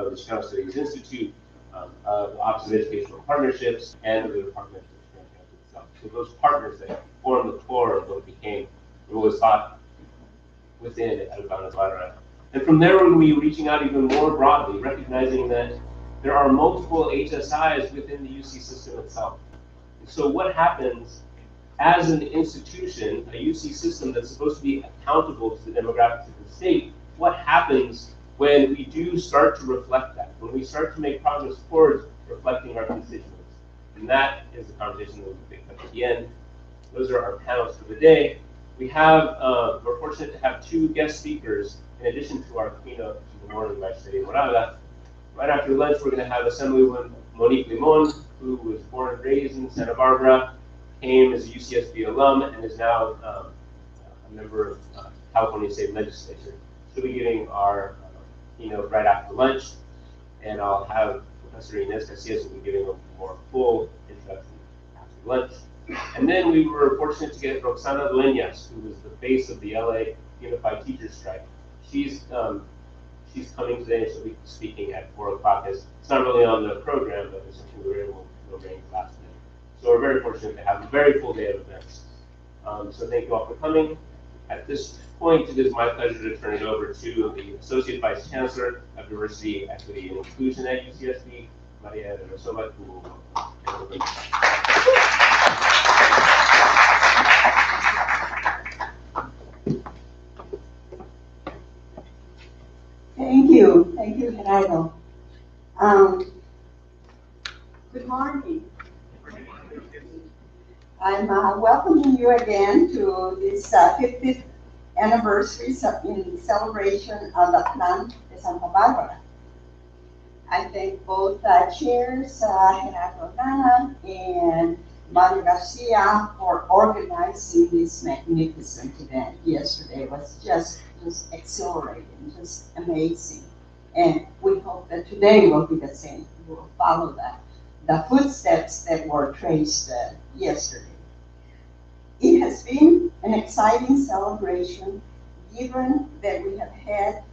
of the Chicano Studies Institute, of the Office of Educational Partnerships, and of the Department of Chicano itself. So those partners that form the core of what became what was taught within Bárbara. And from there, we're going to be reaching out even more broadly, recognizing that there are multiple HSIs within the UC system itself. And so what happens as an institution, a UC system that's supposed to be accountable to the demographics of the state, what happens when we do start to reflect that, when we start to make progress towards reflecting our constituents? And that is the conversation that we'll pick up at the end. Those are our panels for the day. We have, we're fortunate to have two guest speakers in addition to our keynote to the morning by Study Morada. Right after lunch, we're going to have Assemblywoman Monique Limon, who was born and raised in Santa Barbara, came as a UCSB alum, and is now a member of California State Legislature. She'll be giving our keynote right after lunch, and I'll have Professor Inez Casillas will be giving a more full introduction after lunch. And then we were fortunate to get Roxana Dueñas, who was the face of the LA Unified Teachers Strike. She's coming today, and she'll be speaking at 4 o'clock. It's not really on the program, but it's something we were able to arrange last minute. So we're very fortunate to have a very full day of events. So thank you all for coming. At this point, it is my pleasure to turn it over to the Associate Vice Chancellor of Diversity, Equity, and Inclusion at UCSB, Maria de Rosola, who will Thank you, Gerardo. Good morning. I'm welcoming you again to this 50th anniversary in celebration of the Plan de Santa Bárbara. I thank both chairs, Gerardo Nana and Mario Garcia, for organizing this magnificent event. Yesterday was just exhilarating, just amazing. And we hope that today will be the same. We will follow the footsteps that were traced yesterday. It has been an exciting celebration, given that we have had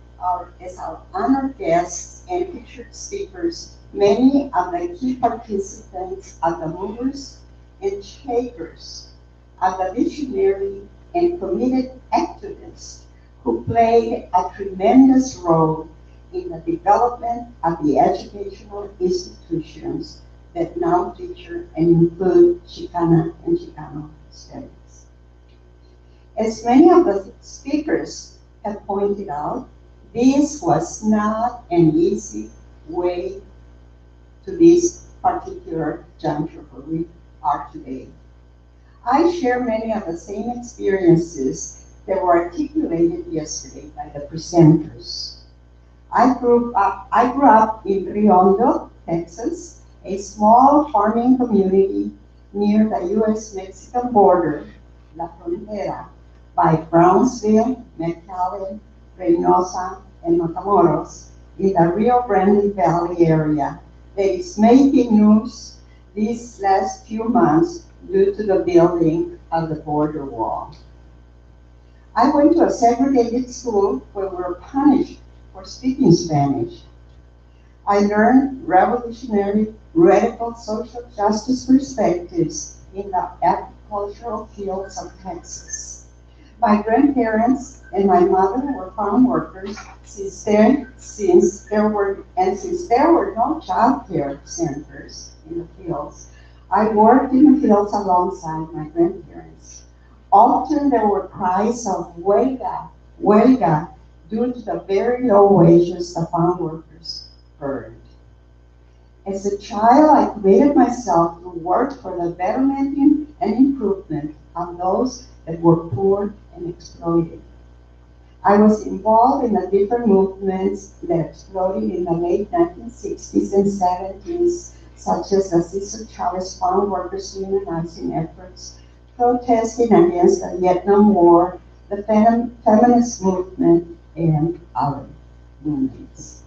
as our honored guests and featured speakers many of the key participants of the movers and shakers, of the visionary and committed activists who played a tremendous role in the development of the educational institutions that now feature and include Chicana and Chicano studies. As many of the speakers have pointed out, this was not an easy way to this particular juncture where we are today. I share many of the same experiences that were articulated yesterday by the presenters. I grew up in Rio Hondo, Texas, a small farming community near the U.S.-Mexican border, La Frontera, by Brownsville, McAllen, Reynosa, and Matamoros, in the Rio Grande Valley area that is making news these last few months due to the building of the border wall. I went to a segregated school where we were punished for speaking Spanish. I learned revolutionary, radical social justice perspectives in the agricultural fields of Texas. My grandparents and my mother were farm workers since there were no child care centers in the fields. I worked in the fields alongside my grandparents. Often there were cries of huelga, huelga, due to the very low wages the farm workers earned. As a child, I committed myself to work for the betterment and improvement of those that were poor and exploited. I was involved in the different movements that exploded in the late 1960s and 70s, such as the Cesar Chavez Farm Workers Unionizing efforts, protesting against the Vietnam War, the feminist movement, and other movements.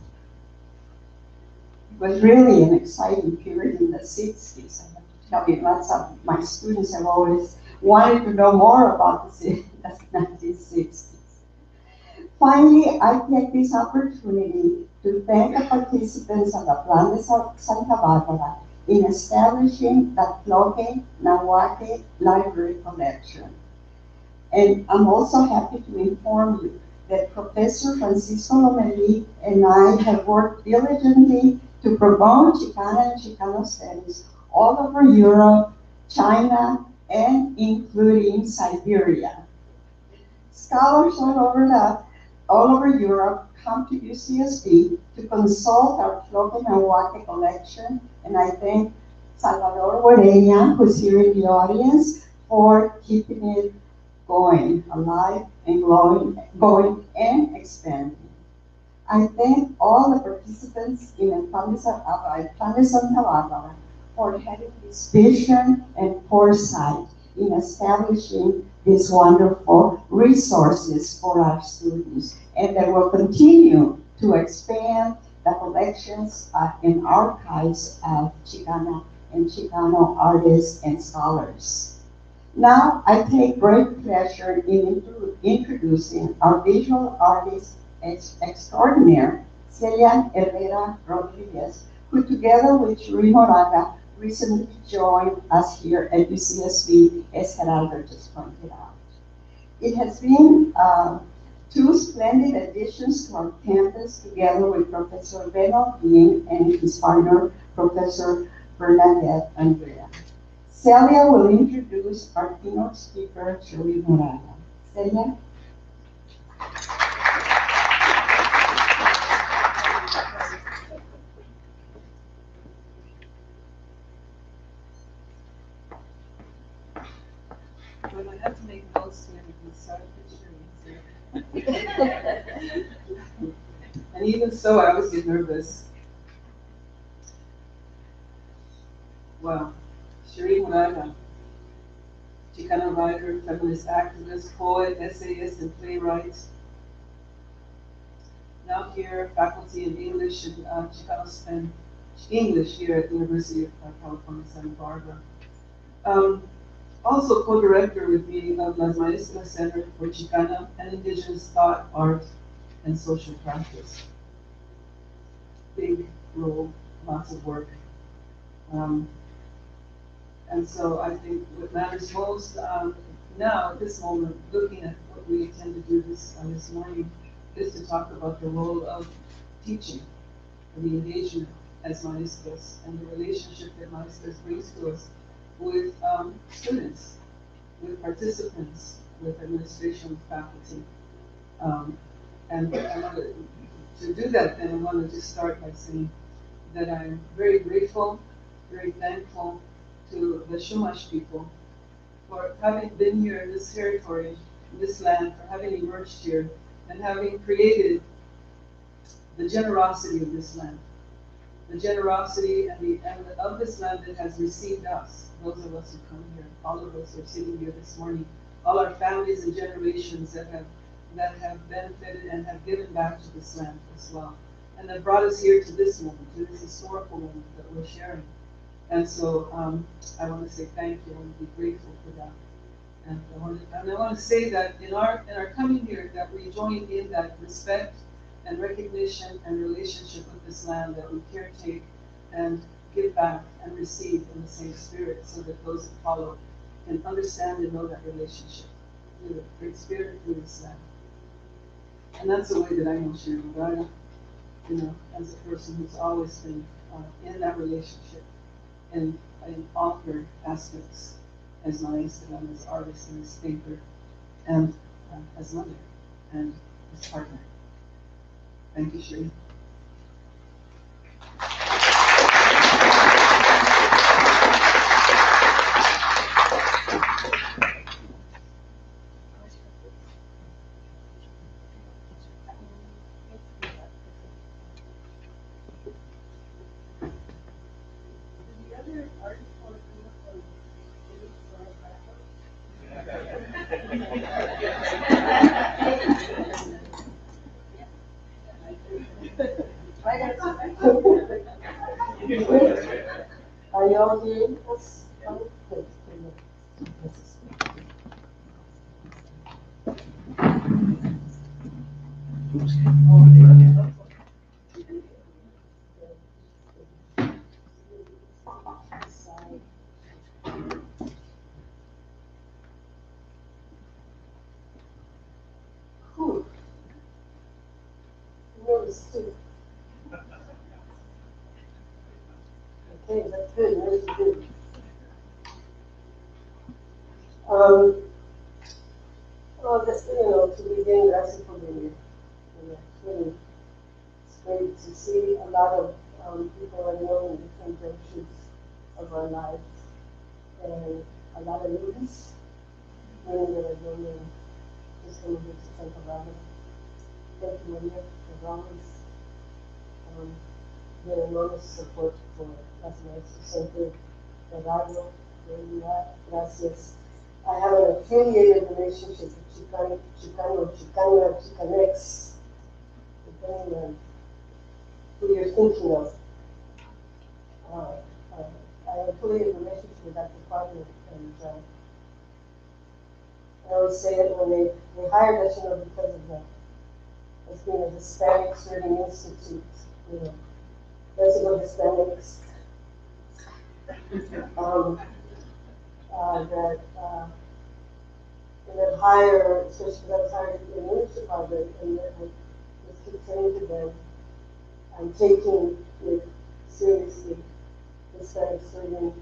It was really an exciting period in the 60s. I have to tell you, lots of my students have always wanted to know more about the 1960s. Finally, I take this opportunity to to thank the participants of the Plan de Santa Barbara in establishing the Tloque Nahuatl Library Collection. And I'm also happy to inform you that Professor Francisco Lomelí and I have worked diligently to promote Chicana and Chicano studies all over Europe, China, and including Siberia. Scholars all over Europe come to UCSB to consult our Tloque Nahuatl collection, and I thank Salvador Guarena, who's here in the audience, for keeping it going, alive and going and expanding. I thank all the participants in El Plan de Santa Barbara for having this vision and foresight in establishing these wonderful resources for our students, and that will continue to expand the collections and archives of Chicana and Chicano artists and scholars. Now, I take great pleasure in introducing our visual artist extraordinaire, Celia Herrera Rodriguez, who together with Shuri Moraga recently joined us here at UCSB, as Gerardo just pointed out. It has been two splendid additions to our campus together with Professor Beno Ying and his partner, Professor Bernadette Andrea. Celia will introduce our keynote speaker, Shuri Moraga. Celia? Well, I have to make notes here because picture. And even so, I always get nervous. Wow. Shuri Moraga, Chicana writer, feminist activist, poet, essayist, and playwright. Now here, faculty in English and Chicano and English here at the University of California, Santa Barbara. Also co-director with me of Las Maestras Center for Chicana and Indigenous Thought, Art, and Social Practice. Big role, lots of work. And so I think what matters most now at this moment, looking at what we intend to do this morning, is to talk about the role of teaching, and the engagement as maestras, and the relationship that maestras brings to us with students, with participants, with administration, with faculty. And I want to do that, then I want to just start by saying that I'm very grateful, very thankful to the Chumash people for having been here in this territory, in this land, for having emerged here, and having created the generosity of this land. The generosity of this land that has received us, those of us who come here, all of us who are sitting here this morning, all our families and generations that have benefited and have given back to this land as well, and that brought us here to this moment, to this historical moment that we're sharing. And so I want to say thank you. I want to be grateful for that. And I want to say that in our coming here, that we join in that respect and recognition and relationship with this land, that we caretake and give back and receive in the same spirit, so that those that follow can understand and know that relationship through the great spirit through this land. And that's the way that I know Shuri Moraga, as a person who's always been in that relationship in all her aspects, as maestra, as artist, and as thinker, and as mother, and as partner. Thank you, Shuri. Okay, that's good, really good. Um, well, this, to begin, gracias por venir. Really, it's great to see a lot of people I know in different junctures of our lives, and a lot of newbies, many that are known in just coming here to Santa Bárbara. Thank you, Maria, as always. Your enormous support for Las Maestras Center, Gerardo, where you are. Gracias. I have an affiliated relationship with Chicanex, depending on who you're thinking of. I have an affiliated relationship with that department, and I always say it when they hired us, because of us being a Hispanic Serving Institute, Mexico Hispanics, that hire, especially because I was hired in the English department, and I just keep saying to them, I'm taking it seriously, Hispanic serving,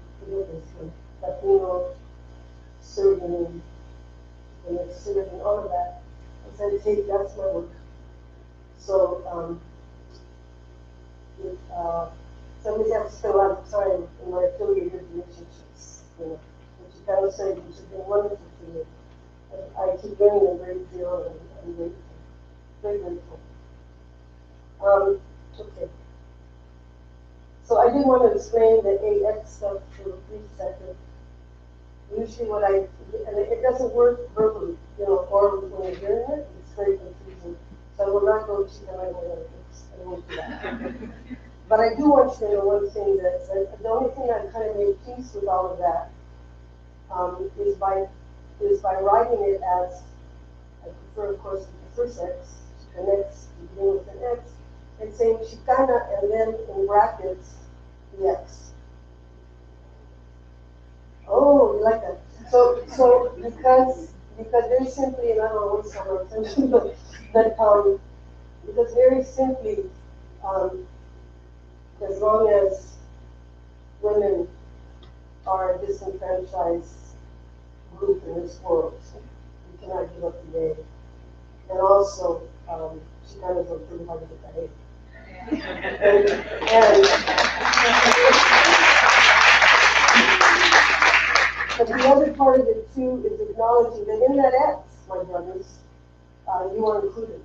Latino serving, and serving, all of that. I said, that's my work. So, somebody has to spend a lot of time in my affiliated relationships. What you kind of say, which has been wonderful to me. I keep learning a great deal, and I'm grateful, very grateful. Okay. So I did want to explain the AX stuff for a brief second. Usually and it doesn't work verbally, or when you're hearing it, it's very confusing. So I will not go to the analytics. I won't do that. But I do want you to know one thing, that the only thing I kind of made peace with all of that is by writing it as, I prefer, of course, the first X, the X, beginning with an X, and saying Chicana, and then in brackets, the X. Oh, you like that? So because very simply, and I don't know what's our attention, but because very simply, as long as women are a disenfranchised group in this world, we cannot give up the name. And also, Chicanos are pretty hard to get that but the other part of it too is acknowledging that in that X, my brothers, you are included.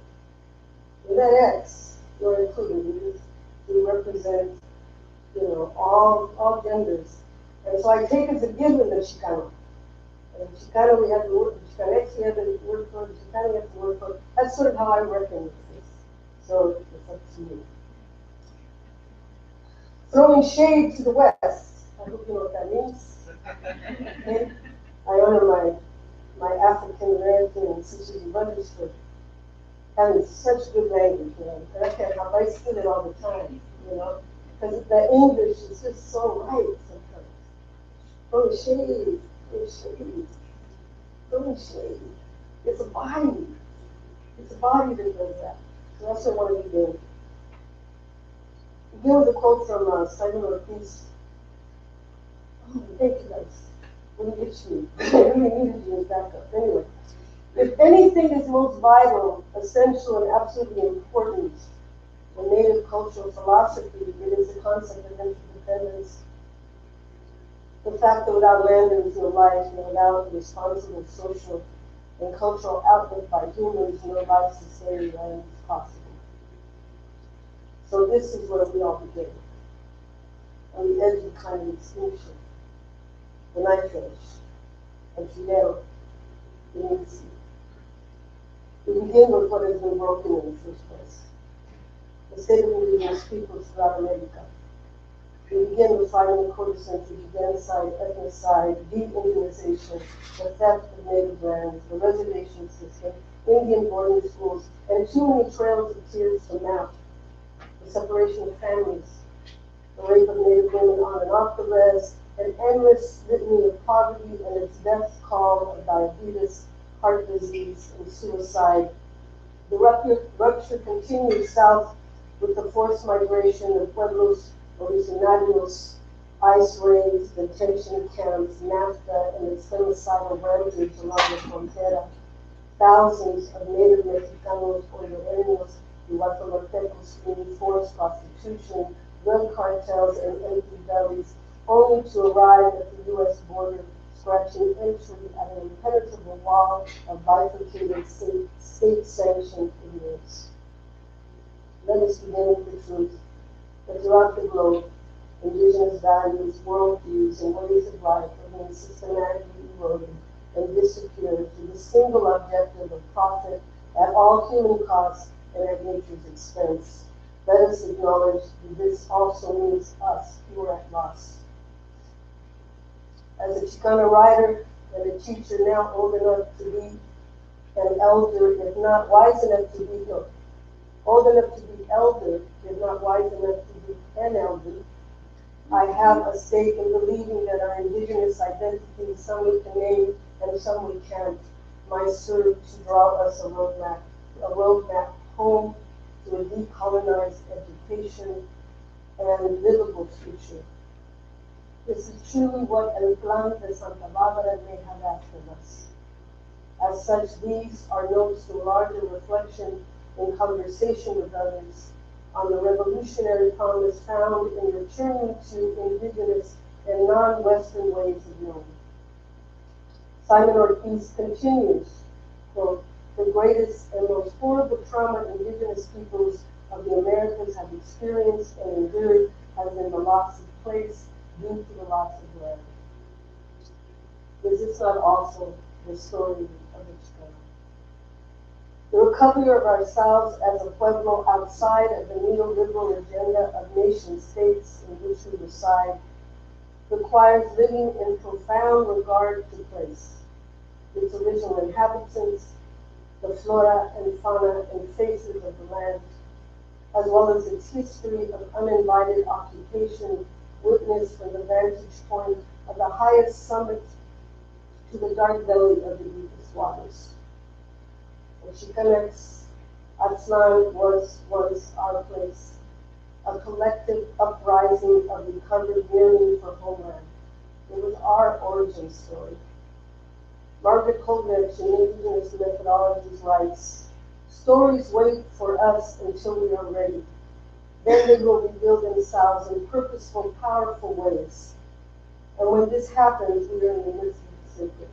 In that X, you are included. We represent, all genders. And so I take as a given the Chicano. And Chicano, we have the word, Chicanx, we have the word for, Chicano, we have the word for. That's sort of how I reckon with this. So it's up to you. Throwing shade to the West. I hope you know what that means. Okay? I honor my African American and sisters and brothers for having such good language, and I can't help, I steal it all the time, because the English is just so right sometimes. Throwing shade, throwing shade, throwing shade. It's a body. It's a body that does that. So that's what I want to do. Begin with a quote from Simon Ortiz. Oh, thank you guys. Let me get you. I really needed you as backup. Anyway, if anything is most vital, essential, and absolutely important in native cultural philosophy, it is the concept of interdependence. The fact that without land there is no life, and without responsible social and cultural outlet by humans, no life sustaining land is possible. So this is where we all begin, on the edge of kind of extinction. The knife edge, and Fidel, the Nixie. We begin with what has been broken in the first place. The state of indigenous peoples throughout America. We begin with fighting the quarter century genocide, ethnocide, de-indianization, the theft of native lands, the reservation system, Indian boarding schools, and too many trails of tears to map. The separation of families, the rape of native women on and off the res, an endless litany of poverty and its death call of diabetes, heart disease, and suicide. The rupture continues south with the forced migration of pueblos originarios ice raids, detention camps, NAFTA, and its genocidal rampage along the frontera. Thousands of native Mexicanos, hondureños, y guatemaltecos fleeing forced prostitution, drug cartels, and empty bellies, only to arrive at the U.S. border, scratching entry at an impenetrable wall of bifurcated state-sanctioned ignorance. Let us begin with the truth that throughout the globe, indigenous values, worldviews, and ways of life are being systematically eroded and disappeared to the single objective of profit at all human costs and at nature's expense. Let us acknowledge that this also means us who are at loss. As a Chicana writer and a teacher now old enough to be an elder, if not wise enough to be old enough to be elder, if not wise enough to be an elder, I have a stake in believing that our indigenous identities, some we can name and some we can't, might serve to draw us a roadmap home to a decolonized education and livable future. This is truly what El Plan de Santa Bárbara may have asked of us. As such, these are notes to larger reflection in conversation with others on the revolutionary promise found in returning to indigenous and non-Western ways of knowing. Simon Ortiz continues, quote, the greatest and most horrible trauma indigenous peoples of the Americas have experienced and endured has been the loss of place due to the loss of land. Is this not also the story of the Chicano? The recovery of ourselves as a pueblo outside of the neoliberal agenda of nation states in which we reside requires living in profound regard to place, its original inhabitants, the flora and fauna and faces of the land, as well as its history of uninvited occupation witnessed from the vantage point of the highest summit to the dark belly of the deepest waters. The Chicanx, Aztlan was our place, a collective uprising of recovered yearning for homeland. It was our origin story. Margaret Coleridge in Indigenous Methodologies writes, stories wait for us until we are ready. Then they will reveal themselves in purposeful, powerful ways. And when this happens, we are in the midst of the sacred.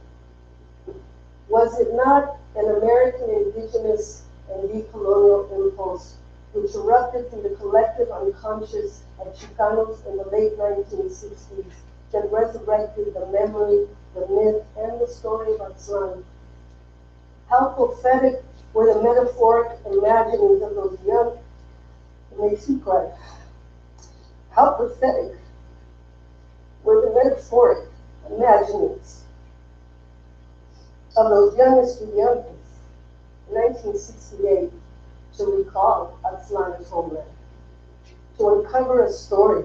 Was it not an American indigenous and decolonial impulse which erupted through the collective unconscious of Chicanos in the late 1960s that resurrected the memory, the myth, and the story of Aztlan? How prophetic were the metaphoric imaginings of those young, it makes you cry. How prophetic were the metaphoric imaginings of those young estudiantes in 1968 to recall Aztlan's homeland, to uncover a story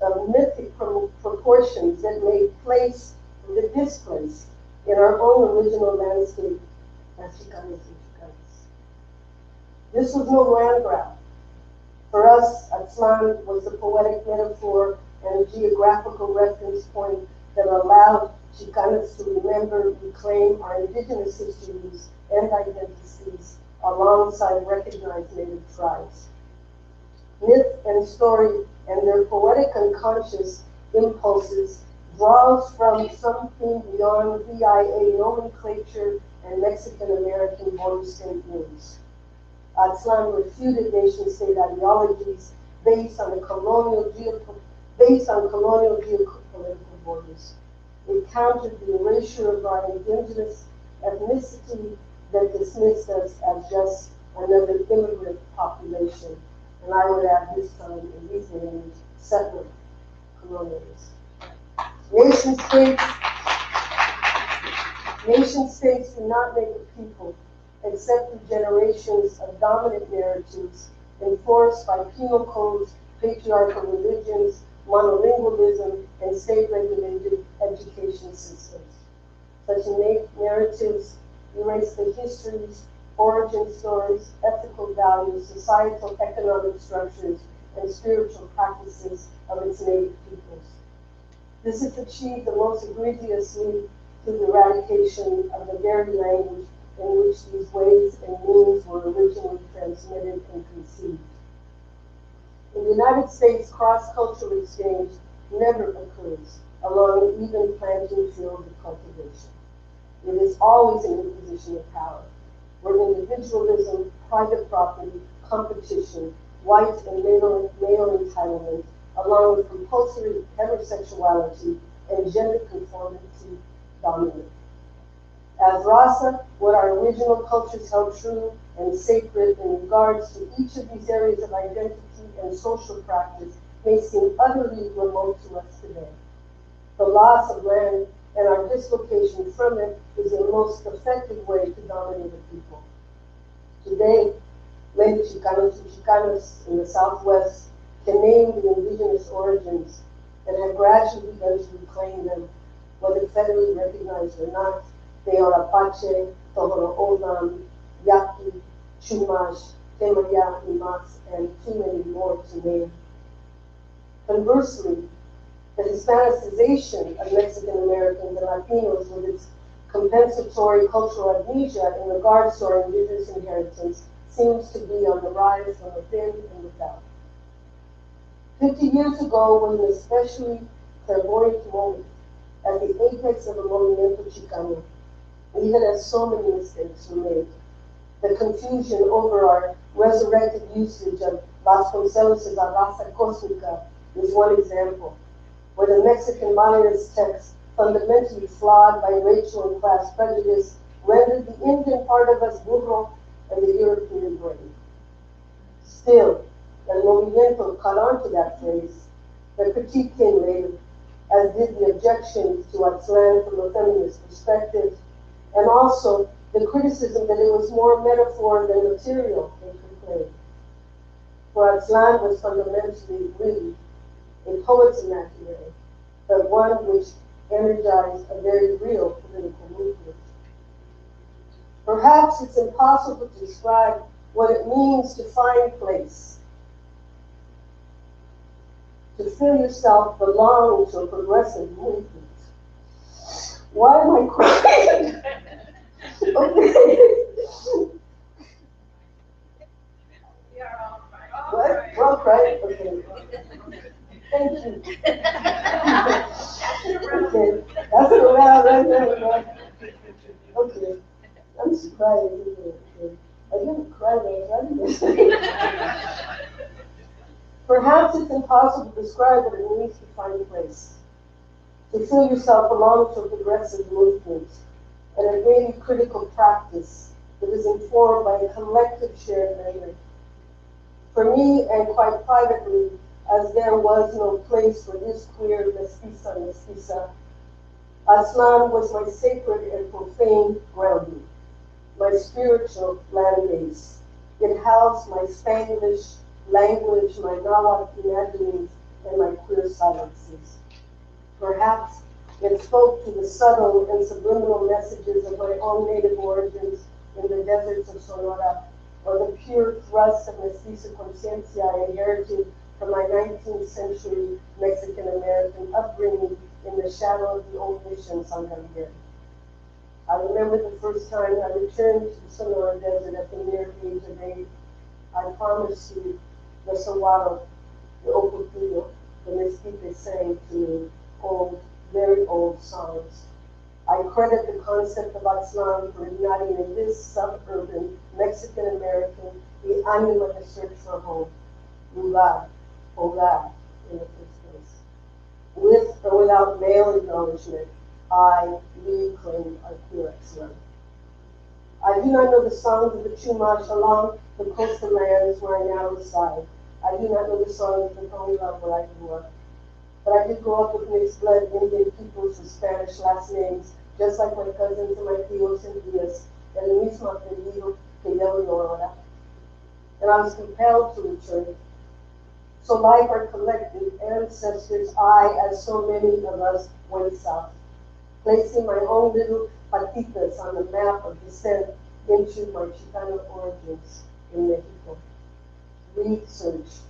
of mythic proportions that made place for the displaced in our own original landscape as Chicanos and Chicanas. This was no land grab. For us, Aztlan was a poetic metaphor and a geographical reference point that allowed Chicanas to remember, reclaim our indigenous histories and identities alongside recognized native tribes. Myth and story and their poetic unconscious impulses draws from something beyond VIA nomenclature and Mexican-American border state names. Aztlan refuted nation-state ideologies based on colonial geopolitical borders. It countered the erasure of our indigenous ethnicity that dismissed us as just another immigrant population. And I would add this time, in these names, settler colonialism. Nation states do not make a people except through generations of dominant narratives enforced by penal codes, patriarchal religions, monolingualism, and state-regulated education systems. Such narratives erase the histories, origin stories, ethical values, societal economic structures, and spiritual practices of its native peoples. This is achieved the most egregiously through the eradication of the very language in which these ways and means were originally transmitted and conceived. In the United States, cross-cultural exchange never occurs along an even planting field of cultivation. It is always an imposition of power, where individualism, private property, competition, white and male entitlement, along with compulsory heterosexuality and gender conformity dominate. As Rasa, what our original cultures held true and sacred in regards to each of these areas of identity and social practice may seem utterly remote to us today. The loss of land and our dislocation from it is the most effective way to dominate a people. Today, many Chicanos and Chicanas in the Southwest can name the indigenous origins and have gradually begun to reclaim them, whether federally recognized or not. They are Apache, Tohoro Olam, Yaqui, Chumash, Temaya, Imas, and too many more to name. Conversely, the Hispanicization of Mexican Americans and Latinos with its compensatory cultural amnesia in regards to our indigenous inheritance seems to be on the rise from within and without. 50 years ago was an especially clairvoyant moment at the apex of the Movimiento Chicano, even as so many mistakes were made. The confusion over our resurrected usage of Vasconcelos' La Raza Cósmica is one example, where the Mexican modernist text, fundamentally flawed by racial and class prejudice, rendered the Indian part of us burro and the European brain. Still, El Movimiento caught on to that phrase. The critique came later, as did the objections to Aztlán from a feminist perspective, and also the criticism that it was more metaphor than material, they proclaimed. For Aztlán was fundamentally really a poet's imaginary, but one which energized a very real political movement. Perhaps it's impossible to describe what it means to find place, to feel yourself belong to a progressive movement. Why am I crying? Okay. What? We're all crying? Okay. Thank you. Okay. That's the round right there. Okay. I'm just crying. Okay. I didn't cry when I was writing this. Perhaps it's impossible to describe what it means to find place, to feel yourself belong to a progressive movement, and a daily critical practice that is informed by a collective shared memory. For me, and quite privately, as there was no place for this queer mestiza, Aztlán was my sacred and profane grounding, my spiritual land base. It housed my Spanglish language, my Nahuatl imaginings, and my queer silences. Perhaps it spoke to the subtle and subliminal messages of my own native origins in the deserts of Sonora, or the pure thrust of mestiza conciencia I inherited from my 19th century Mexican-American upbringing in the shadow of the old mission San Gabriel. I remember the first time I returned to the Sonora Desert at the mere age of 8. I promised you the saguaro, the ocotillo, the mestiza sang to me old, very old songs. I credit the concept of Aztlán for igniting in this suburban Mexican-American the anima to search for home, lugar, hogar, in the first place. With or without male acknowledgement, I reclaim our queer Aztlán. I do not know the songs of the Chumash along the coastal lands where I now reside. I do not know the songs of the Tonga where I grew up. But I did grow up with mixed blood Indian peoples with Spanish last names, just like my cousins and my tios and tias, el mismo apellido que llevo ahora. And I was compelled to return. So like our collective ancestors, I, as so many of us, went south, placing my own little patitas on the map of descent into my Chicano origins in Mexico. Research.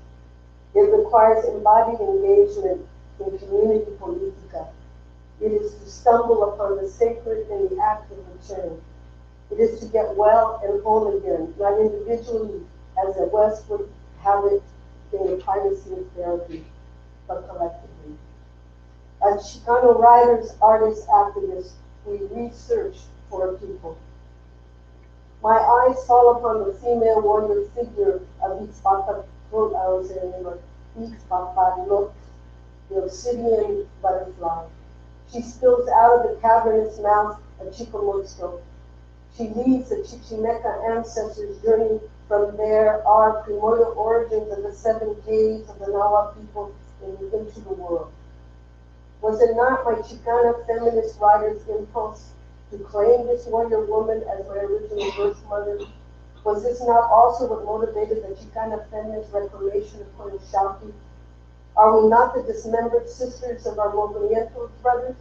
It requires embodied engagement in community politica. It is to stumble upon the sacred in the act of return. It is to get well and whole again, not individually, as the West would have it in the privacy of therapy, but collectively. As Chicano writers, artists, activists, we research for a people. My eyes fall upon the female warrior figure of Ixpapatlot, the obsidian butterfly. She spills out of the cavernous mouth of Chicomotzco. She leads the Chichimeca ancestors' journey from there, our primordial origins of the 7 caves of the Nahua people into the world. Was it not my Chicana feminist writer's impulse to claim this warrior woman as my original birth mother? Was this not also what motivated the Chicana feminist reclamation of Coyolxauhqui? Are we not the dismembered sisters of our Movimientos brothers?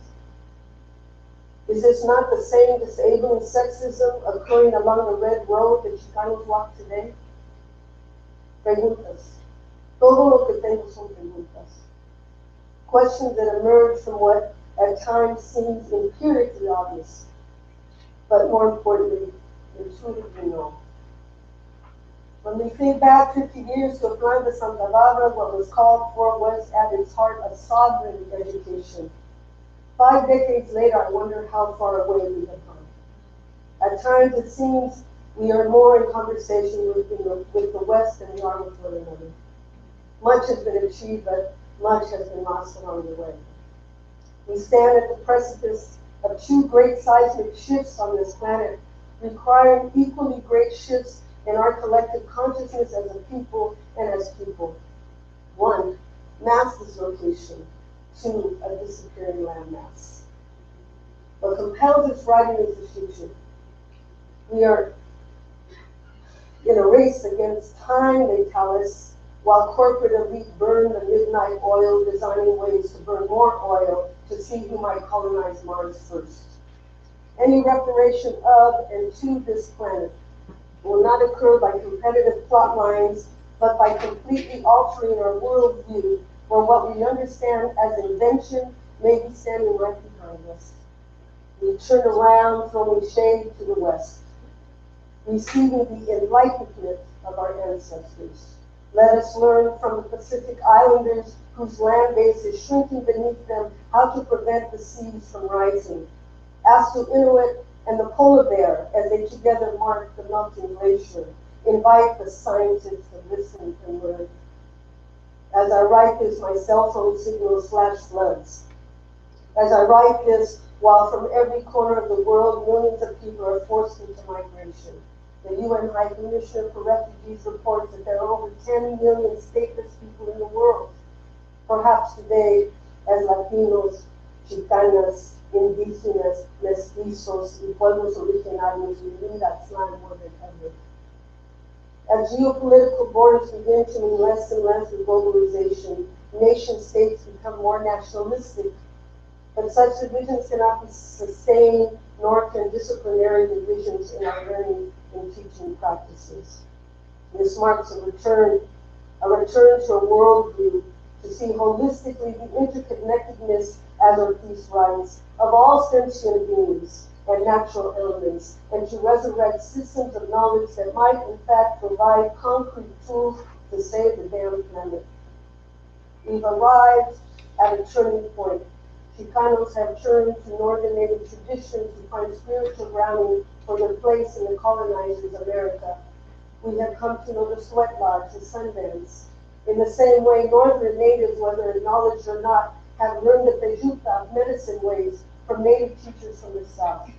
Is this not the same disabling sexism occurring along the red road that Chicanos walk today? Preguntas. Todo lo que tengo son preguntas. Questions that emerge from what at times seems empirically obvious, but more importantly, intuitively known. When we think back 50 years to Plan de Santa Bárbara, what was called for was at its heart a sovereign education. 5 decades later, I wonder how far away we have come. At times, it seems we are more in conversation with the West than we are with one another. Much has been achieved, but much has been lost along the way. We stand at the precipice of 2 great seismic shifts on this planet, requiring equally great shifts in our collective consciousness as a people and as people. 1, mass dislocation. 2, a disappearing landmass. What compels its writing is the future. We are in a race against time, they tell us, while corporate elite burn the midnight oil, designing ways to burn more oil to see who might colonize Mars first. Any reparation of and to this planet will not occur by competitive plot lines, but by completely altering our worldview, or what we understand as invention may be standing right behind us. We turn around, throwing shade to the West, receiving the enlightenment of our ancestors. Let us learn from the Pacific Islanders, whose land base is shrinking beneath them, how to prevent the seas from rising. Ask the Inuit and the polar bear as they together mark the melting glacier. Invite the scientists to listen and learn. As I write this, my cell phone signal flash floods. As I write this, while from every corner of the world, millions of people are forced into migration. The UN High Commissioner for Refugees reports that there are over 10 million stateless people in the world. Perhaps today, as Latinos, Chicanas, Indígenas, Mestizos, y pueblos originarios, we need that land more than ever. As geopolitical borders begin to mean less and less with globalization, nation states become more nationalistic. But such divisions cannot be sustained, nor can disciplinary divisions in our learning and teaching practices. This marks a return to a worldview to see holistically the interconnectedness, as Ortiz writes, of all sentient beings and natural elements, and to resurrect systems of knowledge that might in fact provide concrete tools to save the damn planet. We've arrived at a turning point. Chicanos have turned to Northern Native traditions to find spiritual grounding for their place in the colonizers' America. We have come to know the sweat lodge, the Sundance. In the same way, Northern Natives, whether acknowledged or not, have learned the Pejuta medicine ways from Native teachers from the South.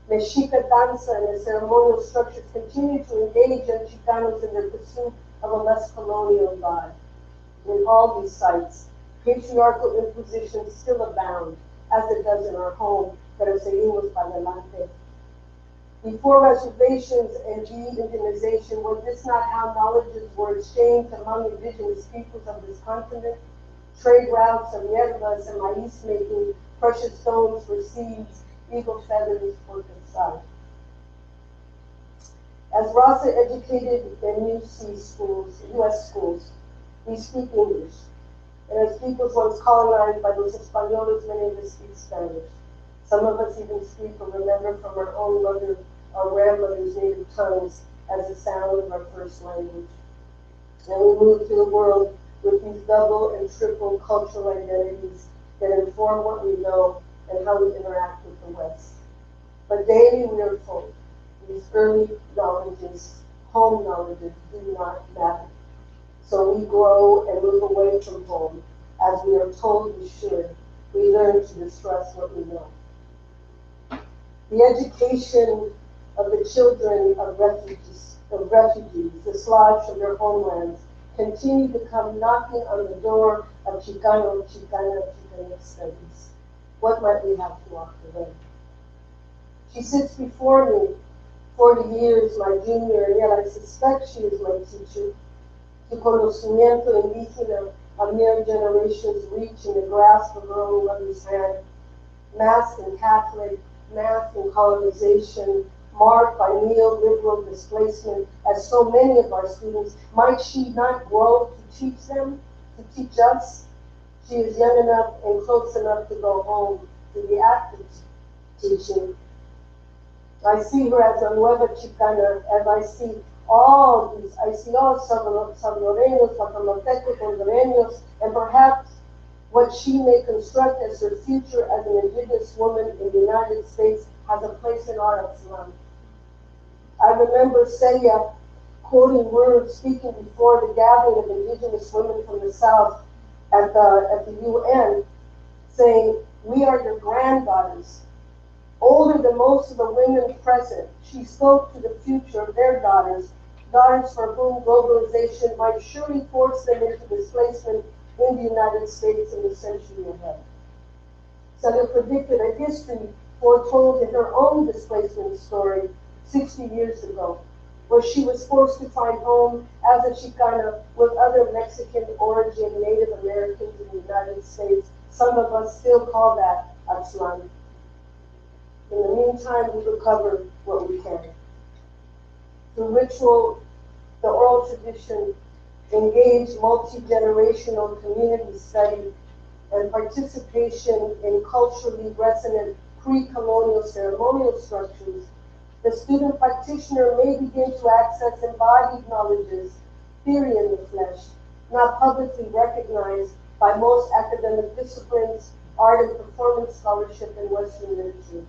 Mexica danza and the ceremonial structures continue to engage young Chicanos in their pursuit of a less colonial God. In all these sites, patriarchal impositions still abound, as it does in our home, pero seguimos para adelante. Before reservations and de-indigenization, was this not how knowledges were exchanged among indigenous peoples of this continent? Trade routes of hierbas and maíz making, precious stones for seeds, eagle feathers for facade. As Rasa educated in US schools, we speak English. And as peoples once colonized by los españoles, many of us speak Spanish. Some of us even speak or remember from our own mother or grandmother's native tongues as the sound of our first language. And we move through the world with these double and triple cultural identities that inform what we know and how we interact with the West. But daily we are told these early knowledges, home knowledges, do not matter. So we grow and move away from home, as we are told we should. We learn to distrust what we know. The education of the children of refugees, dislodged from their homelands, continue to come knocking on the door of Chicano studies. What might we have to offer them? She sits before me, 40 years my junior, and yet I suspect she is my teacher. Su conocimiento indígena, a mere generation's reach in the grasp of her own mother's hand, masked in Catholic, masked in colonization, marked by neoliberal displacement, as so many of our students, might she not grow to teach them, to teach us? She is young enough and close enough to go home to the active teaching. I see her as a nueva chicana, as I see all salvadoreños, guatemaltecos, hondureños, and perhaps what she may construct as her future as an indigenous woman in the United States has a place in our Islam. I remember Celia quoting words, speaking before the gathering of indigenous women from the South at the UN, saying, "We are your granddaughters." Older than most of the women present, she spoke to the future of their daughters, daughters for whom globalization might surely force them into displacement in the United States in the century ahead. Celia predicted a history foretold in her own displacement story 60 years ago, where she was forced to find home as a Chicana with other Mexican origin Native Americans in the United States. Some of us still call that Aztlán. In the meantime, we recover what we can. Through ritual, the oral tradition, engage multi-generational community study, and participation in culturally resonant pre-colonial ceremonial structures, the student practitioner may begin to access embodied knowledges, theory in the flesh, not publicly recognized by most academic disciplines, art and performance scholarship, and Western literatures.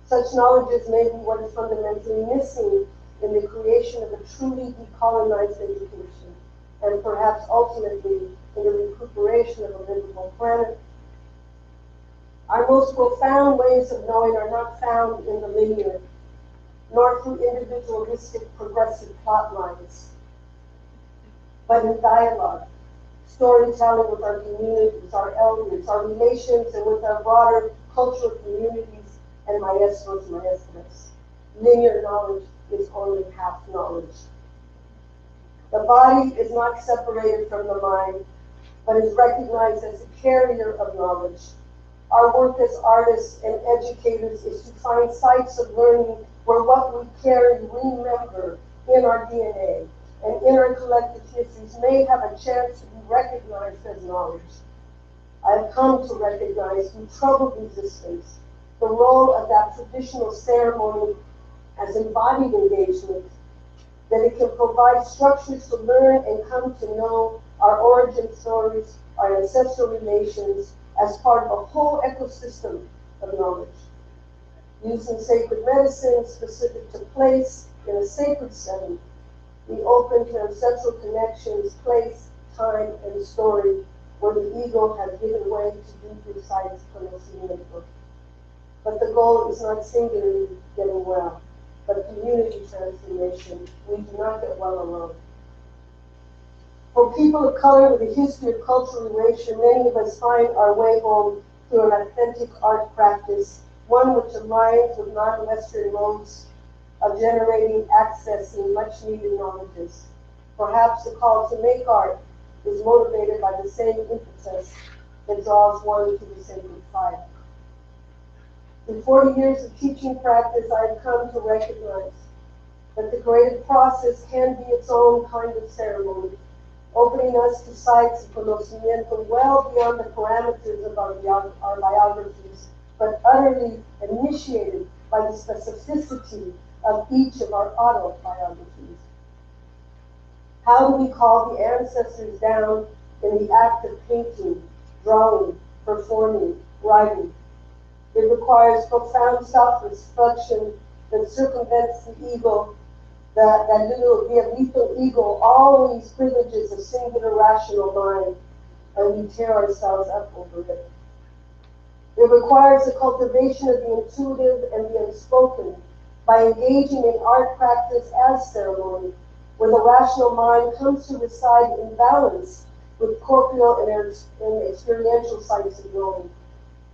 Such knowledges may be what is fundamentally missing in the creation of a truly decolonized education, and perhaps ultimately in the recuperation of a livable planet. Our most profound ways of knowing are not found in the linear, nor through individualistic progressive plot lines, but in dialogue, storytelling with our communities, our elders, our relations, and with our broader cultural communities and maestros, maestras. Linear knowledge is only half knowledge. The body is not separated from the mind, but is recognized as a carrier of knowledge. Our work as artists and educators is to find sites of learning where what we carry, remember in our DNA and in our collective histories may have a chance to be recognized as knowledge. I have come to recognize through troubled resistance the role of that traditional ceremony as embodied engagement, that it can provide structures to learn and come to know our origin stories, our ancestral relations, as part of a whole ecosystem of knowledge. Using sacred medicine specific to place in a sacred setting, we open to ancestral connections, place, time, and story, where the ego has given way to deeper sites of conocimiento. But the goal is not singularly getting well, but community transformation. We do not get well alone. For people of color with a history of cultural erasure, many of us find our way home through an authentic art practice, one which aligns with non-Western modes of generating, accessing much-needed knowledges. Perhaps the call to make art is motivated by the same impetus that draws one to the sacred fire. In 40 years of teaching practice, I have come to recognize that the creative process can be its own kind of ceremony, opening us to sites of conocimiento well beyond the parameters of our biographies, but utterly initiated by the specificity of each of our autobiographies. How do we call the ancestors down in the act of painting, drawing, performing, writing? It requires profound self-reflection that circumvents the ego, that lethal ego always privileges a singular rational mind, and we tear ourselves up over it. It requires the cultivation of the intuitive and the unspoken by engaging in art practice as ceremony, where the rational mind comes to reside in balance with corporeal and experiential sites of knowing.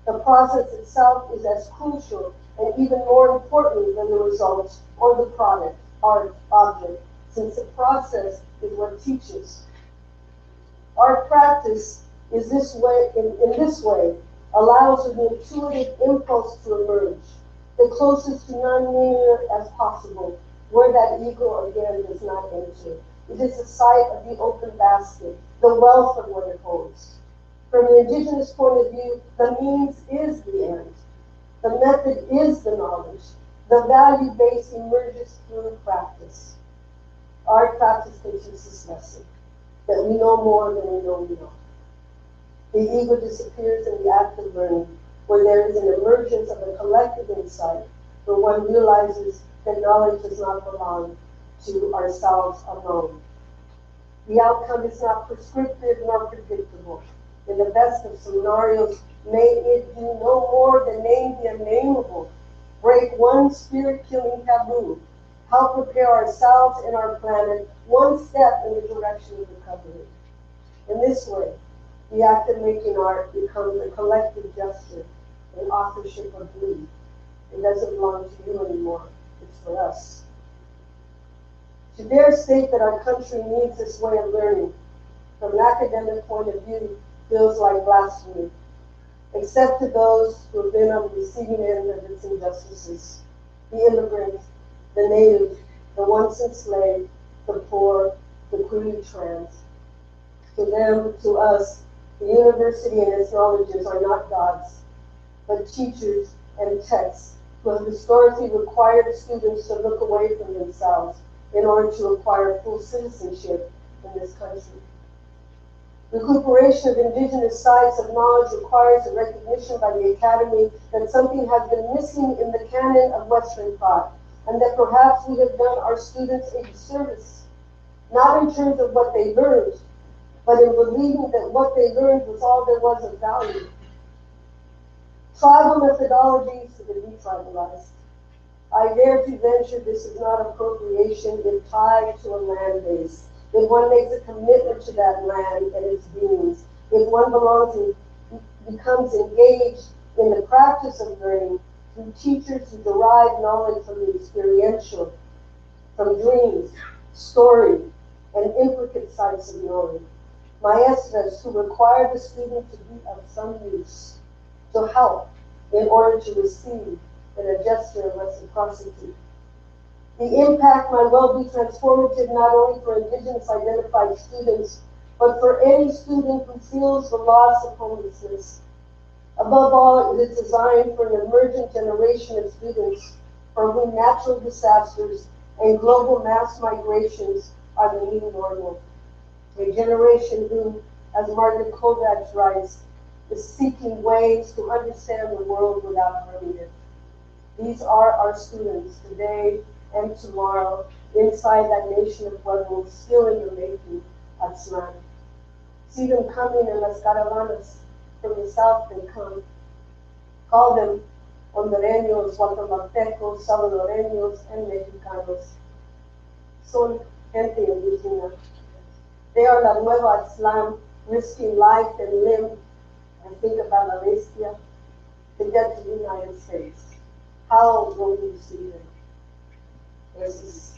The process itself is as crucial and even more important than the results or the product, art, object, since the process is what teaches. Art practice is this way, in this way, allows an intuitive impulse to emerge, the closest to non-linear as possible, where that ego again does not enter. It is the site of the open basket, the wealth of what it holds. From the indigenous point of view, the means is the end. The method is the knowledge. The value base emerges through practice. Art practice teaches this lesson, that we know more than we know we know. The ego disappears in the act of learning, where there is an emergence of a collective insight, where one realizes that knowledge does not belong to ourselves alone. The outcome is not prescriptive nor predictable. In the best of scenarios, may it do no more than name the unnameable, break one spirit-killing taboo, help prepare ourselves and our planet one step in the direction of recovery. In this way, the act of making art becomes a collective gesture, an authorship of we. It doesn't belong to you anymore. It's for us. To dare state that our country needs this way of learning, from an academic point of view, feels like blasphemy, except to those who have been on the receiving end of its injustices, the immigrant, the native, the once enslaved, the poor, the queerly trans. To them, to us, the university and its knowledges are not gods, but teachers and texts who have historically required students to look away from themselves in order to acquire full citizenship in this country. Recuperation of indigenous sites of knowledge requires a recognition by the Academy that something has been missing in the canon of Western thought, and that perhaps we have done our students a disservice, not in terms of what they learned, but in believing that what they learned was all there was of value. Tribal methodologies for the detribalized. I dare to venture this is not appropriation if tied to a land base. If one makes a commitment to that land and its beings, if one becomes engaged in the practice of learning through teachers who derive knowledge from the experiential, from dreams, story, and intricate sites of knowing. Maestras who require the student to be of some use, to help in order to receive in a gesture of reciprocity. The impact might well be transformative not only for indigenous identified students, but for any student who feels the loss of homelessness. Above all, it is designed for an emergent generation of students for whom natural disasters and global mass migrations are the new normal. A generation who, as Margaret Kovacs writes, is seeking ways to understand the world without harming it. These are our students today and tomorrow inside that nation of Pueblos still in the making at SLAN. See them coming in las caravanas from the south they come. Call them hondureños, guatemaltecos, salvadoreños, and mexicanos. Son gente indígena. They are la nueva Islam, risking life and limb, and think about la bestia, to get to the United States. How will we see them? This is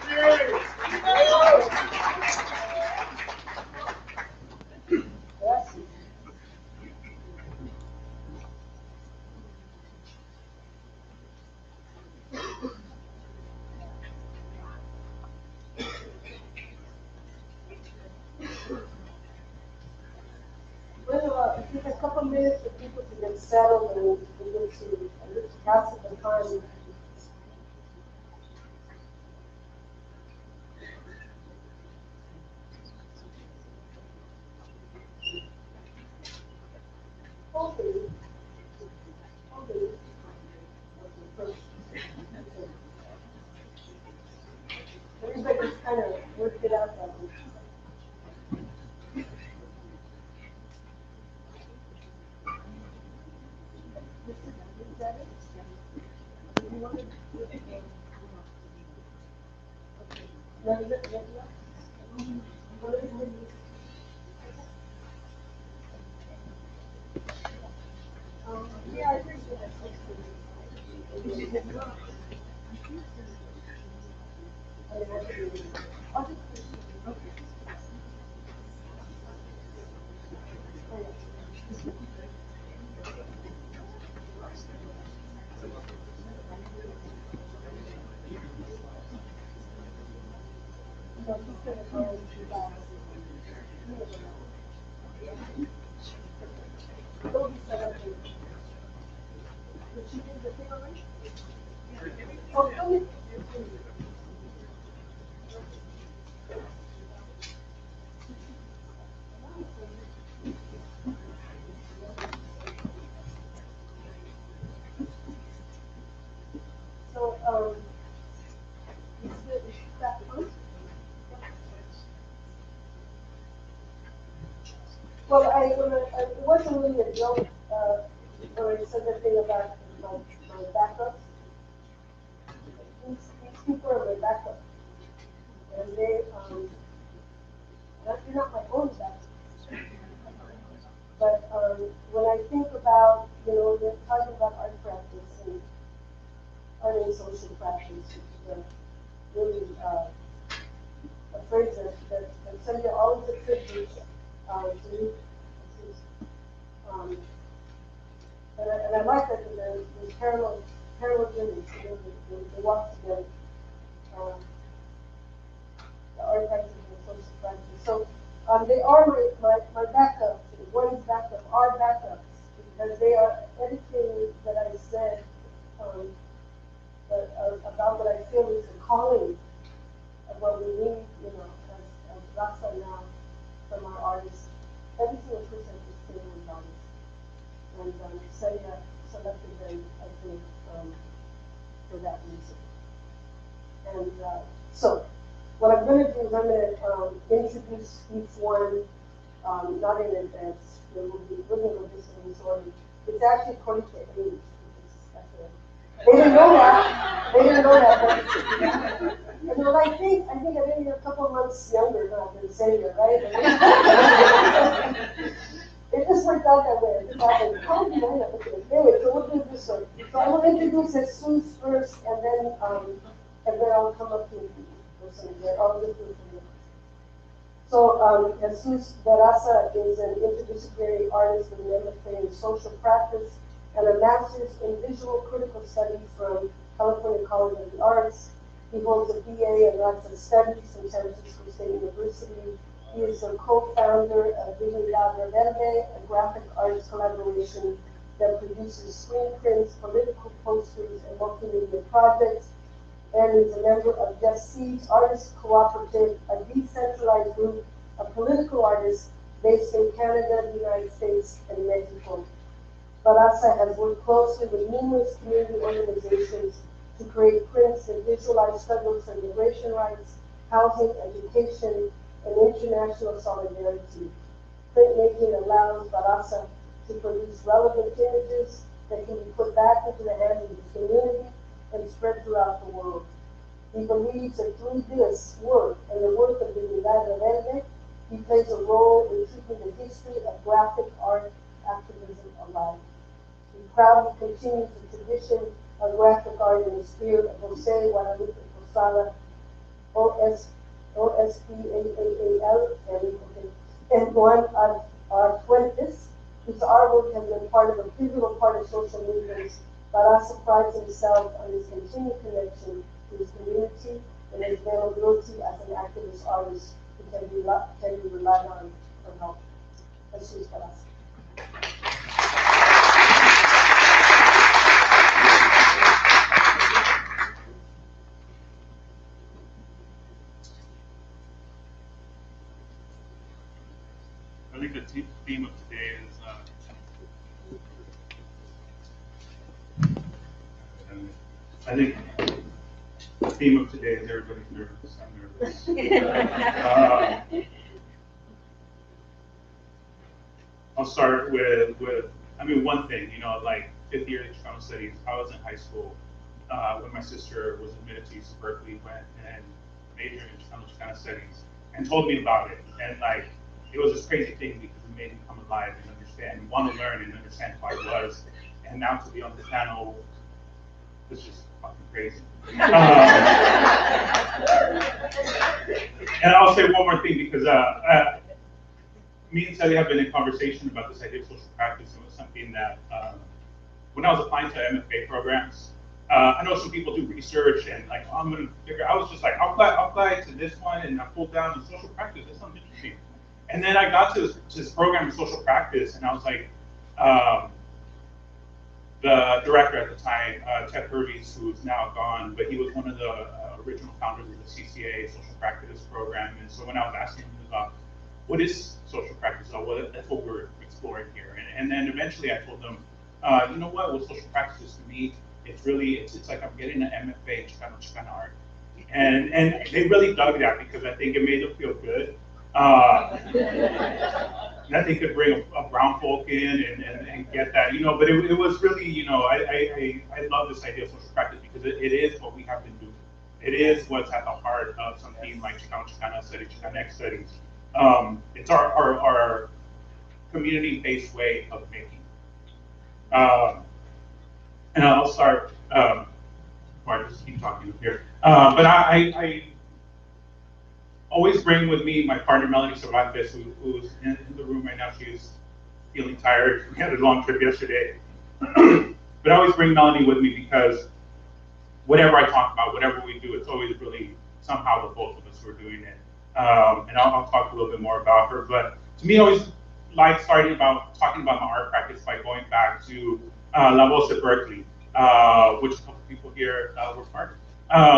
Good. couple minutes for people to get settled and we get to pass the time. Hopefully, hopefully. Everybody just kind of worked it out that way. Is that it? You want to do it again? Okay. No, is it ready? What is it? Yeah, I think so. So, is that fun? Well, it wasn't really a joke, when I said the thing about my backups. These people are my backup. And they're not my own backup. But, when I think about, they're talking about art practice and art and social practice, which is really, a phrase that Sylvia always attributes, to me. And I like that there's parallel units, they walk together. The art practice and social practice. So they are my backups, one's backup, our backups, because they are everything that I said about what I feel is a calling of what we need, as Rasa now from our artists. Every single person is feeling an artist. And Celia selected them, I think, for that reason. And so, what I'm going to do is I'm going to introduce each one, not in advance. We're going to go this in order. It's actually according to age. They didn't know that. But, I think I've been a couple of months younger than Celia, right? It just worked out that way. It happened. How did I know? Anyway, so we'll do it this way. So I will introduce Jesus first, and then I'll come up to you. I'll just do it from there. So Jesus Barraza is an interdisciplinary artist with an MFA in social practice and a master's in visual critical studies from California College of the Arts. He holds a BA in Arts and Studies from San Francisco State University. He is a co-founder of Vision Verde, a graphic arts collaboration that produces screen prints, political posters, and multimedia projects, and is a member of Just Seeds Artists Cooperative, a decentralized group of political artists based in Canada, the United States, and Mexico. Barraza has worked closely with numerous community organizations to create prints that visualize struggles for immigration rights, housing, education, and international solidarity. Printmaking allows Barraza to produce relevant images that can be put back into the hands of the community and spread throughout the world. He believes that through this work and the work of the Unidad Verde, he plays a role in keeping the history of graphic art activism alive. He proudly continues the tradition of graphic art in the spirit of Jose Guadalupe Posada, OSPAAL, and Juan Arfuentes, whose artwork has been part of a pivotal part of social movements. Barraza prides himself on his continued connection to his community and his availability as an activist artist who can be relied on for help. That's just Barraza. I think the theme of today is I think the theme of today is everybody's nervous. I'm nervous. I'll start with one thing, like 5th year Chicano studies. I was in high school when my sister was admitted to UC Berkeley, went and majored in Chicano studies, and told me about it. And like, it was this crazy thing because it made me come alive and understand, want to learn and understand who I was. And now to be on the panel, it's just fucking crazy. And I'll say one more thing because me and Sally have been in conversation about this idea of social practice, and it was something that when I was applying to MFA programs, I know some people do research and like, oh, I'm gonna figure. I was just like, I'll apply to this one, and I pulled down the social practice. That sounds interesting. And then I got to this program in social practice, and I was like, the director at the time, Ted Purvis, who is now gone, but he was one of the original founders of the CCA social practice program. And so when I was asking him about what is social practice, well, that's what we're exploring here. And then eventually I told them, you know what social practice is to me, it's like I'm getting an MFA in Chicano art. And they really dug that because I think it made them feel good. That they could bring a brown folk in and get that, but it was really, I love this idea of social practice because it is what we have been doing. It is what's at the heart of something like Chicano studies, Chicanx studies. It's our community-based way of making. And I'll start, or I just keep talking up here. But I always bring with me my partner, Melanie Cervantes, who's in the room right now. She's feeling tired. We had a long trip yesterday. But I always bring Melanie with me because whatever I talk about, whatever we do, it's always really somehow the both of us who are doing it. And I'll talk a little bit more about her. But to me, I always like talking about my art practice by going back to La Voz at Berkeley, which a couple people here were part of.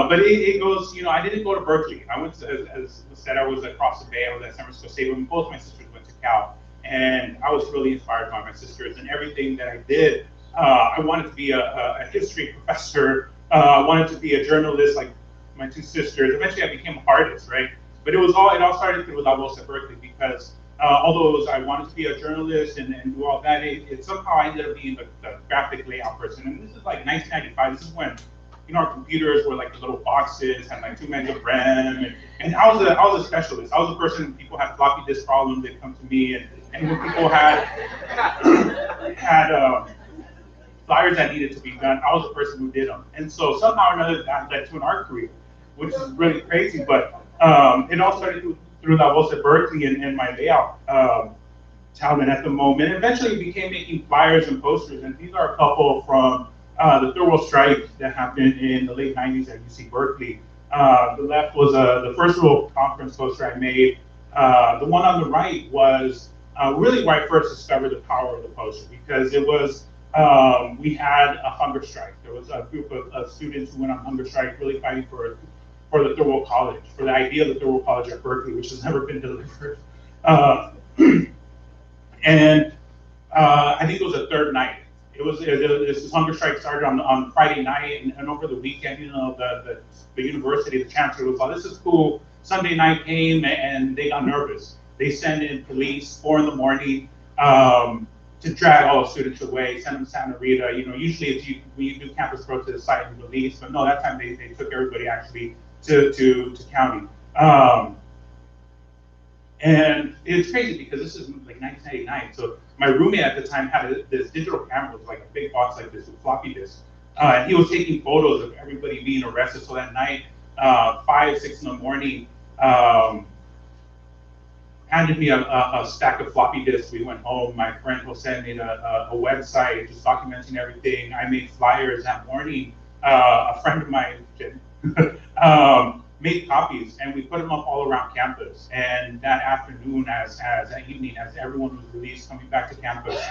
But it goes, I didn't go to Berkeley. I went to, as was said, I was across the bay. I was at San Francisco State when both my sisters went to Cal. And I was really inspired by my sisters and everything that I did. I wanted to be a history professor. I wanted to be a journalist like my two sisters. Eventually I became an artist, right? But it all started through La Voz at Berkeley because although I wanted to be a journalist and do all that, it somehow I ended up being the graphic layout person. And this is like 1995. This is when our computers were like the little boxes, had like 2 megs of RAM, and I was a specialist. I was the person when people had floppy disk problems, they'd come to me, and when people had flyers that needed to be done, I was the person who did them. And so somehow or another that led to an art career, which is really crazy. But it all started through La Voz at Berkeley and my layout talent at the moment. Eventually it became making flyers and posters, and these are a couple from the third world strike that happened in the late 90s at UC Berkeley. The left was the first little conference poster I made. The one on the right was really where I first discovered the power of the poster, because it was, we had a hunger strike. There was a group of students who went on hunger strike, really fighting for the third world college, for the idea of the third world college at Berkeley, which has never been delivered. And I think it was the third night. This hunger strike started on Friday night, and over the weekend, the university, the chancellor was like, "This is cool." Sunday night came, and they got nervous. They sent in police 4 in the morning to drag all the students away, send them to Santa Rita. Usually when you do campus protests, site and release, but no, that time they took everybody actually to county. And it's crazy because this is like 1999. So my roommate at the time had this digital camera, it was like a big box like this with floppy disk. And he was taking photos of everybody being arrested. So that night, 5, 6 in the morning, handed me a stack of floppy disks. We went home. My friend Jose made a website just documenting everything. I made flyers that morning. A friend of mine, made copies, and we put them up all around campus. And that afternoon, that evening, as everyone was released coming back to campus,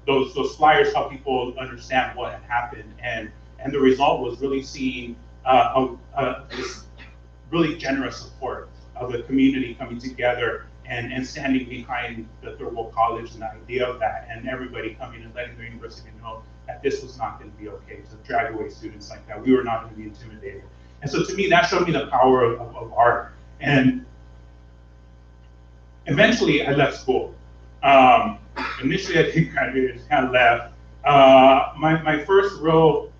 those flyers helped people understand what had happened, and the result was really seeing this really generous support of the community coming together and standing behind the third world college and the idea of that, and everybody coming and letting the university know that this was not going to be okay to drag away students like that. We were not going to be intimidated. And so to me, that showed me the power of art. And eventually I left school. Initially I think I just kind of left. My first real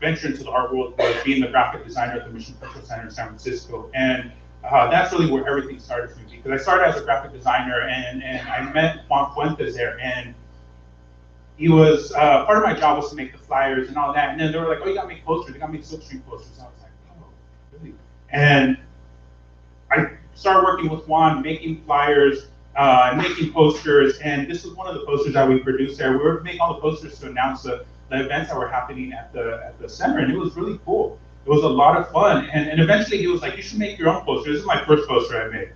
venture into the art world was being the graphic designer at the Mission Cultural Center in San Francisco. And that's really where everything started for me, because I started as a graphic designer, and I met Juan Fuentes there, and he was, part of my job was to make the flyers and all that, and then they were like, oh, you gotta make posters, you gotta make silkscreen posters. I was like, oh, really? And I started working with Juan, making flyers, making posters, and this was one of the posters that we produced there. We were making all the posters to announce the events that were happening at the center, and it was really cool. It was a lot of fun, and eventually he was like, you should make your own poster. This is my first poster I made.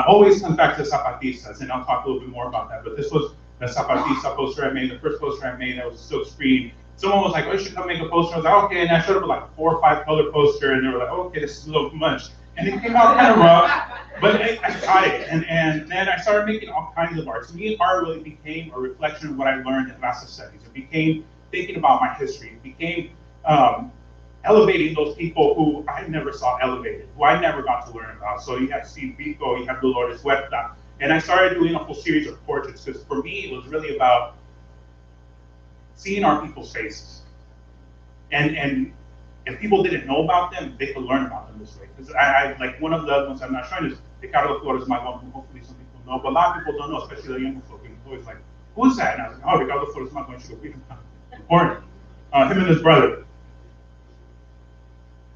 Always comes back to Zapatistas, and I'll talk a little bit more about that, but this was the Zapatista poster I made, the first poster I made that was a silk screen. Someone was like, oh, you should come make a poster. I was like, okay, and I showed up with like a 4 or 5 color poster, and they were like, oh, okay, this is a little much. And it came out kind of rough, but I tried it, and then I started making all kinds of art. To me, art really became a reflection of what I learned in Master Studies. It became thinking about my history. It became elevating those people who I never saw elevated, who I never got to learn about. So you have Steve Biko, you have Dolores Huerta, and I started doing a whole series of portraits, because for me, it was really about seeing our people's faces. And if people didn't know about them, they could learn about them this way. Because I like one of the ones I'm not showing is Ricardo Flores Magón, who hopefully some people know, but a lot of people don't know, especially the younger folk. It's always like, who is that? And I was like, oh, Ricardo Flores Magón, you should go read him. Important. Him and his brother.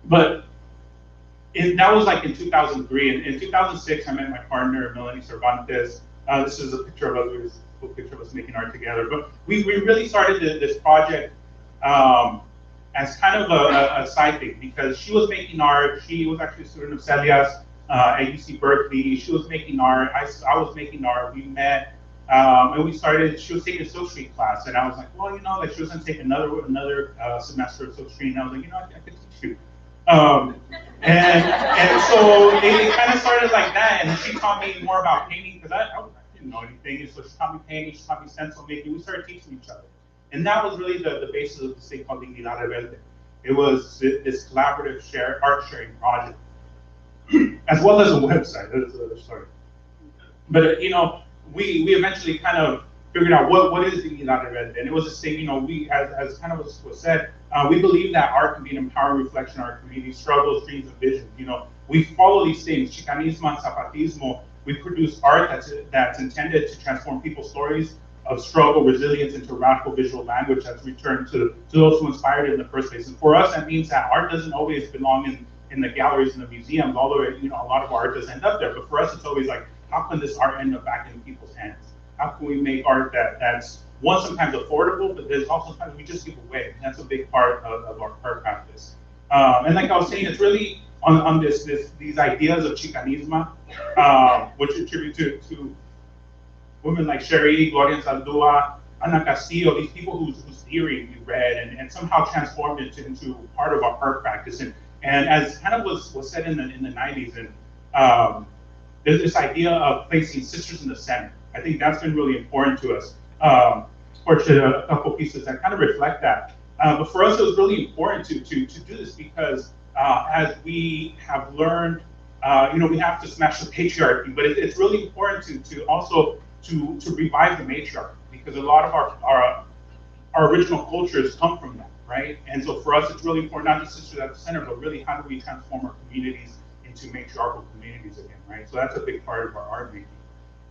But that was like in 2003. And in 2006, I met my partner, Melanie Cervantes. This is a picture of us, a picture of us making art together. But we really started this project as kind of a side thing, because she was making art. She was actually a student of Celia's at UC Berkeley. She was making art. I was making art. We met. And we started, she was taking a silk screen class, and I was like, well, you know, like she was gonna take another semester of silk screen, and I was like, you know, I could teach you. And so they kind of started like that, and she taught me more about painting, because I didn't know anything, and so she taught me painting, she taught me stencil making. We started teaching each other. And that was really the basis of this thing called Dignidad Rebelde. It was this collaborative art sharing project, as well as a website. That's another story. But, you know, we eventually kind of figured out what is Dignidad Rebelde. And it was this thing, you know, we, as kind of was said, we believe that art can be an empowering reflection of our community struggles, dreams, and visions. You know, we follow these things, Chicanismo and Zapatismo. We produce art that's intended to transform people's stories of struggle, resilience into radical visual language that's returned to those who inspired it in the first place. And for us, that means that art doesn't always belong in the galleries and the museums, although, you know, a lot of art does end up there. But for us, it's always like, how can this art end up back in people's hands? How can we make art that's, one, sometimes affordable, but there's also sometimes we just give away. And that's a big part of our art practice. And like I was saying, it's really on these ideas of Chicanismo, which attribute to women like Sherry, Gloria Saldúa, Ana Castillo, these people whose theory we read and somehow transformed it into part of our art practice. And as kind of was said in the 90s, and there's this idea of placing sisters in the center. I think that's been really important to us. Fortunately, a couple pieces that kind of reflect that. But for us, it was really important to do this, because as we have learned, you know, we have to smash the patriarchy, but it's really important to also to revive the matriarchy, because a lot of our original cultures come from that, right? And so for us, it's really important, not just sisters at the center, but really how do we transform our communities into matriarchal communities again, right? So that's a big part of our art making.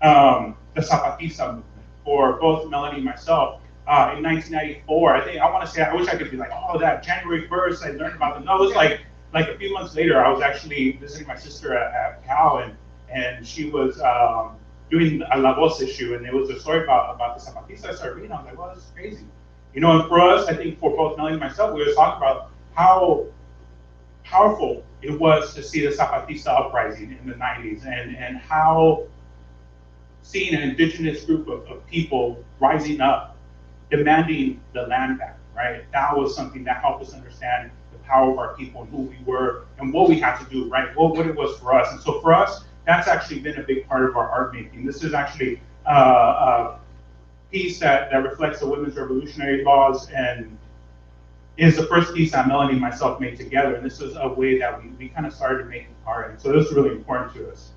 The Zapatista movement, for both Melanie and myself, in 1994, I wish I could be like, oh, that January 1st, I learned about them. No, it was like a few months later, I was actually visiting my sister at Cal, and she was doing a La Voz issue, and it was a story about the Zapatista. I started reading, I was like, well, this is crazy. You know, and for us, I think for both Melanie and myself, we were talking about how powerful it was to see the Zapatista uprising in the 90s, and how seeing an indigenous group of people rising up, demanding the land back, right? That was something that helped us understand the power of our people and who we were and what we had to do, right? What it was for us. And so for us, that's actually been a big part of our art making. This is actually a piece that reflects the women's revolutionary laws and is the first piece that Melanie and myself made together. And this was a way that we kind of started making art. And so this was really important to us.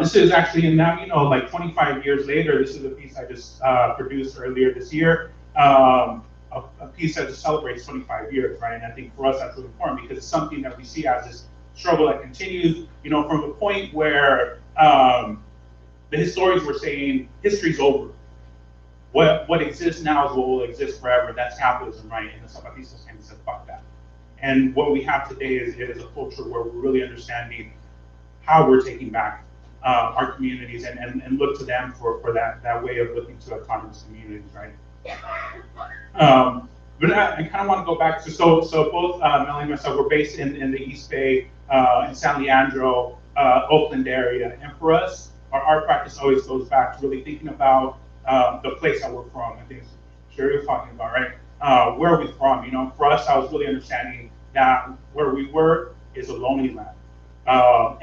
This is actually, and now, you know, like 25 years later, this is a piece I just produced earlier this year. A piece that just celebrates 25 years, right? And I think for us that's really important because it's something that we see as this struggle that continues, you know, from the point where the historians were saying history's over. What exists now is what will exist forever. That's capitalism, right? And the Zapatistas came and said, fuck that. And what we have today is a culture where we're really understanding how we're taking back our communities and look to them for that way of looking to autonomous communities, right? But I kind of want to go back to, so both Melanie and myself were based in the East Bay, in San Leandro, Oakland area. And for us, our art practice always goes back to really thinking about the place that we're from. I think Sherry was talking about, right? Where are we from? You know, for us, I was really understanding that where we were is a lonely land.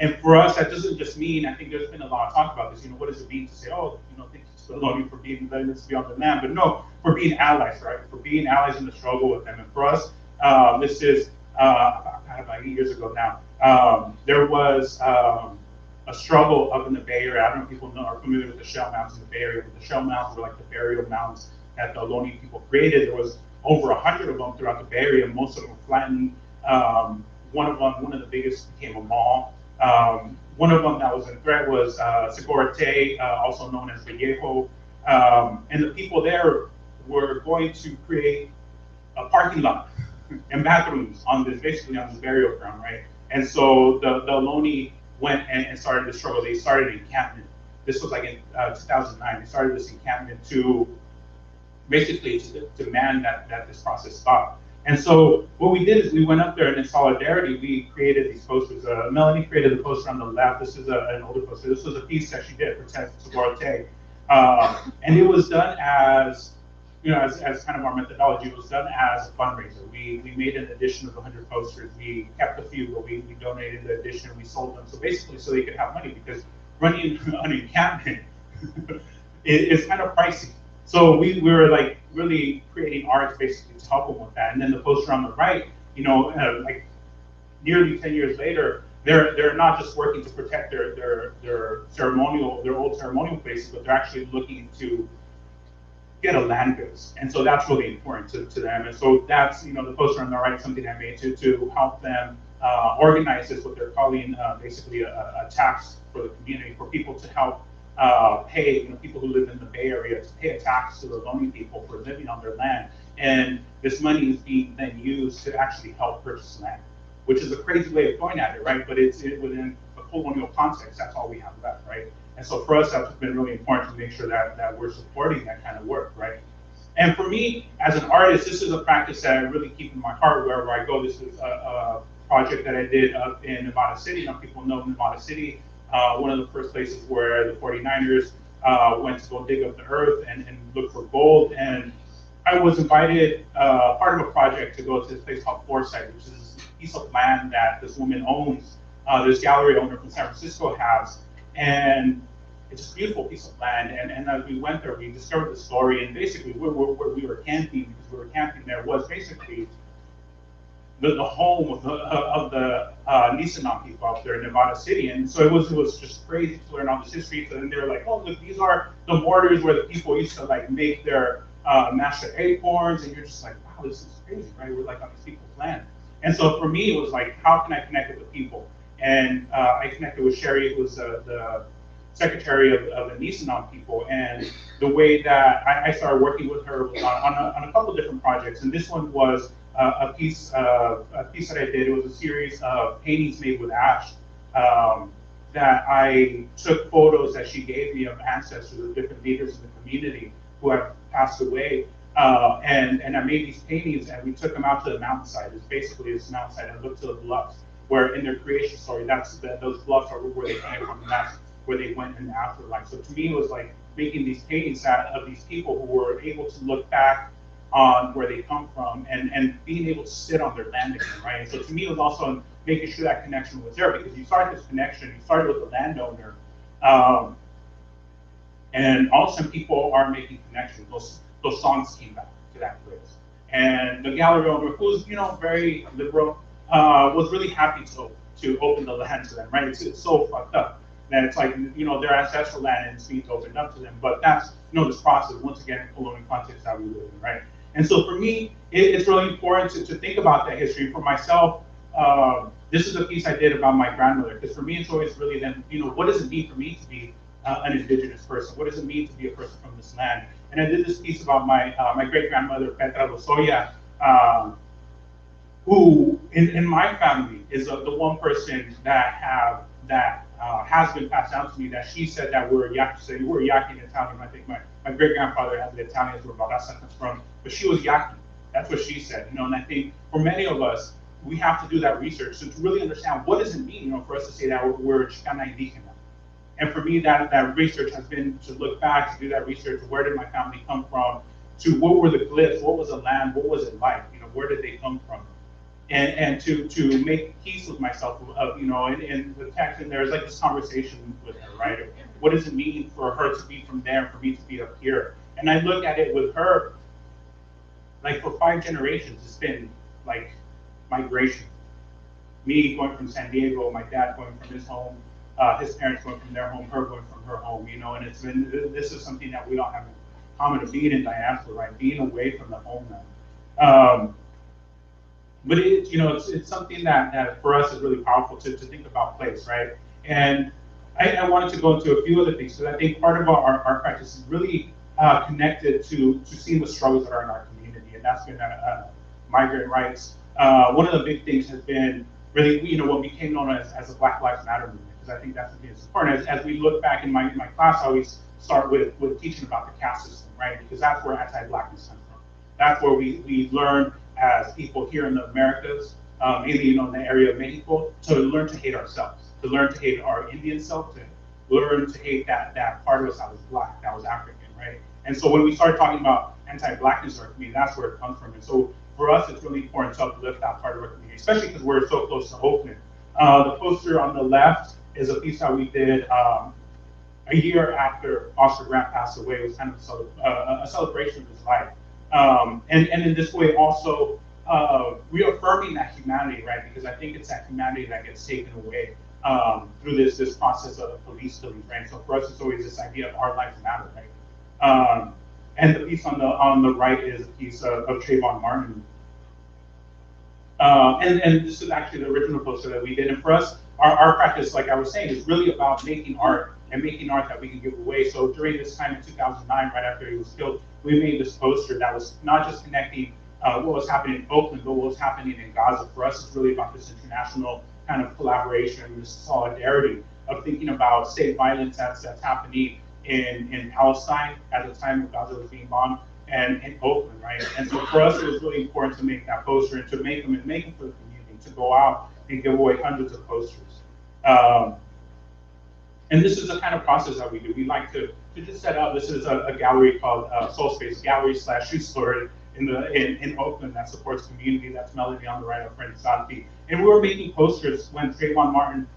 And for us, that doesn't just mean, I think there's been a lot of talk about this, you know, what does it mean to say, oh, you know, thank you so lonely for letting us be on the land, but no, for being allies, right? For being allies in the struggle with them. And for us, this is about 8 years ago now, there was a struggle up in the Bay Area. I don't know if people are familiar with the shell mounds in the Bay Area, but the shell mounds were like the burial mounds that the Ohlone people created. There was over 100 of them throughout the Bay Area. Most of them were flattened. One of the biggest became a mall. One of them that was in threat was Segorate, also known as Vallejo. And the people there were going to create a parking lot and bathrooms on this, basically on this burial ground, right? And so the Ohlone went and started the struggle. They started an encampment. This was like in 2009. They started this encampment to basically to demand that this process stop. And so what we did is we went up there and in solidarity, we created these posters. Melanie created the poster on the left. This is an older poster. This was a piece that she did for Segorate. And it was done as, you know, as kind of our methodology. It was done as a fundraiser. We made an edition of 100 posters. We kept a few, but we donated the edition. We sold them. So basically, so they could have money, because running an encampment is kind of pricey. So we were like really creating art basically to help them with that. And then the poster on the right, you know, like nearly 10 years later, they're not just working to protect their old ceremonial places, but they're actually looking to get a land base. And so that's really important to them. And so that's, you know, the poster on the right, something I made to help them organize this, what they're calling basically a tax for the community, for people to help pay, you know, people who live in the Bay Area to pay a tax to the Ohlone people for living on their land. And this money is being then used to actually help purchase land, which is a crazy way of going at it, right? But it's within a colonial context, that's all we have left, right? And so for us, that's been really important to make sure that we're supporting that kind of work, right? And for me, as an artist, this is a practice that I really keep in my heart wherever I go. This is a project that I did up in Nevada City. Now people know Nevada City, one of the first places where the 49ers went to go dig up the earth and look for gold. And I was invited, part of a project, to go to this place called Foresight, which is a piece of land that this woman owns, this gallery owner from San Francisco has. And it's a beautiful piece of land. And as we went there, we discovered the story. And basically, where we were camping, because we were camping there, was basically the home of the Nisenan people out there in Nevada City. And so it was just crazy to learn all this history. So then they were like, oh, look, these are the mortars where the people used to like make their master acorns. And you're just like, wow, this is crazy, right? We're like on these people's land. And so for me, it was like, how can I connect with the people? And I connected with Sherry, who was the secretary of the Nisenan people. And the way that I started working with her was on a couple of different projects. And this one was a piece that I did. It was a series of paintings made with ash that I took photos that she gave me of ancestors of different leaders in the community who have passed away. And I made these paintings, and we took them out to the mountainside. It's basically this mountainside. I looked to the bluffs, where in their creation story, those bluffs are where they came from, and that's where they went in the afterlife. So to me, it was like making these paintings of these people who were able to look back on where they come from and being able to sit on their land again, right? And so to me, it was also making sure that connection was there, because you started this connection, you started with the landowner, and all of a sudden people are making connections. Those songs came back to that place. And the gallery owner, who's, you know, very liberal, was really happy to open the land to them, right? It's so fucked up that it's like, you know, their ancestral land and it's being opened up to them. But that's, you know, this process, once again, in colonial context that we live in, right? And so for me, it's really important to think about that history. For myself, this is a piece I did about my grandmother, because for me, it's always really then, you know, what does it mean for me to be an indigenous person? What does it mean to be a person from this land? And I did this piece about my great-grandmother, Petra Lozoya, who in my family is the one person that has been passed down to me, that she said that we're Yaqui. So we're Yaqui in Italian. I think my great-grandfather has the Italians where Baraza comes from, but she was Yaqui. That's what she said, you know. And I think for many of us, we have to do that research to really understand what does it mean, you know, for us to say that we're Chicana Indígena. And for me, that research has been to look back, to do that research. Where did my family come from? To what were the glyphs? What was the land? What was it like? You know, where did they come from? And to make peace with myself of, you know, in the text, and there's like this conversation with her, right? What does it mean for her to be from there, for me to be up here? And I look at it with her, like for 5 generations, it's been like migration. Me going from San Diego, my dad going from his home, his parents going from their home, her going from her home, you know, and it's been, this is something that we all have in common, of being in diaspora, right? Being away from the homeland. But it, you know, it's something that for us is really powerful to think about place, right? And I wanted to go into a few other things, because I think part of our practice is really connected to seeing the struggles that are in our community, and that's been migrant rights. One of the big things has been really, you know, what became known as a Black Lives Matter movement, because I think that's something that's important. As we look back in my class, I always start with teaching about the caste system, right? Because that's where anti-Blackness comes from. That's where we learn as people here in the Americas, maybe, you know, in the area of Mexico, to learn to hate ourselves, to learn to hate our Indian self, to learn to hate that part of us that was Black, that was African, right? And so when we start talking about anti-Blackness in our community, that's where it comes from. And so for us, it's really important to uplift that part of our community, especially because we're so close to Oakland. The poster on the left is a piece that we did a year after Oscar Grant passed away. It was kind of a celebration of his life. And in this way also reaffirming that humanity, right? Because I think it's that humanity that gets taken away through this process of police killings, right? So for us, it's always this idea of our lives matter, right? And the piece on the right is a piece of Trayvon Martin. And this is actually the original poster that we did. And for us, our practice, like I was saying, is really about making art, and making art that we can give away. So during this time in 2009, right after he was killed, we made this poster that was not just connecting what was happening in Oakland, but what was happening in Gaza. For us, it's really about this international kind of collaboration, this solidarity of thinking about state violence that's happening in Palestine at the time of Gaza was being bombed, and in Oakland, right? And so for us, it was really important to make that poster, and to make them for the community, to go out and give away hundreds of posters. And this is the kind of process that we do. We like to just set up. This is a gallery called Soul Space Gallery / Shoe Store in Oakland that supports community. That's Melody on the right, our friend Santi. And we were making posters when Trayvon Martin,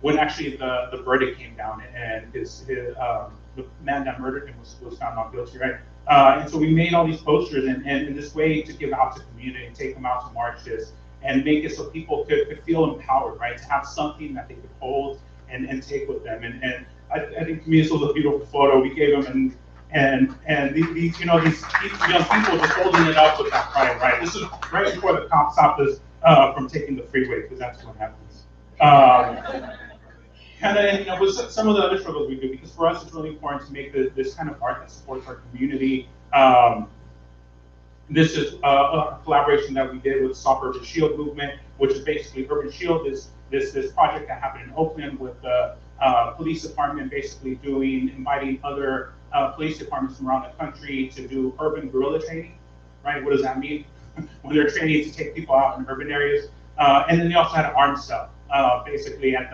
when actually the verdict came down, and the man that murdered him was found not guilty, right? And so we made all these posters, and in this way to give out to community, and take them out to marches, and make it so people could feel empowered, right? To have something that they could hold and take with them. And I think to me this was a beautiful photo we gave them, and these young people just holding it up with that pride, right? This is right before the cops stopped us from taking the freeway, because that's what happens. And then, with some of the other struggles we do, because for us it's really important to make this kind of art that supports our community. This is a collaboration that we did with Stop Urban Shield movement, which is basically Urban Shield is this project that happened in Oakland with the police department basically inviting other police departments from around the country to do urban guerrilla training, right? What does that mean? When they're training to take people out in urban areas. And then they also had an arms cell, basically at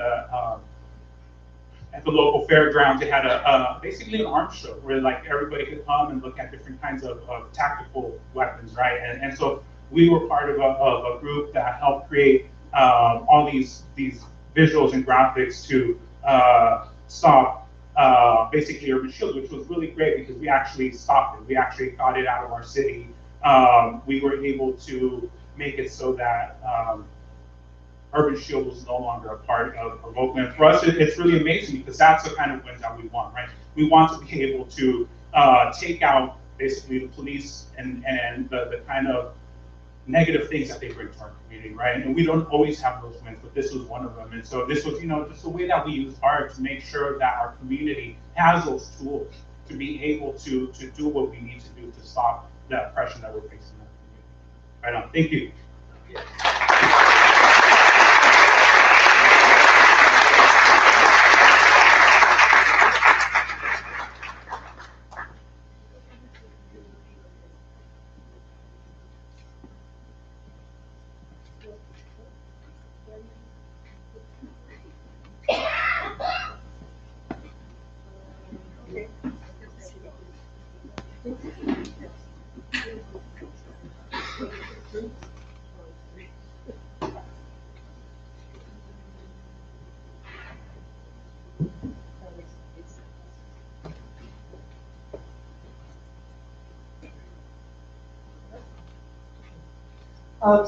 at the local fairgrounds, they had basically an arms show where like everybody could come and look at different kinds of tactical weapons, right? And so we were part of a group that helped create all these visuals and graphics to stop basically urban shield, which was really great because we actually stopped it. We actually got it out of our city. We were able to make it so that urban shield was no longer a part of Oakland. For us, it's really amazing because that's the kind of wins that we want, right? We want to be able to take out basically the police and the kind of negative things that they bring to our community, right? And we don't always have those wins, but this was one of them. And so this was, just the way that we use art to make sure that our community has those tools to be able to do what we need to do to stop the oppression that we're facing in our community. Right on. Thank you.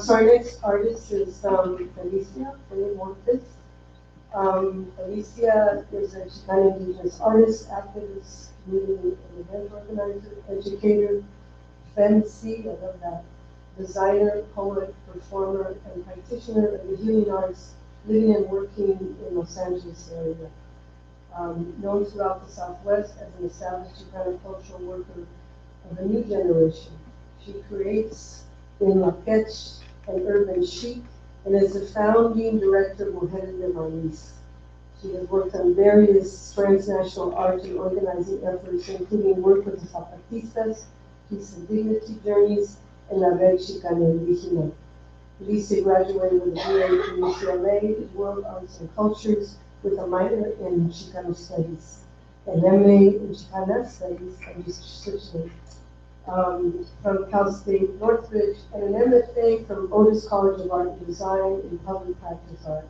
So our next artist is Alicia Montes. Alicia is a Chicana indigenous artist, activist, community and event organizer, educator, fancy, I love that, designer, poet, performer, and practitioner of the healing arts, living and working in Los Angeles area. Known throughout the Southwest as an established Chicana cultural worker of a new generation. She creates in La Ketch and Urban Chic, and is the founding director of Mujeres de Maíz. She has worked on various transnational art and organizing efforts, including work with the Zapatistas, Peace and Dignity Journeys, and La Red Chicana Indígena. Alicia graduated with a BA from UCLA in World Arts and Cultures with a minor in Chicano Studies, an MA in Chicana Studies, and just switched it. From Cal State Northridge, and an MFA from Otis College of Art and Design in Public Practice Art.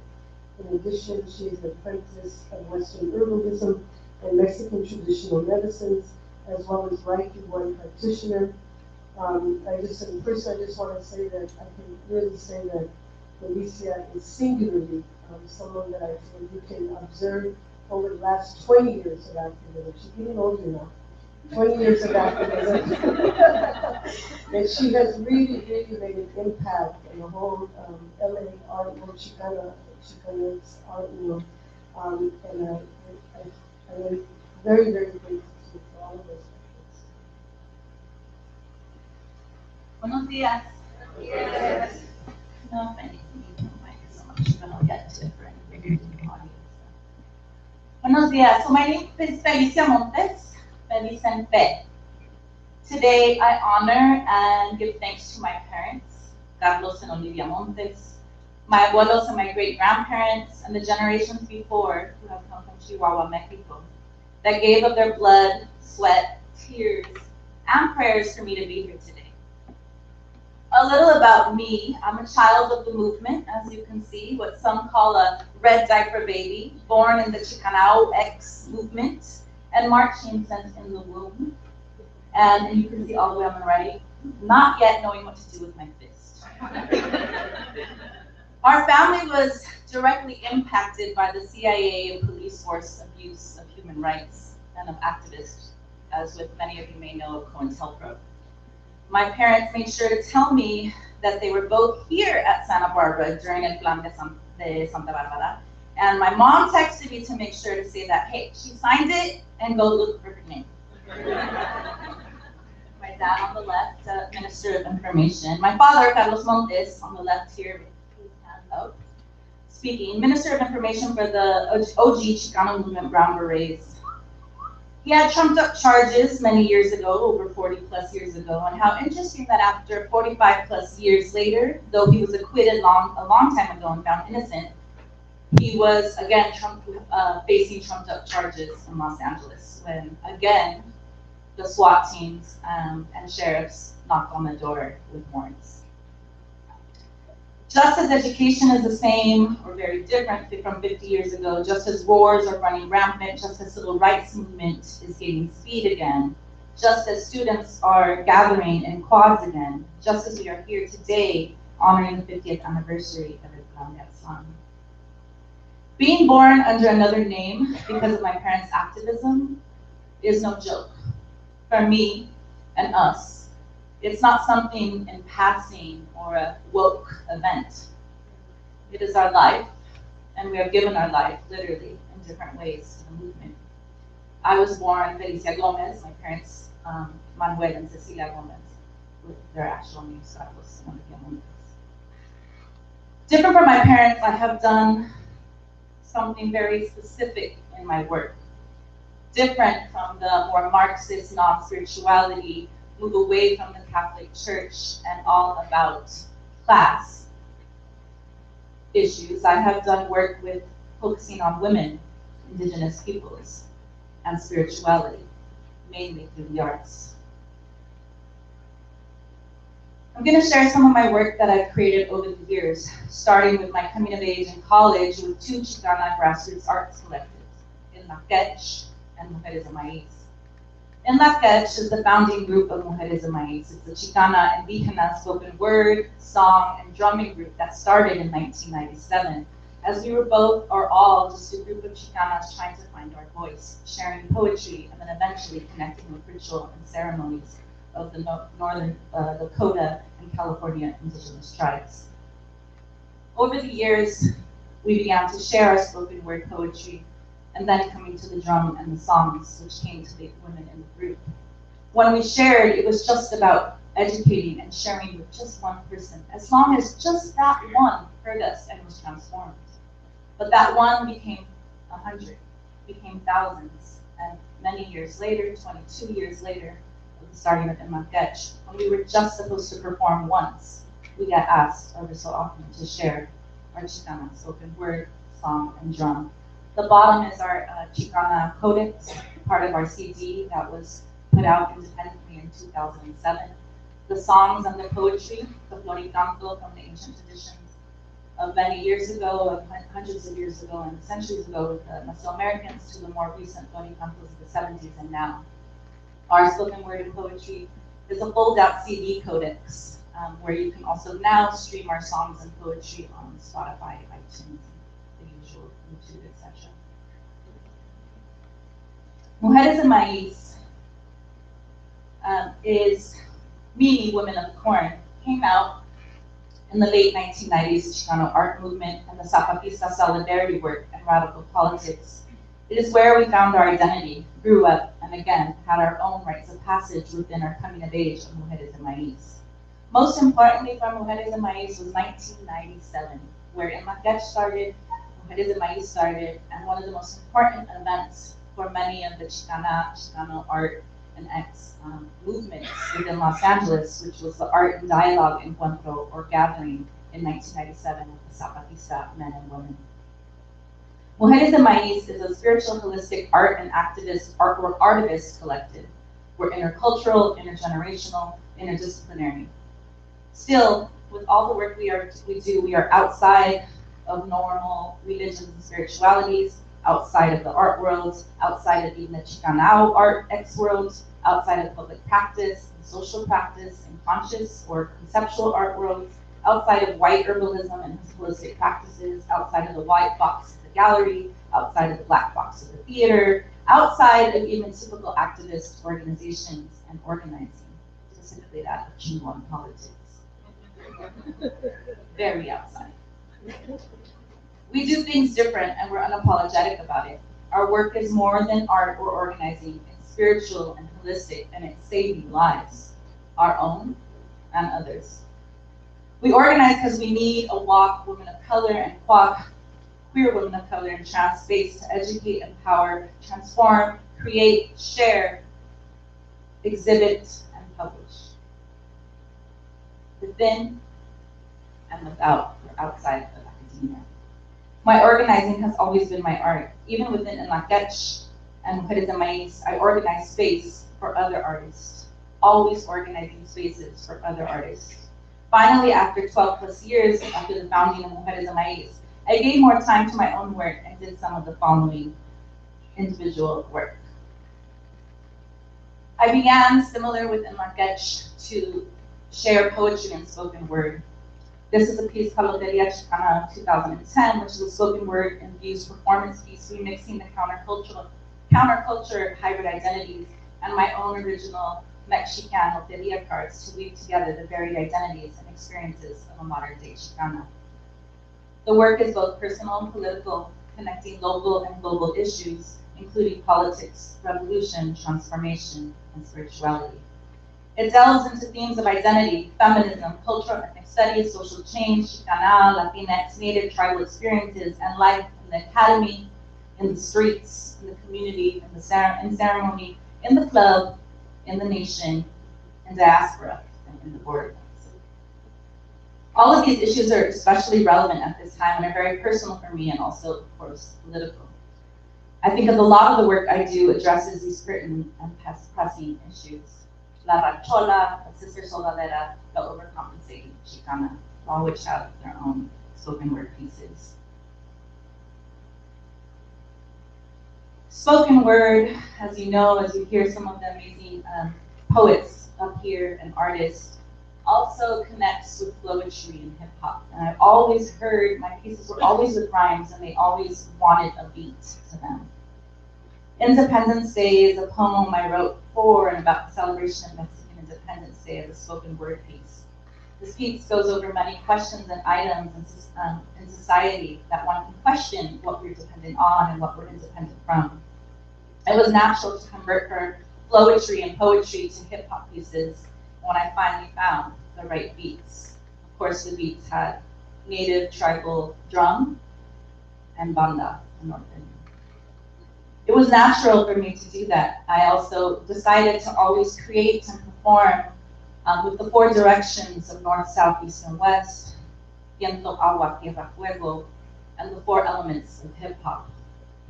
In addition, she is an apprentice of Western Herbalism and Mexican traditional medicines, as well as Reiki one practitioner. First I just want to say that I can really say that Alicia is singularly someone that I feel you can observe over the last 20 years of activism. She's getting older now. 20 years of activism. And she has really, really made an impact in the whole LA art world, Chicana art world. And I'm very, very grateful for all of those efforts. Buenos días. Yes. No, thank you so much, but I'll get to it for anybody in the audience. Buenos días. So my name is Felicia Montes. Feliz and Fe. Today, I honor and give thanks to my parents, Carlos and Olivia Montes, my abuelos and my great-grandparents, and the generations before who have come from Chihuahua, Mexico, that gave of their blood, sweat, tears, and prayers for me to be here today. A little about me. I'm a child of the movement, as you can see, what some call a red diaper baby, born in the Chicanao X movement, and marching since in the womb. And you can see all the way on the right, not yet knowing what to do with my fist. Our family was directly impacted by the CIA and police force abuse of human rights and of activists, as with many of you may know of COINTELPRO. My parents made sure to tell me that they were both here at Santa Barbara during El Plan de Santa Barbara. And my mom texted me to make sure to say that, hey, she signed it and go look for her name. My dad on the left, Minister of Information. My father, Carlos Montes, on the left here, with his hand up, speaking, Minister of Information for the OG Chicano Movement Brown Berets. He had trumped up charges many years ago, over 40 plus years ago, and how interesting that after 45 plus years later, though he was acquitted a long time ago and found innocent, He was, again, facing trumped-up charges in Los Angeles when, again, the SWAT teams and sheriffs knocked on the door with warrants. Just as education is the same or very different from 50 years ago, just as wars are running rampant, just as civil rights movement is gaining speed again, just as students are gathering in quads again, just as we are here today honoring the 50th anniversary of Islam Islam. Being born under another name because of my parents' activism is no joke. For me and us, it's not something in passing or a woke event. It is our life, and we are given our life, literally, in different ways to the movement. I was born Felicia Gomez, my parents, Manuel and Cecilia Gomez, with their actual names, Carlos and Olivia Gomez. Different from my parents, I have done something very specific in my work. Different from the more Marxist non-spirituality, move away from the Catholic Church and all about class issues. I have done work with focusing on women, indigenous peoples, and spirituality, mainly through the arts. I'm going to share some of my work that I've created over the years, starting with my coming of age in college with 2 Chicana grassroots arts collectives, in La Quech and Mujeres de Maíz. In La Quech is the founding group of Mujeres de Maíz. It's a Chicana indígena spoken word, song, and drumming group that started in 1997, as we were both or all just a group of Chicanas trying to find our voice, sharing poetry, and then eventually connecting with ritual and ceremonies of the northern Dakota and California indigenous tribes. Over the years, we began to share our spoken word poetry, and then coming to the drum and the songs, which came to the women in the group. When we shared, it was just about educating and sharing with just one person, as long as just that one heard us and was transformed. But that one became 100, became thousands, and many years later, 22 years later, starting with La Quech, when we were just supposed to perform once, we got asked ever so often to share our Chicana spoken word, song, and drum. The bottom is our Chicana Codex, part of our CD that was put out independently in 2007. The songs and the poetry, the Floricanto from the ancient traditions of many years ago, of hundreds of years ago, and centuries ago with the Mesoamericans, to the more recent Floricantos of the 70s and now. Our spoken word and poetry is a fold-out CD codex, where you can also now stream our songs and poetry on Spotify, iTunes, the usual YouTube, etc. Mujeres de Maíz is meaning women of corn, came out in the late 1990s Chicano art movement and the Zapatista solidarity work and radical politics. It is where we found our identity, grew up, and again, had our own rites of passage within our coming of age of Mujeres de Maíz. Most importantly for Mujeres de Maíz was 1997, where in La Quech started, Mujeres de Maíz started, and one of the most important events for many of the Chicano art and movements within Los Angeles, which was the Art and Dialogue Encuentro, or gathering, in 1997 with the Zapatista men and women. Mujeres de Maíz is a spiritual, holistic art and activist artivist collective. We're intercultural, intergenerational, interdisciplinary. Still, with all the work we do, we are outside of normal religions and spiritualities, outside of the art world, outside of even the Chicana art X world, outside of public practice, and social practice, and conscious or conceptual art worlds, outside of white herbalism and holistic practices, outside of the white box of the gallery, outside of the black box of the theater, outside of even typical activist organizations and organizing, specifically that of Chingon politics. Very outside. We do things different and we're unapologetic about it. Our work is more than art or organizing. It's spiritual and holistic, and it's saving lives, our own and others. We organize because we need a walk, women of color, and queer women of color in trans space to educate, empower, transform, create, share, exhibit, and publish. Within and without or outside of academia. My organizing has always been my art. Even within Enlaquech and Mujeres de Maíz, I organize space for other artists, always organizing spaces for other artists. Finally, after 12 plus years after the founding of Mujeres de Maíz, I gave more time to my own work and did some of the following individual work. I began, similar with Enlaquech, to share poetry and spoken word. This is a piece called Loteria Chicana 2010, which is a spoken word infused performance piece remixing the counterculture hybrid identities and my own original Mexican Loteria cards to weave together the varied identities and experiences of a modern day Chicana. The work is both personal and political, connecting local and global issues, including politics, revolution, transformation, and spirituality. It delves into themes of identity, feminism, cultural ethnic studies, social change, Chicana, Latinx, Native tribal experiences, and life in the academy, in the streets, in the community, in ceremony, in the club, in the nation, in diaspora, and in the border. All of these issues are especially relevant at this time and are very personal for me and also, of course, political. I think a lot of the work I do addresses these certain and pressing issues. La Ranchola, La Sister Soldadera, The Overcompensating Chicana, all which have their own spoken word pieces. Spoken word, as you know, as you hear some of the amazing poets up here and artists, also connects with poetry and hip hop. And I've always heard, my pieces were always with rhymes and they always wanted a beat to them. Independence Day is a poem I wrote for and about the celebration of Mexican Independence Day as a spoken word piece. This piece goes over many questions and items in society that one can question what we're dependent on and what we're independent from. It was natural to convert her poetry and poetry to hip hop pieces when I finally found the right beats. Of course, the beats had native tribal drum and banda in North India. It was natural for me to do that. I also decided to always create and perform with the four directions of north, south, east, and west, viento, agua, tierra, fuego, and the four elements of hip hop.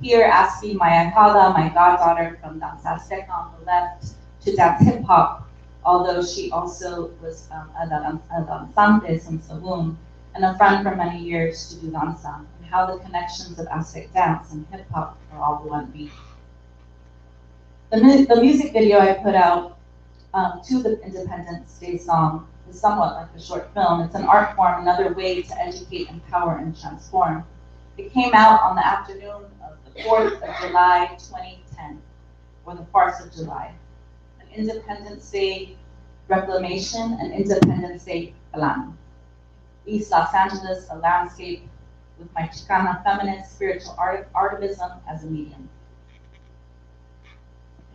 Here, asking my ahijada, my goddaughter from Danza Azteca on the left, to dance hip hop, although she also was a danzante in Sagún, and a friend for many years to do danza, and how the connections of Aztec dance and hip hop are all one beat. The music video I put out to the Independence Day song is somewhat like a short film. It's an art form, another way to educate, empower, and transform. It came out on the afternoon of the 4th of July, 2010, or the Farce of July. An Independence Day reclamation, an Independence Day plan. East Los Angeles, a landscape with my Chicana feminist spiritual artivism as a medium.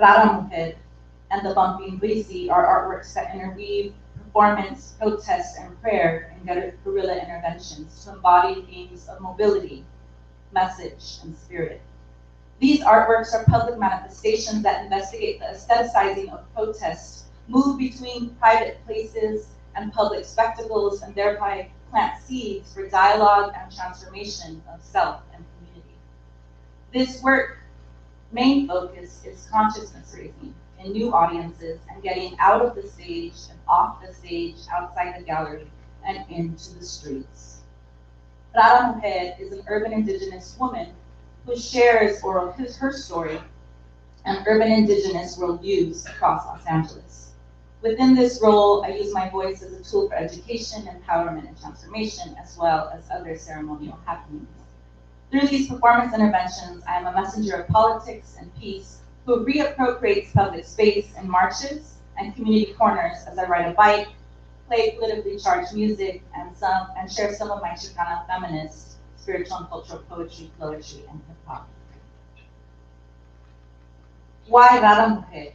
Rara Mujer and the Bumping Breezy are artworks that interweave performance, protest, and prayer in guerrilla interventions to embody themes of mobility, message, and spirit. These artworks are public manifestations that investigate the aestheticizing of protest, move between private places and public spectacles, and thereby plant seeds for dialogue and transformation of self and community. This work main focus is consciousness raising in new audiences and getting out of the stage and off the stage, outside the gallery, and into the streets. Rara Mujer is an urban indigenous woman who shares her story and urban indigenous worldviews across Los Angeles. Within this role, I use my voice as a tool for education, empowerment, and transformation, as well as other ceremonial happenings. Through these performance interventions, I am a messenger of politics and peace who reappropriates public space in marches and community corners as I ride a bike, play politically charged music, and share some of my Chicana feminist, spiritual and cultural poetry, and hip-hop. Why Rara Mujer?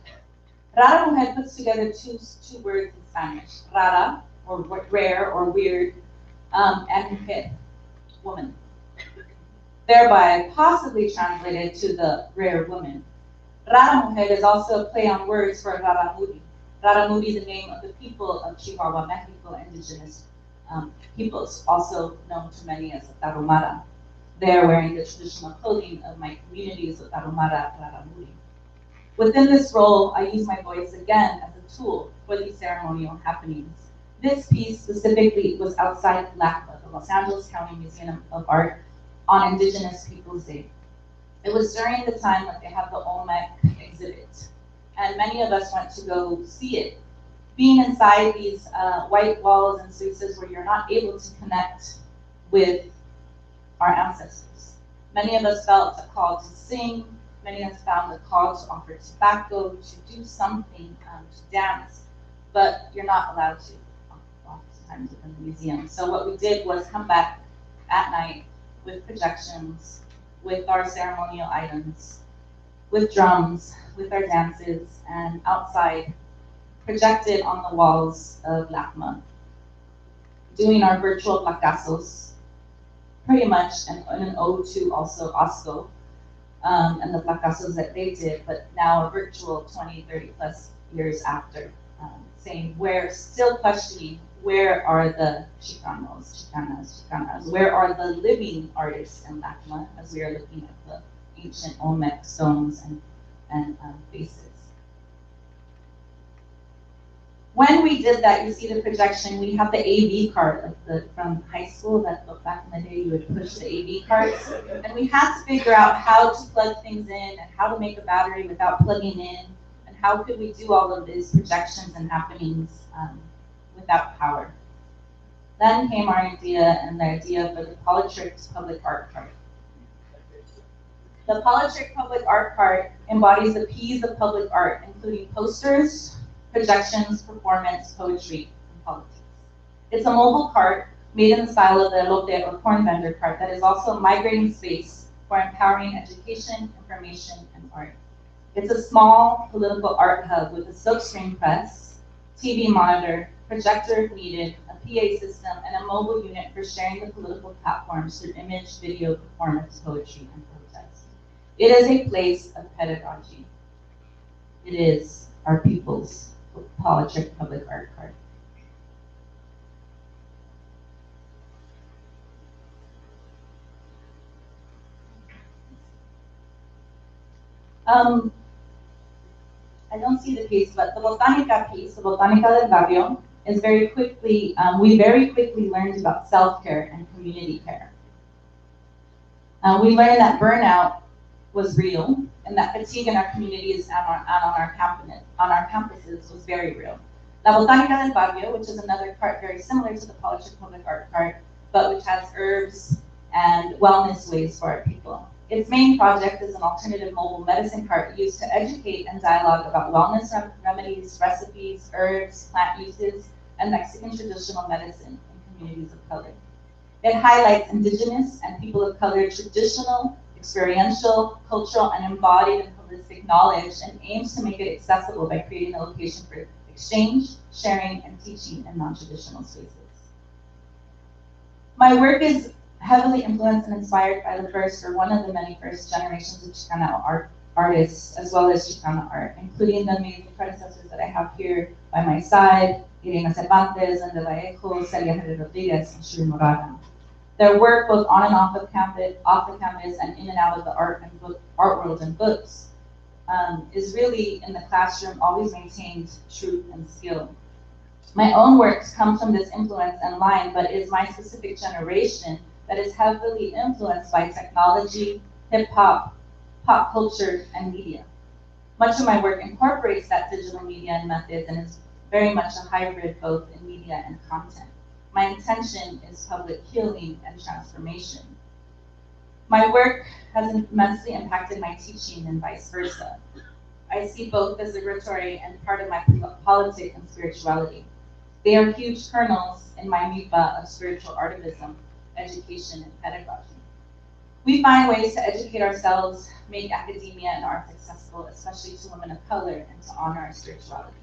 Rara Mujer puts together two words in Spanish, rara, or rare or weird, and mujer, woman. Thereby possibly translated to the rare woman. Rara Mujer is also a play on words for Raramuri. Raramuri, the name of the people of Chihuahua, Mexico, indigenous peoples, also known to many as the Tarahumara. there wearing the traditional clothing of my communities of Tarahumara, Raramuri. Within this role, I use my voice again as a tool for these ceremonial happenings. This piece specifically was outside LACMA, the Los Angeles County Museum of Art, on Indigenous Peoples Day. It was during the time that they have the Olmec exhibit, and many of us went to go see it. Being inside these white walls and spaces where you're not able to connect with our ancestors. Many of us felt a call to sing, many of us found a call to offer tobacco, to do something, to dance, but you're not allowed to oftentimes within the museum. So what we did was come back at night with projections, with our ceremonial items, with drums, with our dances, and outside, projected on the walls of LACMA, doing our virtual placazos, pretty much an ode to also OSCO, and the placazos that they did, but now a virtual 20, 30 plus years after, saying still questioning, where are the Chicanos, Chicanas, where are the living artists in LACMA, as we are looking at the ancient Olmec stones and faces. When we did that, you see the projection, we have the AV cart, like from high school, that back in the day you would push the AV carts, and we had to figure out how to plug things in and how to make a battery without plugging in, and how could we do all of these projections and happenings without power. Then came our idea, and the idea for the Politrix Public Art Cart. The Politrix Public Art Cart embodies the P's of public art, including posters, projections, performance, poetry, and politics. It's a mobile cart made in the style of the elote or corn vendor cart that is also a migrating space for empowering education, information, and art. It's a small political art hub with a silkscreen press, TV monitor, projector if needed, a PA system, and a mobile unit for sharing the political platforms through image, video, performance, poetry, and protest. It is a place of pedagogy. It is our people's Politrix Public Art Cart. I don't see the piece, but the Botanica piece, the Botanica del Barrio, is very quickly, we very quickly learned about self-care and community care. We learned that burnout was real, and that fatigue in our communities and on our campuses was very real. La Botanica del Barrio, which is another cart very similar to the Politrix Public Art Cart, but which has herbs and wellness ways for our people. Its main project is an alternative mobile medicine cart used to educate and dialogue about wellness remedies, recipes, herbs, plant uses, and Mexican traditional medicine in communities of color. It highlights indigenous and people of color traditional, experiential, cultural, and embodied and holistic knowledge, and aims to make it accessible by creating a location for exchange, sharing, and teaching in non-traditional spaces. My work is heavily influenced and inspired by the first, or one of the many first generations of Chicana artists, as well as Chicana art, including the amazing predecessors that I have here by my side, Irina Cervantes, and Vallejo, Celia Herrera Rodriguez, and Shuri Morada. Their work, both on and off the campus, and in and out of the art world and books, is really in the classroom always maintained truth and skill. My own works come from this influence and line, but it is my specific generation that is heavily influenced by technology, hip hop, pop culture, and media. Much of my work incorporates that digital media and methods and is very much a hybrid both in media and content. My intention is public healing and transformation. My work has immensely impacted my teaching and vice versa. I see both as liberatory and part of my politics and spirituality. They are huge kernels in my mipa of spiritual artivism, education, and pedagogy. We find ways to educate ourselves, make academia and arts accessible, especially to women of color, and to honor our spirituality.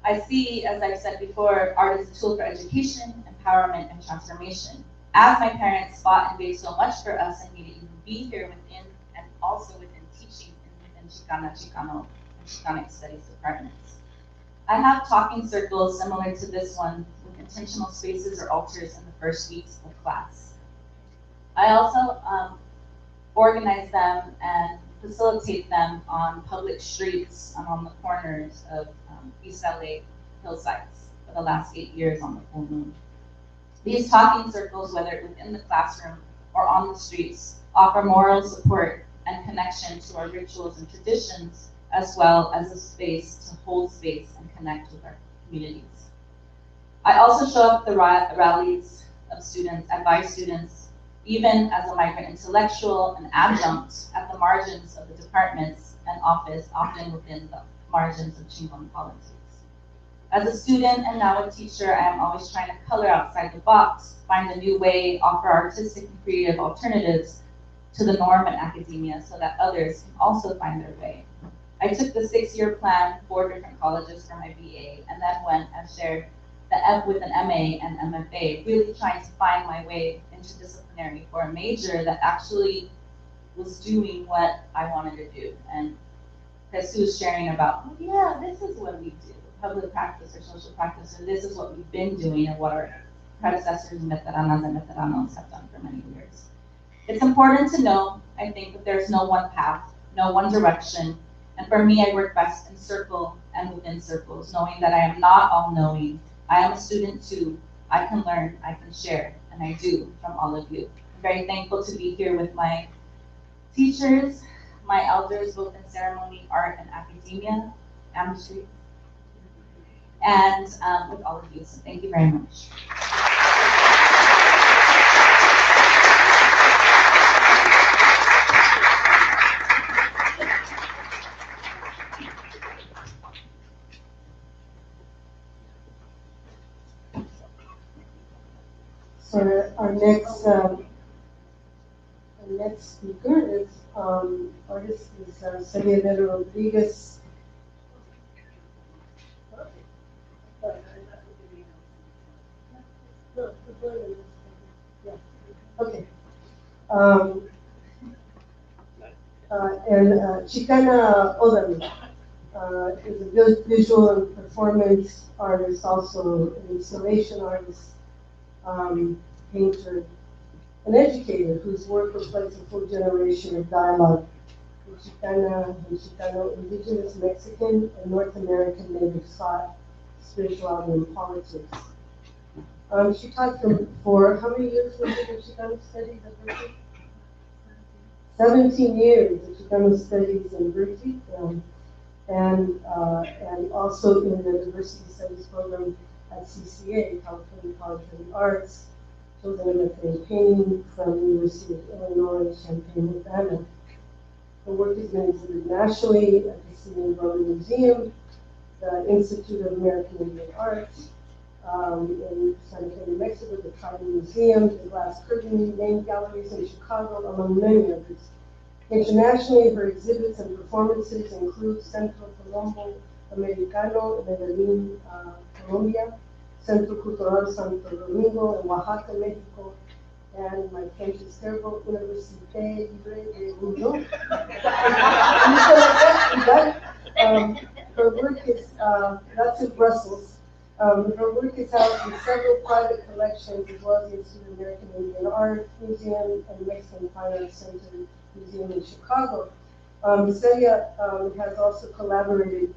I see, as I've said before, art as a tool for education, empowerment, and transformation. As my parents fought and gave so much for us and me to even be here within, and also within teaching within Chicana, Chicano, and Chicanic studies departments. I have talking circles similar to this one with intentional spaces or altars in the first weeks of class. I also organize them and facilitate them on public streets and on the corners of East LA hillsides for the last 8 years on the full moon. These talking circles, whether within the classroom or on the streets, offer moral support and connection to our rituals and traditions, as well as a space to hold space and connect with our communities. I also show up at the rallies of students, advise students, even as a migrant intellectual and adjunct at the margins of the departments and office, often within the margins of Chingon politics. As a student and now a teacher, I am always trying to color outside the box, find a new way, offer artistic and creative alternatives to the norm in academia so that others can also find their way. I took the 6-year plan, 4 different colleges for my BA, and then went and shared with an MA and MFA, really trying to find my way interdisciplinary for a major that actually was doing what I wanted to do. And Jesus was sharing about, oh yeah, this is what we do, public practice or social practice, or this is what we've been doing and what our predecessors, veteranas and veteranos, have done for many years. It's important to know, I think, that there's no one path, no one direction, and for me, I work best in circle and within circles, knowing that I am not all-knowing. I am a student too. I can learn, I can share, and I do from all of you. I'm very thankful to be here with my teachers, my elders, both in ceremony, art, and academia, Amnesty, and with all of you. So thank you very much. So our next speaker is artist is Celia Rodriguez. Yeah. Okay. And Chicana Odami is a visual and performance artist, also an installation artist, painter, an educator whose work reflects a full generation of dialogue with Chicana and Chicano, indigenous Mexican and North American native thought, spirituality, and politics. She taught for how many years was it in Chicano studies at Berkeley? 17 years of Chicano studies in Berkeley, and also in the diversity studies program at CCA, California College of the Arts, children in painting from the University of Illinois, Champaign-Urbana. Her work has been exhibited nationally at the City Road Museum, the Institute of American Indian Arts, in San Antonio, Mexico, the Trident Museum, the Glass Curtain, main galleries in Chicago, among many others. Internationally, her exhibits and performances include Centro Colombo Americano in Medellin, Colombia, Centro Cultural Santo Domingo in Oaxaca, Mexico, and my French is terrible, Université Libre de Rouillon. Her work is, that's in Brussels. Her work is housed in several private collections, as well as the Institute of American Indian Art Museum and Mexican Fine Arts Center Museum in Chicago. Celia has also collaborated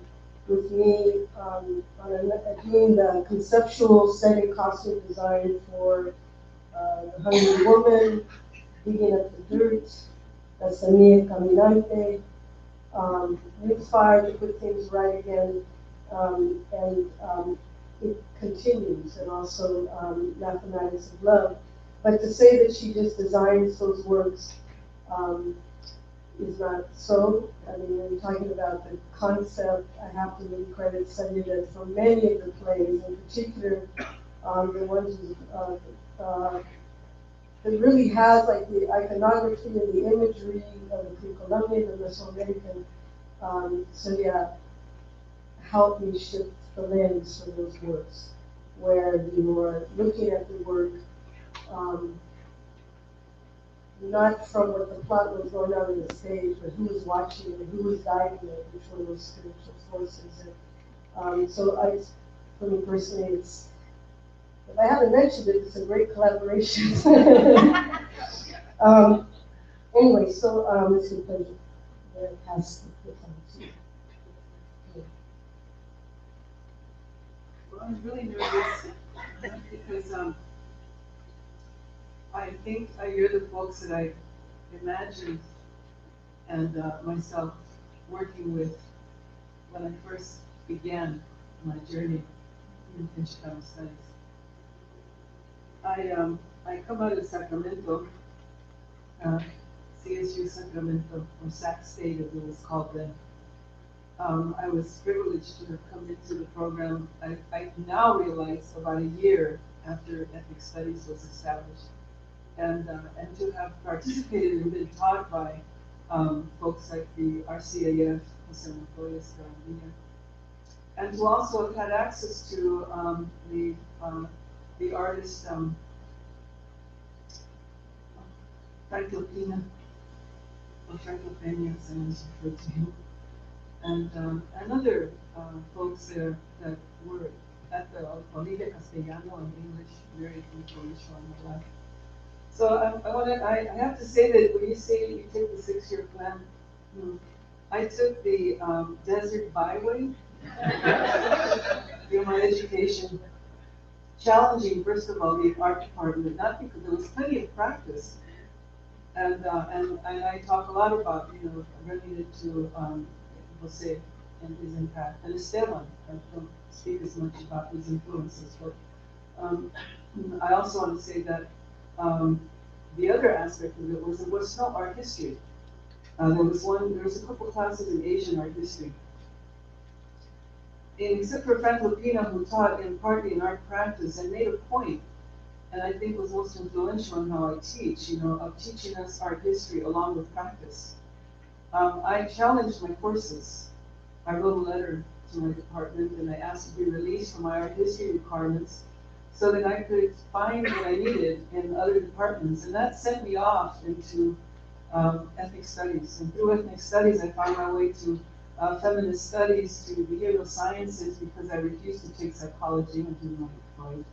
with me on doing the conceptual setting costume design for The Hungry Woman, Digging Up the Dirt, La Semilla Caminante, Use Fire to Put Things Right Again, and it continues, and also Mathematics of Love. But to say that she just designs those works is not so. I mean, when you're talking about the concept, I have to really credit Celia that for many of the plays, in particular, the ones that really has like the iconography and the imagery of the pre-Columbian and Mesoamerican, Celia helped me shift the lens for those works, where you are looking at the work not from what the plot was going on in the stage, but who was watching it, who was guiding it, which were those spiritual forces. And so for me personally, it's, if I haven't mentioned it, it's a great collaboration. Anyway, so, let's see, please, where it has the time. Well, I'm really nervous because I think you're the folks that I imagined and myself working with when I first began my journey in Chicano studies. I come out of Sacramento, CSU Sacramento, or Sac State as it was called then. I was privileged to have come into the program. I now realize about a year after Ethnic Studies was established, and to have participated and been taught by folks like the RCAF, Jose Montoya's Carolina, and to also have had access to the artist Franco Pina, or Franco Peña, as I was referred to him, and other folks there that were at the Olivia Castellano in English, very influential in my life. So I have to say that when you say you take the 6-year plan, I took the Desert Byway through my education, challenging first of all the art department, not because there was plenty of practice, and I talk a lot about running into Jose and his impact, and Esteban. I don't speak as much about his influences, but I also want to say that the other aspect of it was there was no art history. There was a couple classes in Asian art history. And except for Franco Pina, who taught partly in art practice and made a point, and I think was most influential in how I teach, of teaching us art history along with practice. I challenged my courses. I wrote a letter to my department and I asked to be released from my art history requirements so that I could find what I needed in other departments. And that sent me off into ethnic studies. And through ethnic studies, I found my way to feminist studies, to behavioral sciences, because I refused to take psychology and didn't like Freud.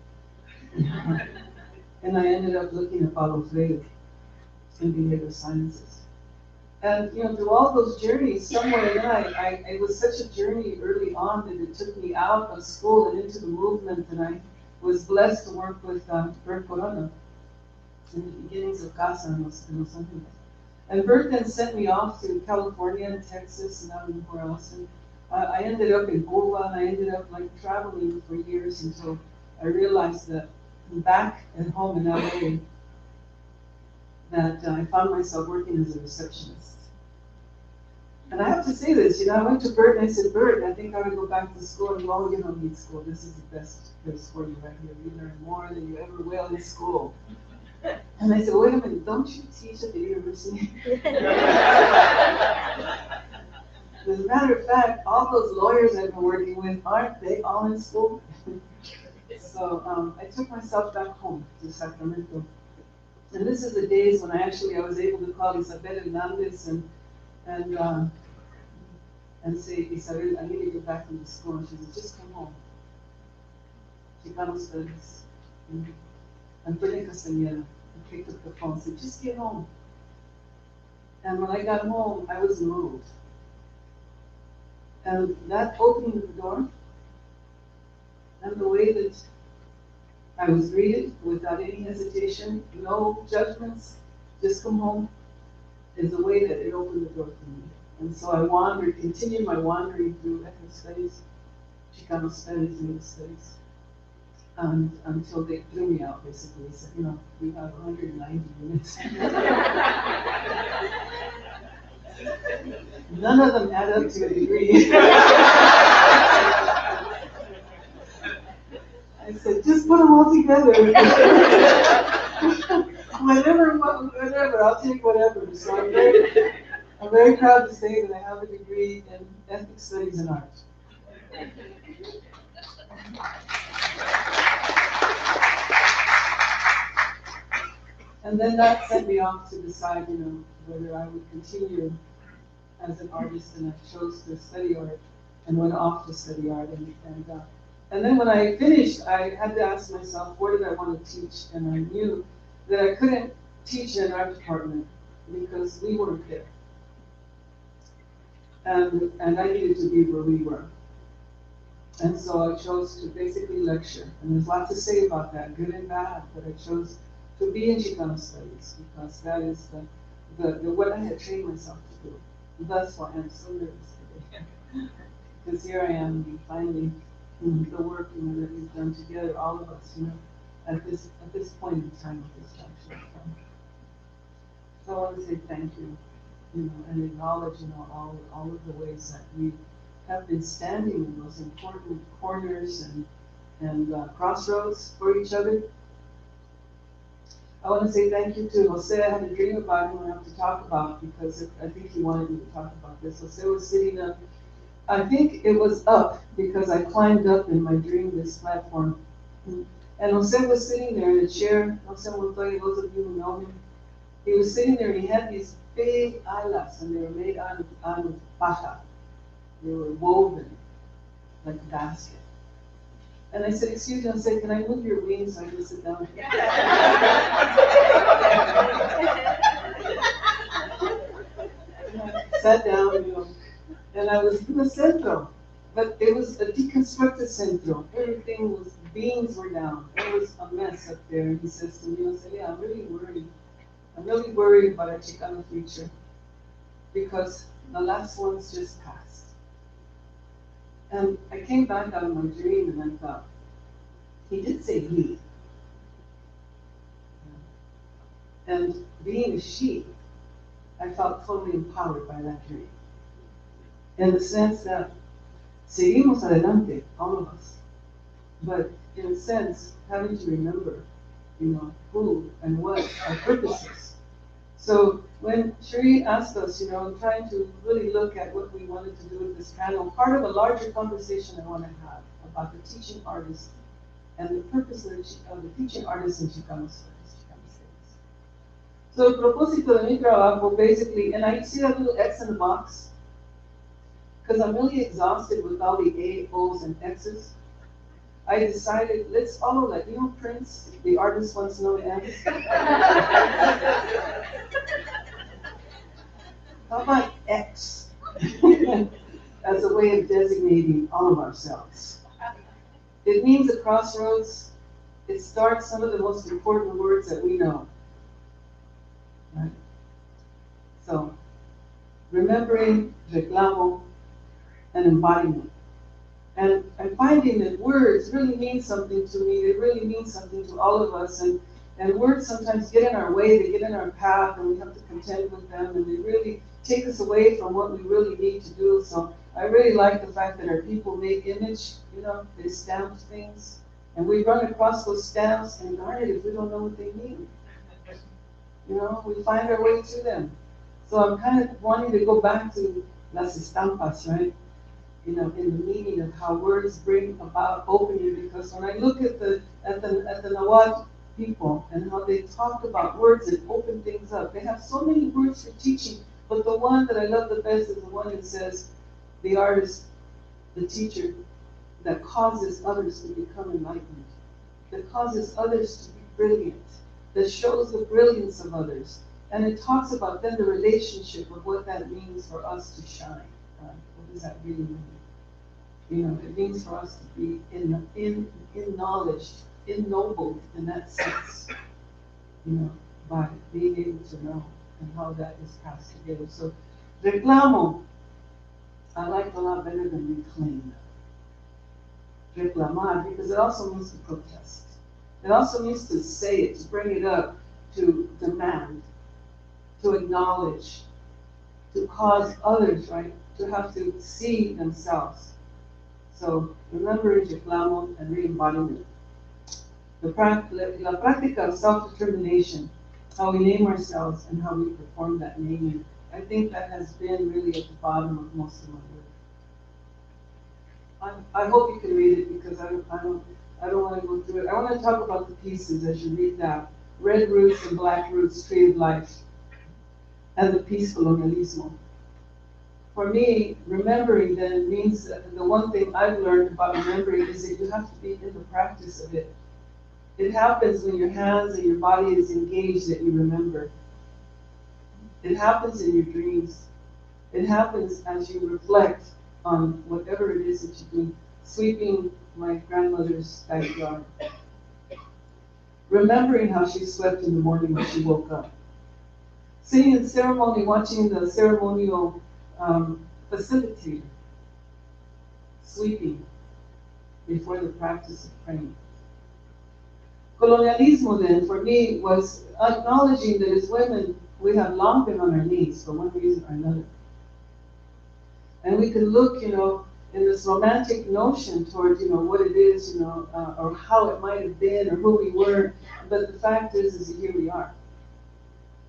And I ended up looking at Paulo Freire in behavioral sciences. And through all those journeys, somewhere in that, it was such a journey early on that it took me out of school and into the movement, and I was blessed to work with Bert Corona in the beginnings of Casa in Los Angeles. And Bert then sent me off to California and Texas and everywhere else. And I ended up in Cuba, and I ended up traveling for years until I realized that back at home in LA, that I found myself working as a receptionist. And I have to say this, I went to Bert and I said, Bert, I think I would go back to school. And well, you don't need school. This is the best place for you right here. You learn more than you ever will in school. And I said, wait a minute, don't you teach at the university? As a matter of fact, all those lawyers I've been working with, aren't they all in school? So I took myself back home to Sacramento. And this is the days when I was able to call Isabel Hernandez and say, Isabel, I need to get back into school. And she said, just come home. Chicano studies. Antonia Castañeda picked up the phone and said, just get home. And when I got home, I was moved. And that opened the door, and the way that I was greeted without any hesitation, no judgments, just come home, is the way that it opened the door for me. And so I continued my wandering through ethnic studies, Chicano studies, English studies, until they threw me out, basically. They said, we have 190 units. None of them add up to a degree. I said, just put them all together. whatever, I'll take whatever. So I'm very proud to say that I have a degree in ethnic studies and art. And then that sent me off to decide, whether I would continue as an artist, and I chose to study art and went off to study art. And then when I finished, I had to ask myself, what did I want to teach? And I knew that I couldn't teach in our department because we weren't there. And I needed to be where we were. And so I chose to basically lecture. And there's lots to say about that, good and bad, but I chose to be in Chicano studies because that is the what I had trained myself to do. That's why I'm so nervous today. Because here I am finally the work that we've done together, all of us, at this point in time, at this junction. So I want to say thank you, and acknowledge, all of the ways that we have been standing in those important corners and crossroads for each other. I want to say thank you to Jose. I had a dream about him I have to talk about because I think he wanted me to talk about this. Jose was sitting up, I think it was up because I climbed up in my dream this platform. And Jose was sitting there in a chair. Jose Montoya, those of you who know him, he was sitting there and he had these big alas and they were made out of paja. They were woven like a basket. And I said, excuse me, I said, can I move your wings so I can sit down? Sat down, and I was in the centro, but it was a deconstructed centro. Everything was, beams were down. It was a mess up there. And he says to me, I said, yeah, I'm really worried. I'm really worried about our Chicano future because the last one's just passed. And I came back out of my dream and I thought, he did say he. And being a she, I felt totally empowered by that dream. In the sense that seguimos adelante, all of us. But in a sense, having to remember, who and what our purpose is. So when Cherie asked us, trying to really look at what we wanted to do with this panel, part of a larger conversation I want to have about the teaching artist and the purpose of the teaching artist in Chicano Studies, Chicano Studies. So el propósito de mi trabajo, basically, and I see that little X in the box, because I'm really exhausted with all the A, O's, and X's. I decided, let's follow like Prince, the artist once known as. How about X as a way of designating all of ourselves? It means a crossroads. It starts some of the most important words that we know. Right? So, remembering, reclamo, and embodiment. And I'm finding that words really mean something to me. They really mean something to all of us. And words sometimes get in our way. They get in our path, and we have to contend with them. And they really take us away from what we really need to do. So I really like the fact that our people make image. They stamp things. And we run across those stamps, and darn it, if we don't know what they mean. We find our way to them. So I'm kind of wanting to go back to las estampas, right? In the meaning of how words bring about opening, because when I look at the Nahuatl people and how they talk about words and open things up, they have so many words for teaching, but the one that I love the best is the one that says, the artist, the teacher, that causes others to become enlightened, that causes others to be brilliant, that shows the brilliance of others. And it talks about then the relationship of what that means for us to shine. What does that really mean? It means for us to be in knowledge, ennobled in that sense, by being able to know and how that is passed together. So, reclamo, I like a lot better than reclaim. Reclamar, because it also means to protest. It also means to say it, to bring it up, to demand, to acknowledge, to cause others, right, to have to see themselves. So, remembering, reclamo, and re-embodiment. La práctica of self-determination, how we name ourselves and how we perform that naming. I think that has been really at the bottom of most of my work. I hope you can read it because I don't want to go through it. I want to talk about the pieces as you read that. Red Roots and Black Roots, Tree of Life, and the Peace Colonialismo. For me, remembering then means that the one thing I've learned about remembering is that you have to be in the practice of it. It happens when your hands and your body is engaged that you remember. It happens in your dreams. It happens as you reflect on whatever it is that you do. Sweeping my grandmother's backyard. Remembering how she swept in the morning when she woke up. Sitting in ceremony, watching the ceremonial facilitator sweeping before the practice of praying. Colonialismo then, for me, was acknowledging that as women, we have long been on our knees for one reason or another. And we can look, in this romantic notion toward, what it is, or how it might have been, or who we were. But the fact is that here we are.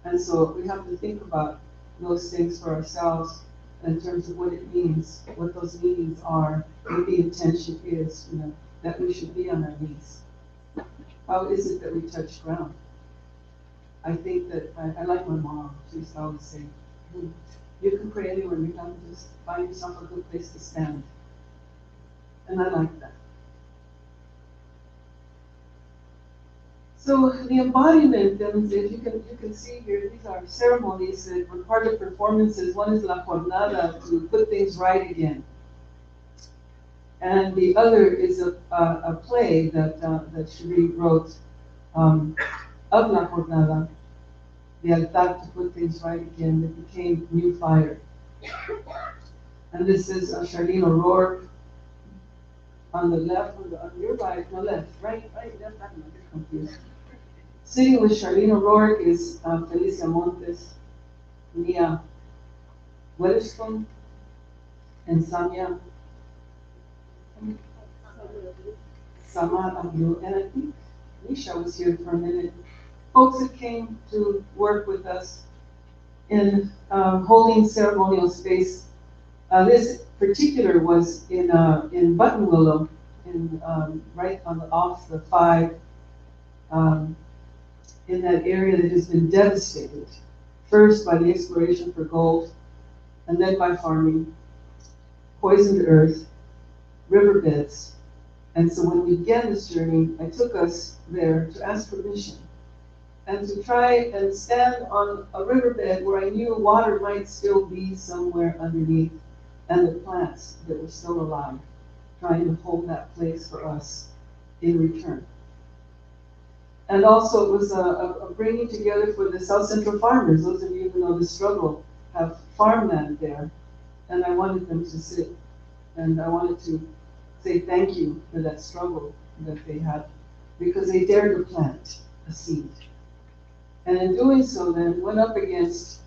And so we have to think about those things for ourselves in terms of what it means, what those meanings are, what the intention is, that we should be on our knees. How is it that we touch ground? I think that, I like my mom, she used to always say, you can pray anywhere, you have to just find yourself a good place to stand. And I like that. So the embodiment demonstrates, you can see here, these are ceremonies that were part of performances. One is La Jornada, to put things right again. And the other is a play that Cherie wrote of La Jornada, the altar, to put things right again, that became New Fire. And this is Charlene O'Rourke on the left, on your right, no left, right, left, I'm a bit confused. Sitting with Charlene O'Rourke is Felicia Montes, Mia Weatherspoon, and Samia Samar Abdul. And I think Nisha was here for a minute. Folks that came to work with us in holding ceremonial space. This particular was in Button Willow, right off the 5, in that area that has been devastated, first by the exploration for gold, and then by farming, poisoned earth, riverbeds. And so when we began this journey, I took us there to ask permission and to try and stand on a riverbed where I knew water might still be somewhere underneath, and the plants that were still alive, trying to hold that place for us in return. And also it was a bringing together for the South Central farmers. Those of you who know the struggle have farmland there, and I wanted them to sit, and I wanted to say thank you for that struggle that they had, because they dared to plant a seed. And in doing so then, went up against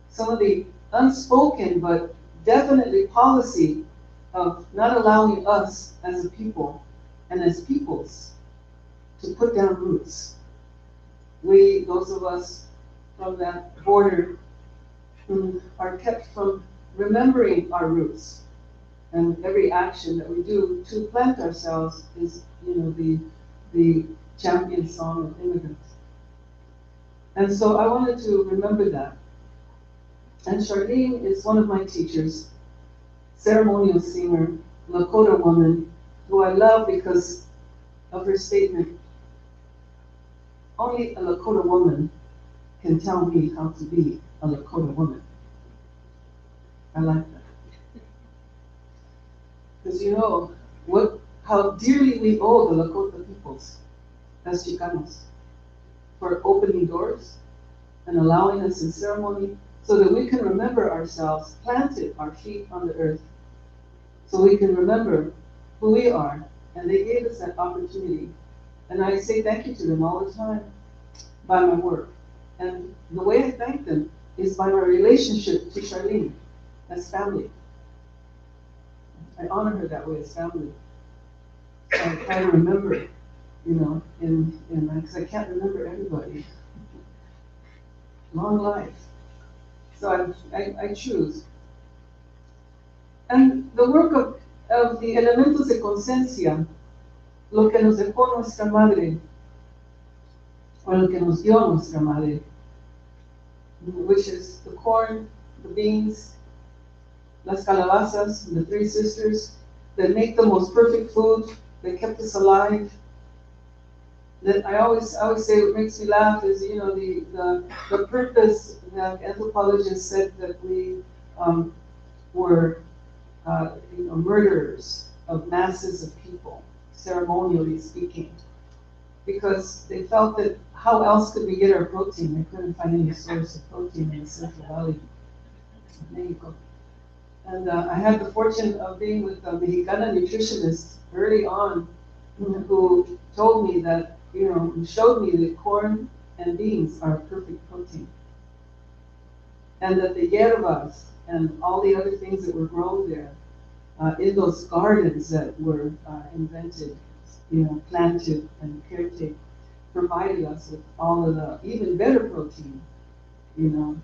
some of the unspoken but definitely policy of not allowing us as a people and as peoples to put down roots. We, those of us from that border, are kept from remembering our roots. And every action that we do to plant ourselves is, the champion song of immigrants. And so I wanted to remember that. And Charlene is one of my teachers, ceremonial singer, Lakota woman, who I love because of her statement, only a Lakota woman can tell me how to be a Lakota woman. I like that. Because how dearly we owe the Lakota peoples as Chicanos for opening doors and allowing us in ceremony so that we can remember ourselves, planted our feet on the earth, so we can remember who we are. And they gave us that opportunity. And I say thank you to them all the time by my work. And the way I thank them is by my relationship to Charlene as family. I honor her that way as family. So I try to remember, because I can't remember everybody. Long life. So I choose. And the work of the elementos de conciencia, lo que nos dejó nuestra madre, or lo que nos dio nuestra madre, which is the corn, the beans, las calabazas, the 3 sisters that make the most perfect food, that kept us alive. That I always say what makes me laugh is, the purpose that anthropologists said that we were, murderers of masses of people, ceremonially speaking, because they felt that how else could we get our protein? They couldn't find any source of protein in the Central Valley of Mexico. And I had the fortune of being with a Mexicana nutritionist early on, who told me that, who showed me that corn and beans are perfect protein. And that the hierbas and all the other things that were grown there, in those gardens that were invented, planted and caretaken, provided us with all of the even better protein, And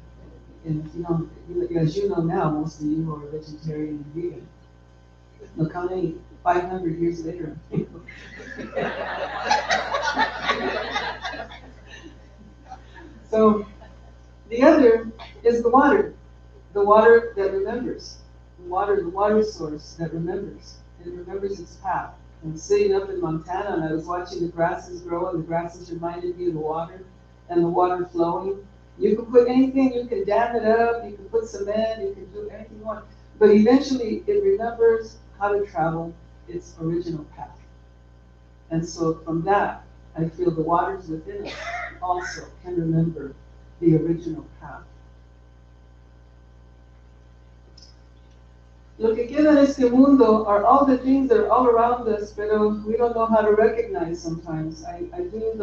if you don't, as you know now, most of you are vegetarian and vegan. Look how many 500 years later. So the other is the water that remembers, the water source that remembers. It remembers its path. And sitting up in Montana, and I was watching the grasses grow, and the grasses reminded me of the water, and the water flowing. You can put anything, you can dam it up, you can put cement, you can do anything you want. But eventually it remembers how to travel its original path. And so from that, I feel the waters within us also can remember the original path. Lo que queda en este mundo are all the things that are all around us, pero we don't know how to recognize sometimes. I do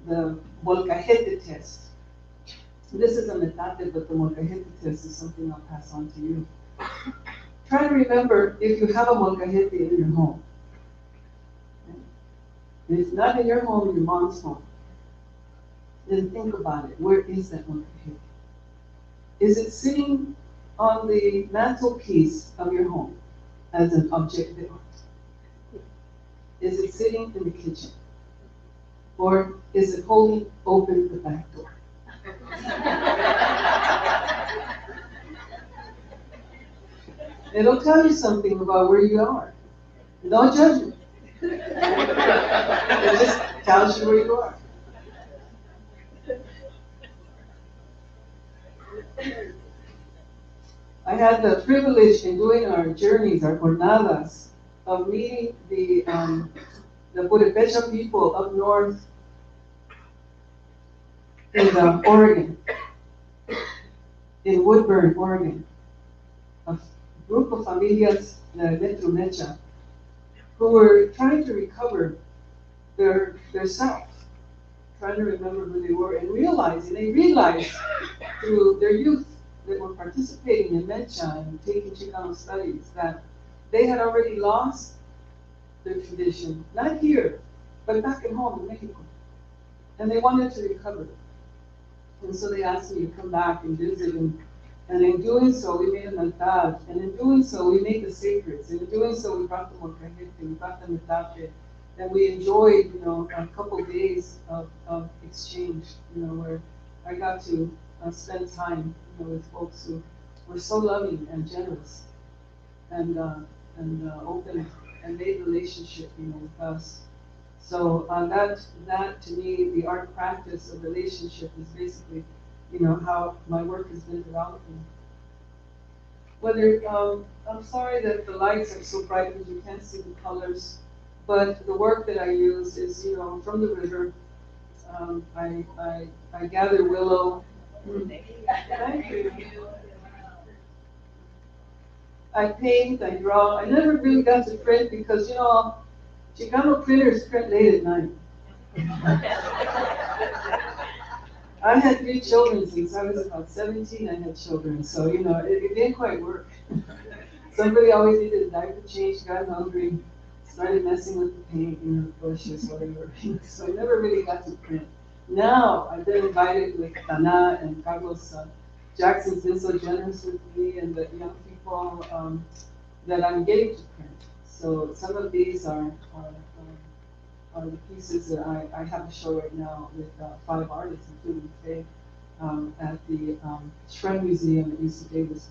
the molcajete test. This is a metate, but the molcajete test is something I'll pass on to you. Try to remember if you have a molcajete in your home. If it's not in your home, your mom's home. Then think about it. Where is that molcajete? Is it sitting on the mantelpiece of your home as an object of art? Is it sitting in the kitchen? Or is it holding open the back door? It'll tell you something about where you are. No judgment. It just tells you where you are. I had the privilege in doing our journeys, our jornadas, of meeting the Purepecha people up north in Oregon, in Woodburn, Oregon. A group of familias de Metromecha who were trying to recover their self, trying to remember who they were, and they realized through their youth that were participating in Mecha and taking Chicano studies that they had already lost their tradition, not here, but back at home in Mexico. And they wanted to recover it. And so they asked me to come back and visit, and in doing so, we made an altar, and in doing so, we made the sacreds, and in doing so, we brought the molcajete, we brought the metate, and we enjoyed, a couple days of exchange, where I got to spend time, with folks who were so loving and generous, and open, and made relationship, with us. So that to me, the art practice of relationship is basically, how my work has been developing. Whether I'm sorry that the lights are so bright because you can't see the colors, but the work that I use is, from the river. I gather willow. Thank you. I paint, I draw. I never really got to print because, Chicano printers print late at night. I had 3 children since I was about 17. I had children, so it didn't quite work. Somebody always needed a diaper change, got hungry, started messing with the paint, bushes, whatever. So I never really got to print. Now I've been invited with Tana and Carlos. Jackson's been so generous with me and the young people that I'm getting to print. So some of these are the pieces that I have a show right now with 5 artists, including Faye, at the Shrine Museum at UC Davis.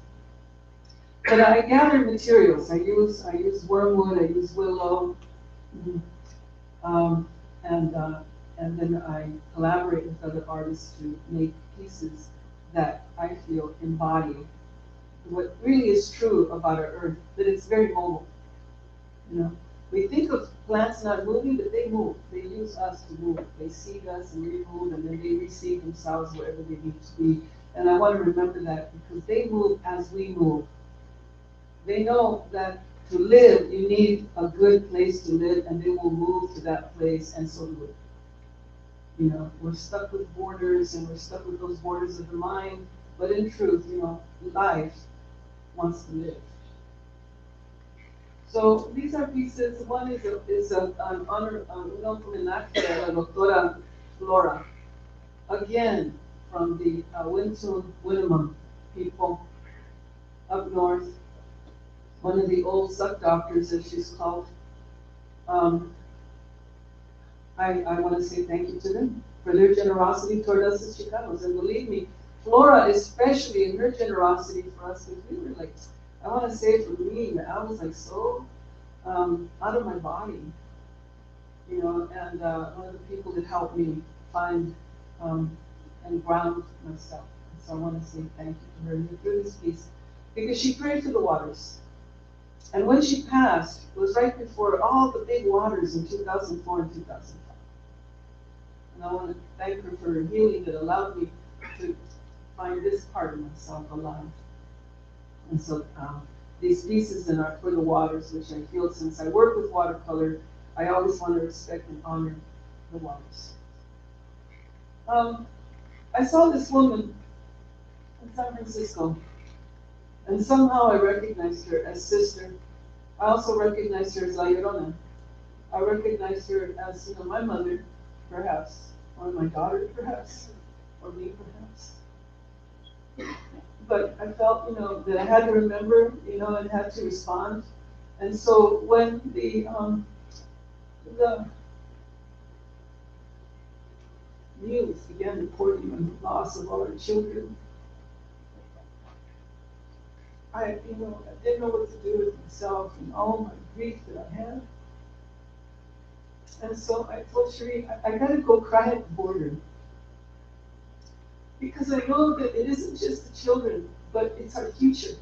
But I gather materials. I use wormwood. I use willow. Um, and, uh, and then I collaborate with other artists to make pieces that I feel embody what really is true about our earth, that it's very mobile. You know, we think of plants not moving, but they move. They use us to move. They seed us and we move, and then they reseed themselves wherever they need to be. And I want to remember that because they move as we move. They know that to live, you need a good place to live, and they will move to that place, and so do we. You know, we're stuck with borders, and we're stuck with those borders of the mind, but in truth, you know, life wants to live. So these are pieces. One is an honor, un homenaje a la doctora Flora, again from the Winton Winnemem people up north. One of the old suck doctors, as she's called. I want to say thank you to them for their generosity toward us as Chicanos. And believe me, Flora, especially in her generosity for us, because we were like, I want to say for me, I was like so out of my body, you know, and one of the people that helped me find and ground myself. And so I want to say thank you to her and through this piece, because she prayed to the waters. And when she passed, it was right before all the big waters in 2004 and 2005. And I want to thank her for her healing that allowed me to find this part of myself alive. And so these pieces in are for the waters, which I feel since I work with watercolor, I always want to respect and honor the waters. I saw this woman in San Francisco, and somehow I recognized her as sister. I also recognized her as La Llorona. I recognized her as, you know, my mother, perhaps, or my daughter, perhaps, or me, perhaps. But I felt, you know, that I had to remember, you know, and had to respond. And so when the news began reporting on the loss of all our children, I didn't know what to do with myself and all my grief that I had. And so I told Cherie, I gotta go cry at the border. Because I know that it isn't just the children, but it's our future.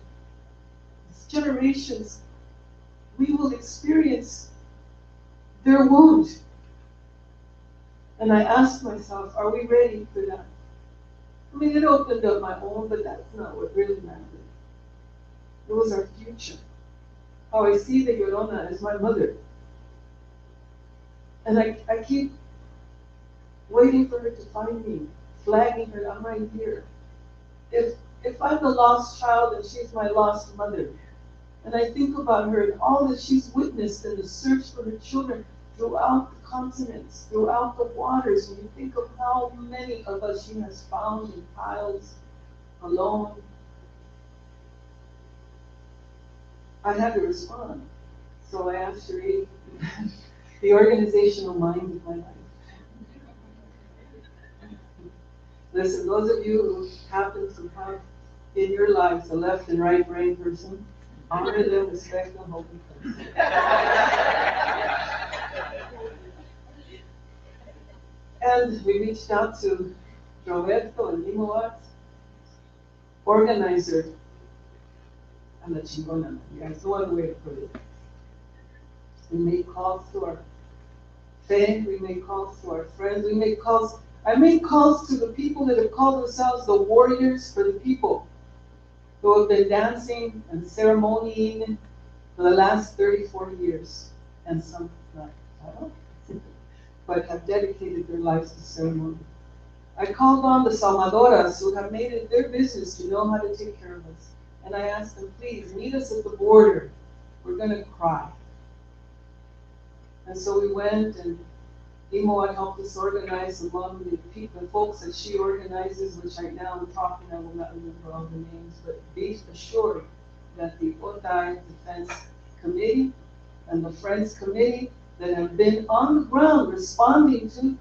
It's generations. We will experience their wound. And I asked myself, are we ready for that? I mean, it opened up my own, but that's not what really mattered. It was our future. How I see the Llorona as my mother. And I keep waiting for her to find me, flagging her, I'm right here. If I'm the lost child and she's my lost mother, and I think about her and all that she's witnessed in the search for her children throughout the continents, throughout the waters, when you think of how many of us she has found in piles, alone, I had to respond. So I asked Cherie, the organizational mind of my life. Listen, those of you who happen to have in your lives a left and right brain person, honor them, respect them, hold them close. And we reached out to Roberto and Limoat, organizer, and the chingona, that's the one way to put it. We made calls to our family, we made calls to our friends, we made calls. I made calls to the people that have called themselves the warriors for the people, who have been dancing and ceremonying for the last 30, 40 years, and some not, I don't know, but have dedicated their lives to ceremony. I called on the salvadoras who have made it their business to know how to take care of us. And I asked them, please, meet us at the border. We're going to cry. And so we went, and Imoa helped us organize among the folks that she organizes, which right now I'm talking, I will not remember all the names, but be assured that the Otay Defense Committee and the Friends Committee that have been on the ground responding to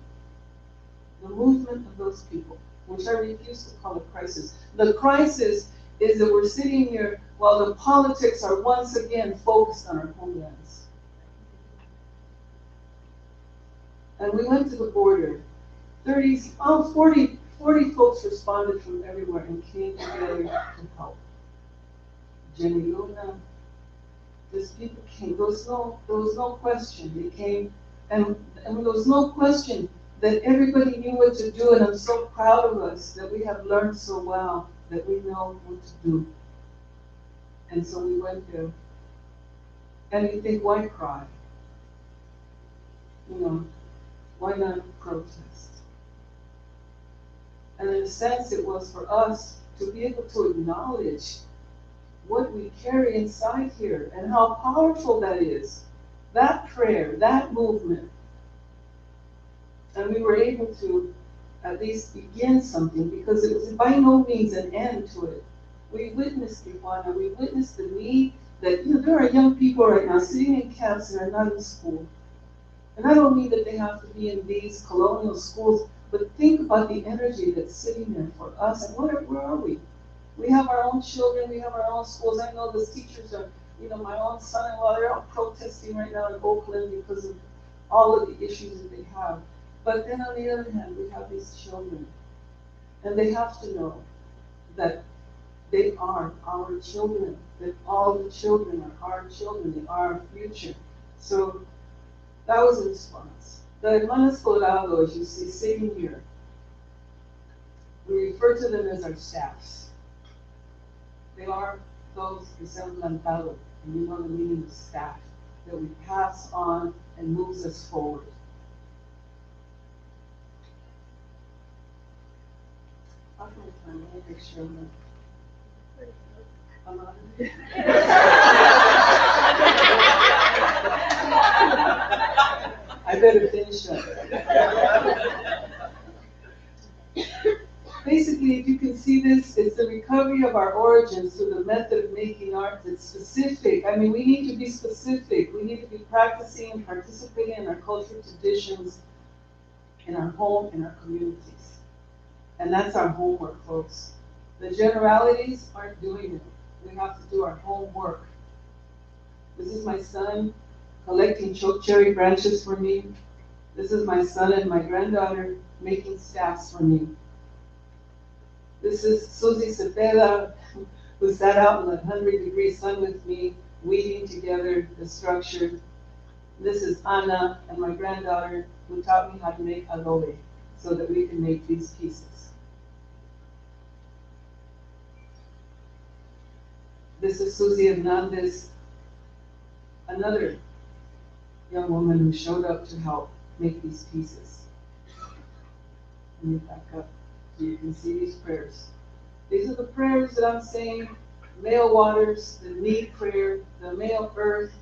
the movement of those people, which I refuse to call a crisis. The crisis is that we're sitting here while the politics are once again focused on our homelands. And we went to the border. 40 folks responded from everywhere and came together to help. Jenny Luna, these people came. There was no question. They came, and there was no question that everybody knew what to do, and I'm so proud of us that we have learned so well that we know what to do. And so we went there. And you think, why cry? You know, why not protest? And in a sense, it was for us to be able to acknowledge what we carry inside here and how powerful that is. That prayer, that movement. And we were able to at least begin something because it was by no means an end to it. We witnessed Tijuana, we witnessed the need that, there are young people right now sitting in camps and are not in school. And I don't mean that they have to be in these colonial schools, but think about the energy that's sitting there for us. And where are we? We have our own children, we have our own schools. I know the teachers are, my own son-in-law, they're all protesting right now in Oakland because of all of the issues that they have. But then on the other hand, we have these children. And they have to know that they are our children, that all the children are our children, they are our future. So that was a response. The hermanas Colorado, as you see sitting here, we refer to them as our staffs. They are those que se han plantado, and you know the meaning of staff, that we pass on and moves us forward. I'll take time, I'll make sure I'm on. I better finish up. Basically, if you can see this, it's the recovery of our origins through the method of making art that's specific. I mean, we need to be specific. We need to be practicing and participating in our cultural traditions, in our home, in our communities. And that's our homework, folks. The generalities aren't doing it. We have to do our homework. This is my son collecting chokecherry branches for me. This is my son and my granddaughter making staffs for me. This is Susie Cepeda, who sat out in the 100-degree sun with me, weaving together the structure. This is Ana and my granddaughter, who taught me how to make adobe so that we can make these pieces. This is Susie Hernandez, another young woman who showed up to help make these pieces. Let me back up so you can see these prayers. These are the prayers that I'm saying, male waters, the need prayer, the male earth.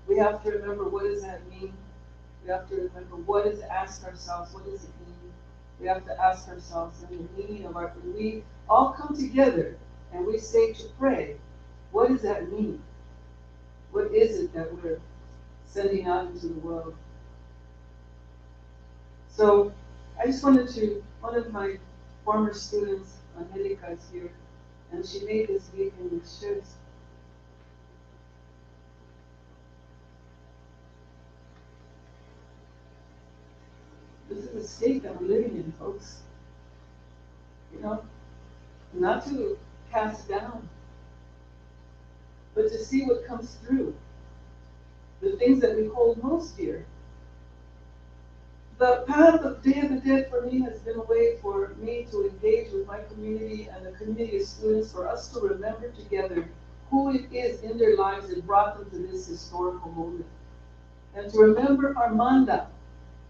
We have to remember, what does that mean? We have to remember, what is it? Ask ourselves, what does it mean? We have to ask ourselves, and the meaning of our, when we all come together and we say to pray, what does that mean? What is it that we're sending out into the world? So I just wanted to, one of my former students, Angelica, is here, and she made this vegan with shirts. This is the state that we're living in, folks. Not to cast down, but to see what comes through. The things that we hold most dear. The path of Day of the Dead for me has been a way for me to engage with my community and the community of students, for us to remember together who it is in their lives that brought them to this historical moment. And to remember Armanda,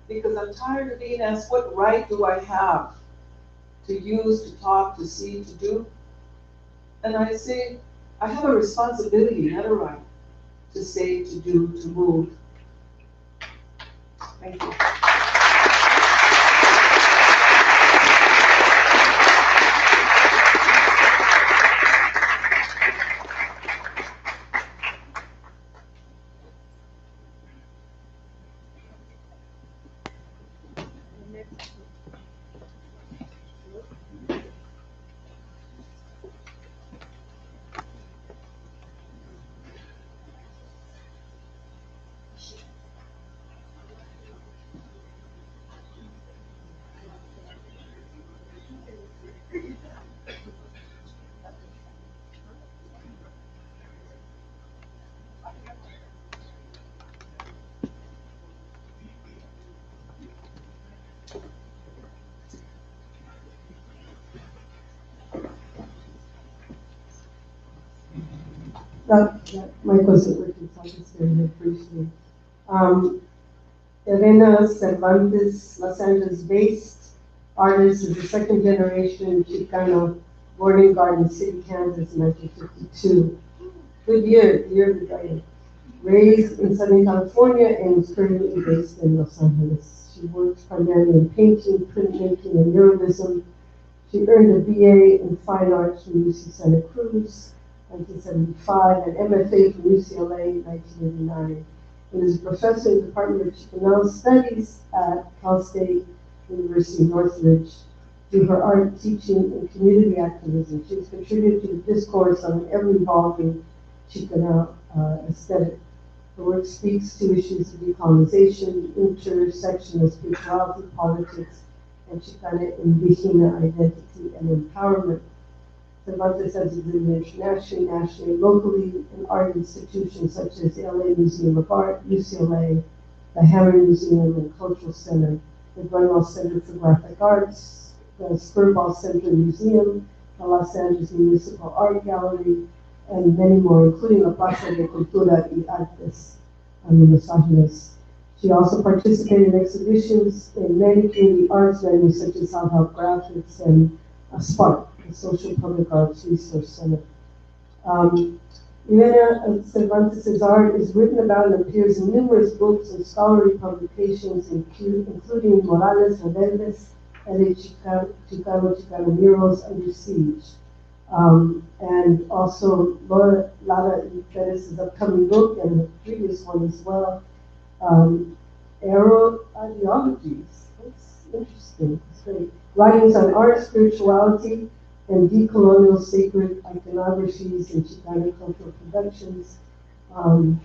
because I'm tired of being asked, what right do I have to use, to talk, to see, to do? And I say, I have a responsibility, not a right, to say, to do, to move. Thank you. that mic wasn't working, so I'll just go ahead briefly. Elena Cervantes, Los Angeles-based artist, is a second generation Chicano, born in Garden City, Kansas in 1952. Good year, the year of the dragon. Raised in Southern California and is currently based in Los Angeles. She works primarily in painting, printmaking, and muralism. She earned a BA in Fine Arts from UC Santa Cruz, 1975, and MFA from UCLA, 1989. And is a professor in the Department of Chicano Studies at Cal State University Northridge. Through her art, teaching, and community activism, she has contributed to the discourse on an ever-evolving Chicano aesthetic. Her work speaks to issues of decolonization, intersectional spirituality, politics, and Chicana indigenous identity and empowerment. Cervantes has exhibited internationally, nationally, locally in art institutions such as the LA Museum of Art, UCLA, the Hammer Museum and Cultural Center, the Glenwell Center for Graphic Arts, the Skirball Center Museum, the Los Angeles Municipal Art Gallery, and many more, including La Plaza de Cultura y Artes in Los Angeles. She also participated in exhibitions in many community arts venues such as South Health Graphics and SPARC, the Social Public Arts Resource Center. Elena Cervantes' art is written about and appears in numerous books and scholarly publications, including Morales Rebeldes and the Chicano Murals Under Siege. And also Lara Perez's upcoming book and the previous one as well, Arrow Ideologies. That's interesting. It's great. Writings on art, spirituality, and decolonial sacred iconographies and Chicano cultural productions. Let me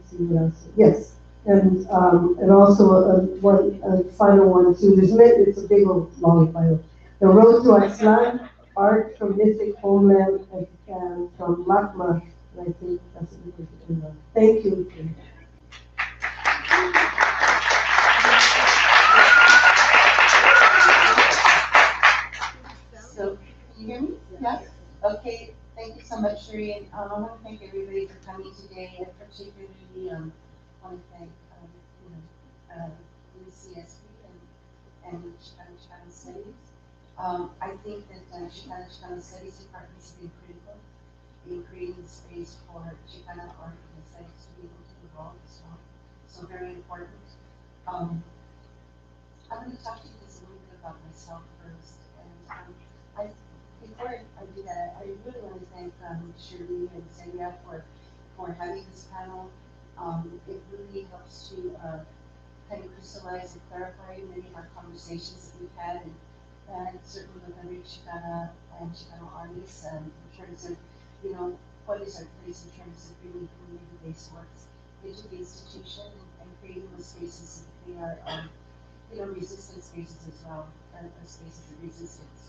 see what else. Yes, and also a final one too. It's a big old long bio. The Road to Aztlán, Art from Mythic Homeland, and from LACMA. And I think that's a good way to end on. Thank you. So, can you hear me? Yes? Okay, thank you so much, Sherry. And I want to thank everybody for coming today. And particularly want to thank UCSB and Chicano Studies. I think that Chicano Studies Department has been critical in creating space for Chicano art and aesthetics to be able to evolve as well. So very important. I'm going to talk to you just a little bit about myself first. And before I do that, I really want to thank Shirley and Celia for having this panel. It really helps to kind of crystallize and clarify many of our conversations that we've had, and certainly with other Chicana and Chicano artists in terms of, what is our place in terms of bringing community-based works into the institution and creating those spaces that they are, resistance spaces as well, spaces of resistance.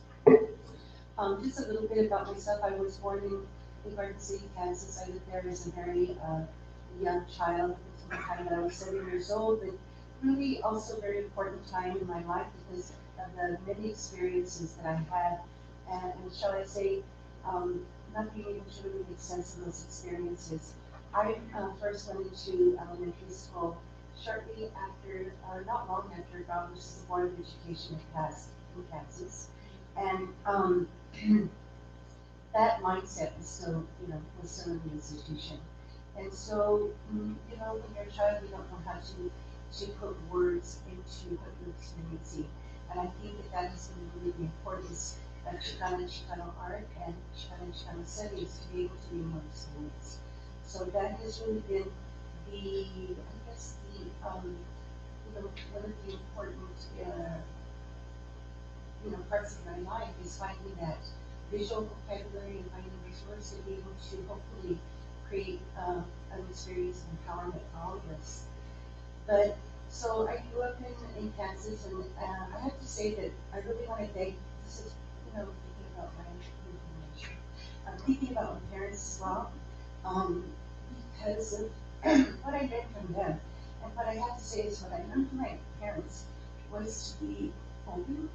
Just a little bit about myself. I was born in Garden City, Kansas. I lived there as a very young child until the time that I was 7 years old, but really also a very important time in my life because of the many experiences that I had, and shall I say, not being able to really make sense of those experiences. I first went into elementary school shortly after, not long after, God versus the Board of Education had passed in Kansas. And that mindset was still, was still in the institution. And so, when you're a child, you don't know how to put words into what you're experiencing. And I think that has been really the importance of Chicano art and Chicano studies to be able to be more experienced. So that has really been one of the important, parts of my life is finding that visual vocabulary and finding resources to be able to hopefully create an experience of empowerment for all of us. But so I grew up in Kansas, and I have to say that I really want to thank. This is thinking about my information. I'm thinking about my parents as well, because of what I learned from them. And what I have to say is what I learned from my parents was to be open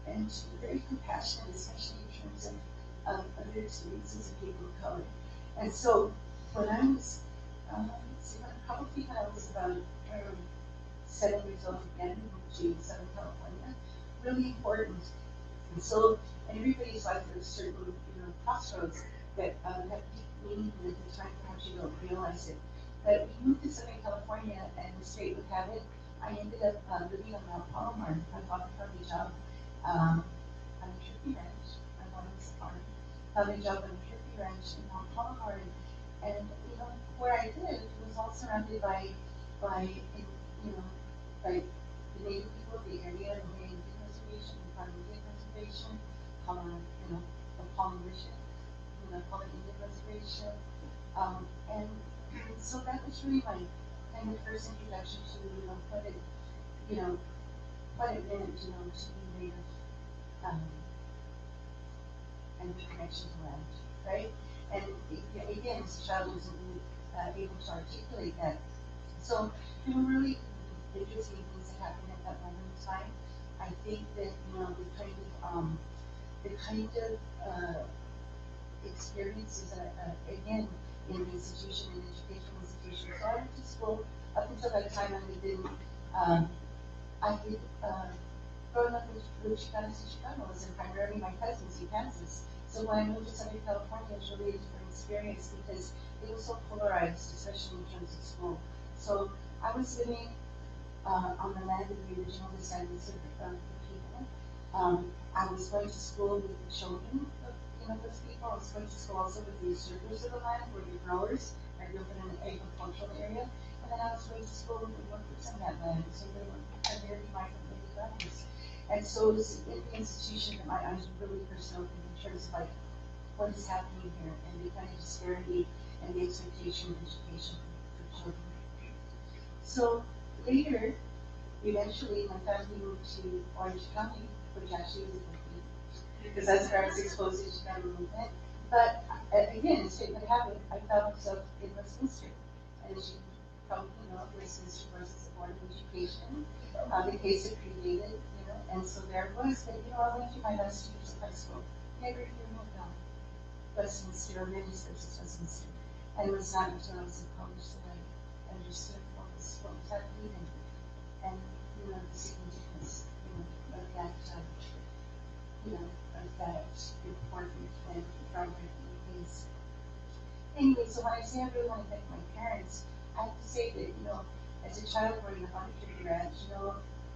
and to be very compassionate, especially in terms of other experiences of people of color. And so when I was, probably when I was about 7 years old again, moved to Southern California, really important. And so in everybody's life, there's certain, crossroads that have deep meaning, and at the time perhaps you don't realize it. But we moved to Southern California, and the state would have it. I ended up living on Mount Palomar. My father found me a job on a turkey ranch. My mom was a farmer. Found me a job on a turkey ranch in Mount Palomar, and where I lived was all surrounded by by the native people of the area, the Native Reservation, the Prime Indian Reservation, the Polynesian, Polynesian Indian Reservation, and so that was really my kind of first introduction to what it what it meant to be native, and the connection to land, right? And again, as a child, I wasn't really able to articulate that. So there were really interesting things that happened at that moment in time. I think that the kind of experiences again in the institution, in the educational institution. So I went to school up until that time. I did growing up in Chicano was primarily my cousins in Kansas. So when I moved to Southern California, it was really a different experience because it was so polarized, especially in terms of school. So I was living on the land of the original descendants of the people. I was going to school with the children of those people. I was going to school also with the usurpers of the land, who were the growers. I grew up in an agricultural area. And then I was going to school with the workers on that land. So they were primarily migrant farmers. And so it was in the institution that my eyes were really first opened in terms of what is happening here and the kind of disparity and the expectation of education for children. So later, eventually, my family moved to Orange County, which actually was a good thing, because that's where I was exposed to the Chicano movement. But again, as fate would have it, I found myself in Westminster. And as you probably know, Westminster versus the Board of Education, the case had predated, and so there it was. But I went through my last 2 years of high school, never even moved on Westminster or Mendes versus Westminster. And it was not until I was in college that I understood what was happening and the significance of that important and groundbreaking case. Anyway, so when I say I really want to thank my parents, I have to say that as a child growing up on a turkey ranch,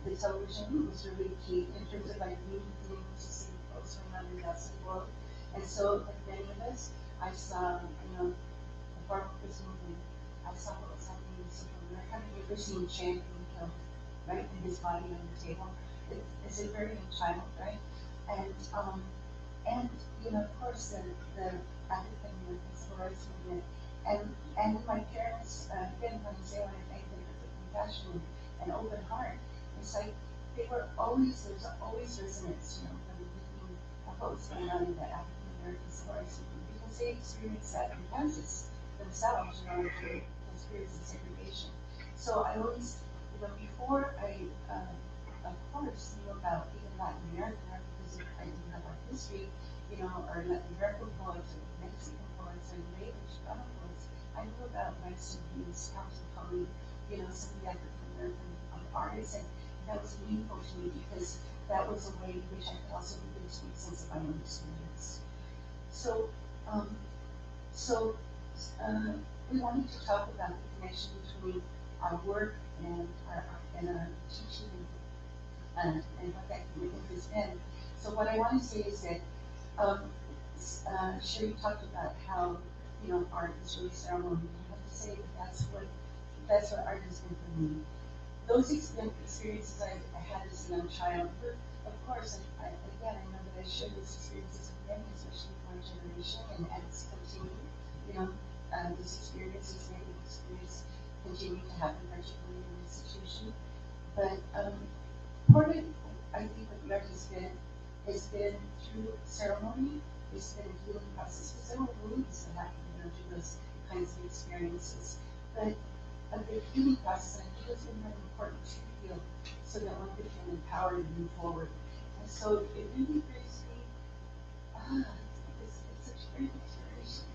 the television was really key in terms of reading things to see what's going on in the outside world. And so, like many of us, I saw, the farm workers movement. I saw what was happening in Central America. I remember seeing Chan being killed, right, and his body on the table. It's a very young child, right? And of course, the African American civil rights movement. And my parents, again, when I say I want to thank them for the compassion and open heart, it's like there's always resonance, when we're thinking of what was going on in the African American civil rights movement, because they experienced that in Kansas themselves, through periods of segregation. So I always, before I, of course, knew about even Latin America, because I didn't have our history, or Latin American poets, or Mexican poets, or later Chicano poets, I knew about Rice and Hughes, Thompson Cully, some of the African American artists, and that was meaningful to me because that was a way in which I could also begin to make sense of my own experience. So, we wanted to talk about the connection between our work and our teaching and what that commitment has been. So what I want to say is that Sherry talked about how art is really ceremony. I have to say that that's what art has been for me. Those experiences I had as a young child, of course, I know that I shared those experiences with many, especially for our generation, and it's continued. These experiences, many experiences, continue to happen, particularly in the institution. But part of, I think, what the art has been through ceremony. It's been a healing process, because there were wounds that happened, through those kinds of experiences. But the healing process, I think, has been really important to heal, so that one can feel empowered and move forward. And so it really brings me, it's such great inspiration.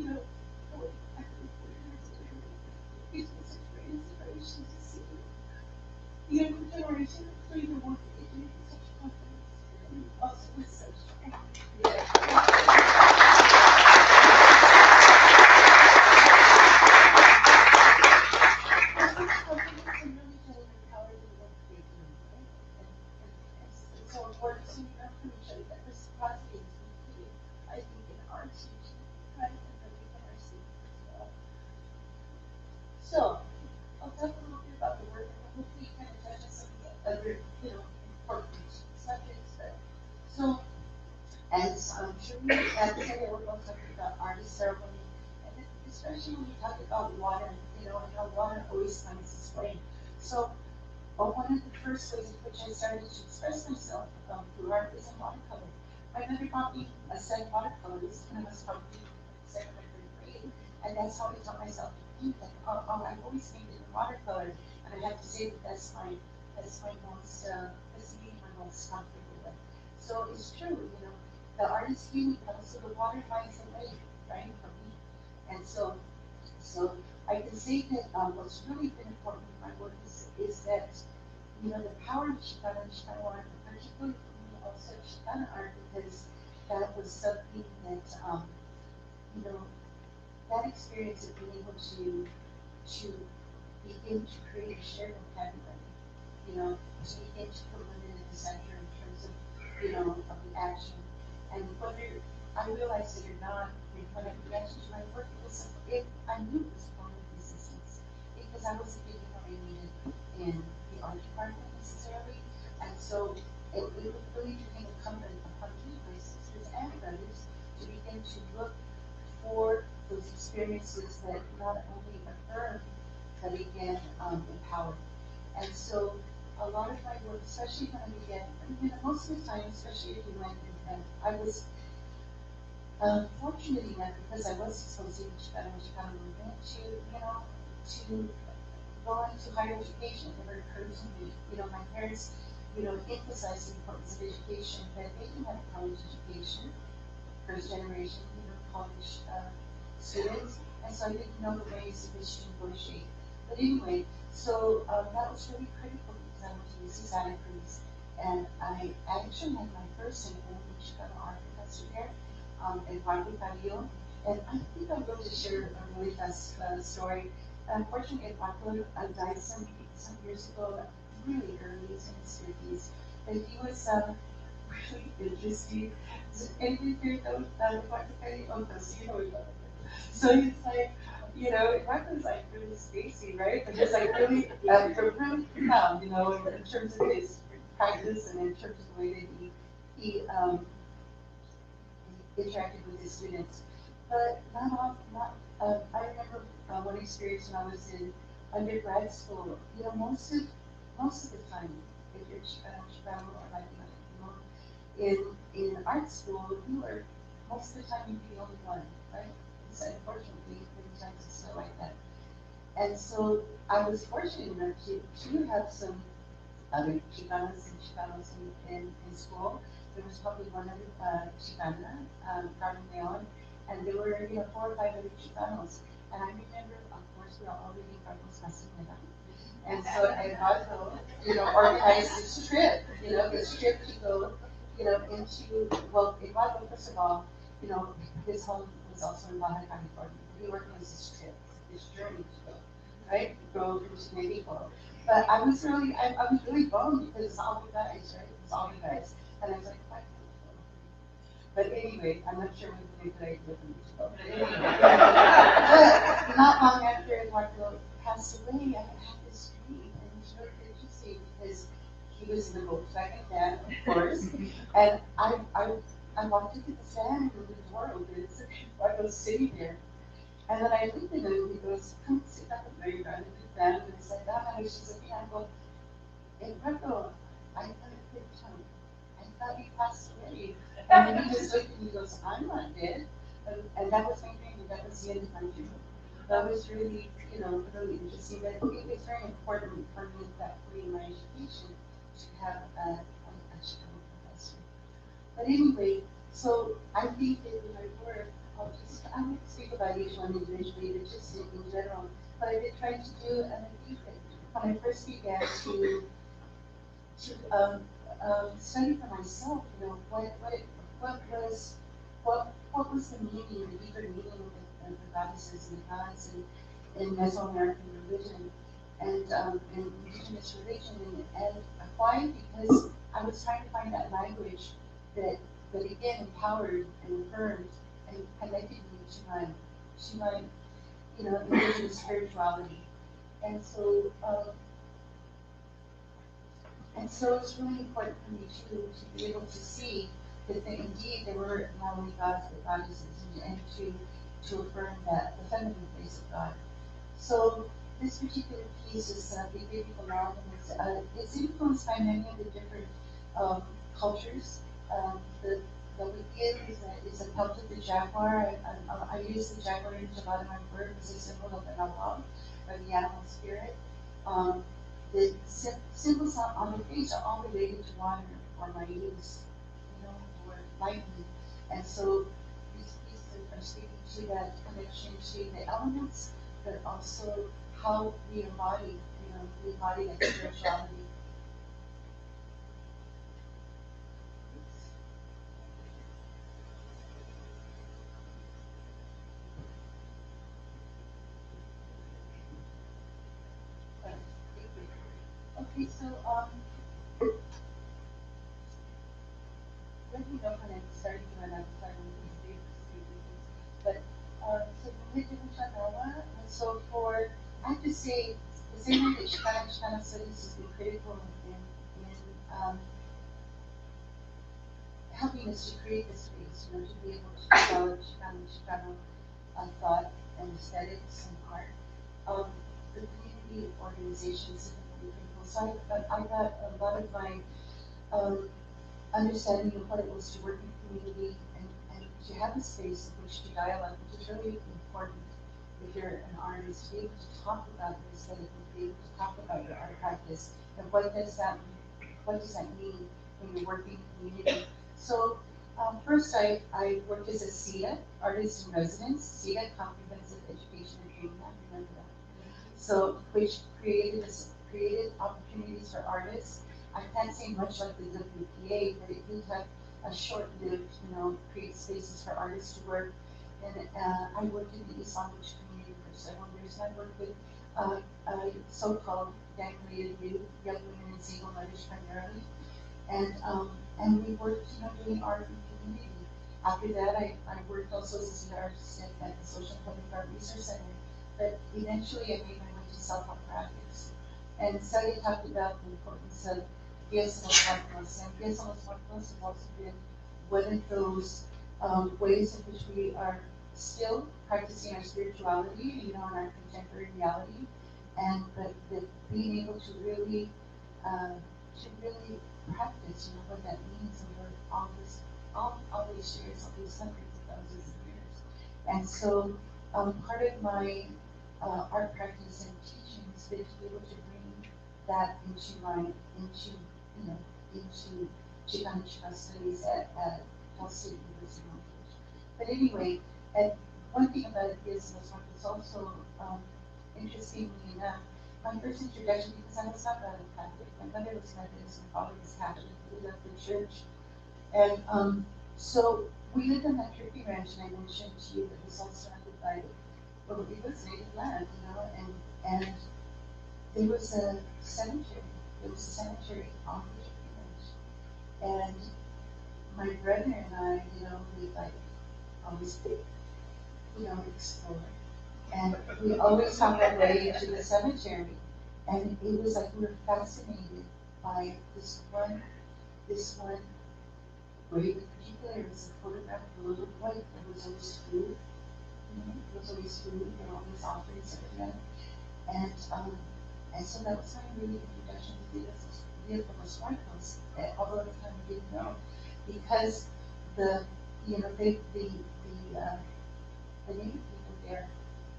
you know, after 4 years later, it was such great inspiration to see the younger generation doing the work that they do with such confidence and also with such strength. It's so important to learn from each other that reciprocity is included, I think, in our teaching, right, and then we can our students as well. So, I'll talk a little bit about the work, and hopefully kind of touch on some of the other, you know, important subjects. But so, as I'm sure we had today, we're going to talk about artist ceremony, and especially when we talk about water, you know, and how water always finds its way. So, one of the first ways in which I started to express myself through art is in watercolor. My mother bought me a set of watercolors when I was probably second or third grade, and that's how I taught myself to paint. Like, I've always painted in watercolor, and I have to say that that's my most that's the medium I'm most comfortable with. So it's true, you know, the art is healing, but also the water finds a way, right, for me. And so I can say that what's really been important in my work is that, you know, the power of Chicana and Chicano art, particularly for me also Chicana art, because that was something that, you know, that experience of being able to begin to create a shared vocabulary, you know, to begin to put women in the center in terms of, you know, of the action. And whether I realized it or not, when I began to do my work, I knew it was a form of resistance because I wasn't getting what I needed in the art department necessarily. And so it really became incumbent upon me, my sisters and brothers, to begin to look for those experiences that not only affirm, but again, empower. And so a lot of my work, especially when I began, you know, most of the time, especially if you went, and I was fortunate enough, because I was exposed to Chicano movement, to, you know, to go into higher education. It never occurred to me. You know, my parents, you know, emphasized the importance of education, but they didn't have a college education, first generation, you know, college students, and so I didn't know the ways in which to negotiate. But anyway, so that was really critical because I went to UC Santa Cruz, and I actually had my first and only Chicano art professor there, Eduardo Carrillo, and I think I'm going to share a really fast story. Unfortunately, Eduardo died some years ago, really early in his 50s, and he was really interesting. So anything here know Eduardo Carrillo? Oh, no, so you know about it. So he's like, you know, Eduardo's like really spacey, right? But he's like really, really profound, you know, in terms of his practice and in terms of the way that he interacted with his students. But not all, not, I remember one experience when I was in undergrad school. You know, most of the time, if you're Chicano or Latino, in art school, you are most of the time you'd be the only one, right? So unfortunately, many times it's still like that. And so I was fortunate enough to have some other Chicanas and Chicanos in school. There was probably one other Chicana, Carmen Leon, and there were, you know, 4 or 5 other Chicanos. And I remember, of course, we were all reading Carlos Castaneda. And so Eduardo, you know, organized this trip, you know, this trip to go, you know, into, well, Eduardo, first of all, you know, his home was also in Baja California. We organized this trip, this journey to go, right? Go to Mexico. But I was really bummed because it's all the guys, right? It's all the guys. And I was like, what? But anyway, I'm not sure we could make it with them. But not long after Eduardo passed away, I had this dream, and it was really interesting because he was in the Volkswagen van, of course, and I walked into the van and the door opens, and Eduardo's sitting there. And then I looked at him and he goes, come sit down with me, and the van, and he sat down, and I was just looking at him, going, Eduardo, I thought you could come. I thought you passed away. And then he just looked and he goes, I'm not dead. And that was my dream, and that was the end of my dream. That was really, you know, really interesting. But it was very important for me at that point in my education to have a Chicano professor. But anyway, so I think that in my work, I won't speak about each one individually, but just in general. But I've been trying to do, and I think that when I first began to study for myself, you know, what was the meaning, the deeper meaning of the goddesses and the gods in Mesoamerican religion and indigenous religion, and why? Because I was trying to find that language that again empowered and affirmed and connected me to my you know, indigenous spirituality. And so it's really important for me to be able to see that indeed there were not only gods but goddesses, and to affirm that the feminine face of God. So this particular piece is the biblical realm, and it's influenced by many of the different cultures. The begin is a pelt of the jaguar. I use the jaguar image a lot in my work as a symbol of the nahual, or the animal spirit. The symbols on the face are all related to water or my use, you know, or lightning. And so these pieces are speaking to that connection to the elements, but also how we embody, you know, we embody that spirituality. Okay, so let me know when I'm starting to run out of time with these things. But so the Nova, so for I have to say the same way that Chicana studies has been critical in helping us to create this space, you know, to be able to develop Chicano thought and aesthetics and art. The community organizations have been critical. So I got a lot of my understanding of what it was to work in community and to have a space in which to dialogue, which is really important if you're an artist, to be able to talk about your aesthetic, and to be able to talk about your art practice, and what does that mean when you're working in community. So first I worked as a CETA, artist in residence, CETA, Comprehensive Education and Training, I remember that. So, which created opportunities for artists. I can't say much like the WPA, but it did have a short-lived, you know, create spaces for artists to work. And I worked in the East Long Beach community for several years. And I worked with so-called gang-related youth, young women and single mothers primarily. And we worked, you know, doing art in the community. After that, I worked also as an artist at the Social Public Art Research Center. But eventually, I made my way to self-help practice. And Sally talked about the importance of Días en los Muertos. And Días en los Muertos has also been one of those ways in which we are still practicing our spirituality, you know, in our contemporary reality, and but being able to really practice, you know, what that means over all these years, all these hundreds of thousands of years. And so part of my art practice and teaching has been to be able to bring that into Chicana studies at Cal State University. But anyway, and one thing about it is also interestingly enough, my first introduction, because I was not really Catholic, my mother was Methodist, my father was Catholic, we left the church. And so we lived on that turkey ranch, and I mentioned to you that it was all surrounded by, well, it was native land, you know, and there was a cemetery. There was a cemetery on the turkey ranch. And my brother and I, you know, we like always big, you know, explore. And we always found our way to the cemetery. And it was like we were fascinated by this one grave in particular. It was a photograph of a little boy. There was always food. You know, there was always food. There were always offerings of them. And so that was my really introduction to the Los Muertos, although at the time I didn't know, because the native people there,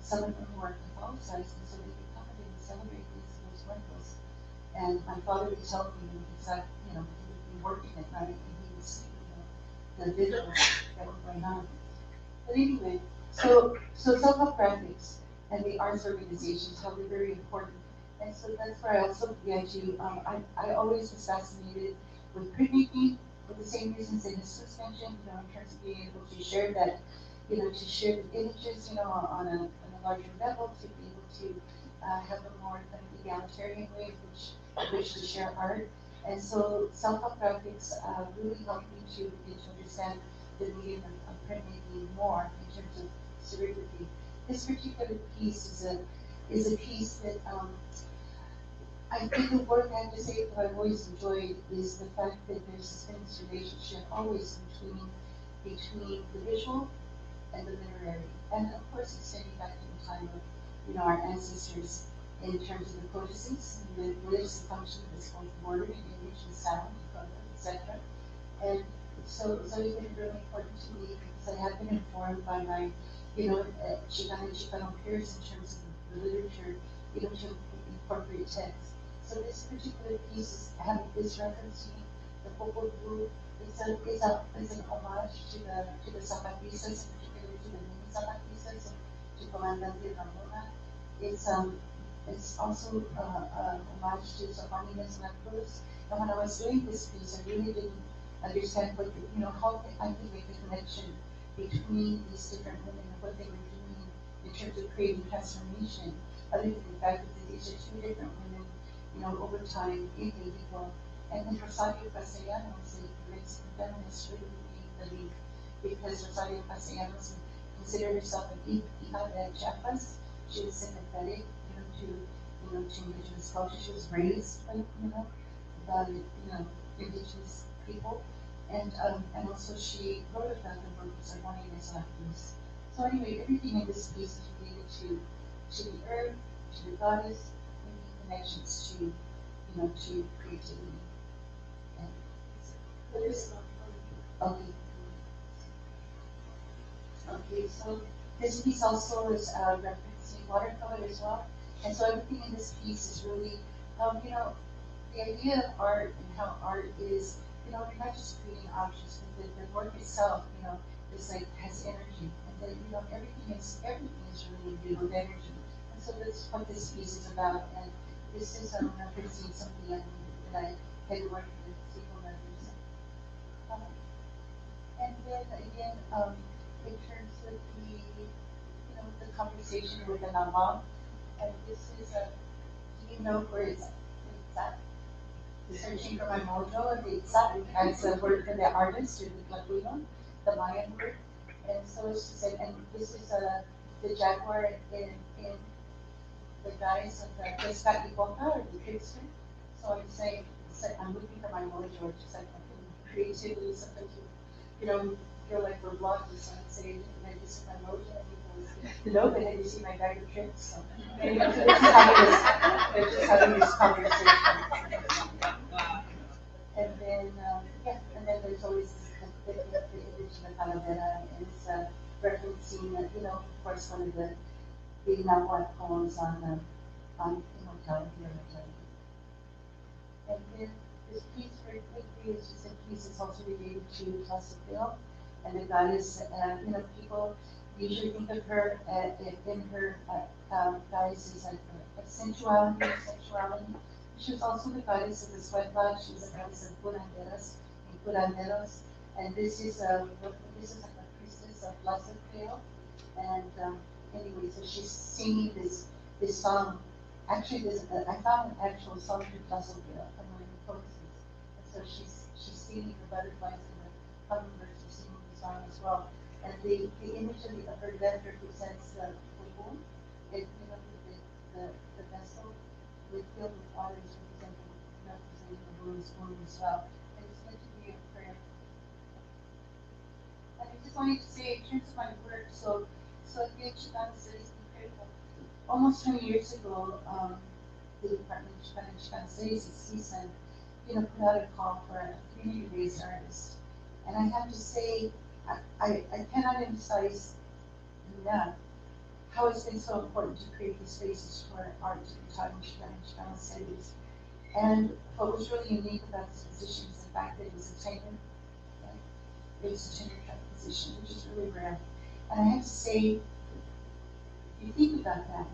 some of them were Catholicized, and so they would come and they would celebrate these Los Muertos. And my father would tell me exactly, you know, he would be working at night and he would see, you know, the vigils that were going on. But anyway, so self-help graphics and the arts organizations have been very important. And so that's where I also began to, I always was fascinated with printmaking for the same reasons that Jesus mentioned, in terms of being able to share that, to share the images, on a larger level, to be able to have a more kind of egalitarian way in which to share art. And so self-help graphics really helped me to begin to understand the medium of printmaking more in terms of serigraphy. This particular piece is a piece that I think the word I have to say that I've always enjoyed is the fact that there's this relationship always between the visual and the literary. And of course, extending back to the time of our ancestors in terms of the codices, and the religious function of this both word and image and sound, etc. And so it's been really important to me because I have been informed by my, Chicano and Chicano peers in terms of the literature, to incorporate text. So this particular piece is referencing the Popol Vuh. It's an homage to the Zapatistas, particularly to the mini Zapatistas, to Comandante Ramona. It's also a homage to Zapanines and Cruz. And when I was doing this piece, I really didn't understand how I could make a connection between these different women and what they were doing in terms of creating transformation, other than the fact that these are two different women, over time in Mexico. And then Rosario Castellanos, the Mexican feminist, really believe, because Rosario Castellanos considered herself an hija de Chiapas. She was sympathetic, to indigenous culture. She was raised by, indigenous people. And also she wrote about the work of Zapanines and Cruz. So anyway, everything in this piece is related to the earth, to the goddess, making connections to creativity. And But it's not funny. okay. Okay, so this piece also is referencing watercolor as well. And so everything in this piece is really, the idea of art and how art is, you're not just creating objects, but the work itself, is like, has energy. And then, everything is really viewed with energy. And so that's what this piece is about. And this is referencing something that I had worked with several others. And then again, in terms of the conversation with the Nama, and this is do you know where it's at? Searching for my mojo, and it's as a word for the artist or the Latino, the Mayan word. And so it's just and this is the jaguar in the guise of the Pesca y Boca or the trickster. So I'm saying, I'm looking for my mojo, just like creativity, sometimes feel like we're blocked, so I'd say, I just my mojo, and people know that you see my bag of tricks. So anyway, so they're just having this conversation. And then, and then there's always the image of the calavera is referencing, of course, one of the Nahuatl poems on immortality or mortality. And then this piece very quickly is just a piece that's also related to Tlazolteotl, and the goddess, people usually think of her in her guise as like sensuality. She was also the goddess of the sweat lodge. She was the goddess of curanderas and curanderos. And this is like a priestess of Tlazolteotl. And anyway, so she's singing this song. Actually, I found an actual song to Tlazolteotl from one of the codices. And so she's singing the butterflies and the hummingbirds are singing the song as well. And the image of her left represents the womb. The vessel filled with water is representing the womb as well. And it's meant to be a prayer. And I just wanted to say, in terms of my work, so again, Chicano Studies is incredible. Almost 20 years ago, the Department of Chicano Studies at CSUN, put out a call for a community-based artist. And I have to say, I cannot emphasize enough how it's been so important to create these spaces for art to be taught in Chicano Studies. And what was really unique about this position is the fact that it was a tenure, it was a tenure track position, which is really rare. And I have to say, if you think about that,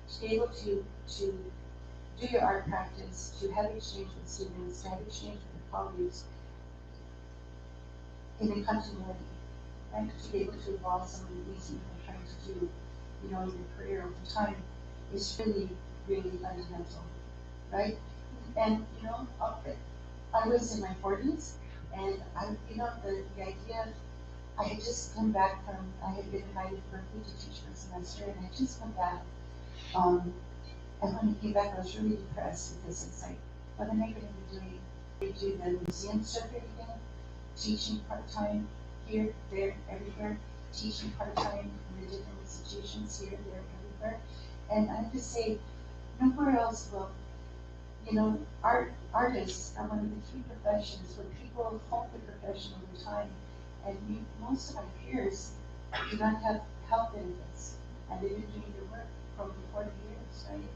to be able to do your art practice, to have exchange with students, to have exchange with colleagues in a continuity, right? To be able to evolve some of the things you're trying to do, you know, in your career over time is really, really fundamental, right? And, you know, I was in my 40s, and you know, the idea of, I had just come back from, I had been invited to Berkeley to teach for a semester, and I had just come back. And when I came back, I was really depressed because it's like, what am I going to be doing? I do the museum circuit again, teaching part-time here, there, everywhere, teaching part-time in the different institutions here, there, everywhere. And I have to say, nowhere else will, you know, artists are one of the few professions where people hold the profession over time. And most of my peers do not have health benefits, and they've been doing their work for over 40 years, right?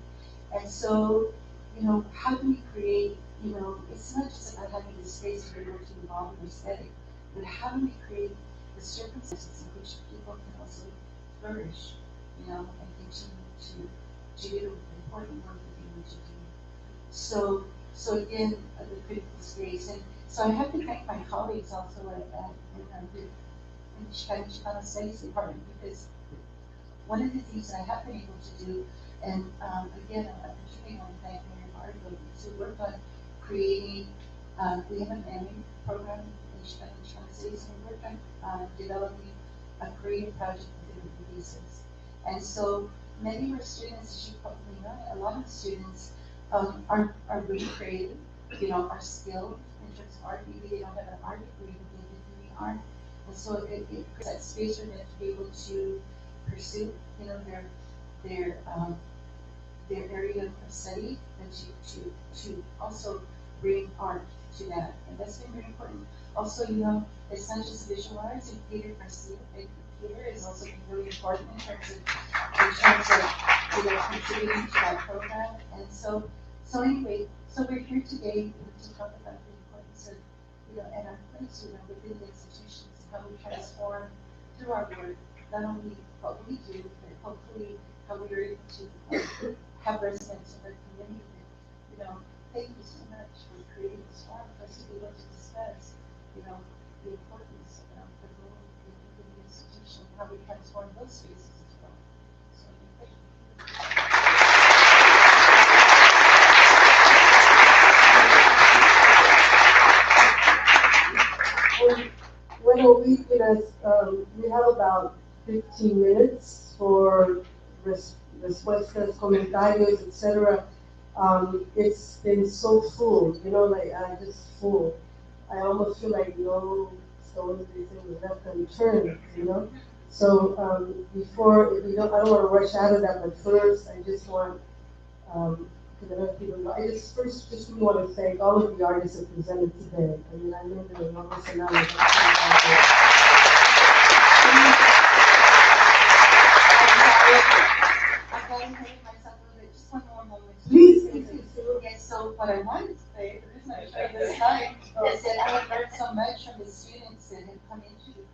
And so, you know, how do we create, you know, it's not just about having the space to be able to evolve an aesthetic, but how do we create the circumstances in which people can also flourish, you know, and continue to do the important work that they need to do. So again, the critical space. And so I have to thank my colleagues also in the Chicano Studies Department, because one of the things that I have been able to do, and again, I particularly want to thank Mary Bárbara, because we worked on creating, we have an MA program in Chicano Studies, and we worked on developing a creative project within the thesis. And so many of our students, as you probably know, a lot of the students are really creative, you know, are skilled in terms of art. Maybe they don't have an art degree, but they did doing art. And so it creates that space for them to be able to pursue, you know, their area of study, and to also bring art to that. And that's been very important. Also, you know, it's not just visual arts, and theater is also really important in terms of you know, contributing to that program. And so anyway, so we're here today to talk about the importance of, you know, and our place, you know, within the institutions, and how we transform through our work, not only what we do, but hopefully how we are able to have residents in our community. You know, thank you so much for creating this forum for us to be able to discuss, you know, the importance of the role in the institution, how we transform those spaces as well. So thank you. Bueno, we have about 15 minutes for respuestas, comentarios, etc. It's been so full, you know, like just full. I almost feel like no stones was left unturned, you know. So before, if I don't want to rush out of that, but first I just want, because I know people know, I just really want to thank all of the artists that presented today. I mean, I know there were enormous amount of Just one more moment. Please. Yes, so what I wanted to say, the reason I showed this time, is that I have learned so much from the students that have come into the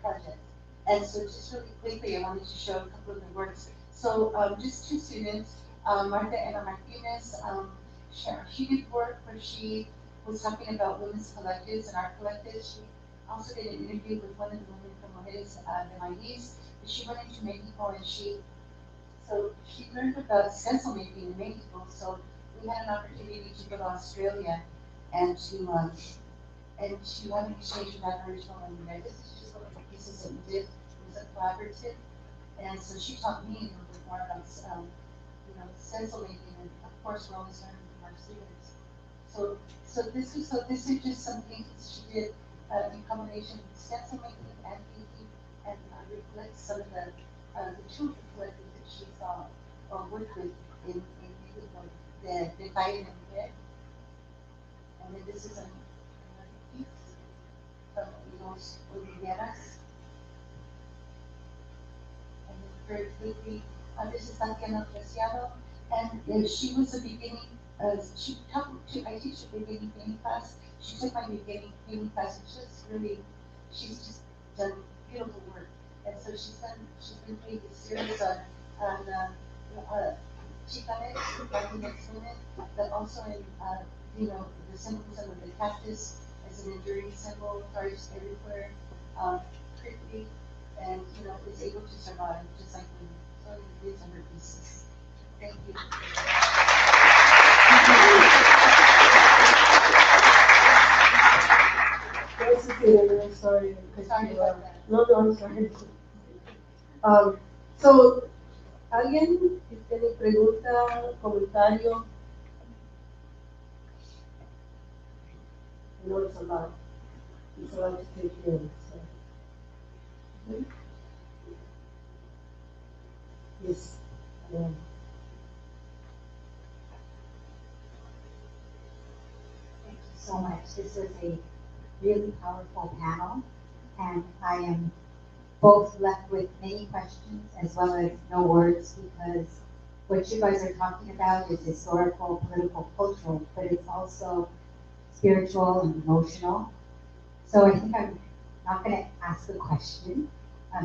project. And so just really quickly, I wanted to show a couple of the works. So just two students, Martha Emma Martinez, she did work where she was talking about women's collectives and art collectives. She also did an interview with one of the women from Mujeres de Maíz. She went into Mexico, and she learned about stencil making in Mexico. So we had an opportunity to go to Australia and to have an exchange with Aboriginal women there. This is just one of the pieces that we did. It was a collaborative, and so she taught me a little bit more about you know, stencil making, and of course we're always learning from our students. So this is just some paintings she did in combination with stencil making and painting, and reflects some of the children collective that she saw or worked with in Mexico, the Valle de Mujer. And then this is another piece from Los Oliveras. And then very quickly, this is Tatiana Preciado, and she was a beginning, I teach a beginning painting class. She took my beginning painting class, and she's done beautiful work. And so she's been doing this series on Chicanes, Latinx women, but also in, the symbolism of the cactus as an enduring symbol, flourishes everywhere, quickly, and, is able to survive, just like women. So it is under pieces. Thank you. I'm sorry. Sorry about that. No, I'm sorry. So, ¿alguien que tiene pregunta, comentario? I know it's a lot. It's a lot to take in. So. Yes. Thank you so much. This was a really powerful panel, and I am both left with many questions as well as no words, because what you guys are talking about is historical, political, cultural, but it's also spiritual and emotional. So I think I'm not going to ask a question,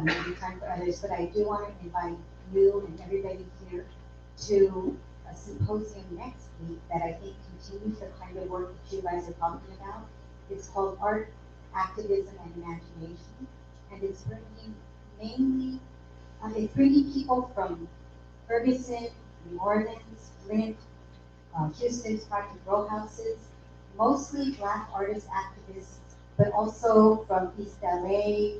maybe time for others, but I do want to invite you and everybody here to a symposium next week that I think continues the kind of work that you guys are talking about. It's called Art, Activism, and Imagination, and it's bringing people from Ferguson, New Orleans, Flint, Houston's Project Row Houses, mostly Black artists, activists, but also from East LA,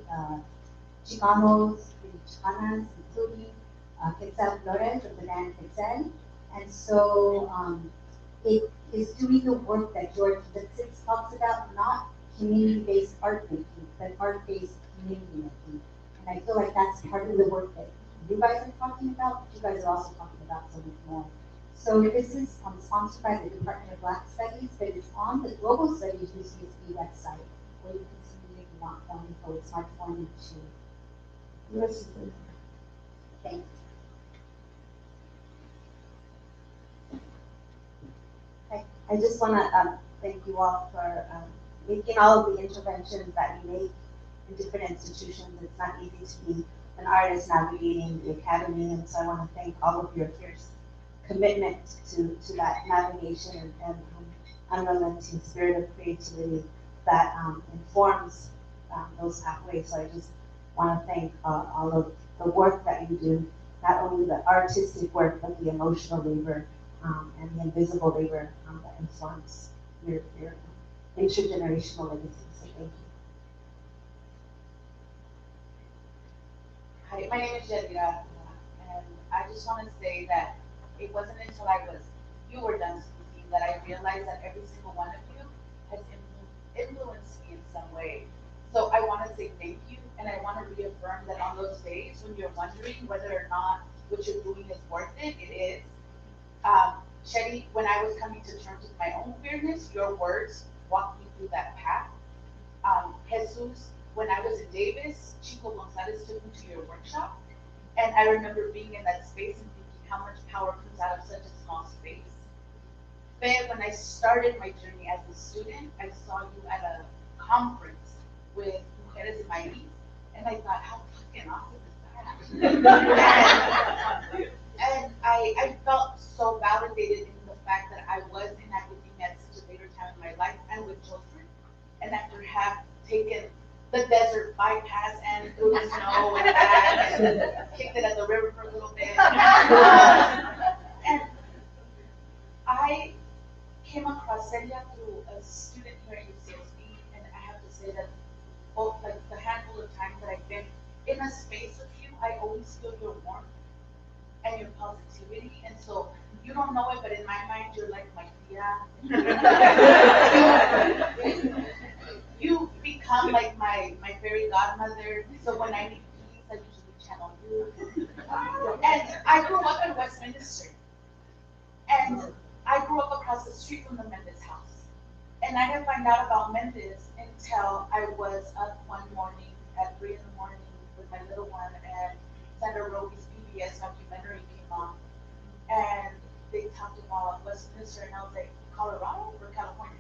Chicanos, Chicanas, including Quetzal Flores of the band Quetzal. And so it is doing the work that George Lipsitz talks about, not community-based art making, but art-based community making. And I feel like that's part of the work that you guys are talking about, but you guys are also talking about so much more. So this is sponsored by the Department of Black Studies, but it's on the Global Studies UCSB website, where you can see if you want more info. It's March 1 and 2. Yes. Thank you. I just want to thank you all for making all of the interventions that we make in different institutions. It's not easy to be an artist navigating the academy, and so I want to thank all of your fierce commitment to that navigation and unrelenting spirit of creativity that informs those pathways. So I just want to thank all of the work that you do, not only the artistic work, but the emotional labor and the invisible labor that informs your intergenerational legacy. So thank you. Hi, my name is Yadira, and I just want to say that it wasn't until you were done speaking that I realized that every single one of you has influenced me in some way. So I want to say thank you, and I want to reaffirm that on those days when you're wondering whether or not what you're doing is worth it, it is. Shetty, when I was coming to terms with my own queerness, your words walked me through that path. Jesus, when I was in Davis, Chico Gonzalez took me to your workshop, and I remember being in that space and thinking how much power comes out of such a small space. But when I started my journey as a student, I saw you at a conference with Mujeres Maíz, and I thought, how fucking awesome is that? And I felt so validated in the fact that I was in academia at such a later time in my life and with children. And after have taken the desert bypass and through the snow and that, and kicked it at the river for a little bit. And I came across Celia through a student here at UCSB, and I have to say that both like the handful of times that I've been in a space with you, I always feel your warmth and your positivity. And so you don't know it, but in my mind, you're like my tia. You become like my fairy godmother. So when I need peace, I usually channel you. And I grew up in Westminster. And I grew up across the street from the Mendes house. And I didn't find out about Mendes until I was up one morning at 3 in the morning with my little one, and Sandra Roby's PBS documentary came on. And they talked about Westminster, and I was like, Colorado or California?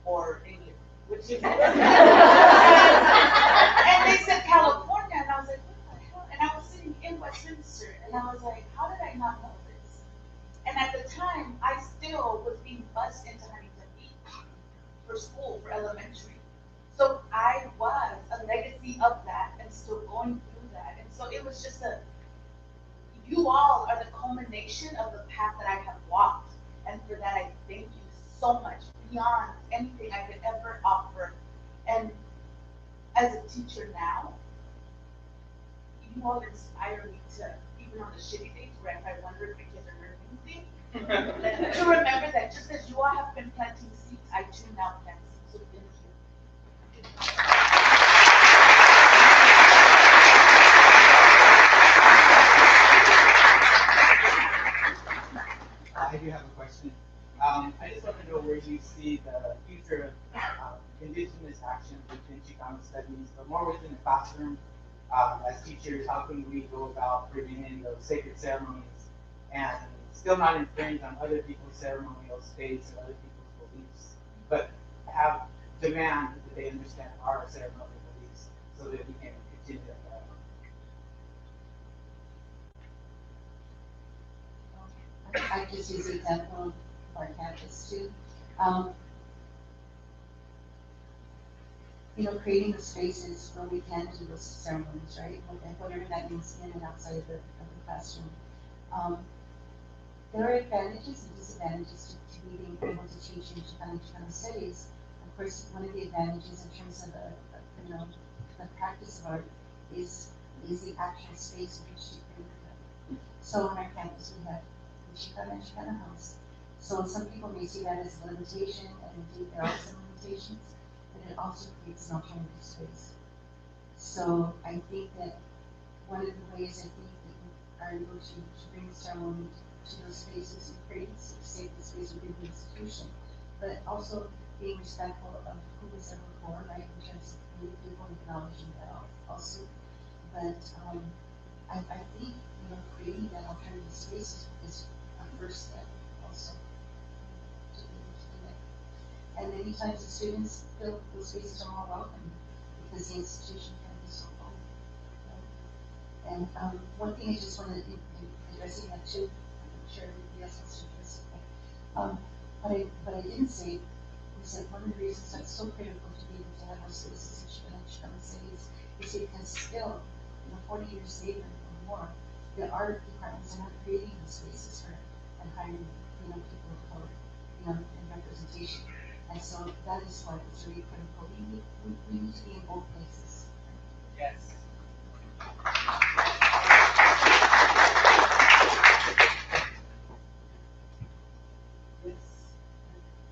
Or England? Which is it? And they said for school, for elementary. So I was a legacy of that and still going through that. And so it was just you all are the culmination of the path that I have walked. And for that, I thank you so much, beyond anything I could ever offer. And as a teacher now, you all inspire me to, even on the shitty days where I wonder if my kids are learning anything, to remember that just as you all have been planting seeds, I too now plant seeds. So thank you. I do have a question. I just want to know where you see the future of indigenous action within Chicano studies, but more within the classroom. As teachers, how can we go about bringing in those sacred ceremonies and still not infringe on other people's ceremonial space and other people's beliefs, but have demand that they understand our ceremonial beliefs so that we can continue that dialogue? I just use the example of our campus too. Creating the spaces where we can do those ceremonies, right? Whatever that means in and outside of the classroom. There are advantages and disadvantages to being able to teach in Chicano studies. Of course, one of the advantages in terms of the practice of art is the actual space in which you create them. So on our campus, we have the Chicano and Chicano house. So some people may see that as a limitation, and indeed there are some limitations, but it also creates an alternative space. So I think that one of the ways I think that we are able to bring ceremony to those spaces and create a safe space within the institution, but also being respectful of who was there before, right, in terms of Native people acknowledging that also. But I think creating that alternative space is a first step also to be able to do that. And many times the students feel those spaces are more welcome because the institution can be so full. Right? And one thing I just wanted to addressing that too, I'm sure everybody else wants to address it. But I didn't say is that one of the reasons that's so critical to be able to have our spaces in Chicano cities is because still, 40 years later or more, the art departments are not creating those spaces for and hiring people of color, and representation. And so that is why it's really critical. We need to be in both places. Yes. Yes.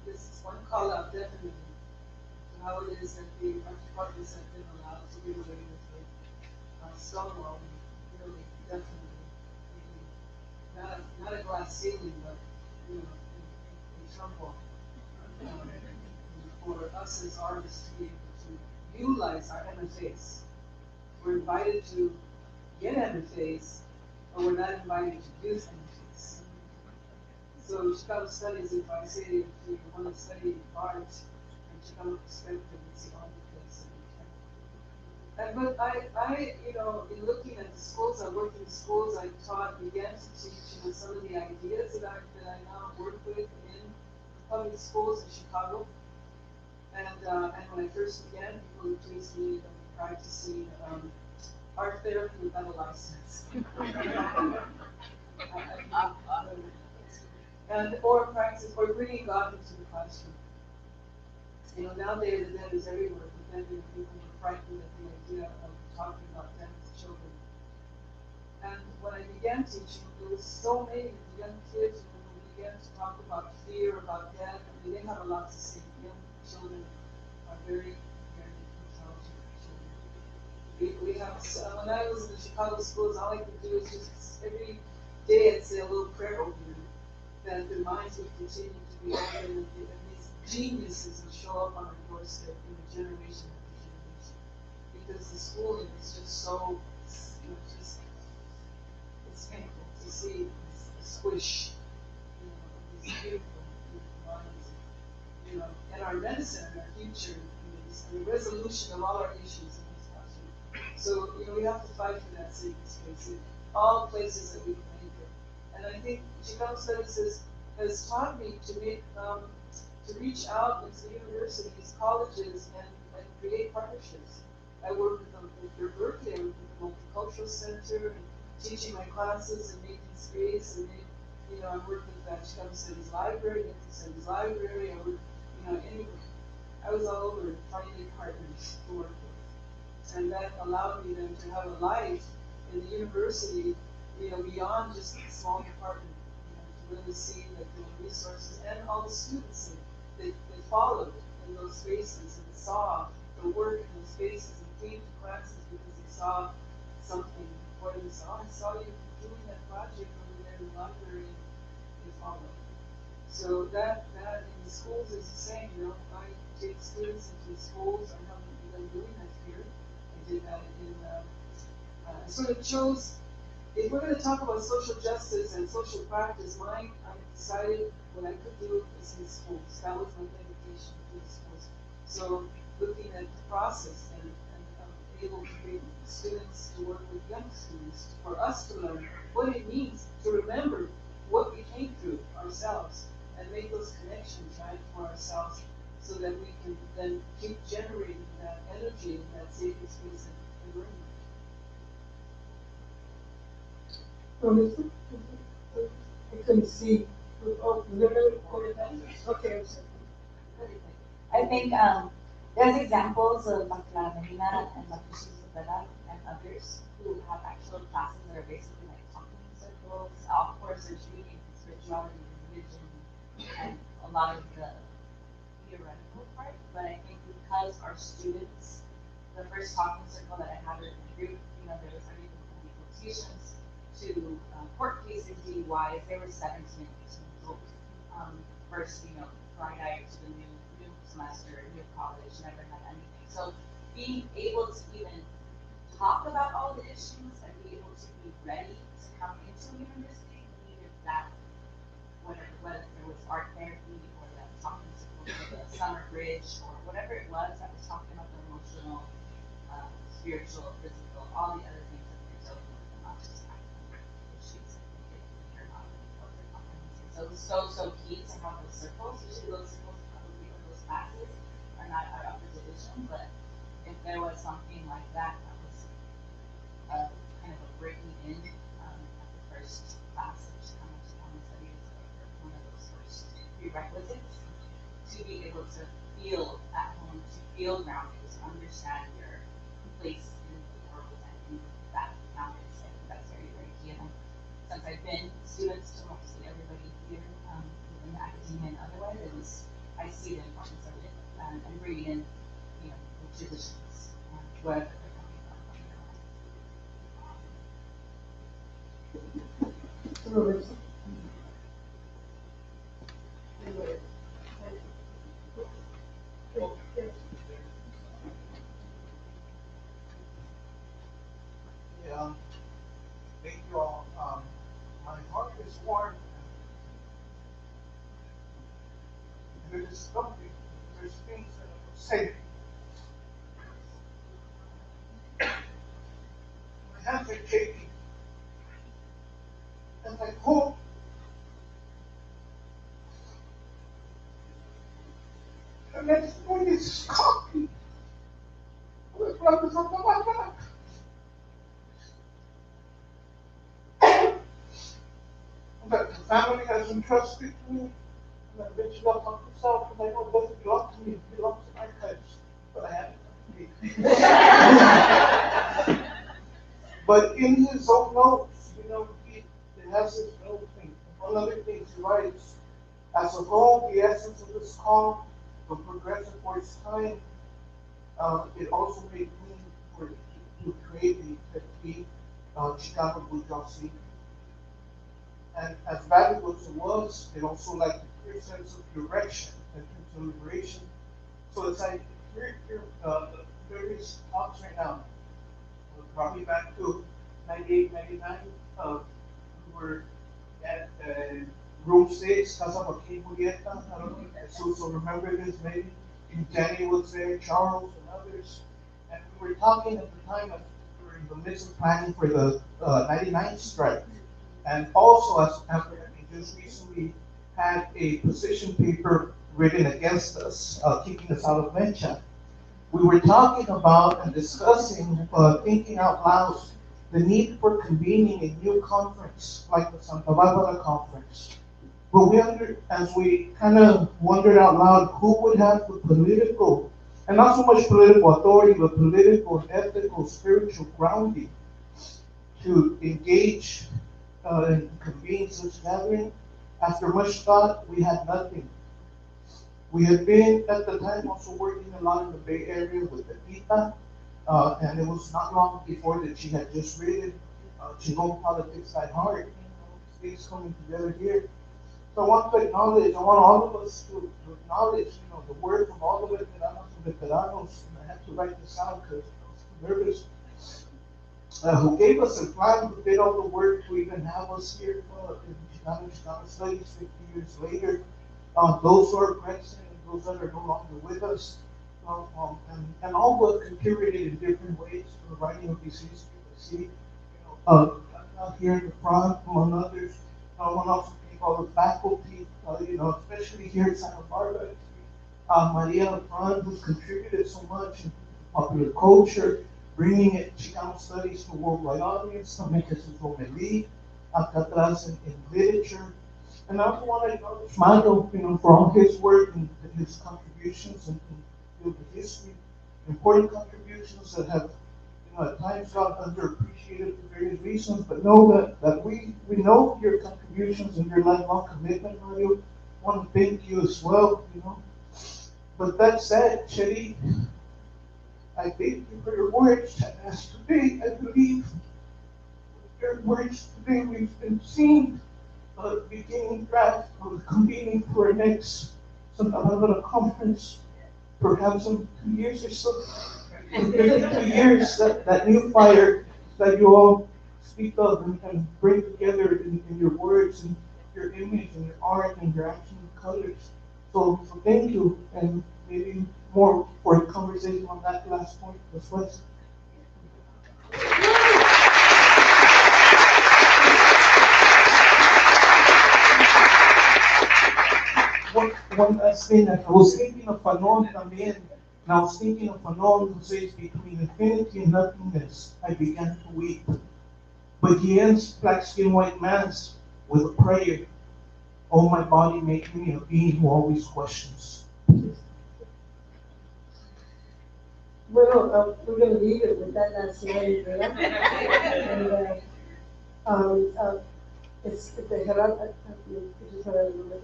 This is one call out definitely to how it is that the art departments have been allowed to get away with Stonewall, really, definitely. Not a glass ceiling, but a trouble. For us as artists to be able to utilize our MFAs. We're invited to get MFAs, but we're not invited to use MFAs. So Chicano studies, if I say if you want to study art and Chicano perspective, it's the only place that we can. But I, in looking at the schools, I worked in schools, I began to teach, some of the ideas that I now work with in public schools in Chicago. And when I first began, people would accuse me of practicing art therapy without a license. or bringing God into the classroom. Nowadays the dead is everywhere, but then people were frightened at the idea of talking about death to children. And when I began teaching, there was so many young kids when we began to talk about fear, about death. They have a lot to say. Young children are very, very intelligent children. We have, when I was in the Chicago schools, all I could do is just every day I'd say a little prayer over them, that their minds would continue to be open, and these geniuses would show up on our doorstep in a generation after generation. Because the schooling is just so, it's painful to see the squish, these beautiful minds, and our medicine and our future, and the resolution of all our issues in this classroom. So, we have to fight for that sacred space in all places that we can make it. And I think Chicano Studies has taught me to make to reach out into universities, colleges, and create partnerships. I work with them with Berkeley, I work with the Multicultural Center, and teaching my classes and making space, and I work with Chicago Studies Library, Lincoln Studies Library, I work, anywhere. I was all over finding partners to work with. And that allowed me then to have a life in the university, beyond just a small department, to really see that the resources and all the students they followed in those spaces and saw the work in those spaces and came to classes because they saw something for themselves. I saw you doing that project over there in the library, and they followed. So that in the schools is the same, I take students into schools. I haven't been doing that here. I did that in, I sort of chose, if we're going to talk about social justice and social practice, I decided what I could do is in schools. That was my dedication to the schools. So looking at the process and able to bring students to work with young students, for us to learn what it means to remember what we came through ourselves and make those connections, right, for ourselves, so that we can then keep generating that energy, that safe space and learning. I couldn't see. Oh, literally, okay, I'm sorry. I think there's examples of Dr. Medina and Dr. Susabella and others who have actual classes that are basically like talking circles. Of course, there's reading, spirituality, religion, and a lot of the theoretical part. But I think because our students, the first talking circle that I had with the group, there was everything from quotations to court cases, DUIs. They were 17 and 18 years old. First, right out to the new semester, new college, never had anything. So being able to even talk about all the issues and be able to be ready to come into university needed that, whether it was art therapy or that talking to the summer bridge or whatever it was that was talking about the emotional, spiritual, physical, all the other things that they're dealing with, and not just academic issues that they hear about what they're comprehending. So it was so key to have those circles. Usually those circles classes are not our upper division, but if there was something like that, that was kind of a breaking in at the first class of Chicano studies, or one of those first prerequisites, to be able to feel at home, to feel grounded, to understand your place in the world and in that campus. I think that's very, very key. And since I've been students to mostly everybody here, within academia and otherwise, I see the importance of it and bringing in, the traditions, wherever they're coming from. Yeah, thank you all. My heart is warm. There is something, there's things that I would say. My hands are shaking. And I hope the next one is coffee. With brothers on my back. That the family has entrusted to me. And I've reached out on myself, and I know it doesn't belong to me, it belongs to my kids. But I have it. But in his own notes, it has his own thing. One other thing he writes, as a whole, the essence of this call, the progressive for its time, it also made room to create the Chicago bourgeoisie. And as valuable as it was, it also like a clear sense of direction and sense of liberation. So it's like here the various talks right now. Probably back to 98, 99. We were at room 6, Casa Joaquin Julieta. I don't know if so remember this maybe. Jenny was there, Charles and others. And we were talking at the time we were in the midst of planning for the 99 strike. And also, as we just recently had a position paper written against us, keeping us out of mencha. We were talking about and discussing, thinking out loud, the need for convening a new conference like the Santa Barbara conference. But as we kind of wondered out loud, who would have the political, and not so much political authority, but political, ethical, spiritual grounding to engage and convene such gathering? After much thought, we had nothing. We had been at the time also working a lot in the Bay Area with the Tita, and it was not long before that she had just written Chingon Politics at Heart, things coming together here. So I want to acknowledge, I want all of us to acknowledge, the work of all the veteranos and veteranos, and I had to write this out because I was too nervous, who gave us a plan, who did all the work to even have us here in Chicano Studies 50 years later. Those who are present and those that are no longer with us, and all who have contributed in different ways to the writing of these histories. I see, here in the front, among others, I want to also thank all the faculty, especially here at Santa Barbara. Maria up front, who's contributed so much in popular culture, bringing it Chicano studies to a worldwide audience, también Jesús Romelí, acá atrás in literature. And I also want to acknowledge Mario, for all his work and his contributions in field of history, important contributions that have, at times got underappreciated for various reasons, but know that we know your contributions and your lifelong commitment, Mario. I want to thank you as well, But that said, Sherry, I thank you for your words, and as today, I believe, with your words today, we've been seeing the beginning draft of convening for our next Santa Barbara conference, perhaps in 2 years or so. In 52 years, that new fire that you all speak of and bring together in your words and your image and your art and your action and colors. So thank you, and maybe more for a conversation on that last point as well. One last thing, I was thinking of Fanon también, and I was thinking of Fanon who says, between infinity and nothingness, I began to weep. But he ends Black Skin, White Mass with a prayer. Oh, my body, make me a being who always questions. Well, we're going to leave it with that last line there. And it's the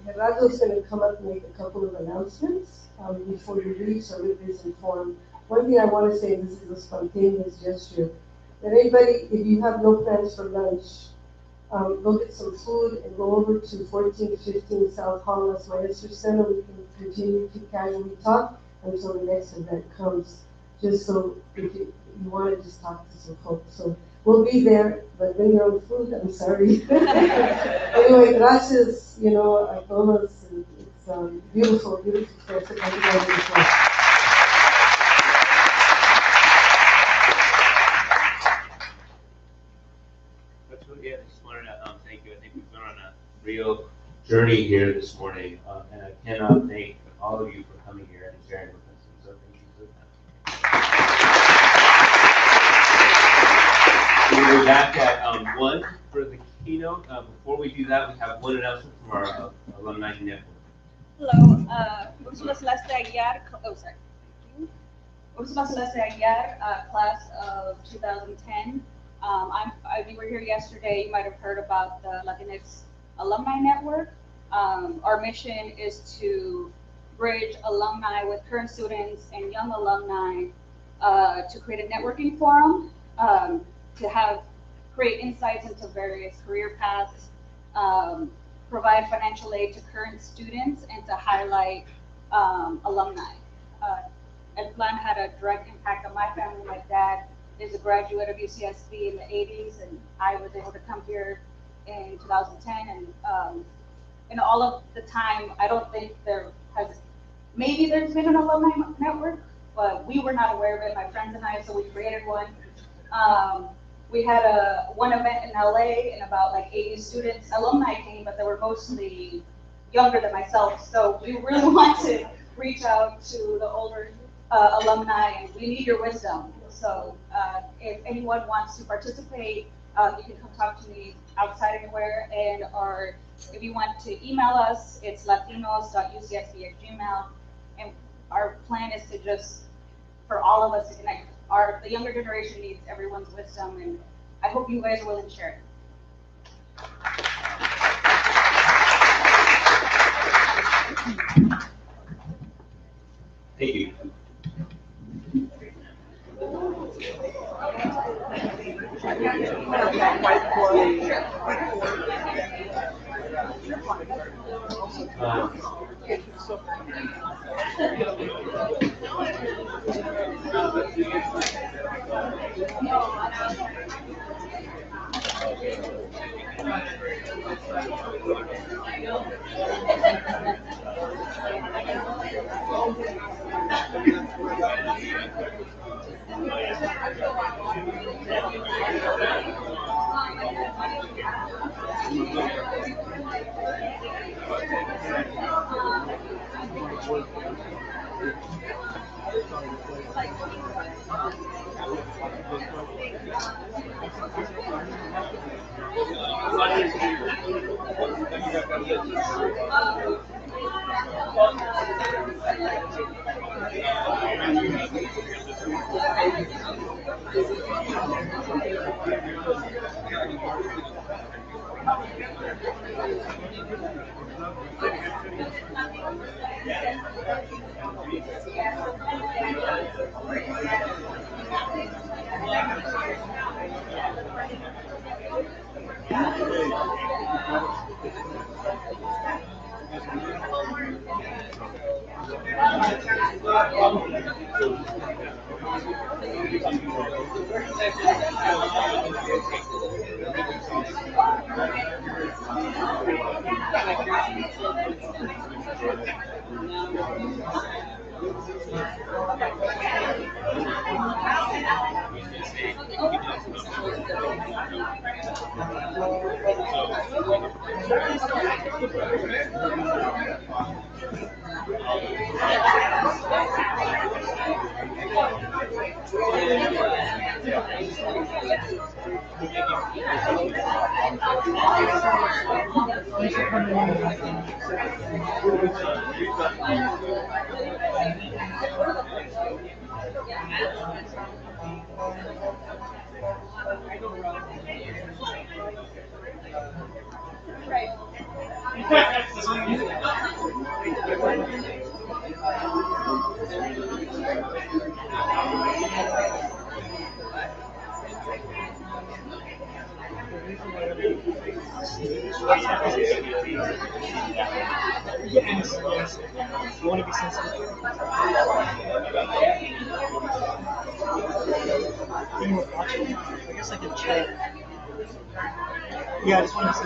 Gerardo's going to come up and make a couple of announcements before you leave, so everybody's informed. One thing I want to say, this is a spontaneous gesture, that anybody, if you have no plans for lunch, go get some food and go over to 1415 South Hall, Las Maestras Center. We can continue to casually talk until the next event comes, just so if you want to just talk to some folks. So we'll be there, but bring your own food, I'm sorry. Anyway, gracias, a todos. It's beautiful, beautiful festival. Thank you very much. Yeah, I just wanted to thank you. I think we've been on a real journey here this morning, and I cannot thank all of you for coming here and sharing with us. So thank you for that. We'll be back at 1 for the keynote. Before we do that, we have one announcement from our alumni network. Hello, Ursula Celeste Aguiar. Oh, sorry. Ursula Celeste Aguiar, class of 2010. You were here yesterday. You might have heard about the Latinx Alumni Network. Our mission is to bridge alumni with current students and young alumni to create a networking forum, to create insights into various career paths, provide financial aid to current students, and to highlight alumni. El Plan had a direct impact on my family. My dad is a graduate of UCSB in the 80s, and I was able to come here in 2010. And all of the time, I don't think maybe there's been an alumni network, but we were not aware of it, my friends and I, so we created one. We had one event in LA, and about like 80 students, alumni came, but they were mostly younger than myself, so we really want to reach out to the older alumni, and we need your wisdom. So if anyone wants to participate, you can come talk to me outside anywhere, and or if you want to email us, it's latinos.ucsb@gmail. And our plan is to just, for all of us to connect. The younger generation needs everyone's wisdom, and I hope you guys are willing to share it. Thank you. Yes, yes. I want to be sensitive. When we're watching, I guess I can check. Yeah, I just want to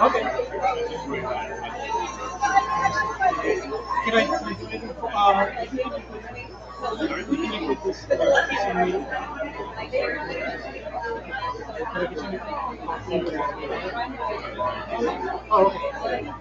Okay. Can I do anything for, can you put this, in me? Can I get you? Oh, okay.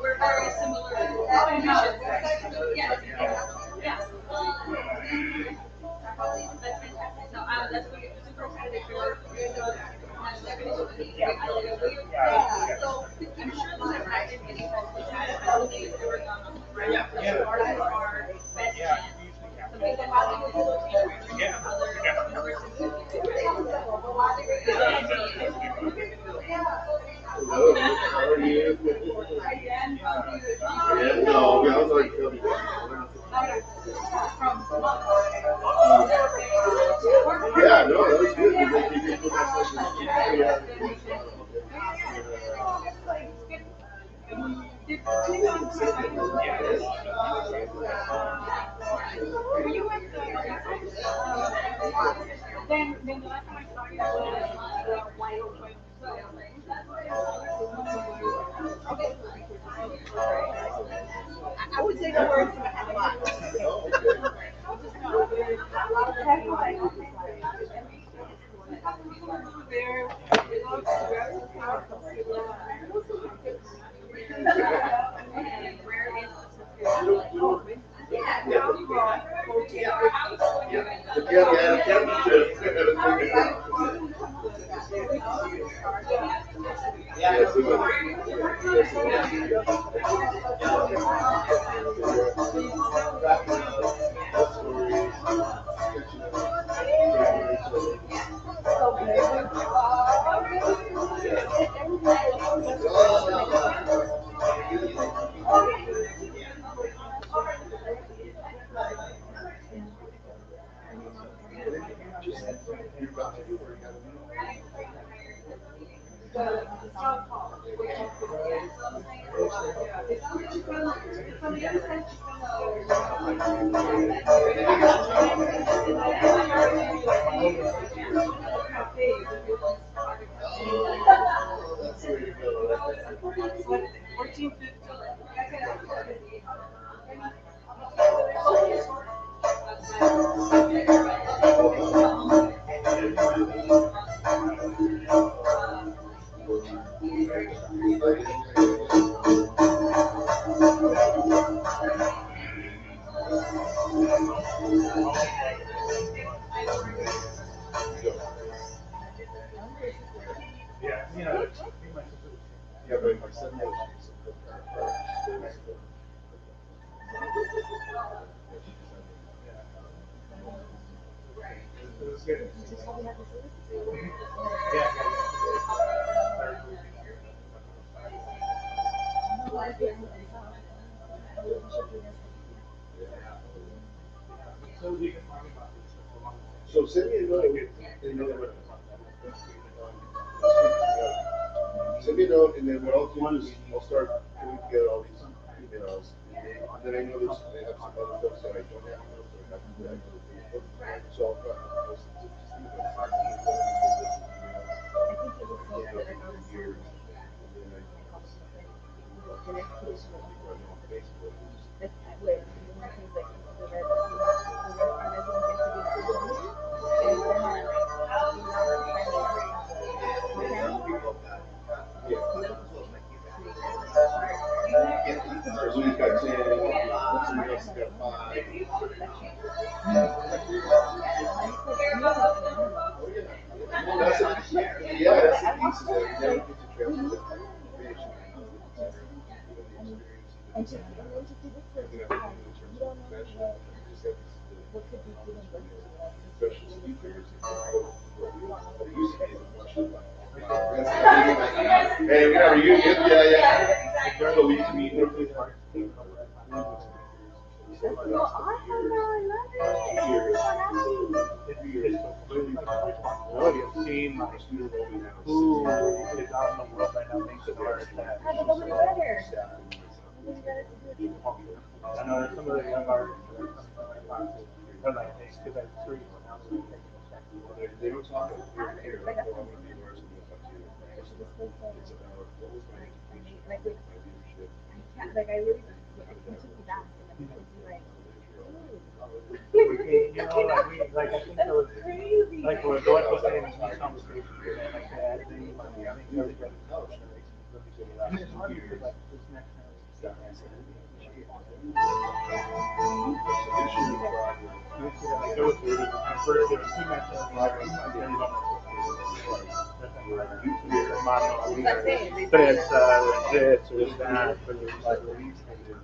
We're very similar. Yeah. Yeah. That's fantastic. No, that's really super excited for your so I'm sure those are active any folks that have ever gone on, right? Our best chance. Something that Hello, how are you? Yeah, no, I was like, yeah, no, that was good. Then the last time I saw you was wide open. Okay. I would say the word a So send me a note. Send me a note, and then what I'll do is I'll start putting together all these emails. And then I know there's they have some other folks that I don't have to know, so I have to do that. So I'll just think about pieces that you never get to travel with information and the experience and then I think in terms of profession, you just have the special speakers and it used to be a bunch of hey, whatever you yeah. So we used to meet with responsibility of seeing like who is out in the world right now making art that I know that some of the young artists that are coming from my classes are like they because I'm 3 now they're taking a check. they don't talk about here. It's about what was my education, my leadership. Like I really, it took me back and then like, You know, like I think there was like what Doyle was saying in these conversations, like that, I think everybody knows, right? And it's hard because like this next generation. There was 2 mentors, tres, this, that, but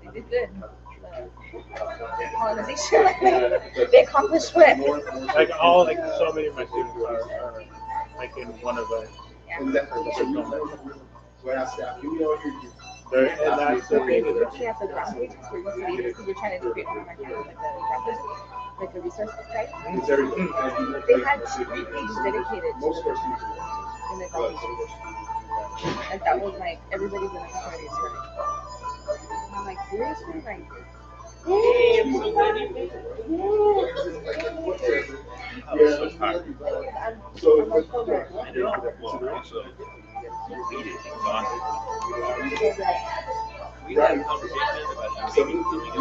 they did good. Colonization, they accomplished what? Like all, like so many of my students are like in one of the. And that's what I said. You know, and that's the thing is Looking at the ground pages where you see it, because we're trying to create one of my campus, like the ground pages, like the resources guide. They had 3 pages dedicated to the students in the ground pages. Like that was like everybody's in a fraternity story. And I'm like, seriously? Like, Hey, I'm so glad you made it. I know. Well, also, depleted, exhausted. We had a conversation about maybe doing a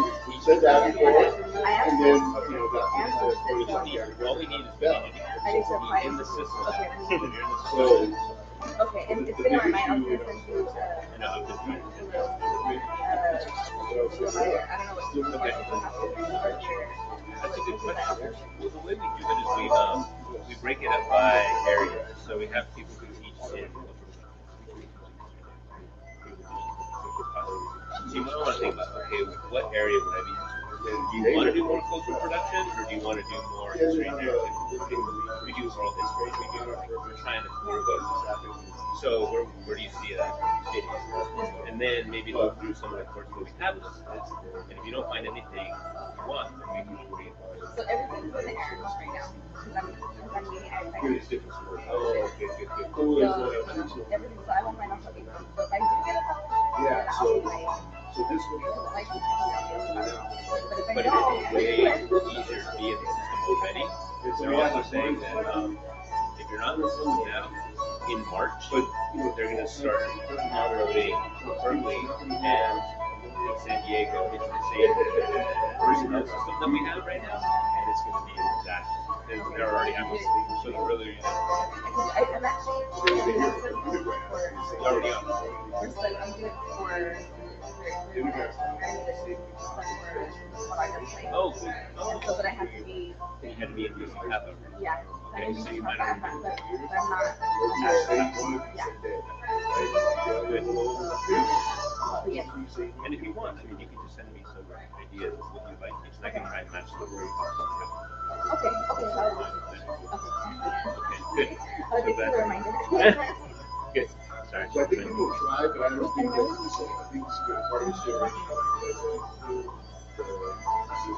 said that before, I and asked then them, all we need is community. I need to apply In the system. Okay. You're in the so. system. Okay, and it's been on my mind. I was gonna send you I know, I'm just trying to I don't know what That's a good question. Well, the way we do it is we break it up by area. So we have people who teach in. So you might want to think about, okay, what area would I be interested in? Do you want to do more cultural production, or do you want to do more history and narrative? We do oral history. We're trying to work with. So where do you see that fitting? And then maybe look through some of the courses that we have listed. And if you don't find anything you want, then we can bring it forward. So everything's in the air right now. Because I'm meeting It's different sports. Oh, okay, good. so everything, so I won't find out something. So if I do get a call, then I'll be like, So this one. like, but But if I it is way easier to be in the system already. They're also saying that if you're not in the system now, in March, they're going to start uploading Berkeley and San Diego into the same personnel system that we have right now, and it's going to be that. They're already having so they're really I'm actually already on. I'm good for Oh, and so, but I have to be, you had to be in this half hour. yeah. Okay, so you might I'm not. not, but I'm not, yeah. Good. Yeah. And if you want, I mean, you can just send me some ideas of what you like, and I can try and match the work. Okay, I'll do Okay, good. I'll get you a reminder. Good. Sorry. So I think we will try, but I don't think that, I think this is going to part of the generation.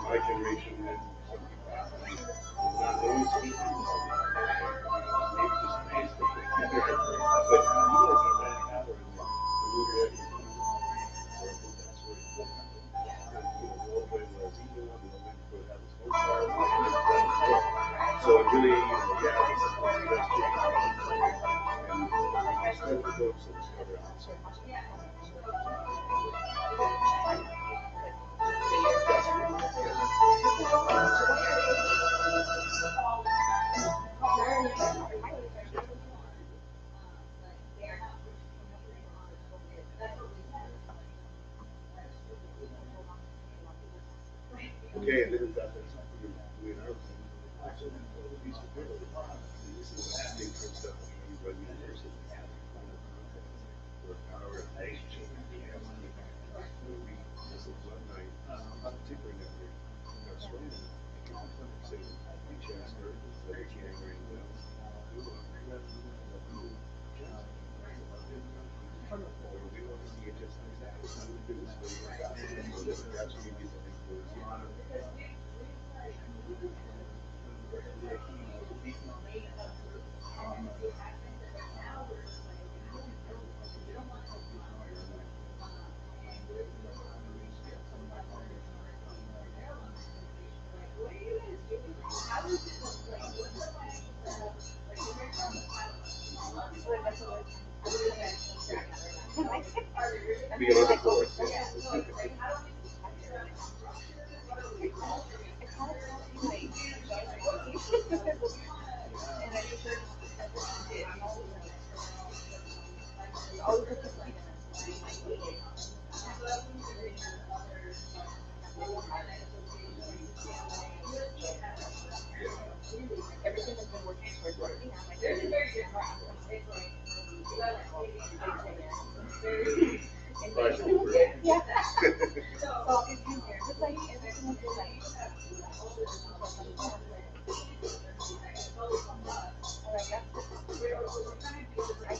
My generation and some people, not always speaking, maybe just nice, but you guys are right now, or we're ready. So I think that's where it's going. The old way was even, the old way would have his own car. So it really, yeah, this is what that's changed. And instead of the books, it's covered outside. Okay, and then that's something we know. This is happening for stuff by the university. be another fourth. Yeah. Everything has been working towards working out. Yeah. So it's easier. Just like everything is like. I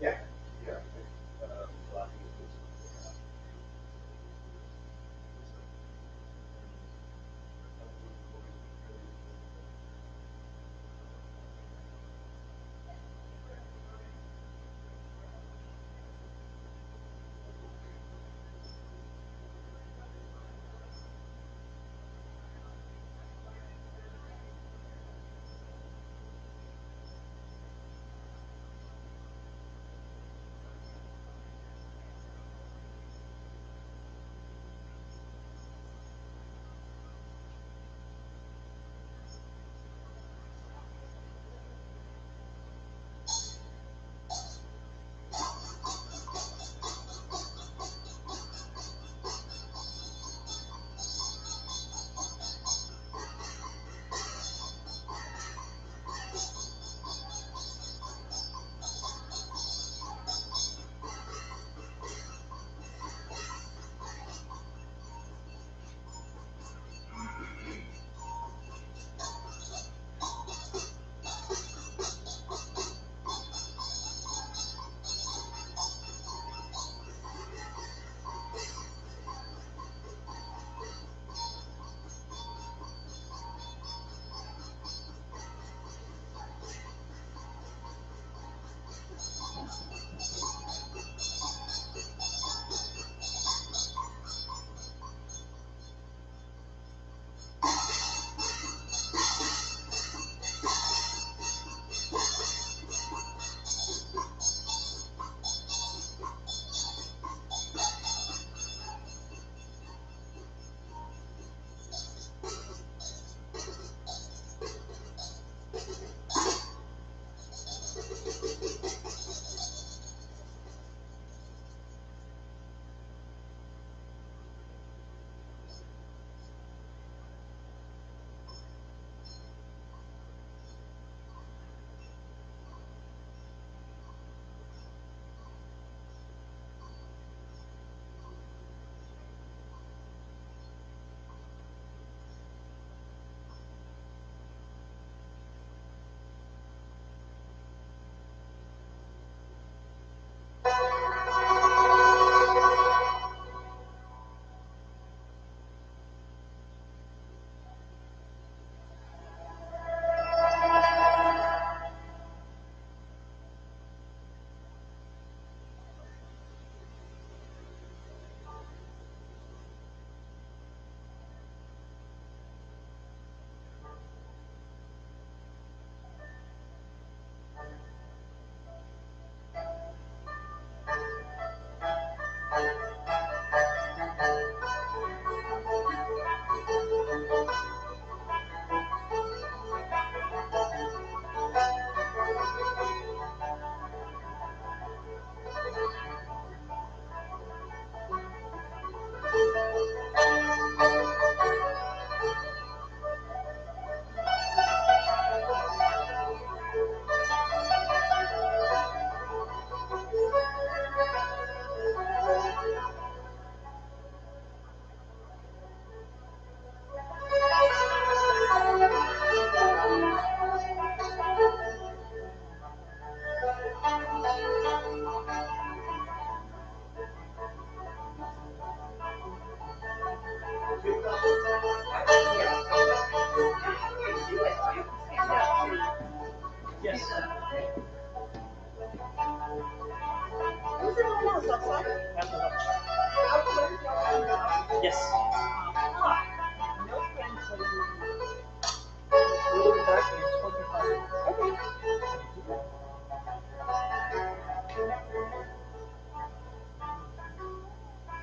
Yeah. Yeah. Yes. Who's in the house outside? After lunch. Outside? Yes. No friends are Little dark and it's 25. okay.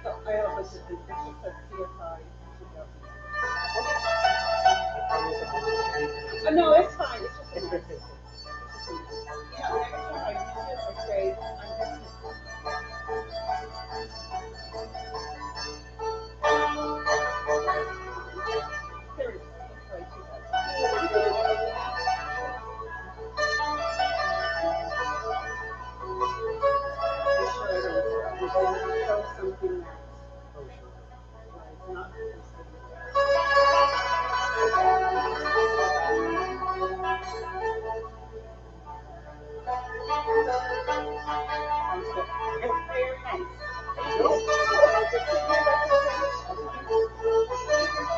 So I have a certificate that CFI. No, it's fine. It's just a mess. Yeah, next time I use it, I say, I'm just. There it is. Sorry, 2000. Show something that Oh, sure. is not very nice.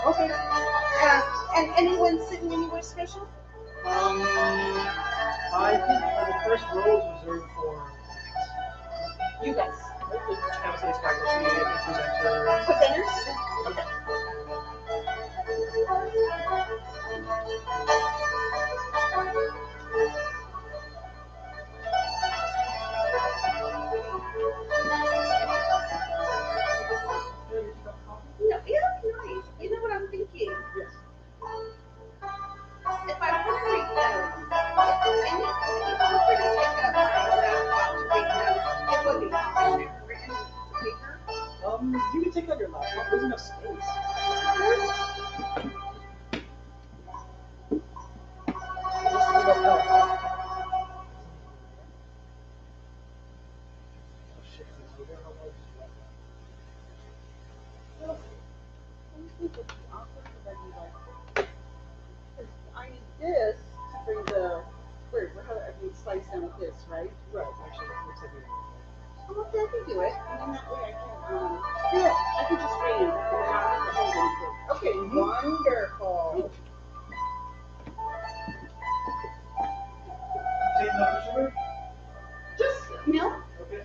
Okay. And anyone sitting anywhere special? I think the first row is reserved for You guys. California faculty, presenters. Presenters? Okay. No, yeah, nice. You know what I'm thinking? Yes. If I were to read notes, if any were to take up my laptop to read notes, it would be fine. Written paper. You can take out your laptop. There's enough space. I need this to bring the, where, how, I mean, slice down with this, right? Right, actually, it looks like it. Oh, okay, I can do it, and then that way I can, yeah, I can just read, and then I don't have to hold anything. Okay, wonderful. Take another sugar? Just milk. Okay.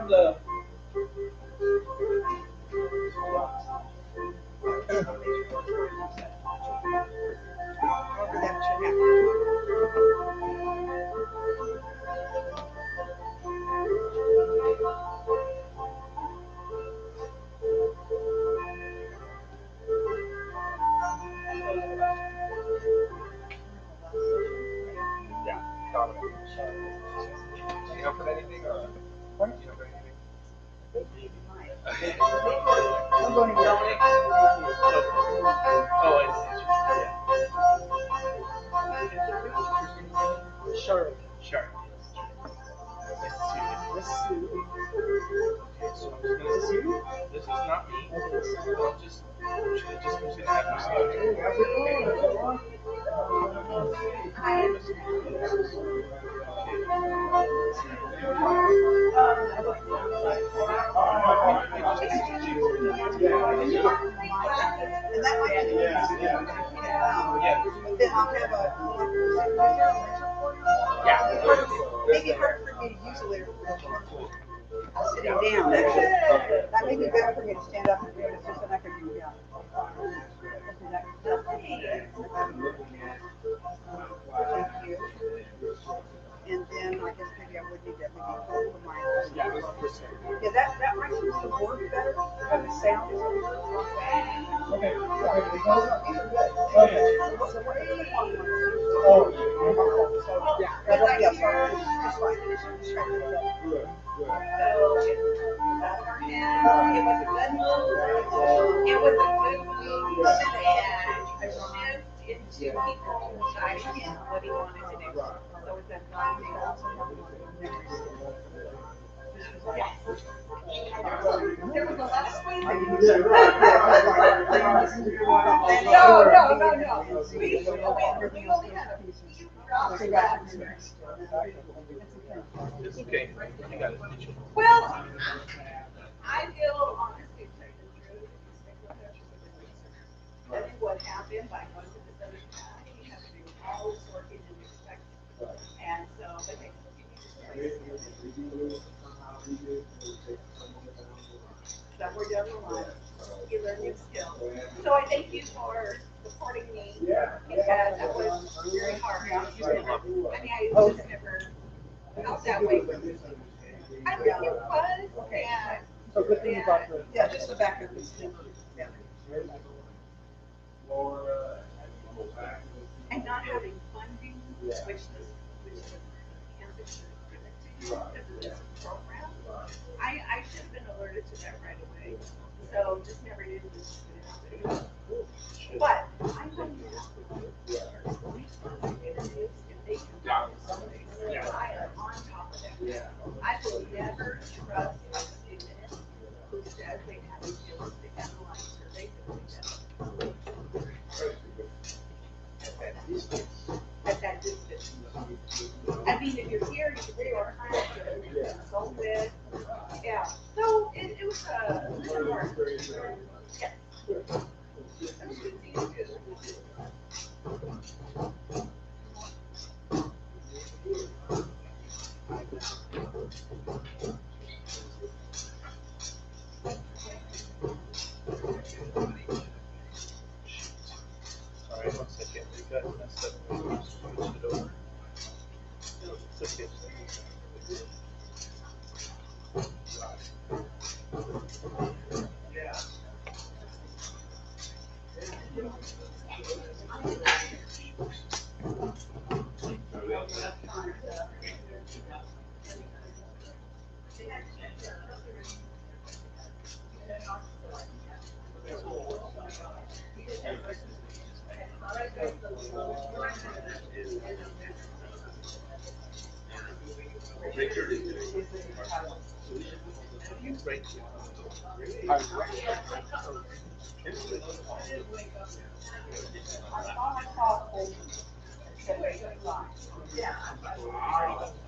have the. Do you know for anything or? Do you know for anything? I'm going to go. Oh, yeah. Charlotte. Charlotte. This is you. Okay, so I'm just gonna see you. This is not me. I'm just gonna have you see. How's it going? Maybe hard for me to use a later. Sitting down, actually. That may be better for me to stand up and do it, it's just that I can do it. Thank you. And then I guess maybe I would need that maybe hold the mic. Yeah, that might seem to work better, but the sound is a little Okay. So, yeah, it's fine. Just trying to do that. It was a good move and a shift into people deciding what he wanted to do. So it's a fun thing. There was a lot of squeezing. No. We only had a few drops. It's okay. You got it. Well, I feel honestly, I think what happened by going to this other path, he has to do all this work in the perspective. And so, but they somewhere down the line, you learn new skills. So I thank you for supporting me because that was very hard. I just never felt that way. I think it was, and So good thing about the, yeah, just the back of this. Yeah. and not having funding, which the campus is given to you because of this program. I should have been alerted to that right away. So just never knew this was going to happen. But I know if they can I am on top of that. I will never trust a student who says they have a realistic analyze or they at that distance. I mean, if you're here, you can do our time, you can consult with. Yeah. So it was a hard. Yes. Sorry, 1 second. We got messed up. Switch it over. It's okay. Richard is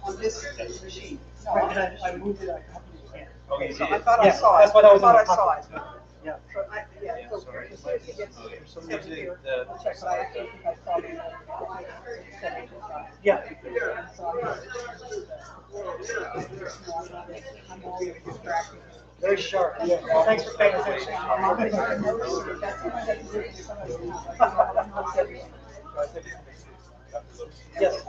On this machine. No, I moved it. Okay, so I thought I saw it. That's what I was thought I gonna saw it. Yeah. So I, yeah, so Sorry. as soon as he gets here, I'll check, but I actually think I saw it. Yeah. I'm all sharp. Yeah. Thanks for paying attention. Yes.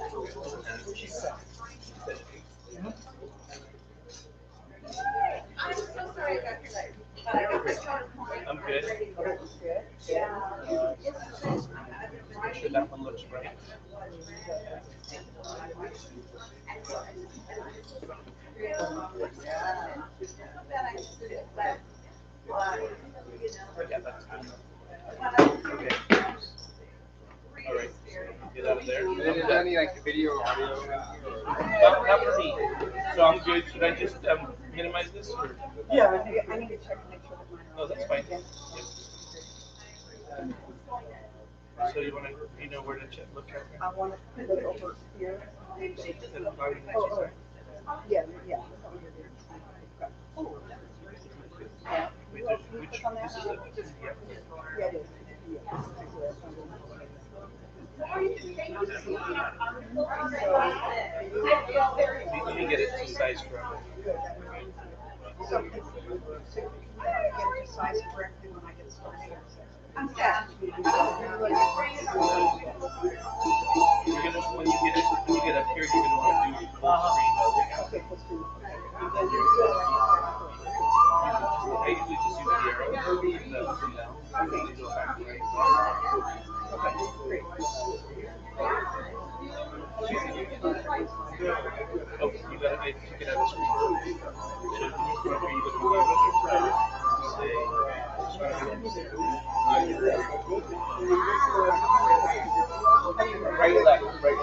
I'm so sorry about your life. But I got my PowerPoint. I'm good. Yeah. Make sure that one looks right. Yeah, that's good. Okay. All right. Get out of there. And then is there any like video or audio? Not for me. So I'm good. Should I just minimize this? Or? Yeah, I need to check and make sure that mine are. Oh, that's fine. Yep. So you want to, you know where to check, look at? I want to put it over here. Oh. Yeah, yeah. Which this is a, Yeah, it is. Let me get it to size correctly. So, get the size correctly when I get started. I'm set. You're gonna, when you get up here, you're gonna want to do full screen. Okay, full screen. I usually just use the arrow. And then you go back to right. Okay, great. Oh, you gotta take it out of screen. So you just want to read the right, left, right,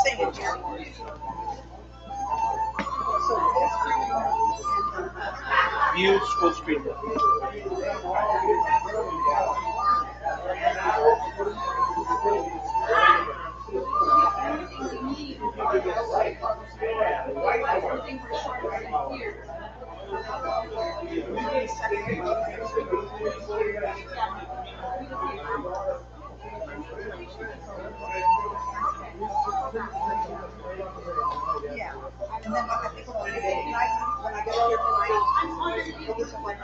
Same here. So full screen and view full screen. yeah. And then I think when I get here tonight, focus on my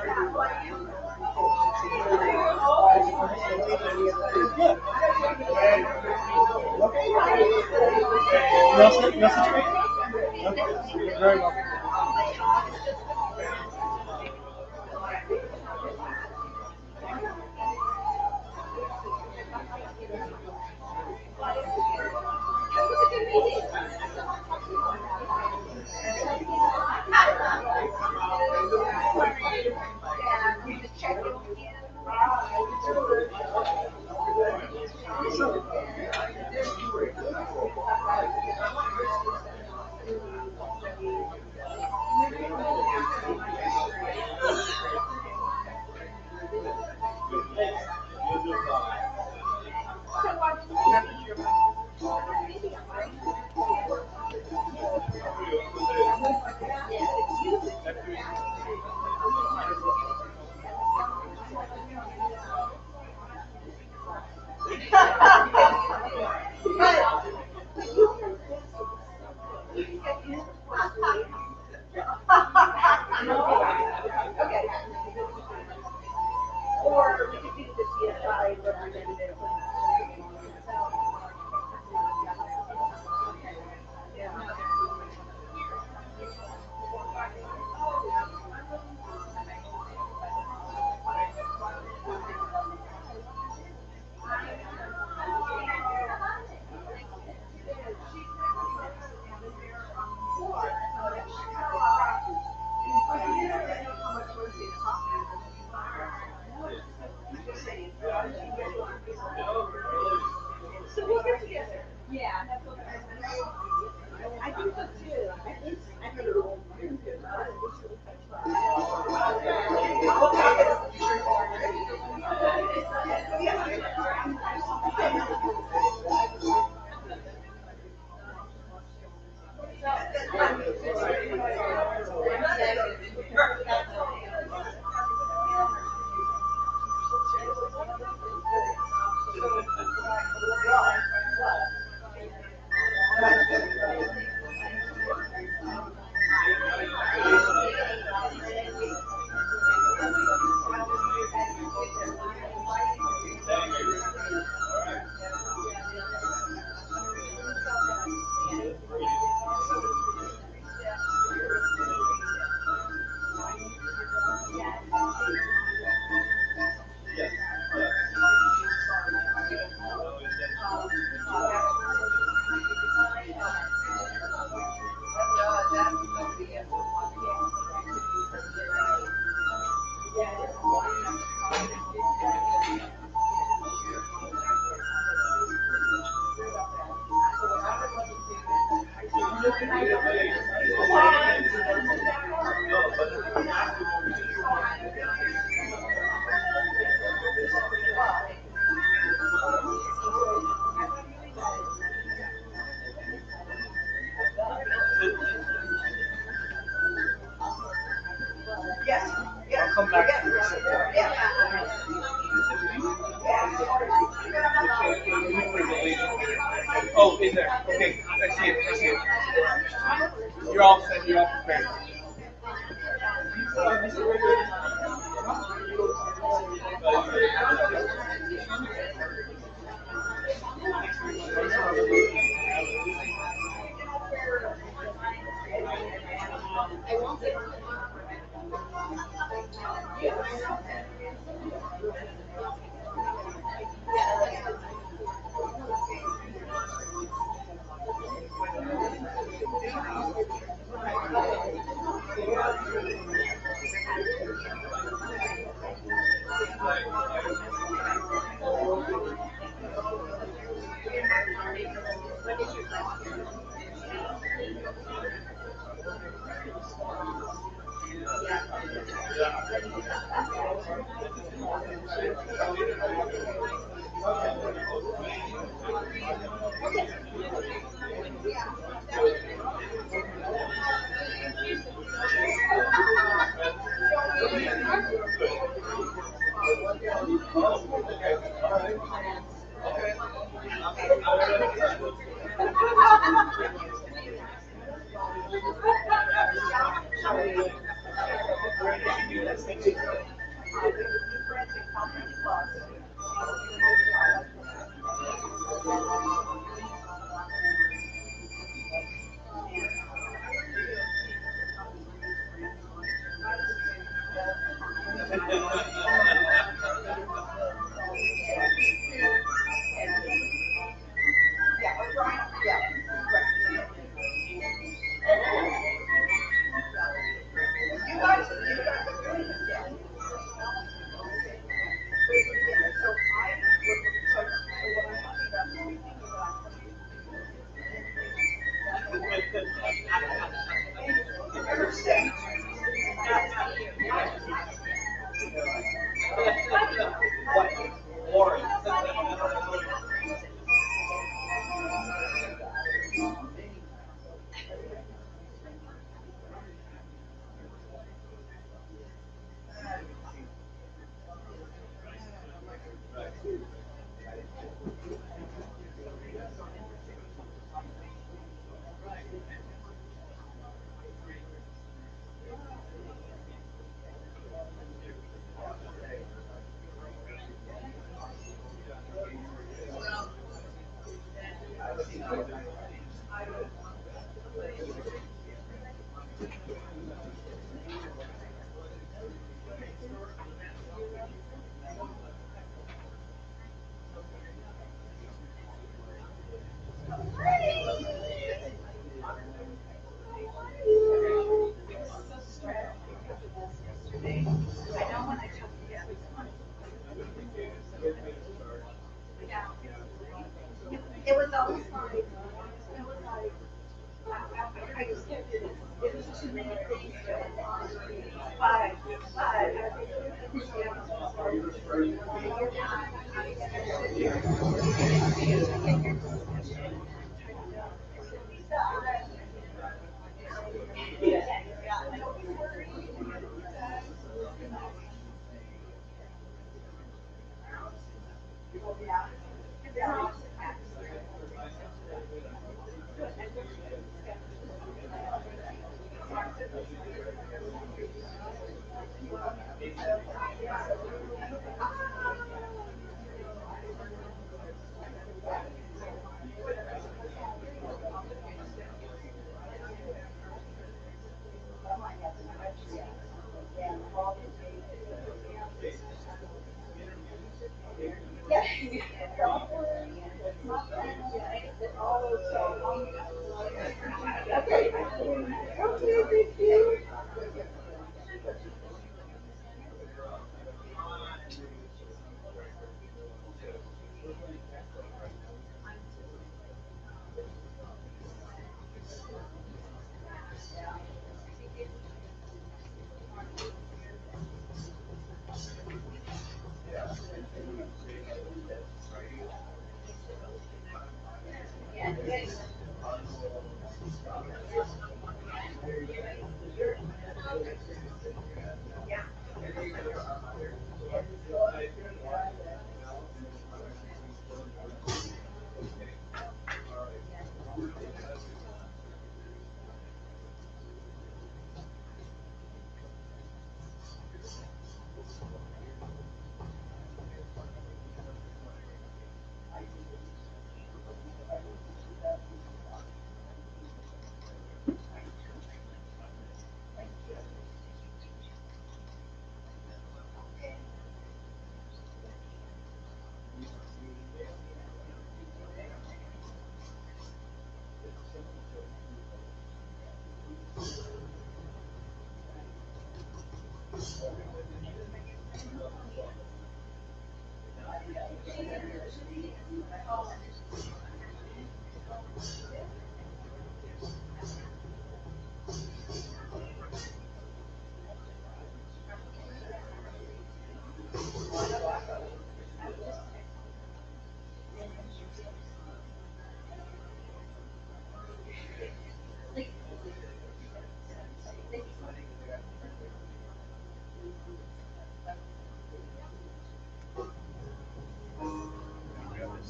You're very welcome. Okay. Or we could do the CSI representative. So we'll get together. Yeah, that's what I think so too. I think in there. Okay, I see it. I see it. You're all set. You're all prepared. It was always like, it was like, I just can't do this. It was too many things going on.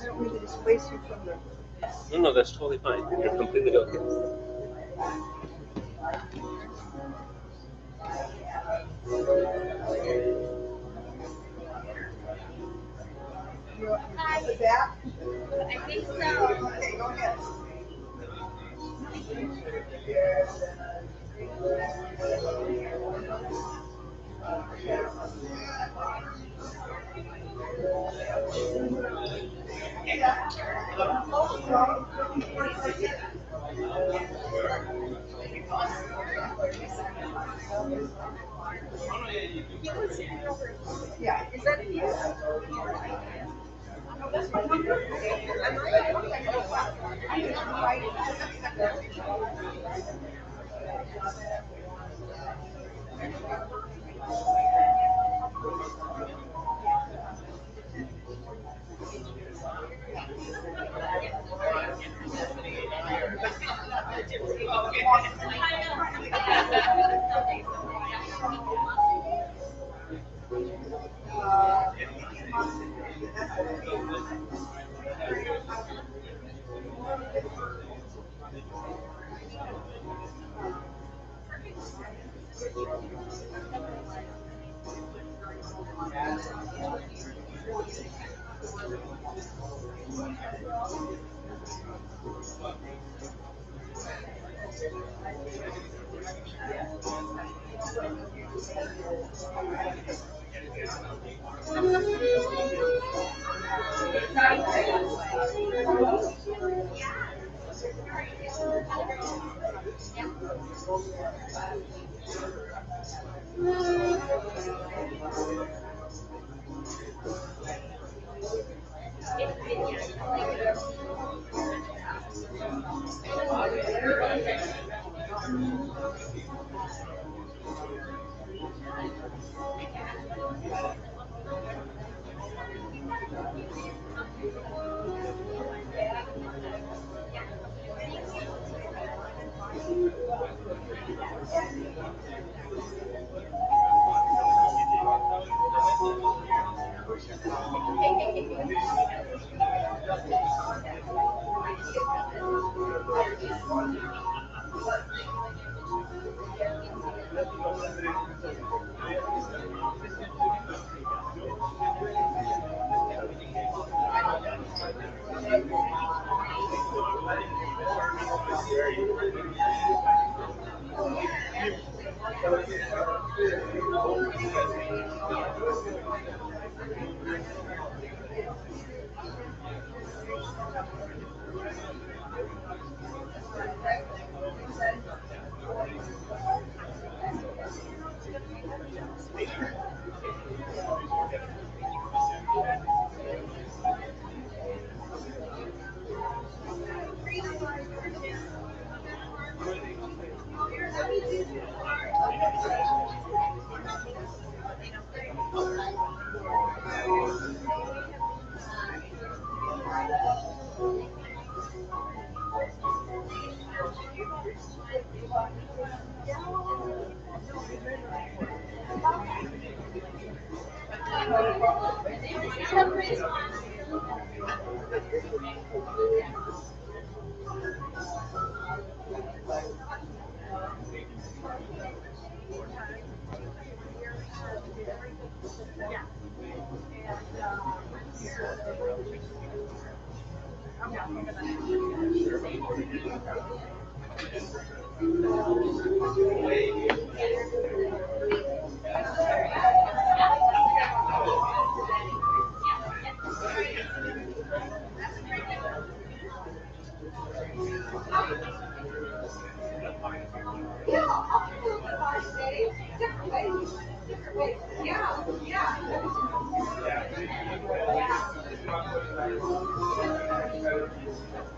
I don't mean to displace you from the. No, that's totally fine. You're completely okay. You have the back? I think so. Okay, go ahead. Yeah. Is that you? No, that's my number. I'm right.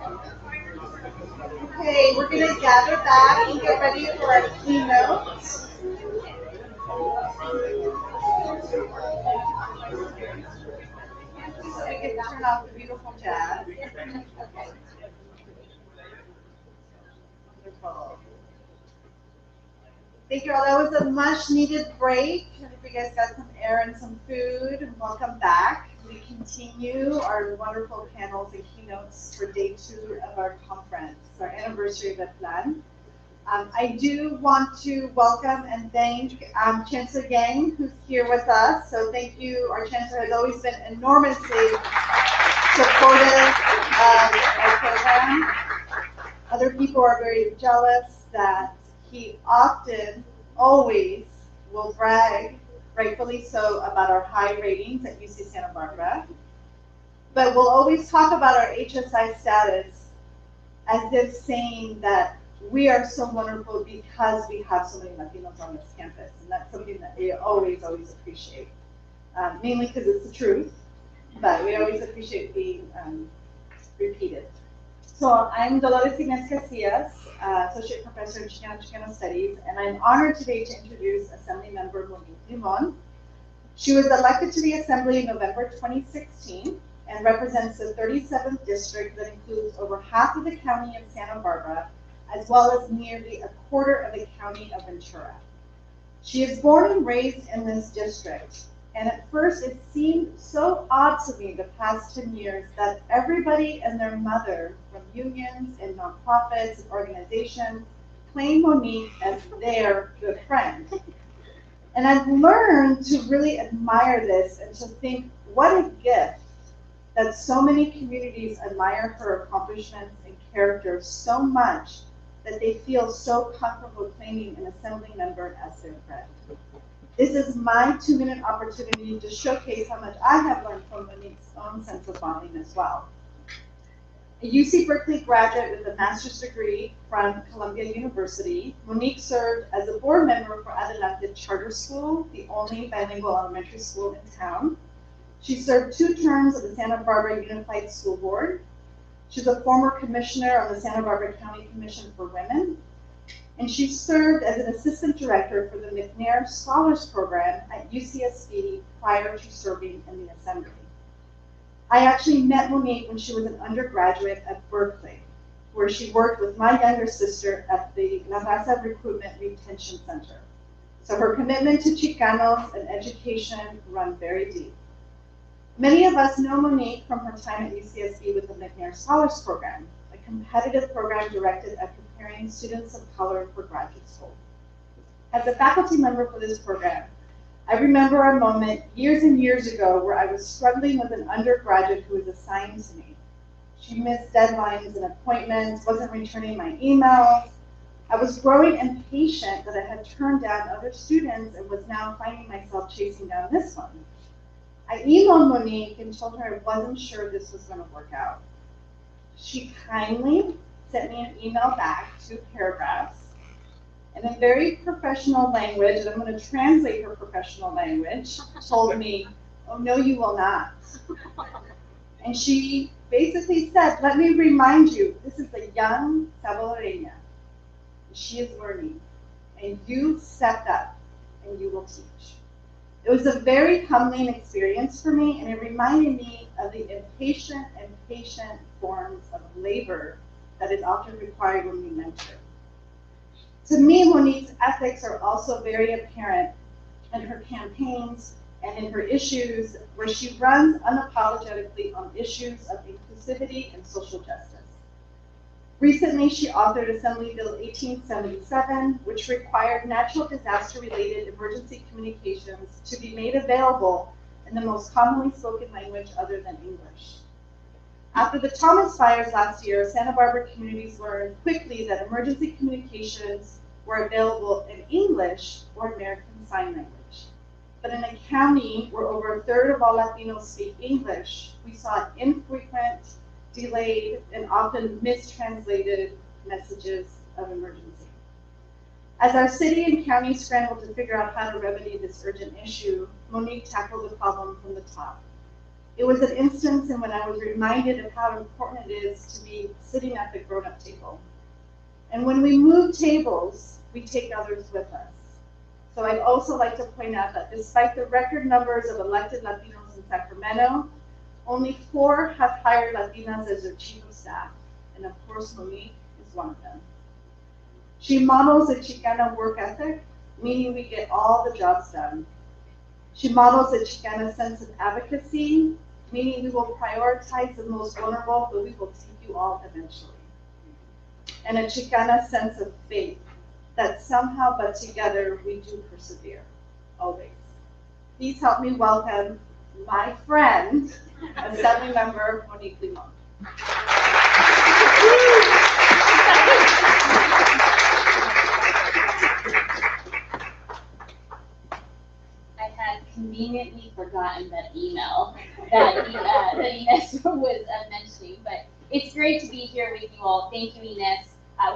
Okay, we're gonna gather back and get ready for our keynote. So we can turn off the beautiful jazz. Wonderful. Thank you all. That was a much needed break. I hope you guys got some air and some food. Welcome back. We continue our wonderful panels and keynotes for day 2 of our conference, our anniversary of the plan. I do want to welcome and thank Chancellor Gang, who's here with us. So thank you. Our Chancellor has always been enormously supportive of our program. Other people are very jealous that he often, always will brag, rightfully so, about our high ratings at UC Santa Barbara. But we'll always talk about our HSI status as if saying that we are so wonderful because we have so many Latinos on this campus. And that's something that we always, always appreciate. Mainly because it's the truth, but we always appreciate being repeated. So I'm Dolores Inés Casillas, Associate Professor in Chicano Studies, and I'm honored today to introduce Assemblymember Monique Limon. She was elected to the Assembly in November 2016 and represents the 37th district that includes over half of the county of Santa Barbara, as well as nearly a quarter of the county of Ventura. She is born and raised in this district, and at first it seemed so odd to me the past 10 years that everybody and their mother from unions and nonprofits and organizations claim Monique as their good friend. And I've learned to really admire this and to think, what a gift that so many communities admire her accomplishments and character so much that they feel so comfortable claiming an assembly member as their friend. This is my 2-minute opportunity to showcase how much I have learned from Monique's own sense of bonding as well. A UC Berkeley graduate with a master's degree from Columbia University, Monique served as a board member for Adelante Charter School, the only bilingual elementary school in town. She served 2 terms of the Santa Barbara Unified School Board. She's a former commissioner on the Santa Barbara County Commission for Women, and she served as an assistant director for the McNair Scholars Program at UCSB prior to serving in the Assembly. I actually met Monique when she was an undergraduate at Berkeley, where she worked with my younger sister at the La Raza Recruitment Retention Center. So her commitment to Chicanos and education run very deep. Many of us know Monique from her time at UCSB with the McNair Scholars Program, a competitive program directed at preparing students of color for graduate school. As a faculty member for this program, I remember a moment years and years ago where I was struggling with an undergraduate who was assigned to me. She missed deadlines and appointments, wasn't returning my emails. I was growing impatient that I had turned down other students and was now finding myself chasing down this one. I emailed Monique and told her I wasn't sure this was going to work out. She kindly sent me an email back, 2 paragraphs, and in very professional language, and I'm going to translate her professional language, told me, "Oh, no, you will not." And she basically said, "Let me remind you, this is a young Salvadoreña. She is learning, and you stepped up, and you will teach." It was a very humbling experience for me, and it reminded me of the impatient and patient forms of labor that is often required when we mentor. To me, Monique's ethics are also very apparent in her campaigns and in her issues, where she runs unapologetically on issues of inclusivity and social justice. Recently, she authored Assembly Bill 1877, which required natural disaster-related emergency communications to be made available in the most commonly spoken language other than English. After the Thomas fires last year, Santa Barbara communities learned quickly that emergency communications were available in English or American Sign Language. But in a county where over 1/3 of all Latinos speak English, we saw infrequent, delayed, and often mistranslated messages of emergency. As our city and county scrambled to figure out how to remedy this urgent issue, Monique tackled the problem from the top. It was an instance in when I was reminded of how important it is to be sitting at the grown-up table. And when we move tables, we take others with us. So I'd also like to point out that despite the record numbers of elected Latinos in Sacramento, only 4 have hired Latinas as their chief of staff. And of course, Monique is one of them. She models a Chicana work ethic, meaning we get all the jobs done. She models a Chicana sense of advocacy, meaning we will prioritize the most vulnerable, but we will take you all eventually. And a Chicana sense of faith, that somehow but together we do persevere, always. Please help me welcome my friend, Assembly Member Monique Limon. I had conveniently forgotten that email that Ines was mentioning, but it's great to be here with you all. Thank you, Ines.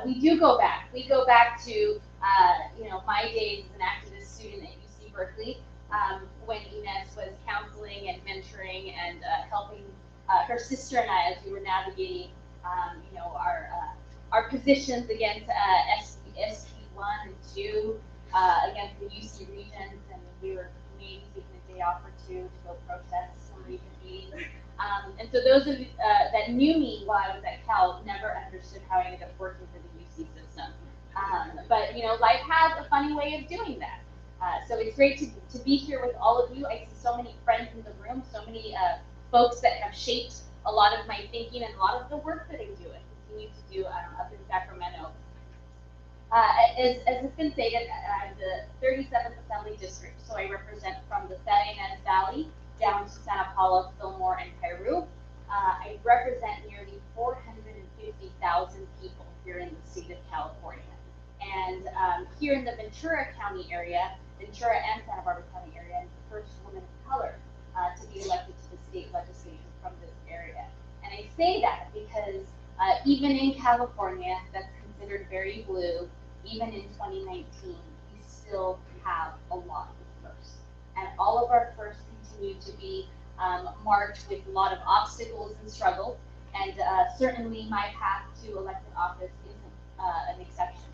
We do go back. We go back to my days as an activist student at UC Berkeley, when Ines was counseling and mentoring and helping her sister and I as we were navigating, our positions against SB1 and 2 against the UC regions, and we were maybe taking a day off or 2 to go protest some region meetings. And so those of you that knew me while I was at Cal never understood how I ended up working for the UC system. But life has a funny way of doing that. So it's great to be here with all of you. I see so many friends in the room, so many folks that have shaped a lot of my thinking and a lot of the work that I do and continue to do up in Sacramento. As has been stated, I'm the 37th Assembly District, so I represent from the San Ynez Valley down to Santa Paula, Fillmore, and Piru. I represent nearly 450,000 people here in the state of California. And here in the Ventura County area, Ventura and Santa Barbara County area, I'm the first woman of color to be elected to the state legislature from this area. And I say that because even in California, that's considered very blue, even in 2019, we still have a lot of firsts. And all of our firsts continue to be marked with a lot of obstacles and struggles. And certainly my path to elected office isn't an exception.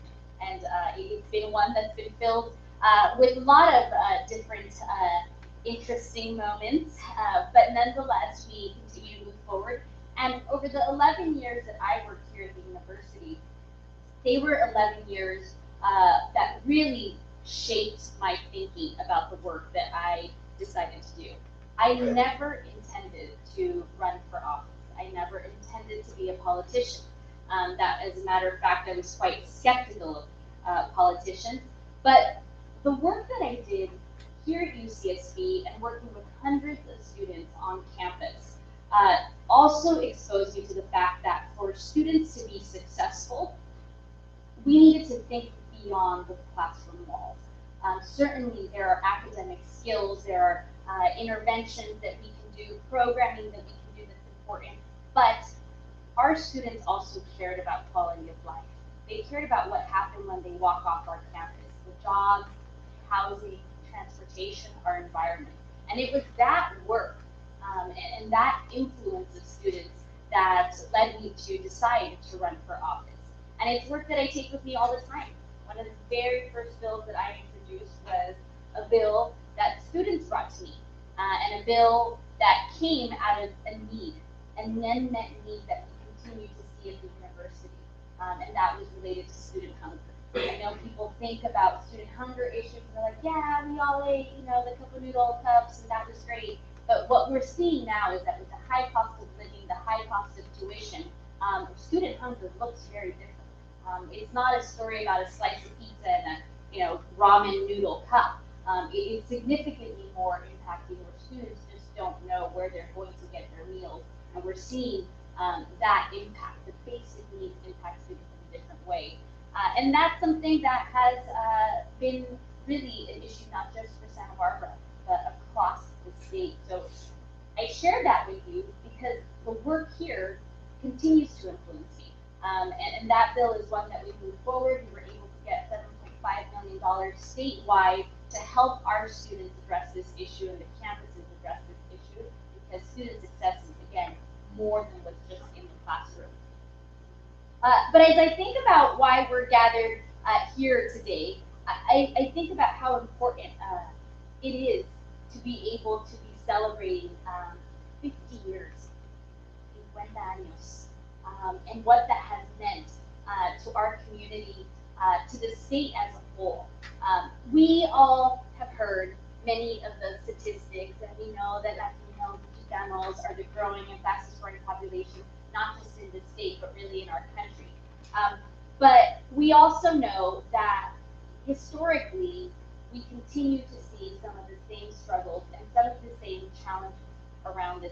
And it's been one that's been filled with a lot of different interesting moments, but nonetheless, we continue to move forward. And over the 11 years that I worked here at the university, they were 11 years that really shaped my thinking about the work that I decided to do. I never intended to run for office. I never intended to be a politician. That, as a matter of fact, I was quite skeptical of politicians. But the work that I did here at UCSB and working with hundreds of students on campus also exposed me to the fact that for students to be successful, we needed to think beyond the classroom walls. Certainly there are academic skills, there are interventions that we can do, programming that we can do that's important, but our students also cared about quality of life. They cared about what happened when they walk off our campus, the jobs, housing, transportation, our environment. And it was that work and that influence of students that led me to decide to run for office. And it's work that I take with me all the time. One of the very first bills that I introduced was a bill that students brought to me, and a bill that came out of a need, an unmet need that we continue to see at the university, and that was related to student hunger. I know people think about student hunger issues and they're like, yeah, we all ate, the cup of noodle cups, and that was great. But what we're seeing now is that with the high cost of living, the high cost of tuition, student hunger looks very different. It's not a story about a slice of pizza and a ramen noodle cup. It is significantly more impacting where students just don't know where they're going to get their meals, and we're seeing that impact, the basic needs impact students in a different way. And that's something that has been really an issue not just for Santa Barbara, but across the state. So I share that with you because the work here continues to influence me. And that bill is one that we moved forward. We were able to get $7.5 million statewide to help our students address this issue and the campuses address this issue. because student success is, again, more than what's just in the classroom. But as I think about why we're gathered here today, I think about how important it is to be able to be celebrating 50 years in 50 años, and what that has meant to our community, to the state as a whole. We all have heard many of the statistics, and we know that Latinos, Chicanos are the growing and fastest growing population, not just in the state, but really in our country. But we also know that historically, we continue to see some of the same struggles and some of the same challenges around the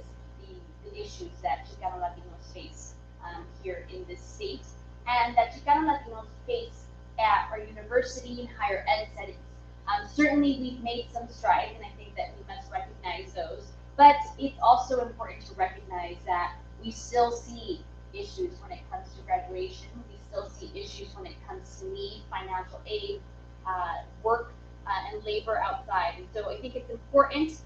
issues that Chicano Latinos face here in this state, and that Chicano Latinos face at our university and higher ed settings. Certainly, we've made some strides, and I think that we must recognize those. But it's also important to recognize that we still see issues when it comes to graduation. We still see issues when it comes to need, financial aid, work, and labor outside. And so I think it's important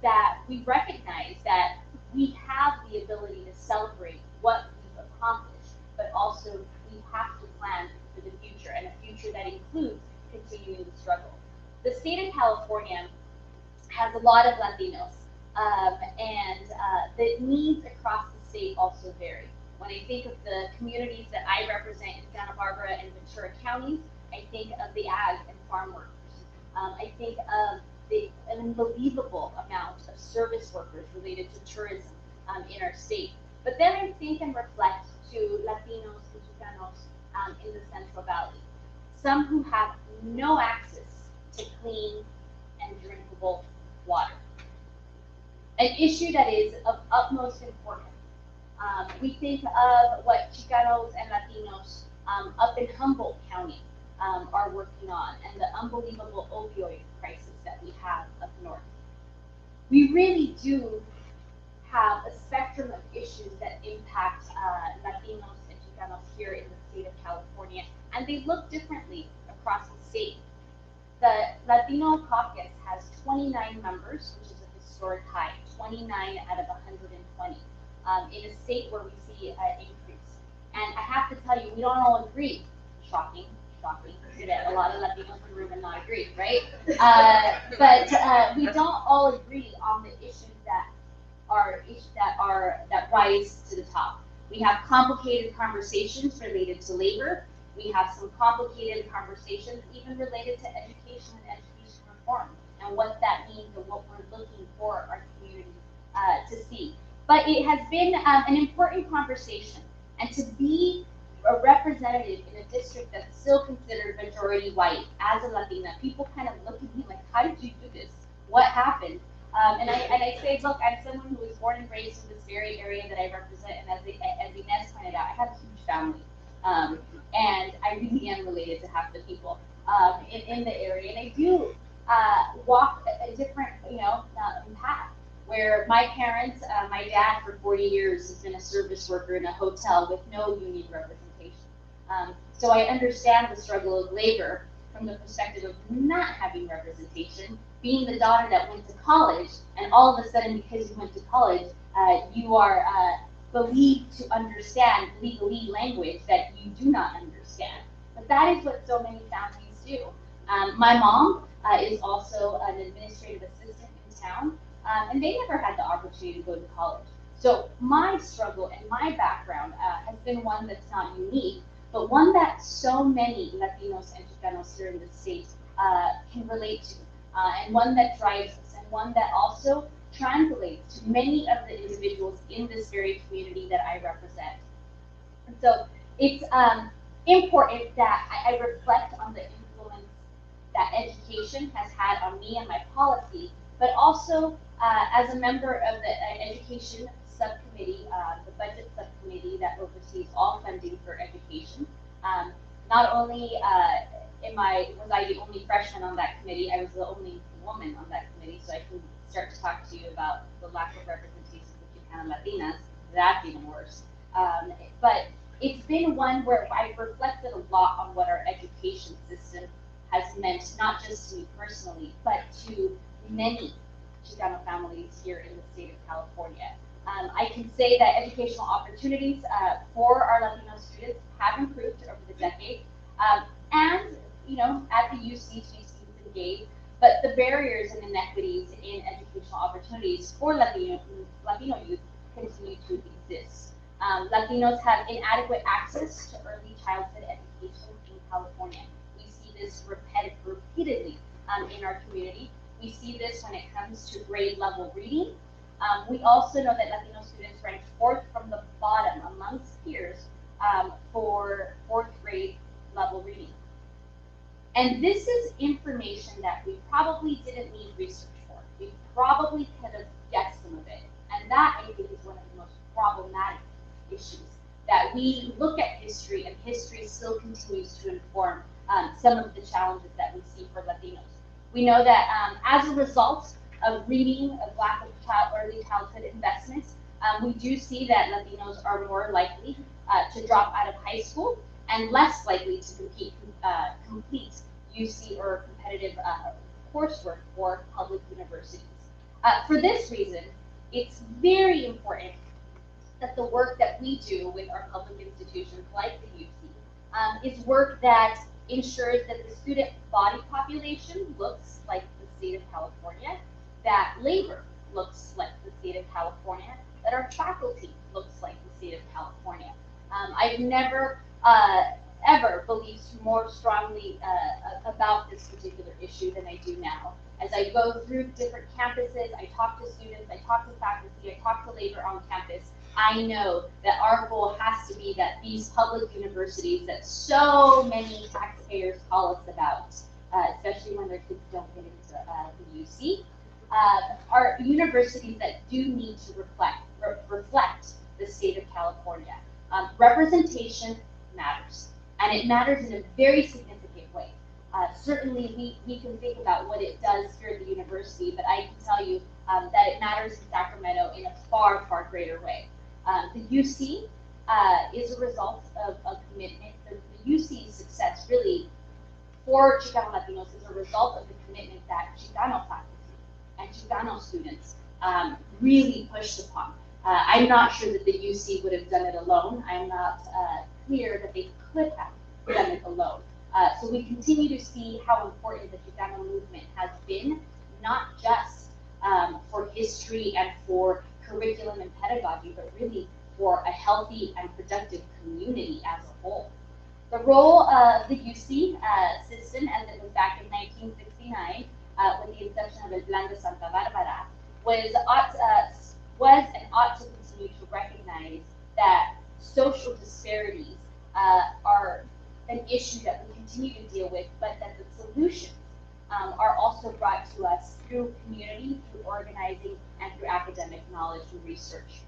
that we recognize that we have the ability to celebrate what we've accomplished, but also we have to plan for the future, and a future that includes continuing the struggle. The state of California has a lot of Latinos, and the needs across the state also vary. When I think of the communities that I represent in Santa Barbara and Ventura counties, I think of the ag and farm workers. I think of an unbelievable amount of service workers related to tourism in our state. But then I think and reflect to Latinos and Chicanos in the Central Valley, some who have no access to clean and drinkable water. An issue that is of utmost importance. We think of what Chicanos and Latinos up in Humboldt County are working on, and the unbelievable opioid crisis that we have up north. We really do have a spectrum of issues that impact Latinos and Chicanos here in the state of California, and they look differently across the state. The Latino caucus has 29 members, which is a historic high, 29 out of 120, in a state where we see an increase. And I have to tell you, we don't all agree. Shocking, that a lot of Latinos in the room and not agree, right? But we don't all agree on the issues that rise to the top. We have complicated conversations related to labor. We have some complicated conversations even related to education and education reform, and what that means and what we're looking for our community to see. But it has been an important conversation, and to be a representative in a district that's still considered majority white as a Latina, people kind of look at me like, how did you do this? What happened? And I say, look, I'm someone who was born and raised in this very area that I represent, and as Inez pointed out, I have a huge family. And I really am related to half the people in the area. And I do walk a different, path, where my parents, my dad for 40 years has been a service worker in a hotel with no union representation. So I understand the struggle of labor from the perspective of not having representation, being the daughter that went to college, and all of a sudden, because you went to college, you are believed to understand legally language that you do not understand. But that is what so many families do. My mom is also an administrative assistant in town, and they never had the opportunity to go to college. So my struggle and my background has been one that's not unique, but one that so many Latinos and Chicanos here in the state can relate to, and one that drives us, and one that also translates to many of the individuals in this very community that I represent. And so it's important that I reflect on the influence that education has had on me and my policy, but also as a member of the education subcommittee, the budget subcommittee that oversees all funding for education. Not only was I the only freshman on that committee, I was the only woman on that committee, so I can start to talk to you about the lack of representation of Chicana Latinas. That's even worse. But it's been one where I've reflected a lot on what our education system has meant, not just to me personally, but to many Chicano families here in the state of California. I can say that educational opportunities for our Latino students have improved over the decade. And, you know, at the UC, students engage, but the barriers and inequities in educational opportunities for Latino youth continue to exist. Latinos have inadequate access to early childhood education in California. We see this repeatedly in our community. We see this when it comes to grade level reading. We also know that Latino students rank 4th from the bottom amongst peers for 4th grade level reading. And this is information that we probably didn't need research for. We probably could have guessed some of it. And that, I think, is one of the most problematic issues, that we look at history and history still continues to inform some of the challenges that we see for Latinos. We know that as a result of reading, of lack of early childhood investments, we do see that Latinos are more likely to drop out of high school and less likely to complete UC or competitive coursework for public universities. For this reason, it's very important that the work that we do with our public institutions like the UC is work that ensures that the student body population looks like the state of California, that labor looks like the state of California, that our faculty looks like the state of California. I've never ever believed more strongly about this particular issue than I do now. As I go through different campuses, I talk to students, I talk to faculty, I talk to labor on campus, I know that our goal has to be that these public universities that so many taxpayers call us about, especially when their kids don't get into the UC, are universities that do need to reflect the state of California. Representation matters, and it matters in a very significant way. Certainly, we can think about what it does here at the university, but I can tell you that it matters in Sacramento in a far, far greater way. The UC is a result of a commitment. The UC's success really for Chicano Latinos is a result of the commitment that Chicano faculty and Chicano students really pushed upon. I'm not sure that the UC would have done it alone. I'm not clear that they could have done it alone. So we continue to see how important the Chicano movement has been, not just for history and for curriculum and pedagogy, but really for a healthy and productive community as a whole. The role of the UC system, as it was back in 1969, with the inception of El Plan de Santa Bárbara, was and ought to continue to recognize that social disparities are an issue that we continue to deal with, but that the solutions are also brought to us through community, through organizing, and through academic knowledge and research.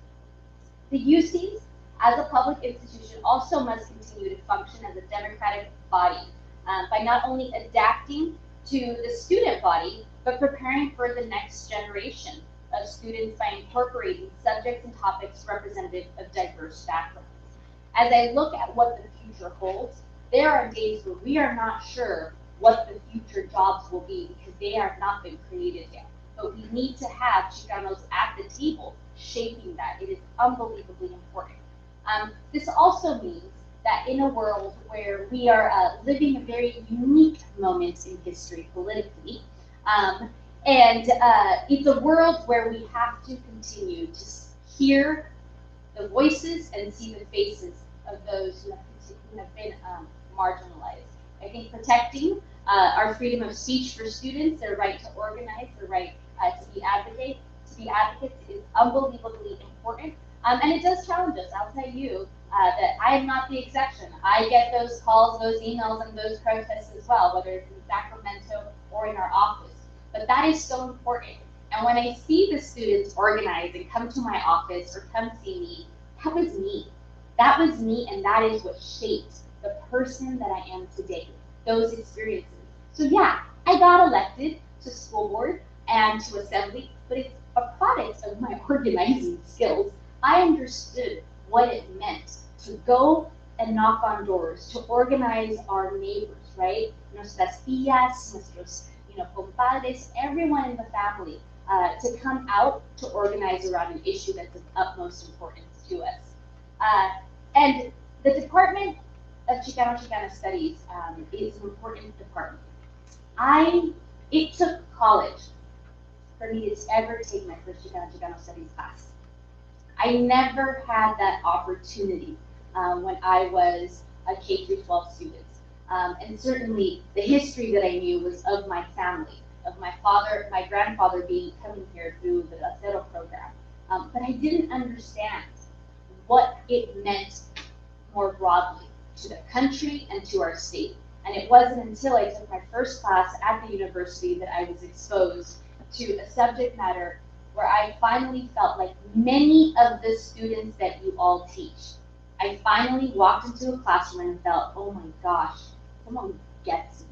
The UCs, as a public institution, also must continue to function as a democratic body by not only adapting to the student body, but preparing for the next generation of students by incorporating subjects and topics representative of diverse backgrounds. As I look at what the future holds, there are days where we are not sure what the future jobs will be because they have not been created yet. But we need to have Chicanos at the table shaping that. It is unbelievably important. This also means that in a world where we are living a very unique moment in history politically, and it's a world where we have to continue to hear the voices and see the faces of those who have been marginalized. I think protecting our freedom of speech for students, their right to organize, their right to be advocates is unbelievably important. And it does challenge us. I'll tell you that I am not the exception. I get those calls, those emails, and those protests as well, whether it's in Sacramento or in our office. But that is so important. And when I see the students organize and come to my office or come see me, that was me. That was me, and that is what shaped the person that I am today, those experiences. So yeah, I got elected to school board and to assembly, but it's a product of my organizing skills. I understood what it meant to go and knock on doors, to organize our neighbors, right? Nuestras tías, nuestros, compadres, everyone in the family, to come out to organize around an issue that's of utmost importance to us. And the Department of Chicano Studies is an important department. It took college for me to ever take my first Chicano Studies class. I never had that opportunity when I was a K-12 student. And certainly the history that I knew was of my family, of my grandfather coming here through the Acero program. But I didn't understand what it meant more broadly to the country and to our state. And it wasn't until I took my first class at the university that I was exposed to a subject matter where I finally felt like many of the students that you all teach. I finally walked into a classroom and felt, oh my gosh, someone gets me.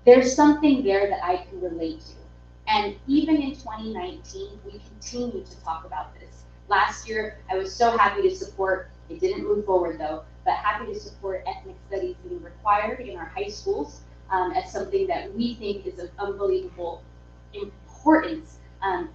There's something there that I can relate to. And even in 2019, we continue to talk about this. Last year, I was so happy to support, it didn't move forward though, but happy to support ethnic studies being required in our high schools as something that we think is of unbelievable importance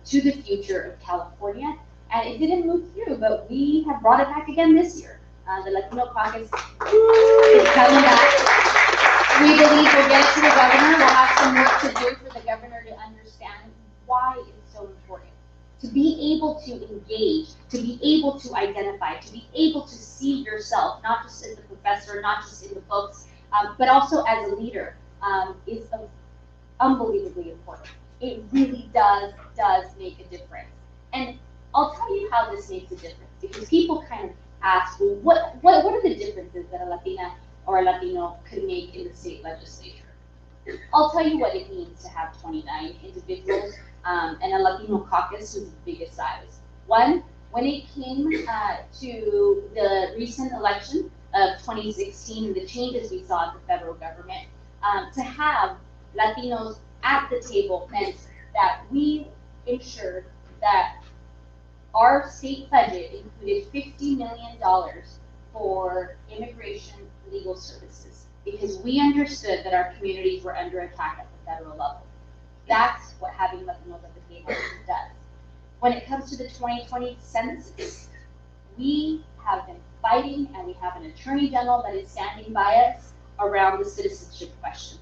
to the future of California. And it didn't move through, but we have brought it back again this year. The Latino Caucus is coming back. We believe we'll get it to the governor. We'll have some work to do for the governor to understand why it's so important. To be able to engage, to be able to identify, to be able to see yourself, not just as a professor, not just in the books, but also as a leader, is unbelievably important. It really does make a difference. And I'll tell you how this makes a difference, because people kind of ask, well, what are the differences that a Latina or a Latino could make in the state legislature? I'll tell you what it means to have 29 individuals and a Latino caucus who's the biggest size. One, when it came to the recent election of 2016 and the changes we saw in the federal government, to have Latinos at the table meant that we ensured that our state budget included $50 million for immigration legal services, because we understood that our communities were under attack at the federal level. That's what having Latinos at the table does. When it comes to the 2020 census, we have been fighting, and we have an attorney general that is standing by us around the citizenship question.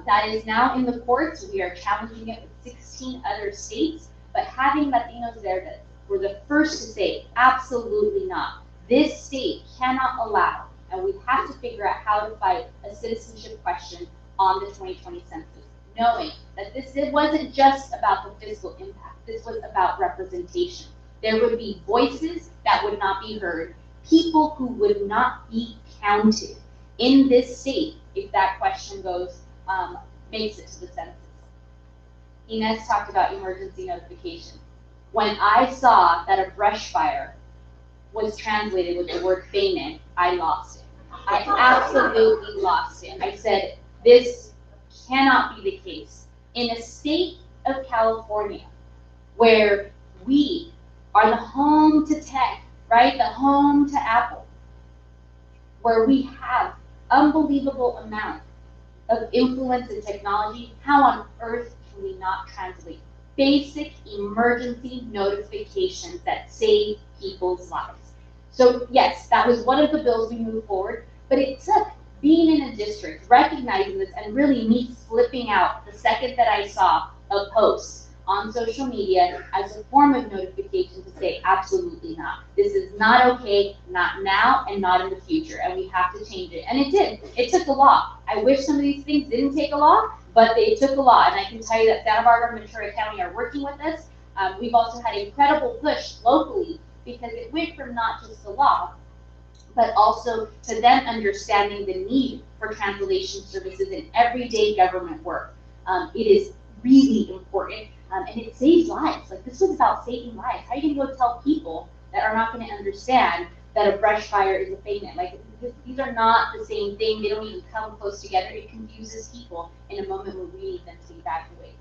That is now in the courts. We are challenging it with 16 other states, but having Latinos there, we're the first to say, absolutely not. This state cannot allow, and we have to figure out how to fight a citizenship question on the 2020 census, knowing that it wasn't just about the fiscal impact. This was about representation. There would be voices that would not be heard, people who would not be counted in this state if that question makes it to the census. Inez talked about emergency notification. When I saw that a brush fire was translated with the word feine, I lost it. I absolutely lost it. I said, this cannot be the case. In a state of California, where we are the home to tech, right? The home to Apple, where we have unbelievable amount of influence in technology, how on earth can we not translate basic emergency notifications that save people's lives? So yes, that was one of the bills we moved forward, but it took being in a district, recognizing this, and really me flipping out the second that I saw a post on social media as a form of notification to say, absolutely not. This is not okay, not now, and not in the future, and we have to change it. And it did. It took a lot. I wish some of these things didn't take a lot, but it took a lot. And I can tell you that Santa Barbara and Ventura County are working with us. We've also had incredible push locally, because it went from not just the law, but also to them understanding the need for translation services in everyday government work. It is really important, and it saves lives. Like, this was about saving lives. How are you gonna go tell people that are not gonna understand that a brush fire is a feine? Like, these are not the same thing. They don't even come close together. It confuses people in a moment where we need them to evacuate.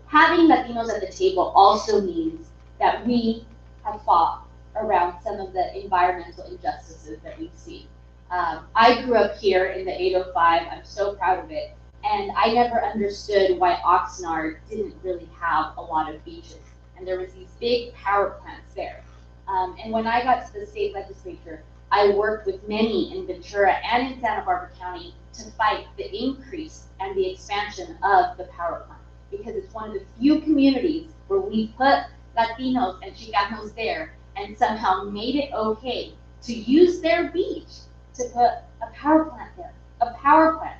Having Latinos at the table also means that we have fought around some of the environmental injustices that we see. I grew up here in the 805. I'm so proud of it. And I never understood why Oxnard didn't really have a lot of beaches. And there was these big power plants there. And when I got to the state legislature, I worked with many in Ventura and in Santa Barbara County to fight the increase and the expansion of the power plant. Because it's one of the few communities where we put Latinos and Chicanos there and somehow made it okay to use their beach to put a power plant there. A power plant.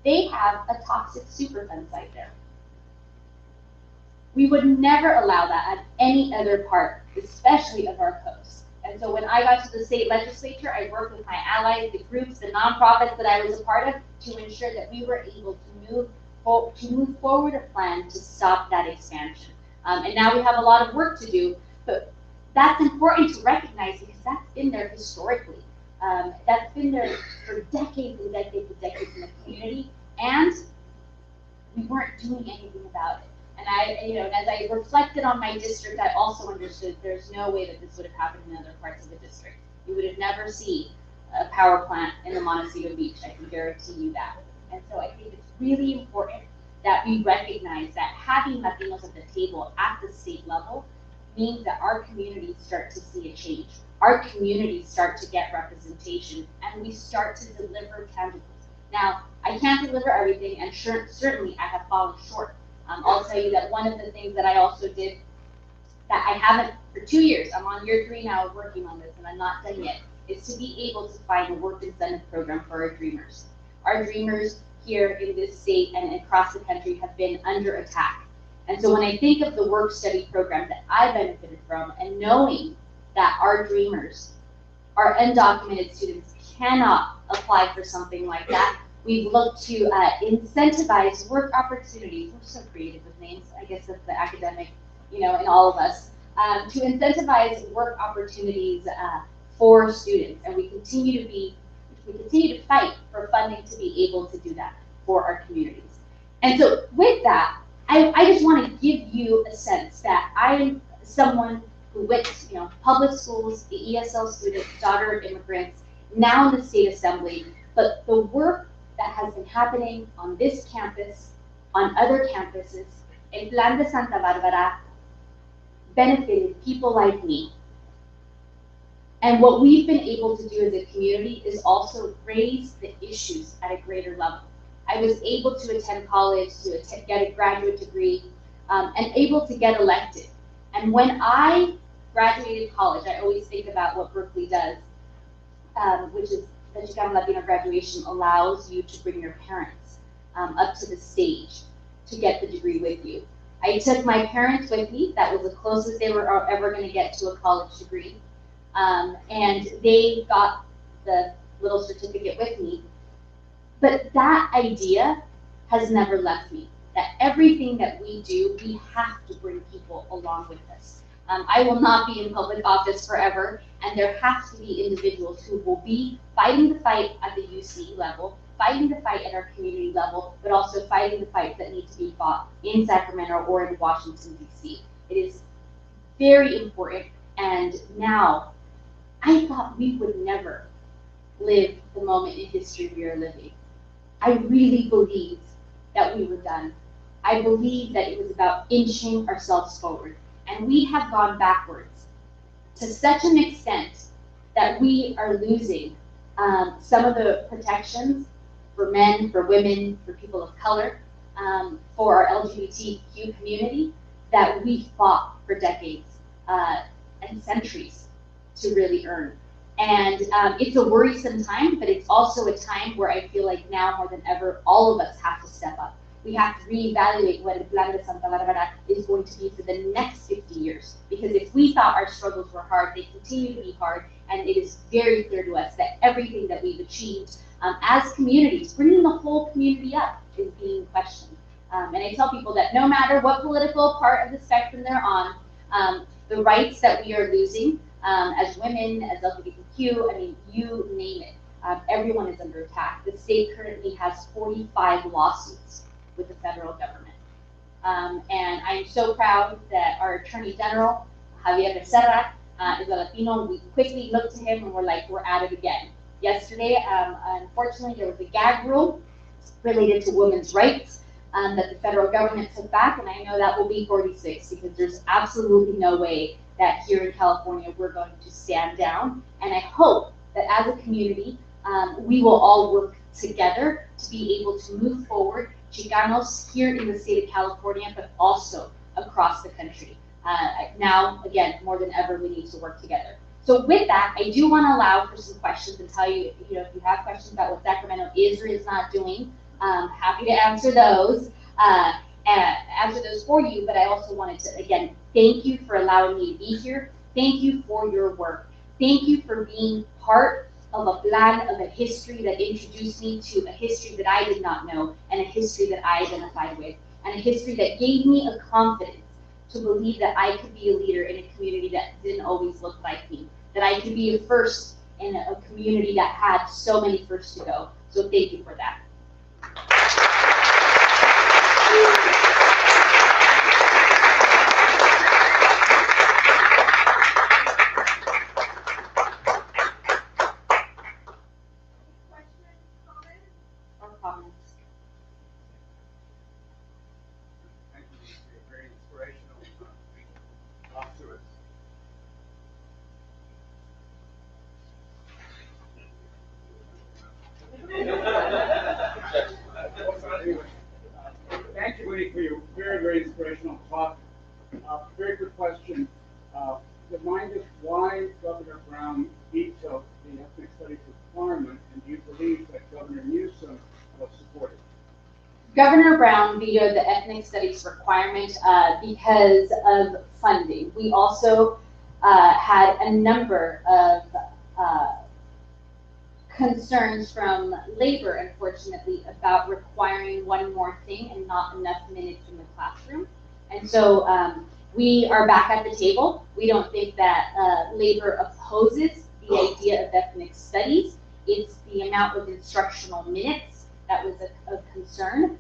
They have a toxic Superfund site there. We would never allow that at any other part, especially of our coast. And so when I got to the state legislature, I worked with my allies, the groups, the nonprofits that I was a part of to ensure that we were able to move forward a plan to stop that expansion. And now we have a lot of work to do, but that's important to recognize because that's been there historically. That's been there for decades and decades and decades in the community, and we weren't doing anything about it. And as I reflected on my district, I also understood there's no way that this would have happened in other parts of the district. You would have never seen a power plant in the Montecito Beach, I can guarantee you that. And so I think it's really important that we recognize that having Latinos at the table at the state level means that our communities start to see a change. Our communities start to get representation, and we start to deliver tangibles. Now, I can't deliver everything, and certainly I have fallen short. I'll tell you that one of the things that I also did that I haven't for 2 years, I'm on year 3 now of working on this, and I'm not done yet, is to be able to find a work incentive program for our dreamers. Our dreamers here in this state and across the country have been under attack. And so when I think of the work study program that I benefited from, and knowing that our dreamers, our undocumented students, cannot apply for something like that, we've looked to incentivize work opportunities. We're so creative with names. I guess that's the academic, in all of us. To incentivize work opportunities for students, and we continue to fight for funding to be able to do that for our communities. And so with that, I just want to give you a sense that I am someone who went to public schools, the ESL student, daughter of immigrants, now in the state assembly, but the work that has been happening on this campus, on other campuses, in Plan de Santa Barbara, benefited people like me. And what we've been able to do as a community is also raise the issues at a greater level. I was able to attend college, to get a graduate degree, and able to get elected. And when I graduated college, I always think about what Berkeley does, which is the Chicano Latino graduation allows you to bring your parents up to the stage to get the degree with you. I took my parents with me. That was the closest they were ever going to get to a college degree. And they got the little certificate with me. But that idea has never left me, that everything that we do, we have to bring people along with us. I will not be in public office forever, and there has to be individuals who will be fighting the fight at the UC level, fighting the fight at our community level, but also fighting the fights that need to be fought in Sacramento or in Washington, D.C. It is very important, and now, I thought we would never live the moment in history we are living. I really believed that we were done. I believed that it was about inching ourselves forward. And we have gone backwards to such an extent that we are losing some of the protections for men, for women, for people of color, for our LGBTQ community that we fought for decades and centuries to really earn. And it's a worrisome time, but it's also a time where I feel like now more than ever, all of us have to step up. We have to reevaluate what El Plan de Santa Barbara is going to be for the next 50 years. Because if we thought our struggles were hard, they continue to be hard, and it is very clear to us that everything that we've achieved as communities, bringing the whole community up, is being questioned. And I tell people that no matter what political part of the spectrum they're on, the rights that we are losing, as women, as LGBTQ, I mean, you name it. Everyone is under attack. The state currently has 45 lawsuits with the federal government. And I'm so proud that our Attorney General, Javier Becerra, is a Latino. We quickly looked to him and we're like, we're at it again. Yesterday, unfortunately, there was a gag rule related to women's rights that the federal government took back, and I know that will be 46 because there's absolutely no way that here in California we're going to stand down. And I hope that as a community, we will all work together to be able to move forward, Chicanos here in the state of California, but also across the country. Now, again, more than ever, we need to work together. So with that, I do want to allow for some questions and tell you, if you have questions about what Sacramento is or is not doing, happy to answer those, for you. But I also wanted to, again, thank you for allowing me to be here. Thank you for your work. Thank you for being part of a plan of a history that introduced me to a history that I did not know, and a history that I identified with, and a history that gave me a confidence to believe that I could be a leader in a community that didn't always look like me, that I could be a first in a community that had so many firsts to go. So thank you for that. Thank you, Winnie, for your very, very inspirational talk. Very good question. Remind us why Governor Brown vetoed the ethnic studies requirement, and do you believe that Governor Newsom will support it? Governor Brown vetoed the ethnic studies requirement because of funding. We also had a number of concerns from labor, unfortunately, about requiring one more thing and not enough minutes in the classroom. And so we are back at the table. We don't think that labor opposes the idea of ethnic studies. It's the amount of instructional minutes that was of concern.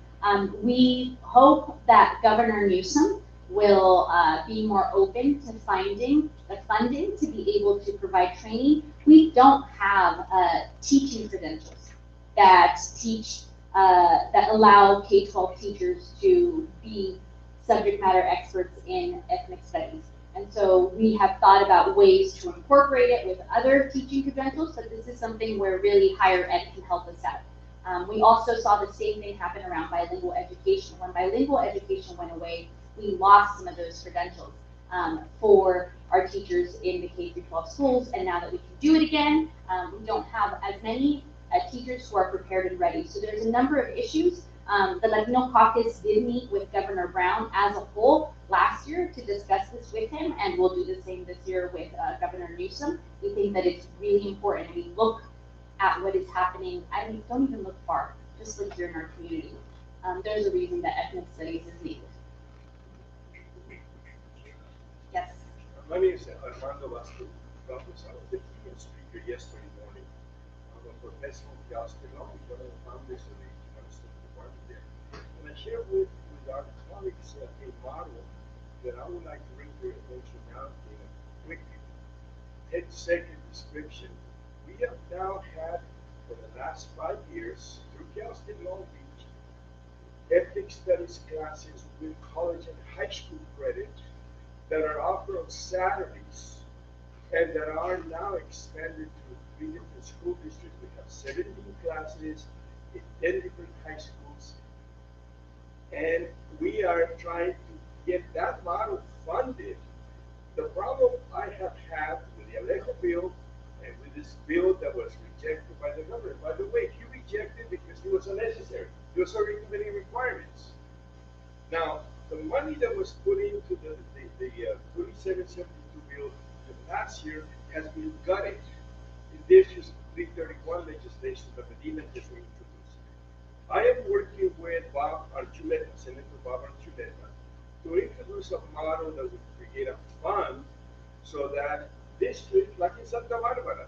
We hope that Governor Newsom will be more open to finding the funding to be able to provide training. We don't have teaching credentials that teach, that allow K-12 teachers to be subject matter experts in ethnic studies. And so we have thought about ways to incorporate it with other teaching credentials, but this is something where really higher ed can help us out. We also saw the same thing happen around bilingual education. When bilingual education went away, we lost some of those credentials for our teachers in the K-12 schools, and now that we can do it again, we don't have as many teachers who are prepared and ready. So there's a number of issues. The Latino Caucus did meet with Governor Brown as a whole last year to discuss this with him, and we'll do the same this year with Governor Newsom. We think that it's really important. We look at what is happening. I mean, don't even look far, just look here in our community. There's a reason that ethnic studies is needed. Yes. My name is Armando Vasquez. I was the keynote speaker yesterday morning. I'm a professor of Castellano, one of the founders of the Chicano State Department there. And I share with our colleagues a model that I would like to bring to your attention now in a quick 10-second description. We have now had, for the last 5 years, through Cal State Long Beach, ethnic studies classes with college and high school credit that are offered on Saturdays and that are now expanded to 3 different school districts. We have 17 classes in 10 different high schools. And we are trying to get that model funded. The problem I have had with the Alejo bill and with this bill that was rejected by the governor, by the way, he rejected because it was unnecessary. There was already too many requirements. Now, the money that was put into the 2772 bill last year has been gutted. This is 331 legislation that Medina just introduced. I am working with Bob Archuleta, Senator Bob Archuleta, to introduce a model that would create a fund so that districts like in Santa Bárbara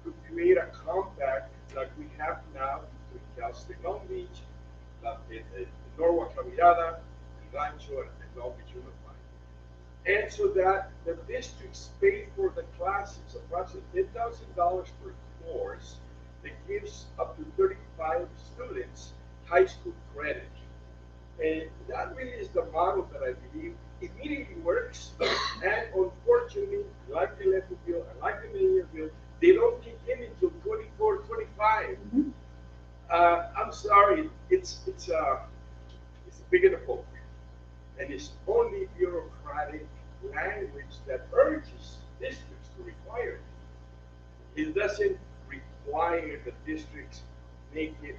could create a compact like we have now between Cal State Long Beach, Norwalk La Mirada, Rancho, and Long Beach Unified. And so that the districts pay for the classes, approximately $10,000 per course, that gives up to 35 students high school credit. And that really is the model that I believe immediately works. And unfortunately, like the electric bill and like the million bill, they don't kick in until 24, 25. I'm sorry, it's bigger than Pope. And it's only bureaucratic language that urges districts to require it. It doesn't require the districts make it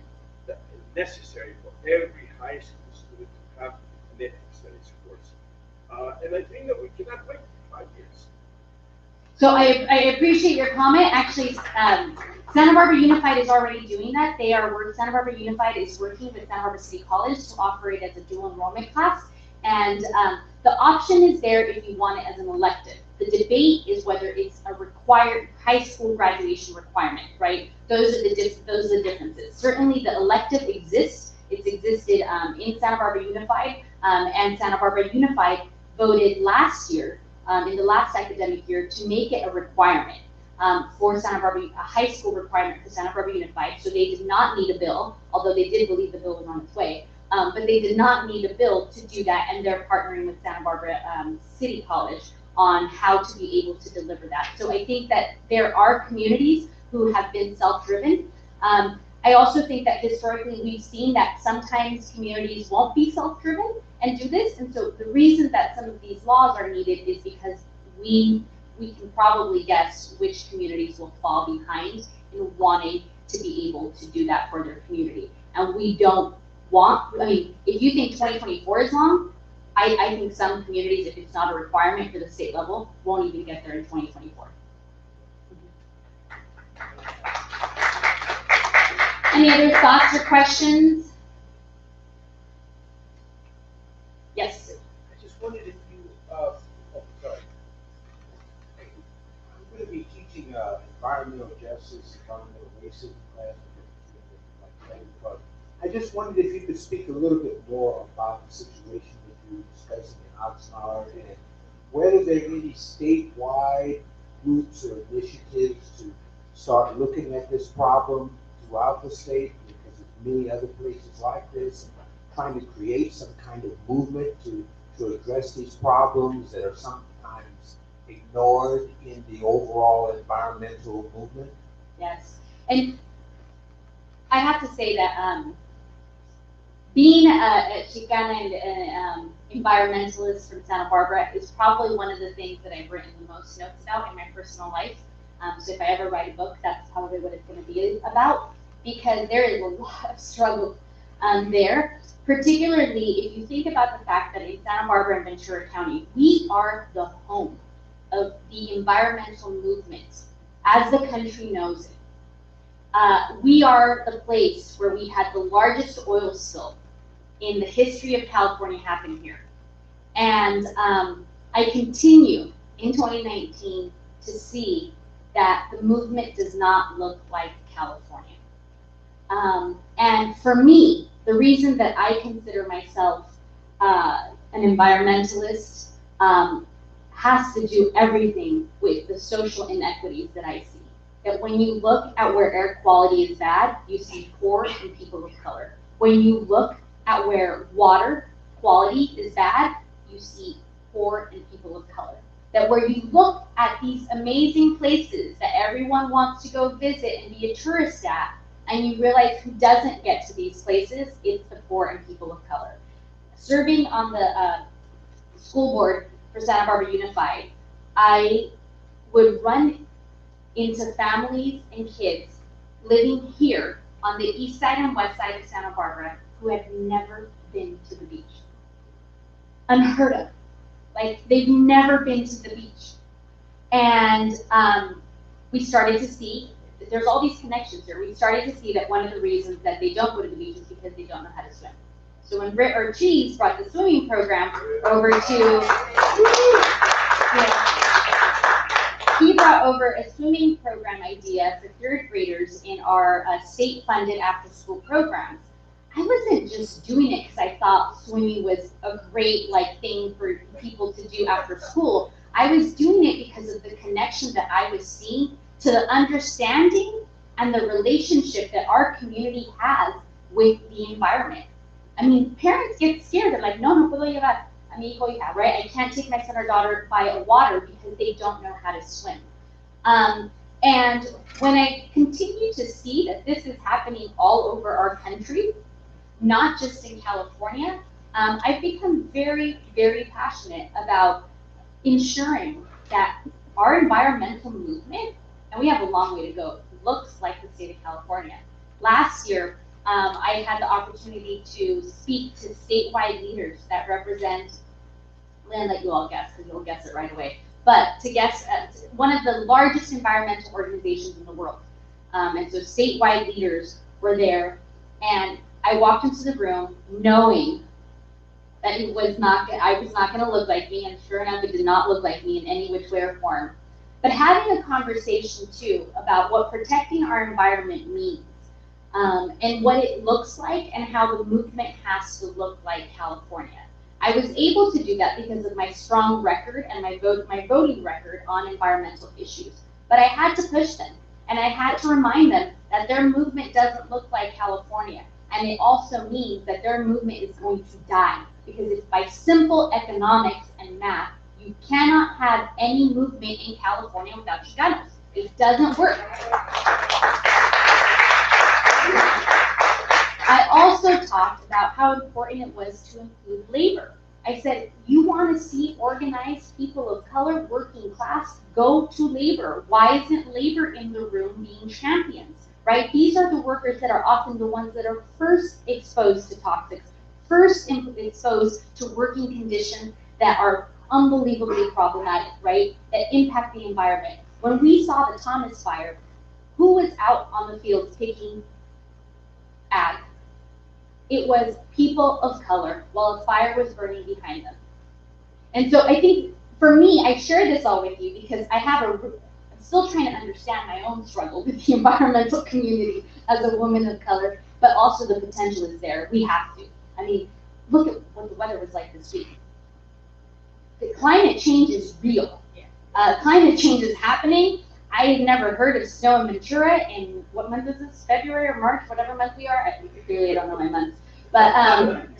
necessary for every high school student to have an ethics studies course. And I think that we cannot wait 5 years. So I appreciate your comment. Actually, Santa Barbara Unified is already doing that. Santa Barbara Unified is working with Santa Barbara City College to offer it as a dual enrollment class. And the option is there if you want it as an elective. The debate is whether it's a required high school graduation requirement, right? Those are the differences. Certainly the elective exists. It's existed in Santa Barbara Unified, and Santa Barbara Unified voted last year, in the last academic year, to make it a requirement for Santa Barbara, a high school requirement for Santa Barbara Unified. So they did not need a bill, although they did believe the bill was on its way. But they did not need a bill to do that, and they're partnering with Santa Barbara City College on how to be able to deliver that. So I think that there are communities who have been self-driven. I also think that historically we've seen that sometimes communities won't be self-driven and do this, and so the reason that some of these laws are needed is because we can probably guess which communities will fall behind in wanting to be able to do that for their community. And we don't want, I mean, if you think 2024 is long, I think some communities, if it's not a requirement for the state level, won't even get there in 2024. Any other thoughts or questions? Yes. I just wondered if you, sorry. I'm going to be teaching environmental justice, environmental racism class, but I just wondered if you could speak a little bit more about the situation that you're discussing in Oxnard, and whether there are any statewide groups or initiatives to start looking at this problem throughout the state, because there's many other places like this, and trying to create some kind of movement to address these problems that are sometimes ignored in the overall environmental movement. Yes, and I have to say that being a Chicana and environmentalist from Santa Barbara is probably one of the things that I've written the most notes about in my personal life. So if I ever write a book, that's probably what it's going to be about, because there is a lot of struggle there. Particularly if you think about the fact that in Santa Barbara and Ventura County, we are the home of the environmental movement as the country knows it. We are the place where we had the largest oil spill in the history of California happen here. And I continue in 2019 to see that the movement does not look like California. And for me, the reason that I consider myself an environmentalist has to do everything with the social inequities that I see. That when you look at where air quality is bad, you see poor and people of color. When you look at where water quality is bad, you see poor and people of color. That where you look at these amazing places that everyone wants to go visit and be a tourist at, and you realize who doesn't get to these places, it's the poor and people of color. Serving on the school board for Santa Barbara Unified, I would run into families and kids living here on the east side and west side of Santa Barbara who have never been to the beach. Unheard of. Like, they've never been to the beach. And we started to see, there's all these connections here. We started to see that one of the reasons that they don't go to the beach is because they don't know how to swim. So when Britt or Cheese brought the swimming program over to, he brought over a swimming program idea for third graders in our state-funded after-school programs. I wasn't just doing it because I thought swimming was a great thing for people to do after school. I was doing it because of the connection that I was seeing to the understanding and the relationship that our community has with the environment. I mean, parents get scared. They're like, no puedo llevar a mi hijo hija, right? I can't take my son or daughter by a water because they don't know how to swim. And when I continue to see that this is happening all over our country, not just in California, I've become very, very passionate about ensuring that our environmental movement, and we have a long way to go, looks like the state of California. Last year, I had the opportunity to speak to statewide leaders that represent, I'm going to let you all guess because you'll guess it right away, but to guess one of the largest environmental organizations in the world. And so statewide leaders were there, and I walked into the room knowing that I was not going to look like me, and sure enough, it did not look like me in any which way or form. But having a conversation too about what protecting our environment means, and what it looks like, and how the movement has to look like California. I was able to do that because of my strong record and my voting record on environmental issues. But I had to push them, and I had to remind them that their movement doesn't look like California. And it also means that their movement is going to die, because it's by simple economics and math. You cannot have any movement in California without Chicanos. It doesn't work. I also talked about how important it was to include labor. I said, you want to see organized people of color, working class, go to labor. Why isn't labor in the room being champions, right? These are the workers that are often the ones that are first exposed to toxics, first exposed to working conditions that are unbelievably problematic, right? That impact the environment. When we saw the Thomas fire, who was out on the fields picking ag? It was people of color while a fire was burning behind them. And so I think, for me, I share this all with you because I'm still trying to understand my own struggle with the environmental community as a woman of color, but also the potential is there. We have to. I mean, look at what the weather was like this week. The climate change is real. Climate change is happening. I had never heard of snow in Ventura in, what month is this? February or March, whatever month we are. Clearly I don't know my months. But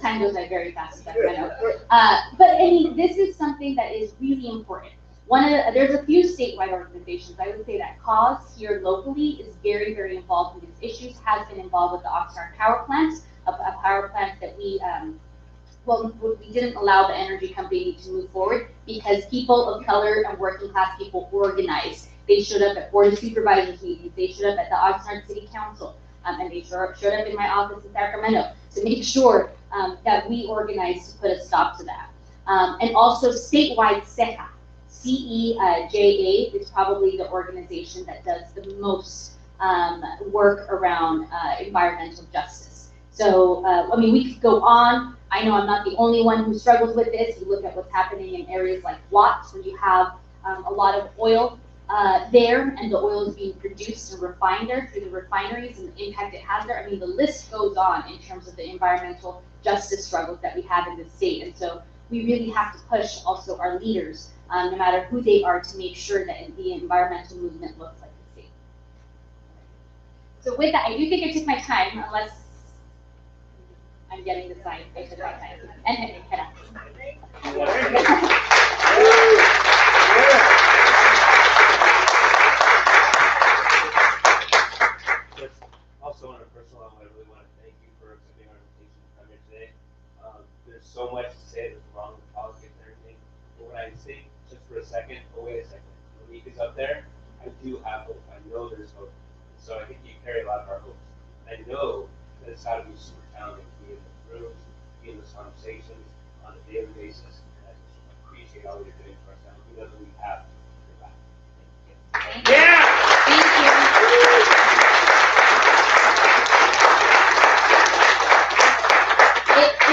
time goes by very fast in Sacramento. But I mean, this is something that is really important. There's a few statewide organizations. I would say that CAUSE here locally is very, very involved in these issues, has been involved with the Oxnard power plant, a power plant that we didn't allow the energy company to move forward because people of color and working class people organized. They showed up at Board of Supervisors meetings. They showed up at the Oxnard City Council. And they showed up in my office in Sacramento to make sure that we organized to put a stop to that. And also statewide CEJA. CEJA is probably the organization that does the most work around environmental justice. So, I mean, we could go on. I know I'm not the only one who struggles with this. You look at what's happening in areas like Watts, where you have a lot of oil there, and the oil is being produced and refined there through the refineries and the impact it has there. I mean, the list goes on in terms of the environmental justice struggles that we have in the state. And so we really have to push also our leaders, no matter who they are, to make sure that the environmental movement looks like the state. So with that, I do think I took my time, unless I'm getting the sign. I took my time. And head out. Also, on a personal level, I really want to thank you for accepting our invitation to come here today. There's so much to say that's wrong with politics and everything, but when I say just for a second, oh wait a second, Monique is up there, I do have hope. I know there's hope. So I think you carry a lot of our hopes. I know that it's got to be super challenging to be in the rooms, be in those conversations on a daily basis, and I just appreciate all you're doing for us. And we know that we have your back. Thank you. Yeah! Thank you.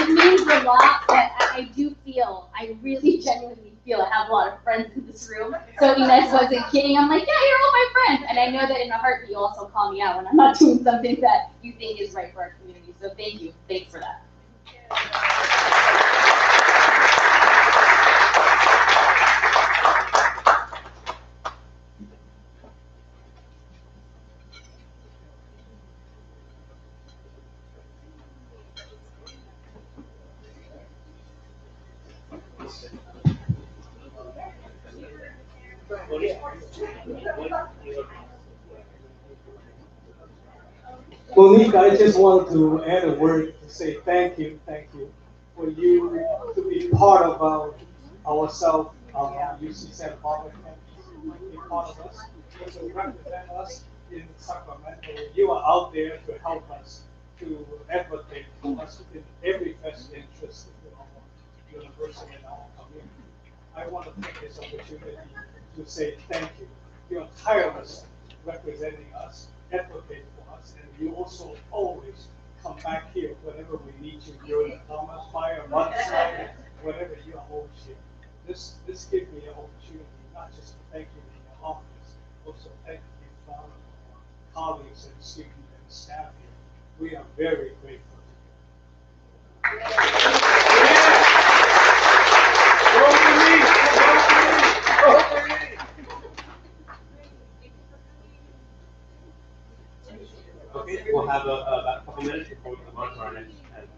It means a lot, but I do feel, I really genuinely feel I have a lot of friends in this room. So Inez wasn't kidding. I'm like, yeah, you're all my friends. And I know that in a heartbeat, you also call me out when I'm not doing something that you think is right for our community. So thank you. Thanks for that. Monique, I just wanted to add a word to say thank you for you to be part of ourselves, UC Santa Barbara campus, be part of us, to represent us in Sacramento. You are out there to help us, to advocate for us in every best interest of our university and our community. I want to take this opportunity to say thank you. You're tireless representing us, advocate for us, and you also always come back here whenever we need you during the Thomas fire, mudslide, whenever you are always here. This gives me an opportunity not just to thank you in your office, also thank you from our colleagues and students and staff here. We are very grateful to you. Okay, we'll have about a couple minutes before we move on to our next item.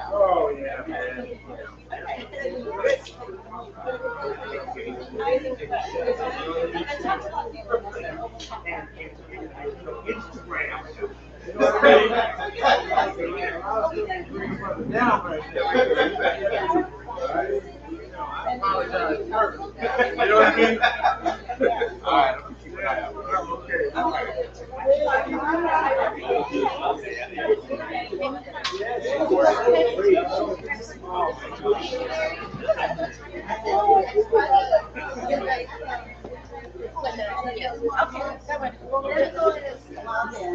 Oh, yeah, man. You know what I mean? All right, I'm keeping an eye out.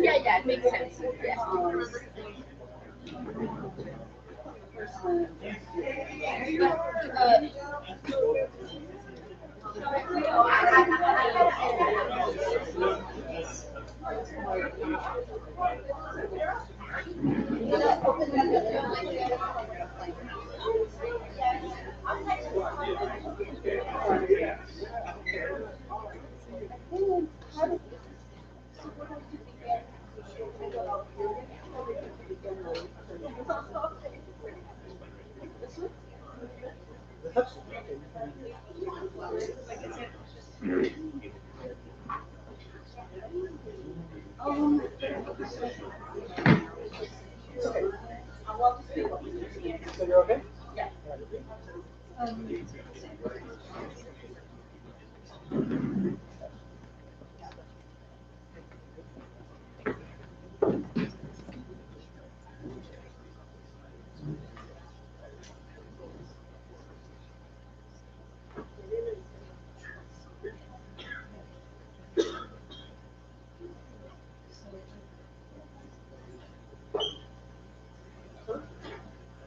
Yeah, it makes sense. So you're okay? Yeah.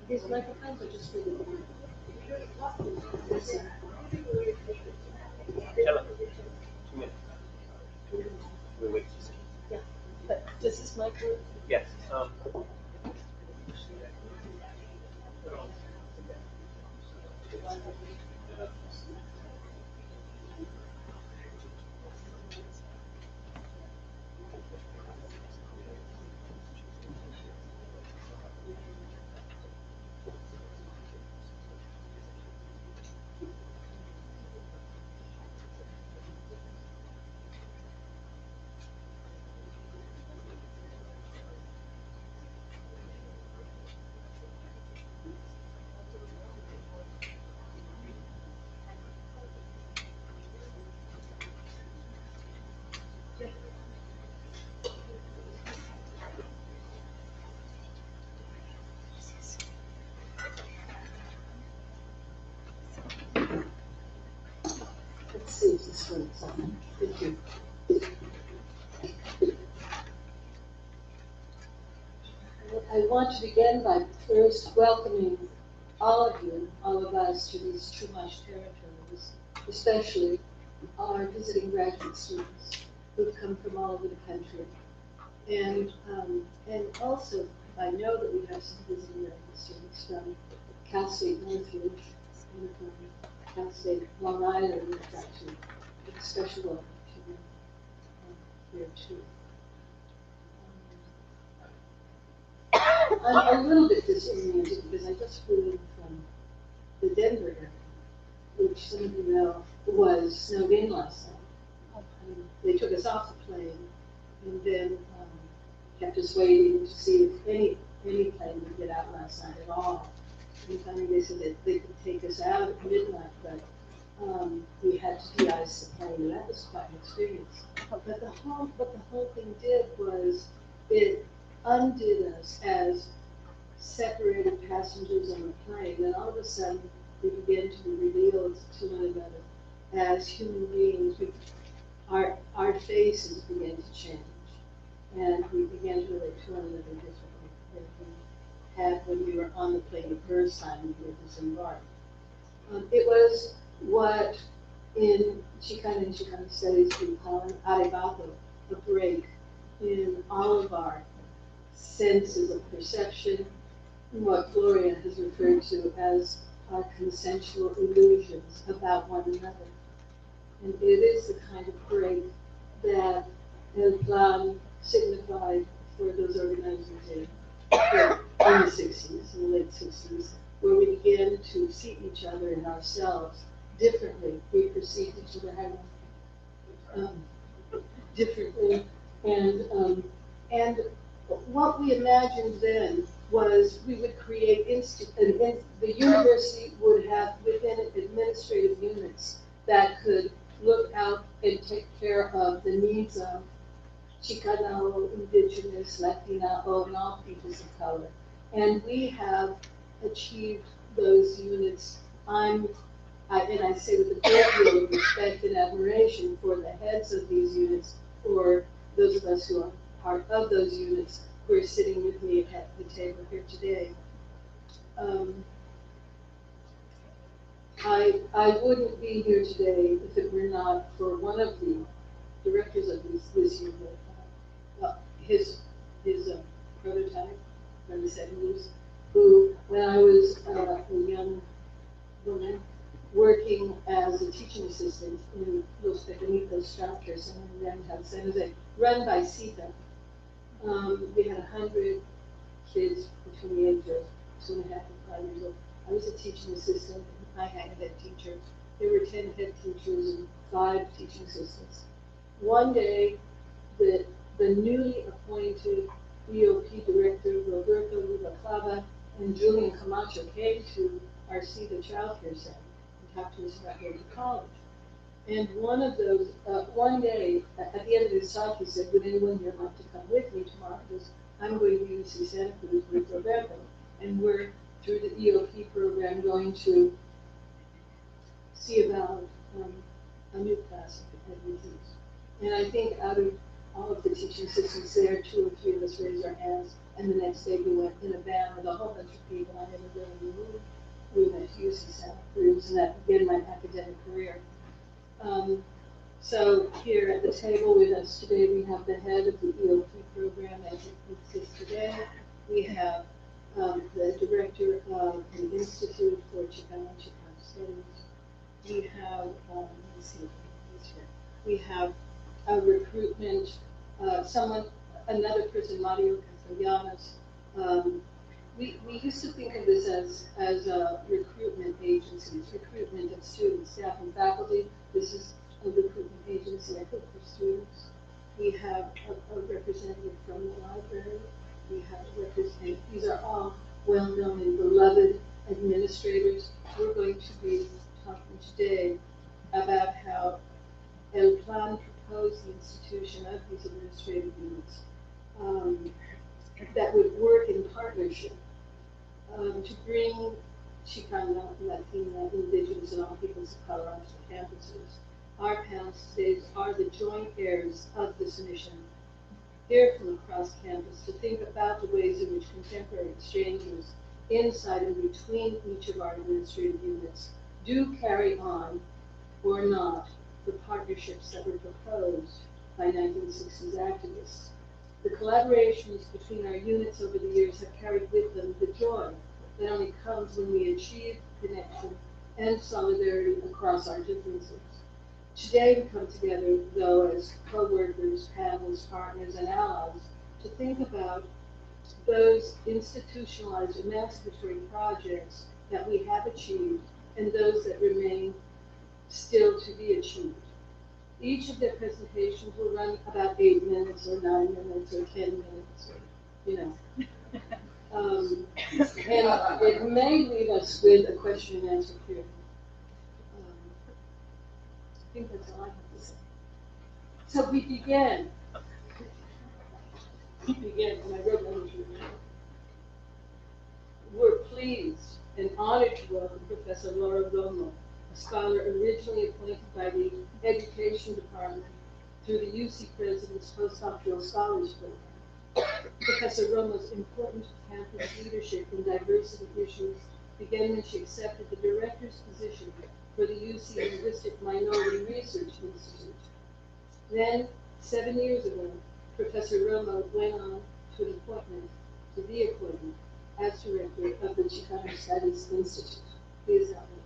These microphones are just really. Hello. 2 minutes. We'll wait. Yeah, but does this microphone? Yes. work. So, thank you. I want to begin by first welcoming all of you, all of us, to these Chumash territories, especially our visiting graduate students who've come from all over the country. And also, I know that we have some visiting graduate students from Cal State Northridge and from Cal State Long Island, which actually a special welcome to them here too. I'm a little bit disoriented because I just flew in from the Denver area, which some of you know was snowed in last night. They took us off the plane and then kept us waiting to see if any plane would get out last night at all. And finally they said that they could take us out at midnight, but we had to de-ice the plane, and that was quite an experience. But what the whole thing did was it undid us as separated passengers on the plane, and all of a sudden we began to be revealed to one another as human beings. Our faces began to change, and we began to relate to one another differently than we had when we were on the plane the first time we were disembarked. It was what in Chicana and Chicana studies we call an arrebato, a break in all of our senses of perception, what Gloria has referred to as our consensual illusions about one another. And it is the kind of break that El Plan signified for those organizers in the 60s, in the late 60s, where we began to see each other and ourselves differently. We perceived each other differently, and what we imagined then was we would create the university would have within it administrative units that could look out and take care of the needs of Chicano, Indigenous, Latina, and all peoples of color. And we have achieved those units. And I say with a great deal of respect and admiration for the heads of these units, or those of us who are part of those units who are sitting with me at the table here today. I wouldn't be here today if it were not for one of the directors of this unit, his prototype from the 70s, who, when I was a young woman, working as a teaching assistant in Los Pequeñitos Child Care Center in downtown San Jose, run by CITA. We had 100 kids between the age of 2.5 and 5 years old. I was a teaching assistant, and I had a head teacher. There were 10 head teachers and 5 teaching assistants. One day, the newly appointed EOP director, Roberto Rubaclava, and Julian Camacho came to our CITA Child Care Center and talked to us about going to college. And one of those, one day, at the end of his talk, he said, would anyone here like to come with me tomorrow? Because I'm going to UC Santa Cruz with Roberto, and we're, through the EOP program, going to see about a new class of admissions. And I think out of all of the teaching assistants there, 2 or 3 of us raised our hands, and the next day we went in a van with a whole bunch of people I never really knew. We went to UC Santa Cruz, and that began my academic career. So here at the table with us today, we have the head of the EOP program as it exists today. We have the director of the Institute for Chicano and Chicano Studies. We have, let's see, we have a recruitment, another person, Mario Castellanos. We used to think of this as a recruitment agency, recruitment of students, staff, and faculty. This is a recruitment agency, I think, for students. We have a representative from the library. We have a representative. These are all well-known and beloved administrators. We're going to be talking today about how El Plan proposed the institution of these administrative units that would work in partnership to bring Chicana, Latina, Indigenous, and all peoples of color onto the campuses. Our panelists today are the joint heirs of this mission, here from across campus to think about the ways in which contemporary exchanges inside and between each of our administrative units do carry on or not the partnerships that were proposed by 1960s activists. The collaborations between our units over the years have carried with them the joy that only comes when we achieve connection and solidarity across our differences. Today we come together, though, as co-workers, panelists, partners, and allies to think about those institutionalized emancipatory projects that we have achieved and those that remain still to be achieved. Each of their presentations will run about 8 minutes or 9 minutes or 10 minutes, or, you know. And it may leave us with a question and answer period. I think that's all I have to say. So we began, and I wrote down we're pleased and honored to welcome Professor Laura Romo, a scholar originally appointed by the Education Department through the UC President's Postdoctoral Scholars Program. Professor Romo's important campus leadership in diversity issues began when she accepted the director's position for the UC Linguistic Minority Research Institute. Then, 7 years ago, Professor Romo went on to the appointment as director of the Chicano Studies Institute. Please help me.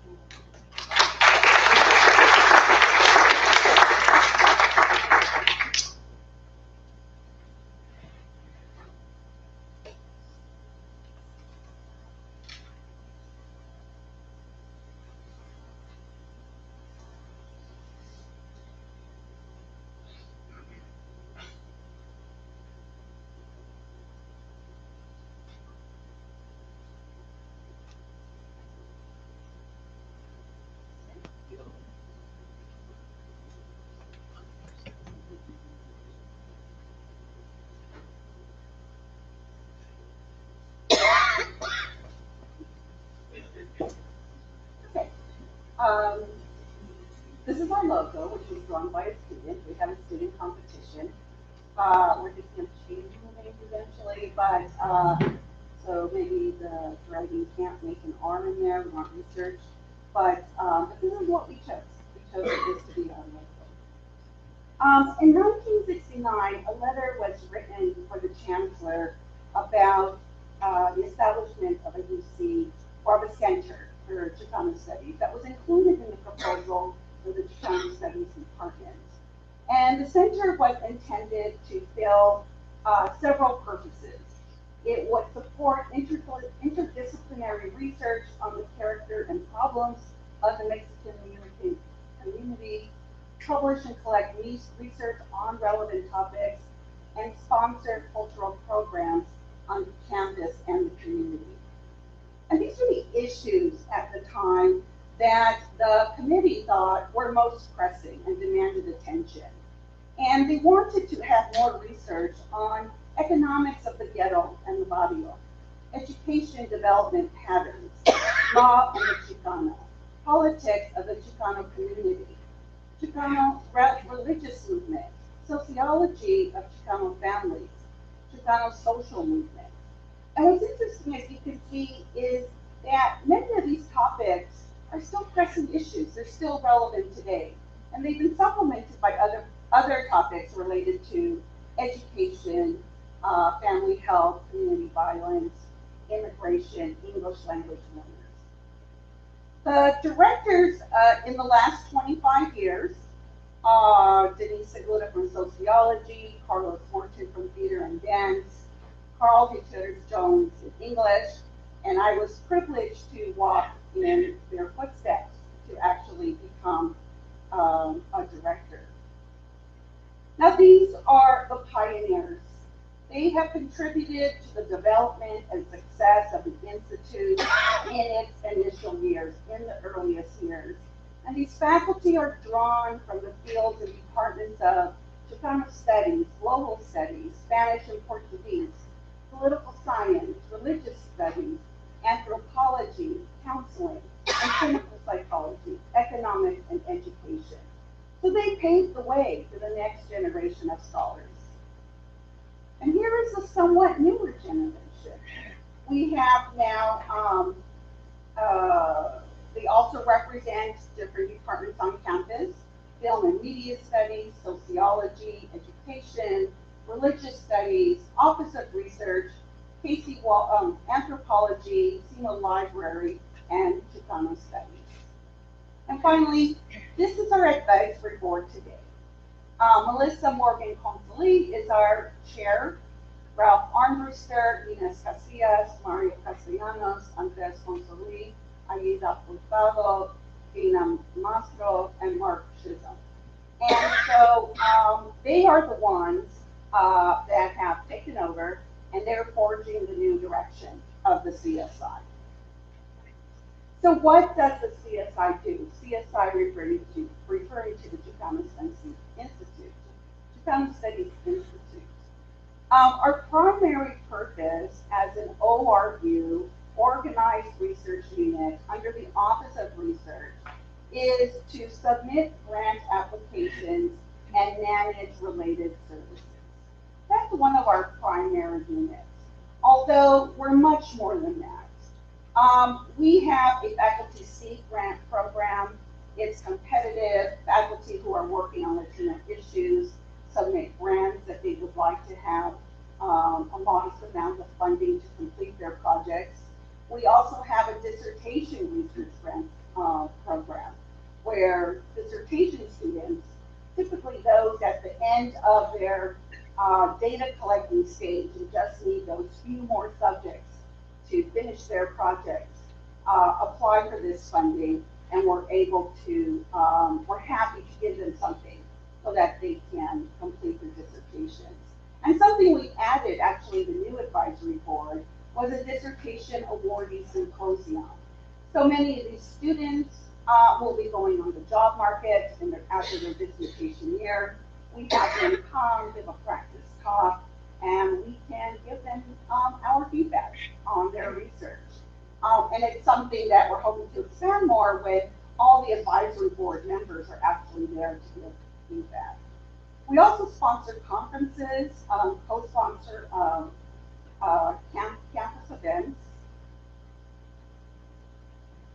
This is our logo, which was drawn by a student. We have a student competition. We're just going to change the name eventually, but so maybe the writing can't make an R in there. We want research, but this is what we chose. We chose this to be our logo. In 1969, a letter was written for the chancellor about the establishment of a UC or of a center for Chicano studies that was included in the proposal for the Chicano Studies Department. And the center was intended to fill several purposes. It would support interdisciplinary research on the character and problems of the Mexican-American community, publish and collect research on relevant topics, and sponsor cultural programs on campus and the community. And these were the issues at the time that the committee thought were most pressing and demanded attention. And they wanted to have more research on economics of the ghetto and the barrio, education development patterns, law and the Chicano, politics of the Chicano community, Chicano religious movement, sociology of Chicano families, Chicano social movement. And what's interesting, as you can see, is that many of these topics are still pressing issues. They're still relevant today. And they've been supplemented by other topics related to education, family health, community violence, immigration, English language learners. The directors in the last 25 years, Denise Segura from sociology, Carlos Morton from theater and dance, Carl Gutierrez-Jones in English, and I was privileged to walk in their footsteps to actually become a director. Now these are the pioneers. They have contributed to the development and success of the Institute in its initial years, in the earliest years. And these faculty are drawn from the fields and departments of Chicano studies, global studies, Spanish and Portuguese, political science, religious studies, anthropology, counseling, and clinical psychology, economics, and education. So paved the way for the next generation of scholars. And here is a somewhat newer generation. We have now, they also represent different departments on campus: film and media studies, sociology, education, religious studies, Office of Research, anthropology, SEMA Library, and Chicano studies. And finally, this is our advisory board today. Melissa Morgan Consoli is our chair. Ralph Armbruster, Inés Casillas, Mario Castellanos, Andres Consoli, Aida Hurtado, Dina Mastro, and Mark Chisholm. And so they are the ones that have taken over, and they're forging the new direction of the CSI. So what does the CSI do? CSI referring to the Chicano Studies Institute. Chicano Studies Institute. Our primary purpose as an ORU, organized research unit under the Office of Research, is to submit grant applications and manage related services. That's one of our primary units, although we're much more than that. We have a faculty seed grant program. It's competitive. Faculty who are working on Latino issues submit grants that they would like to have a modest amount of funding to complete their projects. We also have a dissertation research grant program where dissertation students, typically those at the end of their data collecting stage and just need those few more subjects to finish their projects, apply for this funding, and we're able to, we're happy to give them something so that they can complete their dissertations. And something we added, actually, the new advisory board, was a dissertation awardee symposium. So many of these students will be going on the job market after their dissertation year. We have them come, give a practice talk, and we can give them our feedback on their research. And it's something that we're hoping to expand more with. All the advisory board members are actually there to give feedback. We also sponsor conferences, co-sponsor campus events.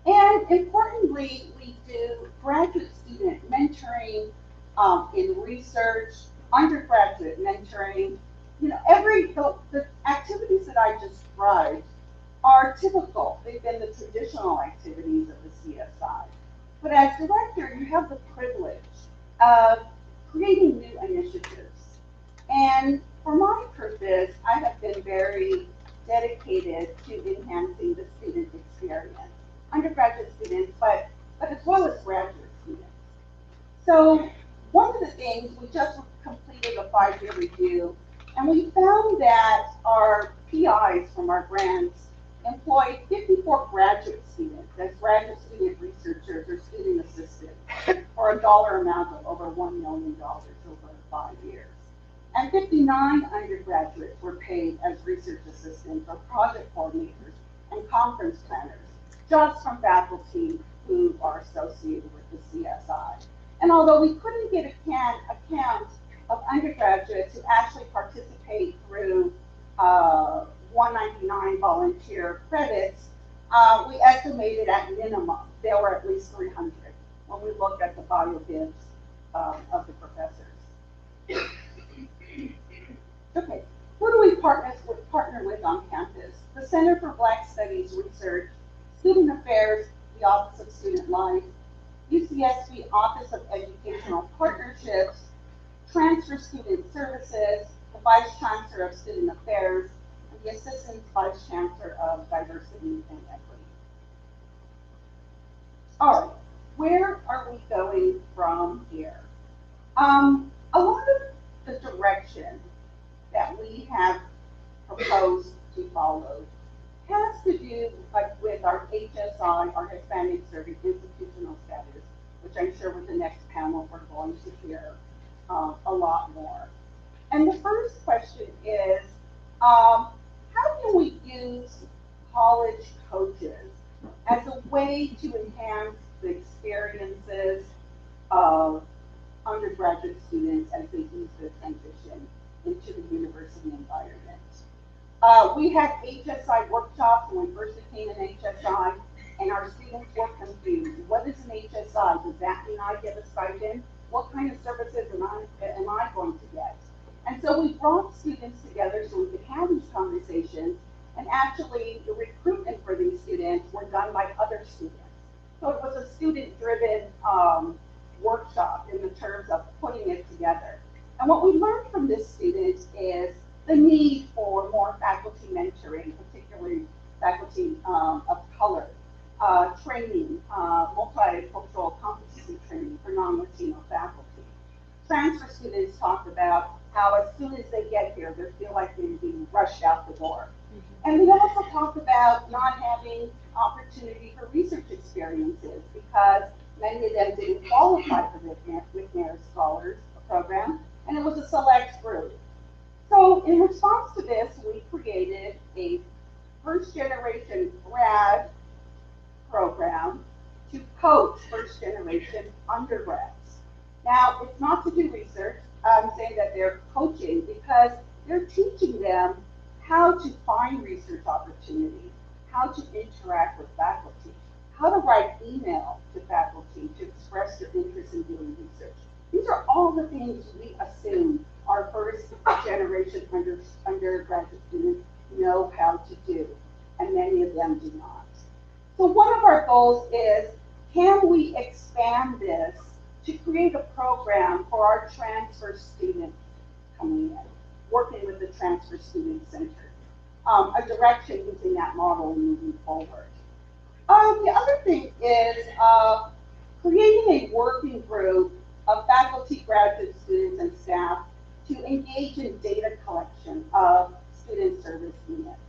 And importantly, we do graduate student mentoring in research, undergraduate mentoring. You know, the activities that I described are typical. They've been the traditional activities of the CSI. But as director, you have the privilege of creating new initiatives. And for my purpose, I have been very dedicated to enhancing the student experience, undergraduate students, but as well as graduate students. So one of the things, we just completed a 5-year review, and we found that our PIs from our grants employed 54 graduate students as graduate student researchers or student assistants for a dollar amount of over $1 million over 5 years. And 59 undergraduates were paid as research assistants or project coordinators and conference planners, just from faculty who are associated with the CSI. And although we couldn't get a count of undergraduates who actually participate through 199 volunteer credits, we estimated at minimum there were at least 300 when we looked at the bio bids of the professors. Okay, who do we partner with on campus? The Center for Black Studies Research, Student Affairs, the Office of Student Life, UCSB Office of Educational Partnerships, Transfer Student Services, the Vice Chancellor of Student Affairs, and the Assistant Vice Chancellor of Diversity and Equity. All right, where are we going from here? A lot of the direction that we have proposed to follow has to do with our HSI, our Hispanic Serving Institutional Status, which I'm sure with the next panel we're going to hear a lot more. And the first question is, how can we use college coaches as a way to enhance the experiences of undergraduate students as they ease their transition into the university environment. We had HSI workshops when we first became an HSI, and our students were confused. What is an HSI? Does that mean I get a stipend? What kind of services am I going to get? And so we brought students together so we could have these conversations, and actually the recruitment for these students were done by other students. So it was a student-driven workshop in the terms of putting it together. And what we learned from this student is the need for more faculty mentoring, particularly faculty of color, training, multicultural competency training for non-Latino faculty. Transfer students talked about how as soon as they get here, they feel like they're being rushed out the door. And we also talked about not having opportunity for research experiences because many of them didn't qualify for the McNair Scholars Program, and it was a select group. So in response to this, we created a first-generation grad program to coach first-generation undergrads. Now, it's not to do research. I'm saying that they're coaching because they're teaching them how to find research opportunities, how to interact with faculty, how to write email to faculty to express your interest in doing research. These are all the things we assume our first generation undergraduate students know how to do, and many of them do not. So one of our goals is, can we expand this to create a program for our transfer students coming in, working with the Transfer Student Center, a direction using that model and moving forward. The other thing is creating a working group of faculty, graduate students, and staff to engage in data collection of student service units.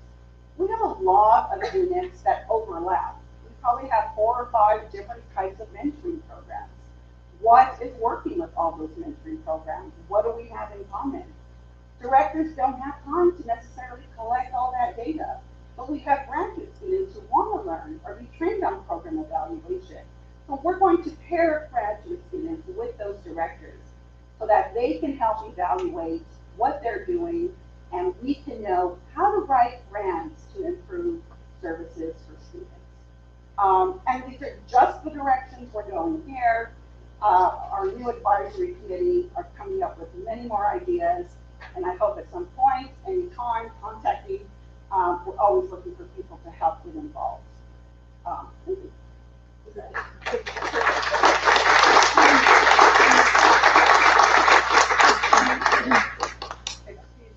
We have a lot of units that overlap. We probably have 4 or 5 different types of mentoring programs. What is working with all those mentoring programs? What do we have in common? Directors don't have time to necessarily collect all that data, but we have graduate students who want to learn or be trained on program evaluation. So we're going to pair graduate students with those directors so that they can help evaluate what they're doing, and we can know how to write grants to improve services for students. And these are just the directions we're going here. Our new advisory committee are coming up with many more ideas, and I hope at some point, anytime, contact me. We're always looking for people to help get involved. Thank you. Excuse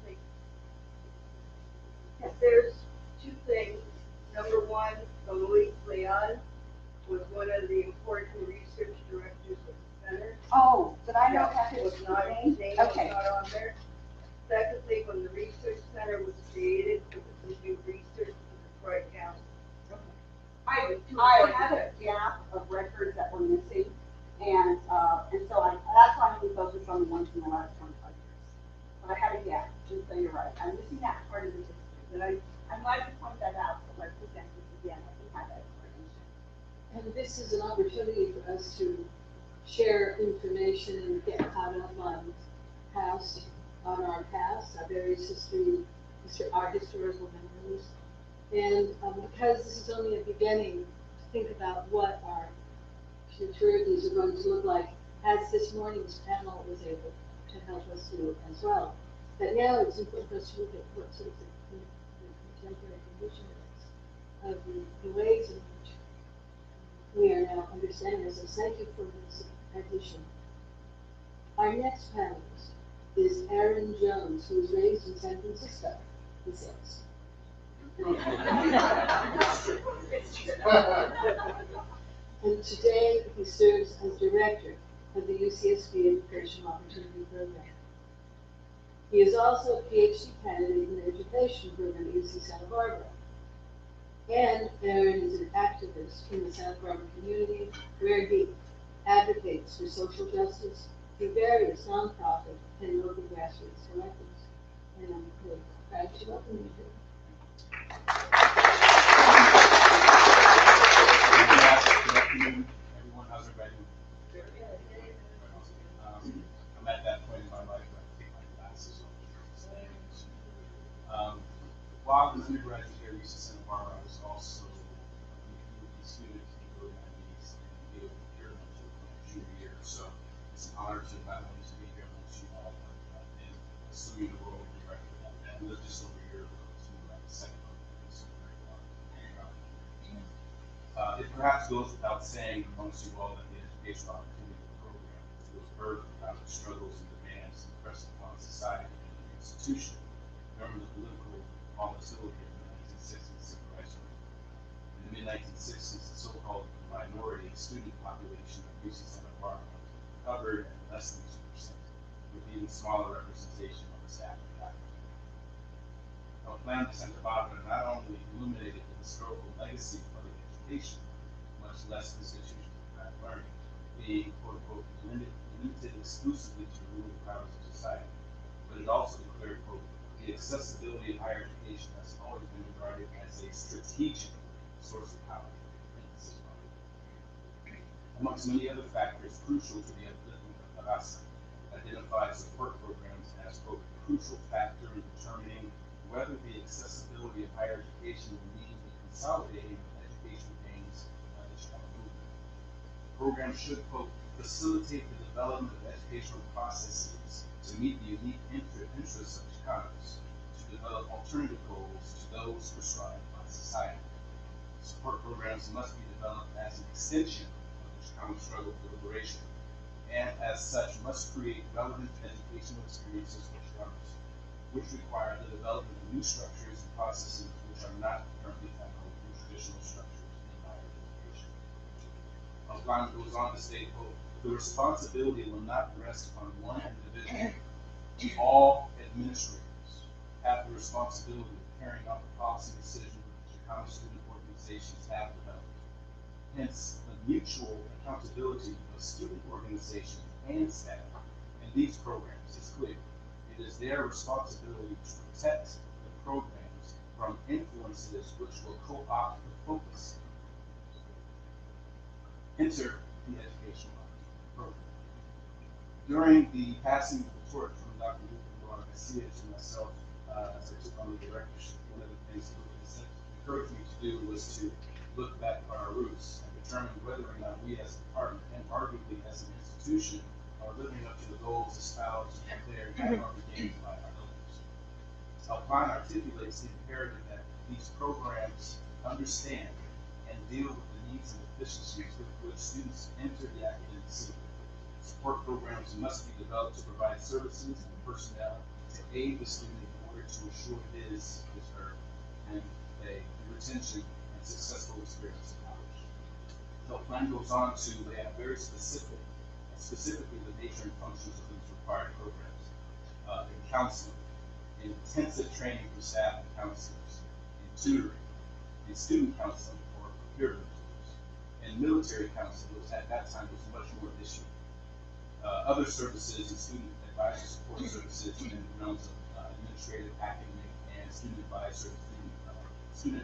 me. There's 2 things. Number one, Luis Leon was one of the important research directors of the center. Oh, did I not have his Was not, his name Okay. was not on there. Secondly, when the research center was created, it was to do research for Detroit County. I had a gap of records that were missing, and so that's why we focused on the ones in the last 25 years. But I had a gap, just so you're right. I'm missing that part of the history, but I'm glad to point that out, so let's present this again, I can have that information. And this is an opportunity for us to share information and get caught up on our past, our various our historical memories. And because this is only a beginning, to think about what our futurities are going to look like, as this morning's panel was able to help us do as well. But now it's important for us to look at what sort of the contemporary condition is of the ways in which we are now understanding this. So thank you for this addition. Our next panelist is Aaron Jones, who was raised in San Francisco, he says. And today he serves as director of the UCSB Educational Opportunity Program. He is also a PhD candidate in the education program at UC Santa Barbara. And Aaron is an activist in the Santa Barbara community where he advocates for social justice through various nonprofit and local grassroots collectives. And I'm really proud to welcome you here. Good afternoon, everyone. How's everybody doing? It perhaps goes without saying amongst you all that the educational opportunity program was birthed out of the struggles and demands impressed upon society and the institution during the political volatility of the 1960s civil rights movement. In the mid-1960s, the so-called minority student population of UC Santa Barbara covered at less than 2%, with even smaller representation on the staff and faculty. Our plan to Santa Barbara not only illuminated the historical legacy of public education, much less institutions of higher learning, being quote-unquote limited exclusively to the ruling powers of society, but it also declared, quote, the accessibility of higher education has always been regarded as a strategic source of power. Amongst many other factors crucial to the upliftment of ASA, identified support programs as, quote, a crucial factor in determining whether the accessibility of higher education will mean the consolidating of education gains by the Chicago movement. Programs should, quote, facilitate the development of educational processes to meet the unique interests of Chicanos, to develop alternative goals to those prescribed by society. Support programs must be developed as an extension of the Chicano struggle for liberation, and as such must create relevant educational experiences for Chicanos, which require the development of new structures and processes which are not currently found in traditional structures in higher education. Alcon goes on to state, quote, the responsibility will not rest on one individual. All administrators have the responsibility of carrying out the policy decisions that Chicano student organizations have developed. Hence, the mutual accountability of student organizations and staff in these programs is clear. It is their responsibility to protect the programs from influences which will co-opt the focus. Enter the educational program. During the passing of the torch from Dr. Luca Garcia to myself, as I took on the directorship, one of the things that encouraged me to do was to look back at our roots and determine whether or not we as a department and arguably as an institution are living up to the goals espoused and declared and are beginning by our elders. Alpine articulates the imperative that these programs understand and deal with the needs and deficiencies with which students enter the academic scene. Support programs must be developed to provide services and personnel to aid the student in order to assure his her and a retention and successful experience in college. The plan goes on to lay out very specifically the nature and functions of these required programs. In counseling, in intensive training for staff and counselors, in tutoring, in student counseling or peer mentors, and military counseling, which at that time was much more an issue. Other services and student advisor support services in the realms of administrative, academic, and student advisor student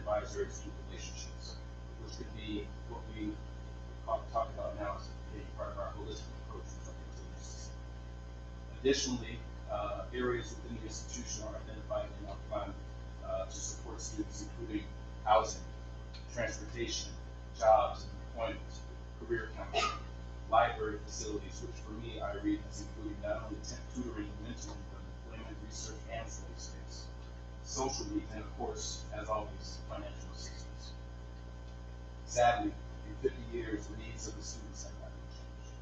relationships, which could be what we talk about now as being part of our holistic approach to activities. Additionally, areas within the institution are identified in our plan to support students, including housing, transportation, jobs and employment, career counseling, library facilities, which for me I read as including not only tutoring and mentoring, but employment, research, and study space, social needs, and of course, as always, financial assistance. Sadly, in 50 years, the needs of the students have not changed.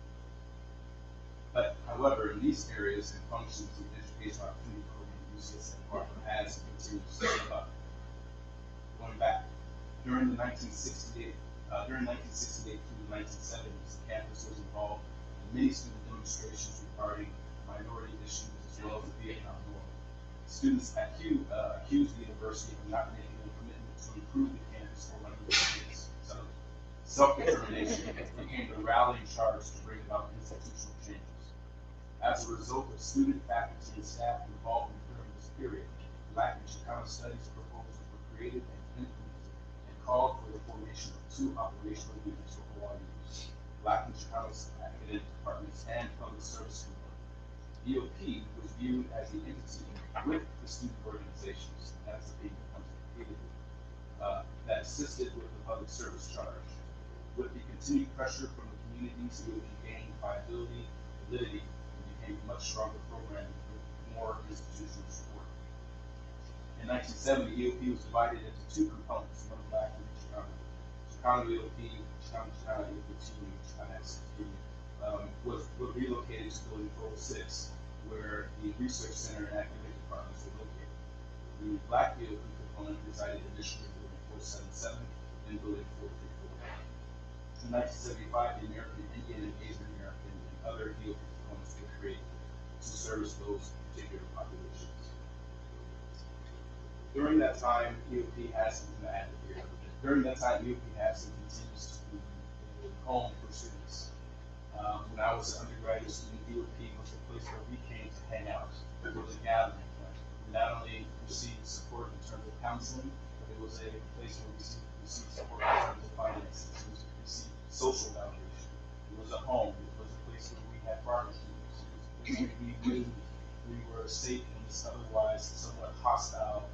But, however, in these areas and functions, the Educational Opportunity Program at UCSF Barbara has and continues to step up. Going back, during 1968 through the 1970s, the campus was involved in many student demonstrations regarding minority issues as well as the Vietnam War. Students accused the university of not making a commitment to improve the campus for minority kids. So self-determination became the rallying charge to bring about institutional changes. As a result of student, faculty, and staff involvement during this period, Black and Chicano Studies proposals were created and implemented and called for the formation of 2 operational units for ORUs, Black and Chicano academic departments, and public service component. BOP was viewed as the entity with the student organizations, as the people becomes repeated, that assisted with the public service charge. With the continued pressure from the communities, BOP gained viability, validity, and became a much stronger program with more institutional support. In 1970, EOP was divided into 2 components, one Black and Chicano Chicano EOP, Chicano EOP, was relocated to building 406, where the research center and academic departments were located. The Black EOP component resided initially in building 477 and building 434. In 1975, the American Indian and Asian American and other EOP components were created to service those particular populations. During that time, EOP has and continues to be a home for students. When I was an undergraduate student, EOP was a place where we came to hang out. It was a gathering point. We not only received support in terms of counseling, but it was a place where we received support in terms of finances. We received social validation. It was a home. It was a place where we had barbecues. It was a place where we knew we were safe in this otherwise somewhat hostile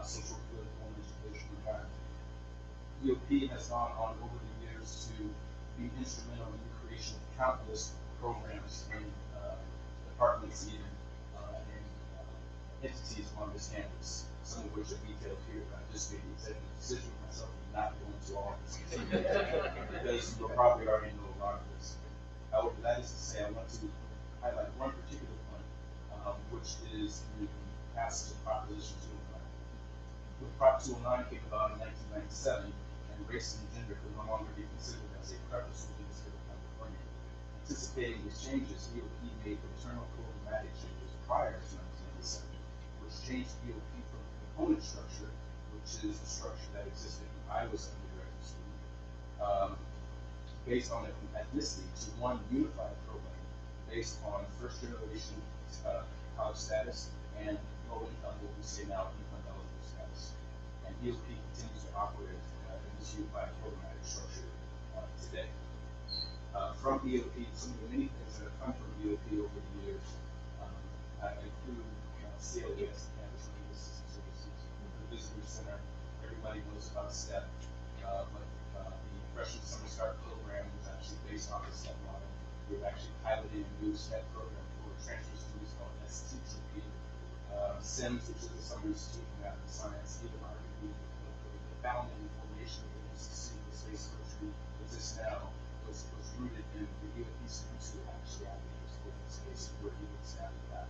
social, political, and educational environment. EOP has gone on over the years to be instrumental in the creation of countless programs and departments even and entities on this campus, some of which are detailed here. I just made the executive decision myself and not go into all of this because you'll probably already know a lot of this. However, that is to say, I want to highlight one particular point, which is the passage of Proposition 209. When Prop 209 came about in 1997, and race and gender could no longer be considered as a preface within the state of California. Anticipating these changes, EOP made internal programmatic changes prior to 1997, which changed EOP from a component structure, which is the structure that existed when I was an undergraduate student, based on ethnicity, to one unified program based on first generation college status and low income, what we say now, income eligible status. And EOP continues to operate in this unified programmatic structure today. From EOP, some of the many things that have come from EOP over the years include CLES, Campus Learning Assistance Services, the Visitor Center. Everybody knows about STEP, but the Freshman Summer Start program was actually based on the STEP model. We're actually piloting a new STEP program for transfer students called STTP. SIMS, which is the Summer Institute for Math and Science, even arguably the founding and formation of the MCC, the Space Coach exists now, was rooted in the EOP students who actually advocated for the space where he would stand that.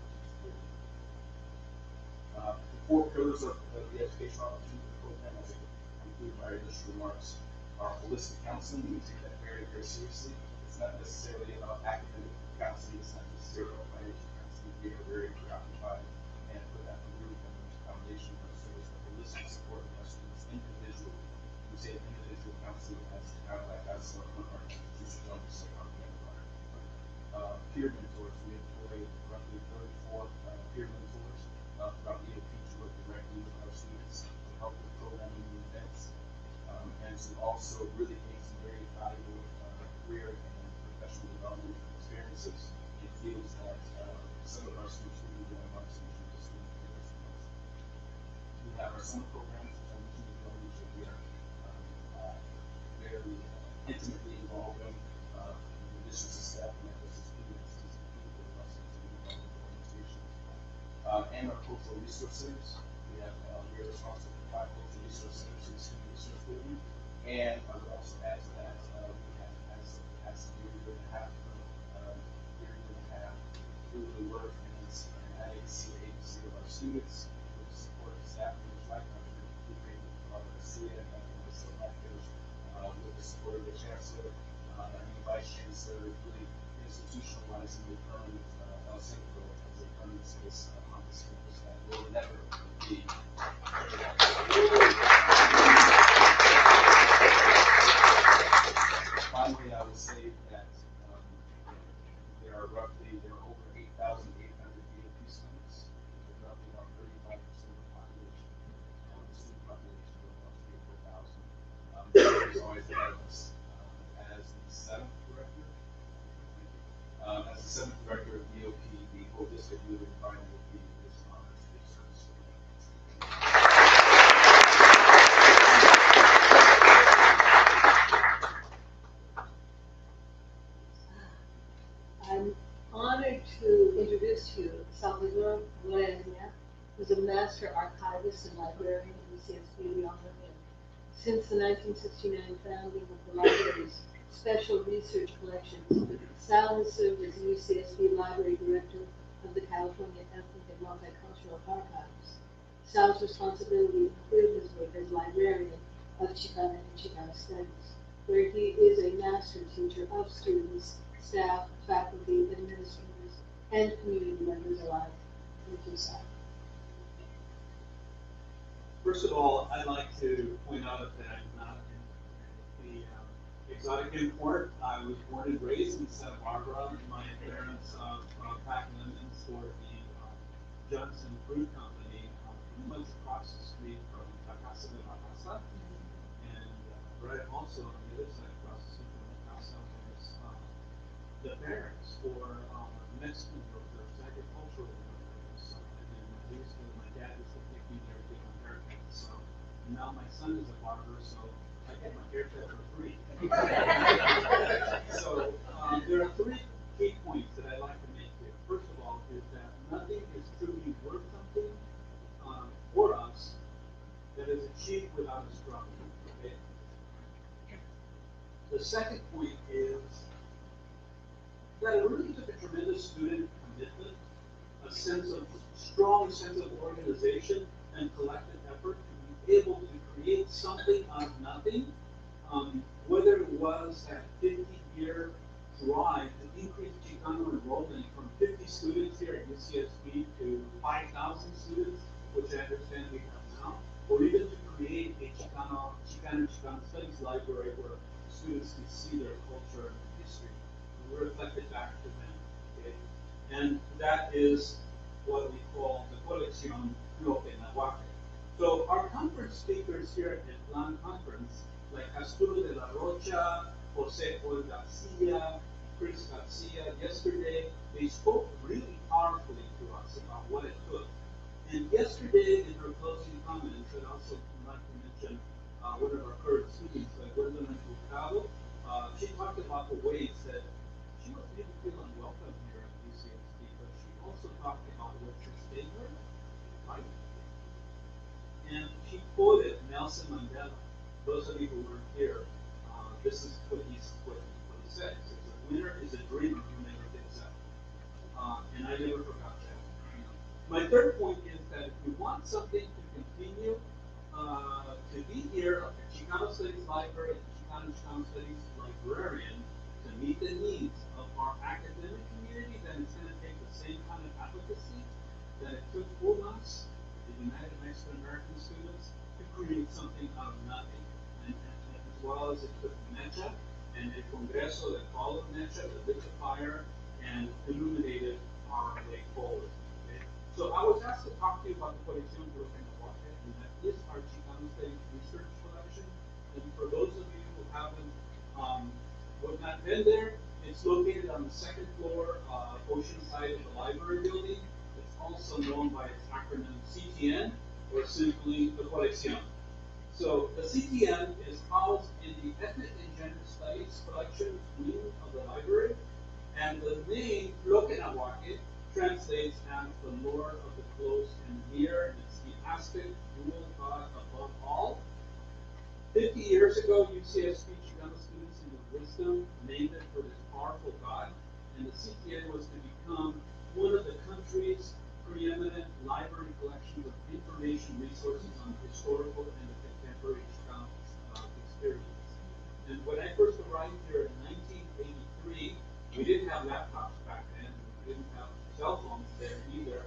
The four pillars of the educational opportunity program, as I conclude my initial remarks, are holistic counseling, and we take that very, very seriously. It's not necessarily about academic counseling, it's not necessarily about financial counseling. We are very preoccupied and put that the root and the foundation of our service, the holistic support of our students individually. We say individual counseling as kind of like that's one of our institutions on the second peer mentors. We employ roughly 34 peer mentors throughout the EOP to work directly with our students to help with programming and events, and to also really gain some very valuable career and professional development experiences in fields that some of our students really do in our students. We have our summer programs, which I mentioned before, which we are very intimately involved in addition to staff and emphasis and our cultural resource centers. We are responsible for 5 cultural resource centers in the student resource building, and I would also add to that we have as a year and a half through the work and advocacy agency of our students with the support of staff members like Dr. Garcia and also with the support of the chancellor and the vice chancellor, really institutionalizing the permanent El Centro as a permanent space on this campus that will never be. Finally, I would say that there are over 8,800 EOP students, with roughly about 35% of the population, the student population of about 3,000. There's always ahead of us. As the seventh director of EOP, the holistic really defined EOP is an honor to be service. I'm honored to introduce you Salvador Valencia, who's a master archivist and librarian at UCSB. We all know him. Since the 1969 founding of the library's special research collections, Sal has served as UCSB Library Director of the California Ethnic and Multicultural Archives. Sal's responsibility include his work as librarian of Chicana and Chicana Studies, where he is a master teacher of students, staff, faculty, administrators, and community members alike. Thank you, Sal. First of all, I'd like to point out that I'm not the exotic import. I was born and raised in Santa Barbara. My parents packed lemons for the Johnson Fruit Company, pretty much across the street from La Casa de la Casa. And right also on the other side across the street from La Casa was the barracks for Mexican workers, agricultural workers. And then my dad used to take me there to get my haircut. So now my son is a barber, so I get my haircut for free. So there are three key points that I'd like to make here. First of all, is that nothing is truly worth something for us that is achieved without a struggle. Okay? The second point is that it really took a tremendous student commitment, a strong sense of organization and collective effort to be able to create something out of nothing, whether it was that 50-year drive to increase Chicano enrollment from 50 students here at UCSB to 5,000 students, which I understand we have now, or even to create a Chicano Studies library where students can see their culture and history and reflect it back to them. Okay? And that is what we call the Colección Nahuatl. So our conference speakers here at Plan Conference, like Arturo de la Rocha, Jose Paul Garcia, Chris Garcia, yesterday, they spoke really powerfully to us about what it took. And yesterday, in her closing comments, I'd also like to mention one of our current students, Gwendolyn Hurtado. She talked about the ways that she was maybe feel unwelcome here at UCSB, but she also talked about what sustained her, right? And she quoted Nelson Mandela. Those of you who weren't here, this is what he said. He says, "A winner is a dreamer who never gives up." And I never forgot that. My third point is that if we want something to continue to be here at the Chicano Studies Library and Chicano Studies Librarian to meet the needs of our academic community, then it's going to take the same kind of advocacy that it took for us, the United Mexican American students, to create something out of nothing. And as well as it took NECHA and a Congreso that followed NECHA, that lit the fire and illuminated our way forward. Okay? So I was asked to talk to you about the Colección Nahuatl, and that is our Chicano Studies research collection. And for those of you who haven't not been there, it's located on the second floor, ocean side of the library building. It's also known by its acronym CTN, or simply the Colección. So the CTN is housed in the Ethnic and Gender Studies collection wing of the library, and the name Nahuatl translates as the Lord of the close and near, and it's the aspect dual God above all. 50 years ago, UCSB Chicano students in the wisdom named it for this powerful God, and the CTN was to become one of the country's preeminent library collections of information resources on historical and the contemporary Chicano experience. And when I first arrived here in 1983, we didn't have laptops back then, we didn't have cell phones there either.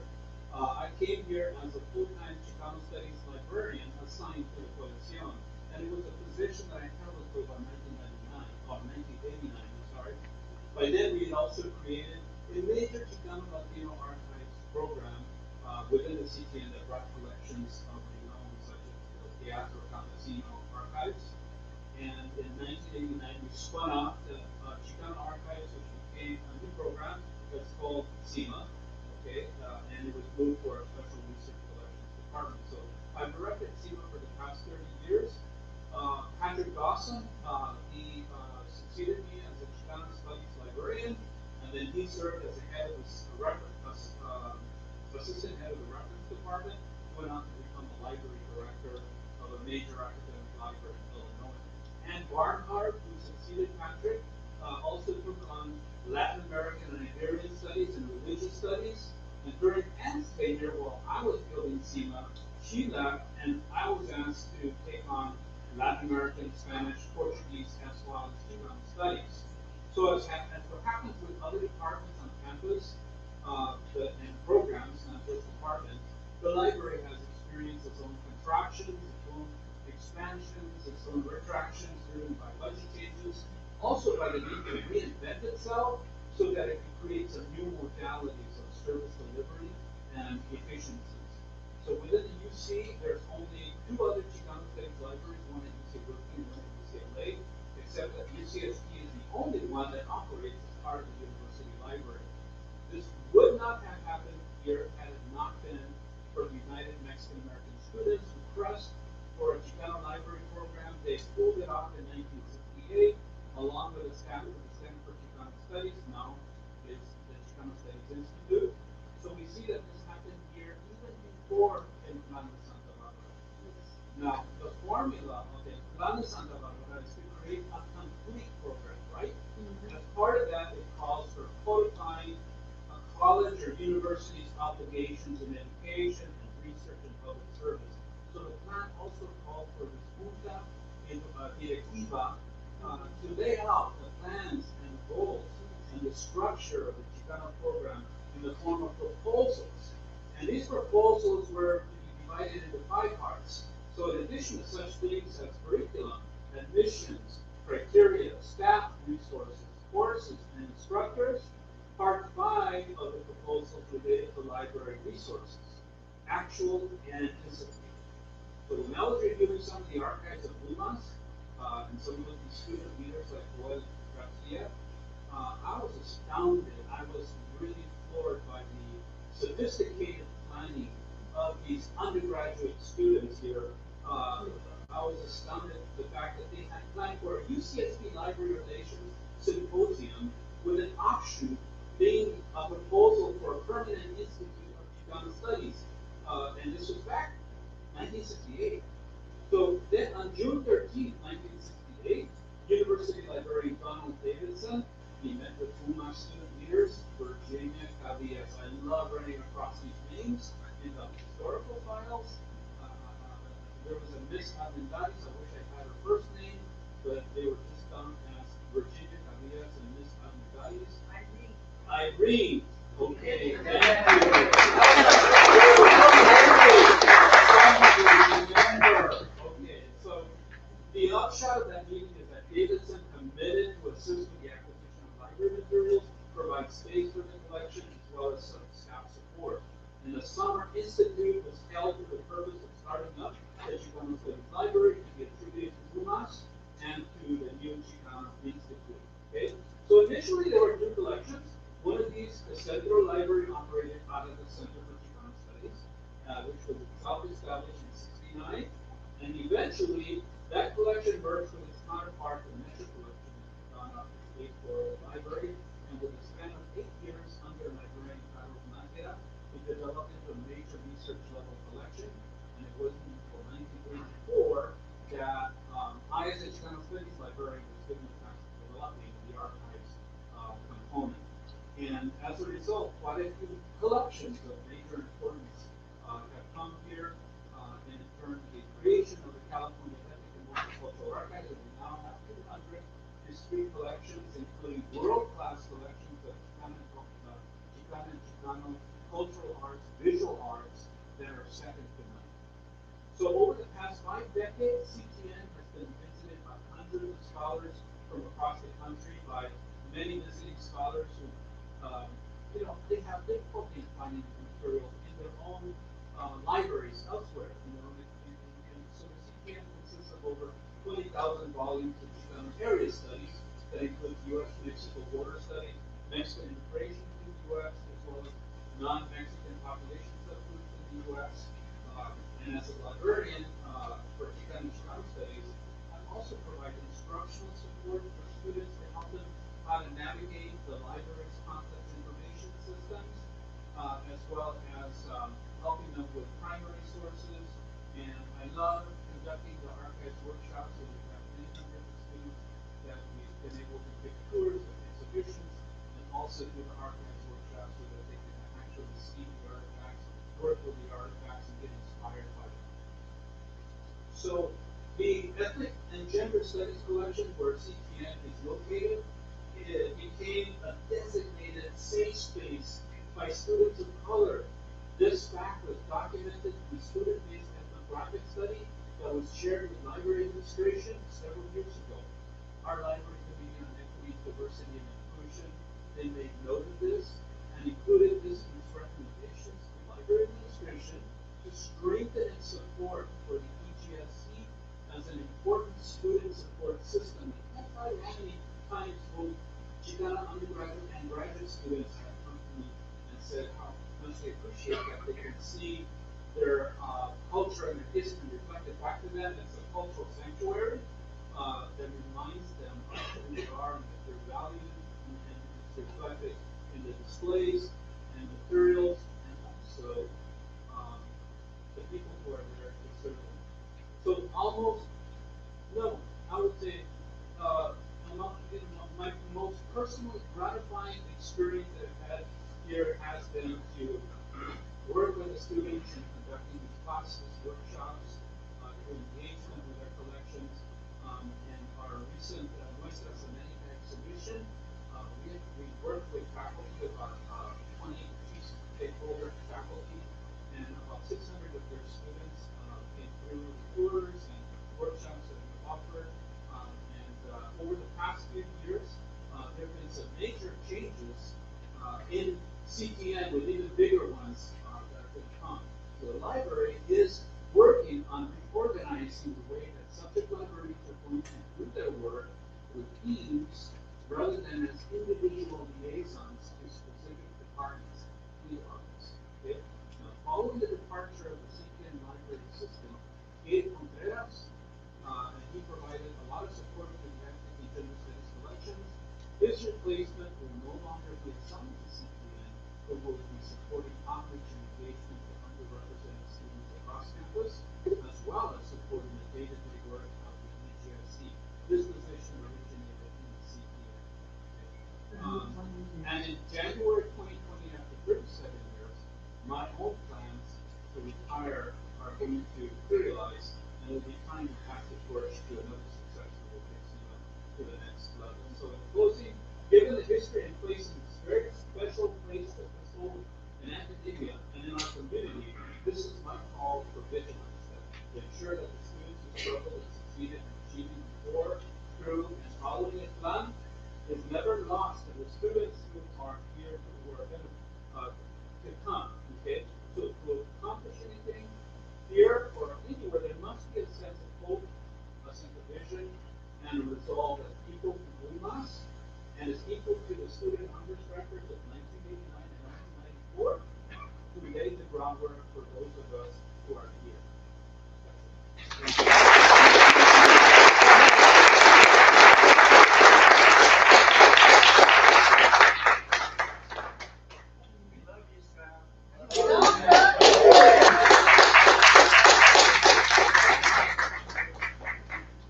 I came here as a full-time Chicano Studies librarian assigned to the Colección, and it was a position that I held until about 1989, I'm sorry. By then, we had also created a major Chicano Latino archives program within the CTN that brought collections of renown such as the Teatro Campesino archives. And in 1989, we spun off the Chicano archives, which became a new program that's called CIMA, okay, and it was moved for a special research collections department. So I've directed CIMA for the past 30 years. Patrick Dawson, he succeeded me as a Chicano Studies librarian, and then he served as the head of the assistant head of the reference department, went on to become the library director of a major academic library. Ann Barnhart, who succeeded Patrick, also took on Latin American and Iberian studies and religious studies. And during Ann's tenure, while I was building SEMA, she left, and I was asked to take on Latin American, Spanish, Portuguese, as well as Chicano studies. So as what happens with other departments on campus and programs, not just departments, the library has experienced its own contractions, its own expansions, its own retractions driven by budget changes, also by the need to reinvent itself so that it can create some new modalities of service delivery and efficiencies. So within the UC, there's only two other Chicano Studies libraries, one at UC Berkeley and one at UCLA, except that UCSD is the only one that operates as part of the university library. This would not have happened here had it not been for the United Mexican American Students who pressed for a Chicano library program. They pulled it off in 1968, along with the staff of the Center for Chicano Studies, now it's the Chicano Studies Institute. So we see that this happened here even before in Plan de Santa Barbara. Now, the formula of the Plan de Santa Barbara is to create a complete program, right? And as part of that, it calls for codifying a college or university's obligations in education and research and public service. So the plan also called for the Junta Directiva to lay out the plans and goals and the structure of the Chicano program in the form of proposals. And these proposals were to be divided into 5 parts. So in addition to such things as curriculum, admissions, criteria, staff resources, courses, and instructors, part 5 of the proposals related to library resources, actual and anticipated. So when I was reviewing some of the archives of UMass, and some of the student leaders like Joel Garcia, I was astounded. I was really floored by the sophisticated planning of these undergraduate students here. I was astounded at the fact that they had planned for a UCSB Library Relations Symposium with an offshoot being a proposal for a permanent institute of Chicano Studies. And this was back in 1968. So then on June 13, 1968, University Librarian Donald Davidson, he met with UMass student leaders, Virginia, Cavillas. I love running across these names in the historical files. There was a Miss Almendares, I wish I had her first name, but they were just done as Virginia Cavillas and Miss Almendares. Irene. Okay, thank you. Okay, so the upshot of that meeting is that Davidson committed to assist with the acquisition of library materials, provide space for the collection, as well as some staff support. And the Summer Institute was held for the purpose of starting up the Chicano Studies Library to be attributed to UMass and to the new Chicano Institute. Okay, so initially there were 2 collections. One of these, the Central Library, operated out of the Center for Chicano Studies, which was self-established in '69, and eventually that collection merged with its counterpart, the Metro Collection, on the State Floral Library, and with a span of 8 years under librarian Carlos Nájera, it developed into a major research level collection, and it wasn't until 1984 that I, as a Chicano Studies librarian, was given the task of developing the archives component. And as a result, quite a few collections of major importance have come here, and in turn, the creation of the California Ethnic and Multicultural Archives, and we now have 200 discrete collections, including world-class collections of Chicano and Chicano cultural arts, visual arts, that are second to none. So over the past 5 decades, CTN has been visited by hundreds of scholars from across the country, by many visiting scholars who they have difficulty in finding material in their own libraries elsewhere. And so the CTN consists of over 20,000 volumes of Chicano area studies that includes U.S.-Mexico border studies, Mexican immigration to the U.S., as well as non-Mexican population subgroups in the U.S. And as a librarian for Chicano and Chicano studies, I also provide instructional support for students to help them how to navigate the library's complex information systems, as well as helping them with primary sources. And I love conducting the archives workshops, so we've got many hundreds of students that we've been able to give tours of exhibitions and also do the archives workshops so that they can actually see the artifacts, work with the artifacts, and get inspired by them. So the Ethnic and Gender Studies collection, where CTN is located, it became a designated safe space by students of color. This fact was documented in the student-based ethnographic study that was shared with library administration several years ago. Our library committee on equity, diversity, and inclusion, they made note of this and included this in its recommendations to library administration to strengthen its support for the EGSC as an important student support system. And that's how many times both Chicana undergraduate and graduate students have come to me and said how much they appreciate that they can see their culture and their history reflected back to them. It's a cultural sanctuary that reminds them of who they are and that they're valued, and it's reflected in the displays and materials and also the people who are there to serve them. So almost, no, I would say, my most personally gratifying experience that I've had here has been to work with the students in conducting these classes, workshops, through engagement with their collections, and our recent Muestras América exhibition. We worked with faculty, about 20 stakeholder faculty, and about 600 of their students came through the tours and workshops that we offered. Over the past few years, there have been some major changes in CTN with even bigger ones that are going to come. So the library is working on reorganizing the way that subject librarians are going to do their work with teams rather than as individual liaisons to specific departments and office. Okay? Now, following the departure of the CTN library assistant, Gabe Contreras, and he provided a lot of support to the Ethnic and Gender Studies collections. His replacement will no longer be assigned to CTN, but will be supporting outreach and engagement with underrepresented students across campus, as well as supporting the day-to-day work of the EGSC. This position originated in the CTN. And in January 2020, after 37 years, my own plans to retire are going to materialize, and it will be time to pass the torch to another successor who takes me up to the next level. So in closing, given the history and place in this very special place that was hold in academia and in our community, this is my call for vigilance, to ensure that the students who struggle and succeeded in achieving before, through, and following a plan is never lost, and the students who are here, who are going to come, okay? So to accomplish anything here or anywhere, there must be a sense of hope, a sense of vision, and a resolve as people who must, and is equal to the student hunger strikers of 1989 and 1994, who laid the groundwork for those of us who are here.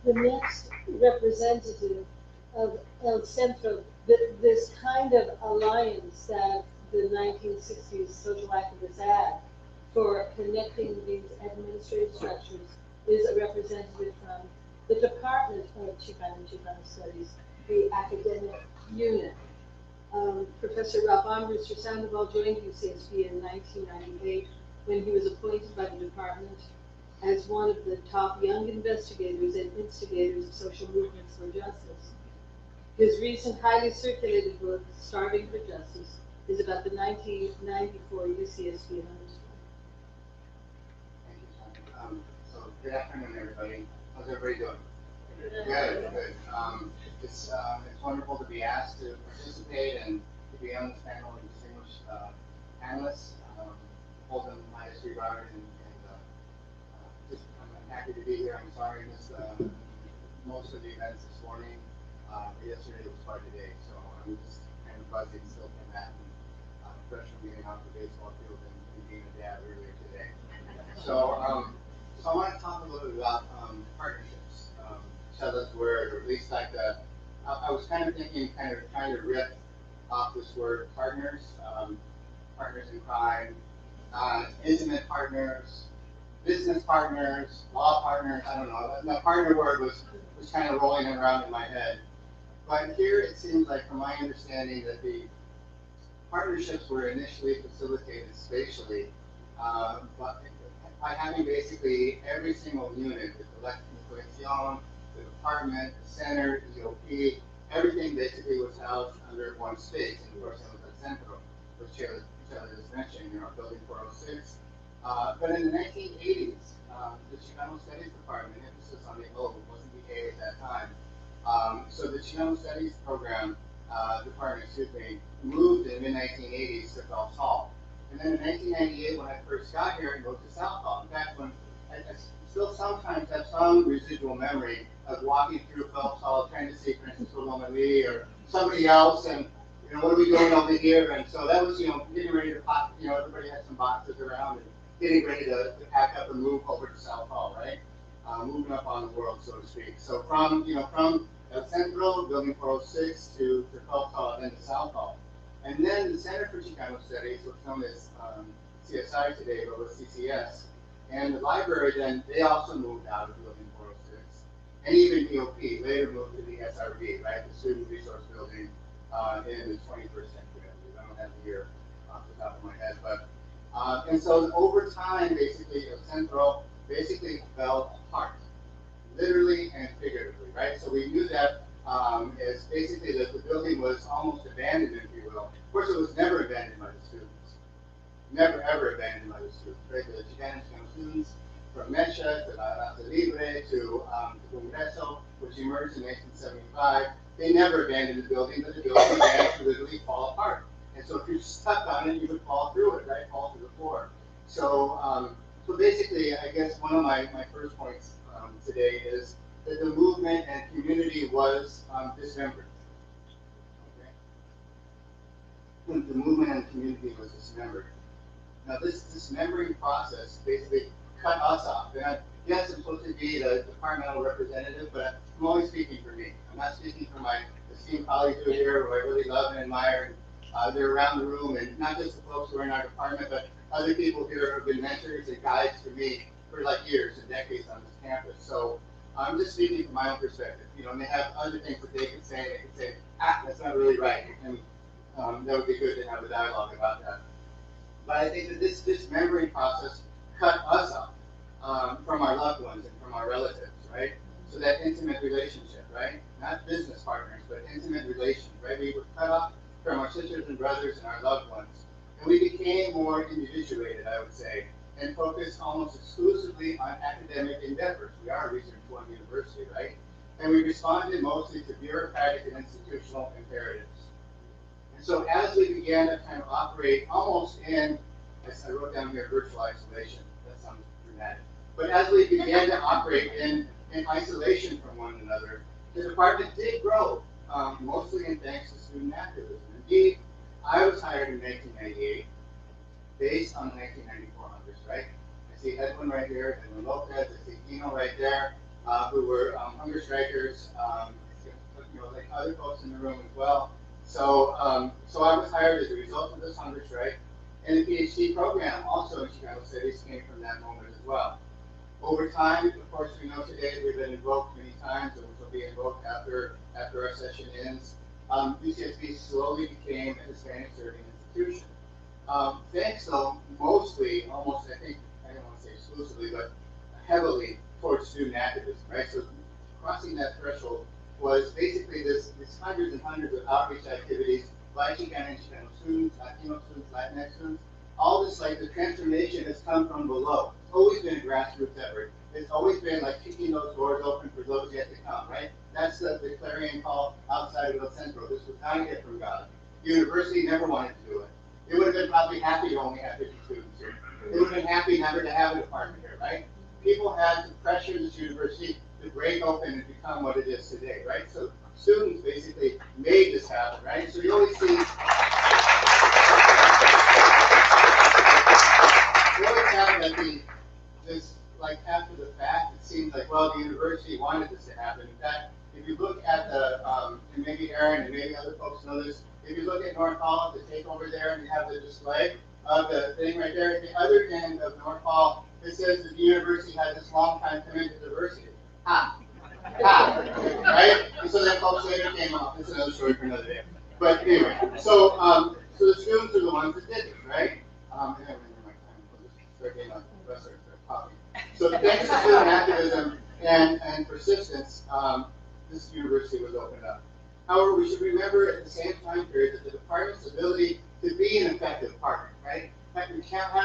The next representative of El Centro, this kind of alliance that the 1960s social activists had for connecting these administrative structures, is a representative from the Department of Chicano and Chicano Studies, the academic unit. Professor Ralph Armbruster Sandoval joined UCSB in 1998 when he was appointed by the department as one of the top young investigators and instigators of social movements for justice. His recent highly circulated book, Starving for Justice, is about the 1994 UCSB underscore. Thank you, Sonia. So good afternoon, everybody. How's everybody doing? Good, good. It's wonderful to be asked to participate and to be on this panel with distinguished panelists. Holden, Minus, Bárbara, and just I'm happy to be here. I'm sorry I missed most of the events this morning. Yesterday was quite a day, so I'm just kind of buzzing still from that. And fresh from getting off the baseball field and being a dad earlier today. So, so I want to talk a little bit about partnerships. tell us word, or at least like I was kind of thinking, kind of trying to rip off this word partners, partners in crime, intimate partners, business partners, law partners, I don't know. The partner word was kind of rolling around in my head. But here it seems like, from my understanding, that the partnerships were initially facilitated spatially by having basically every single unit, the collection, the department, the center, the EOP, everything basically was housed under one space. And of course, that was at Central, which Taylor just mentioned, Building 406. But in the 1980s, the Chicano Studies Department, emphasis on the O, wasn't the A at that time. So the Chicano Studies program department, moved in the mid-1980s to Phelps Hall. And then in 1998, when I first got here, I moved to South Hall. In fact, when I still sometimes have some residual memory of walking through Phelps Hall, trying to see Francisco Lomeli or somebody else, and what are we doing over here? And so that was, getting ready to pop. Everybody had some boxes around and getting ready to pack up and move over to South Hall, right? Moving up on the world, so to speak. So from El Centro, Building 406, to Phelps Hall, and then to South Hall. And then the Center for Chicano Studies, what's known as CSI today, but was CCS. And the library then, they also moved out of Building 406. And even EOP later moved to the SRB, right? The Student Resource Building in the 21st century, I believe. I don't have the year off the top of my head. But, and so over time, basically, El Centro basically fell apart, literally and figuratively, right? So we knew that as basically that the building was almost abandoned, if you will. Of course, it was never abandoned by the students. Never, ever abandoned by the students, right? The Chicano students, from Mecha to La Raza Libre to Congreso, which emerged in 1975, they never abandoned the building, but the building began to literally fall apart. And so if you're stuck on it, you would fall through it, right? Fall to the floor. So, so basically, I guess one of my first points today is that the movement and community was dismembered. Okay? The movement and community was dismembered. Now, this dismembering process basically cut us off. And yes, I'm supposed to be the departmental representative, but I'm only speaking for me. I'm not speaking for my esteemed colleagues who are here, who I really love and admire. They're around the room, and not just the folks who are in our department, but other people here who have been mentors and guides for me for like years and decades on this campus. So I'm just speaking from my own perspective. And they have other things that they could say. They could say, that's not really right. And that would be good to have a dialogue about that. But I think that this dismembering process cut us off from our loved ones and from our relatives, right? So that intimate relationship, right? Not business partners, but intimate relations, right? We were cut off from our sisters and brothers and our loved ones. And we became more individuated, I would say, and focused almost exclusively on academic endeavors. We are a Research One university, right? And we responded mostly to bureaucratic and institutional imperatives. And so as we began to kind of operate almost in, as I wrote down here, virtual isolation. That sounds dramatic. But as we began to operate in isolation from one another, the department did grow, mostly in thanks to student activism. Indeed, I was hired in 1998, based on the 1994 Hunters, right? I see Edwin right here, Edwin Lopez, I see Dino right there, who were hunger strikers, like other folks in the room as well. So, so I was hired as a result of this hunger strike, and the PhD program also in Chicano Studies came from that moment as well. Over time, of course, we know today we've been invoked many times, and which will be invoked after our session ends. UCSB slowly became a Hispanic serving institution. Thanks, though, mostly, almost, I think, I don't want to say exclusively, but heavily towards student activism, right? So crossing that threshold was basically this hundreds and hundreds of outreach activities by Chicano and Chicano students, Latino students, Latinx students. All this, like, the transformation has come from below. It's always been a grassroots effort. It's always been like kicking those doors open for those yet to come, right? That's the clarion call outside of El Centro. This was not a gift from God. The university never wanted to do it. It would have been probably happy to only have 50 students here. It would have been happy never to have a department here, right? People had to pressure this university to break open and become what it is today, right? So students basically made this happen, right? So you always see, have that this like after the fact, it seems like, well, the university wanted this to happen. In fact, if you look at the, and maybe Aaron and maybe other folks know this, if you look at North Hall, the takeover there, and you have the display of the thing right there, at the other end of North Hall, it says that the university has this long time commitment to diversity. Right? And so then folks later came off. It's another story for another day. But anyway, so so the students are the ones that did it, right? So thanks to student activism and persistence, this university was opened up. However, we should remember at the same time period that the department's ability to be an effective partner, right? How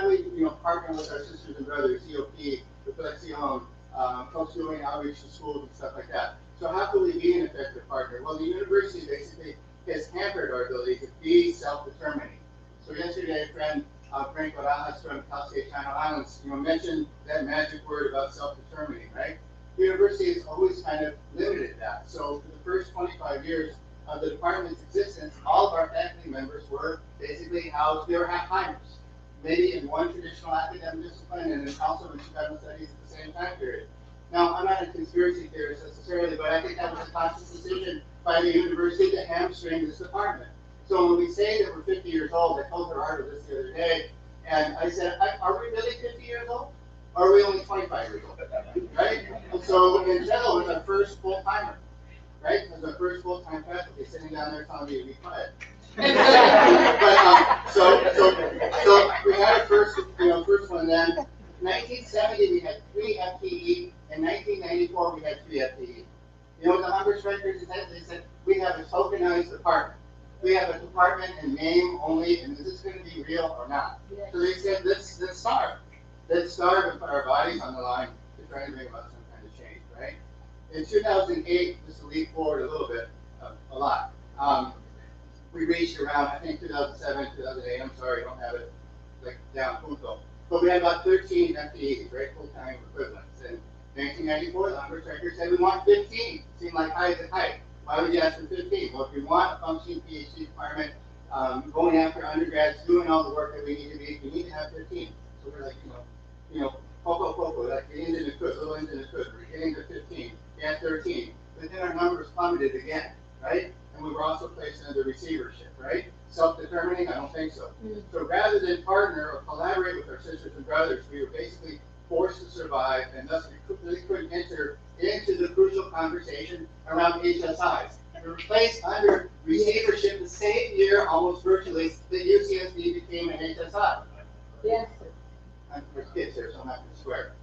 do we, partner with our sisters and brothers, EOP, Reflexion, folks doing outreach to schools and stuff like that. So how can we be an effective partner? Well, the university basically has hampered our ability to be self-determining. So yesterday, a friend, Frank Barajas from Cal State Channel Islands, mentioned that magic word about self-determining, right? The university has always kind of limited that. So for the first 25 years of the department's existence, all of our faculty members were basically housed, they were half-timers, maybe in one traditional academic discipline and then also in Chicano studies at the same time period. Now, I'm not a conspiracy theorist necessarily, but I think that was a conscious decision by the university to hamstring this department. So when we say that we're 50 years old, I told Gerardo this the other day, and I said, are we really 50 years old? Or are we only 25 years old? Right? And so Angelo was our first full-timer, right? It was our first full-time faculty sitting down there telling me to be quiet. But, so we had our first one then. 1970 we had 3 FTE. In 1994 we had 3 FTE. You know what the hunger strikers said? They said, we have a tokenized department. We have a department in name only, and is this going to be real or not? So they said, let's starve. Let's starve and put our bodies on the line to try to bring about some kind of change, right? In 2008, just to leap forward a little bit, a lot, we reached around, I think, 2007, 2008, I'm sorry, I don't have it like down punto, but we had about 13 FTEs, right, full-time equivalents. And 1994, the hunger strikers said we want 15. Seemed like height is height. Why would you ask for 15? Well, if you want a functioning PhD department, going after undergrads, doing all the work that we need to be, you need to have 15. So we're like, poco, like the engine is good, little engine is good. We're getting to 15. We had 13. But then our numbers plummeted again, right? And we were also placed under receivership, right? Self-determining? I don't think so. So rather than partner or collaborate with our sisters and brothers, we were basically forced to survive, and thus we really couldn't enter into the crucial conversation around HSIs. We were placed under receivership the same year, almost virtually, that UCSB became an HSI. Yes. There's kids here, so I'm not going to swear.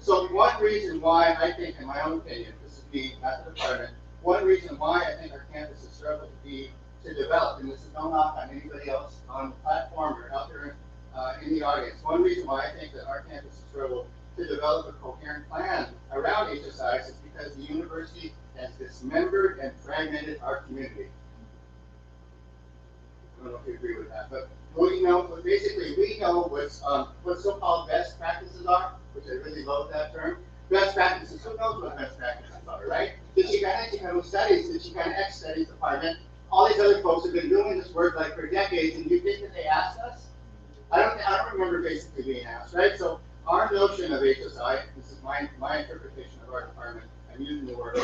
So one reason why I think, in my own opinion, this is me, not the department, one reason why I think our campus has struggled to develop, and this is no knock on anybody else on the platform or out there in the audience, one reason why I think that our campus has struggled to develop a coherent plan around HSIs is because the university has dismembered and fragmented our community. I don't know if you agree with that, but basically we know what so-called best practices are, which I really love that term. Best practices, who knows what best practices are, right? The Chicano Studies, the Chicano X Studies Department, all these other folks have been doing this work like for decades, and you think that they asked us? I don't remember basically being asked, right? So our notion of HSI, this is my interpretation of our department, I'm using the word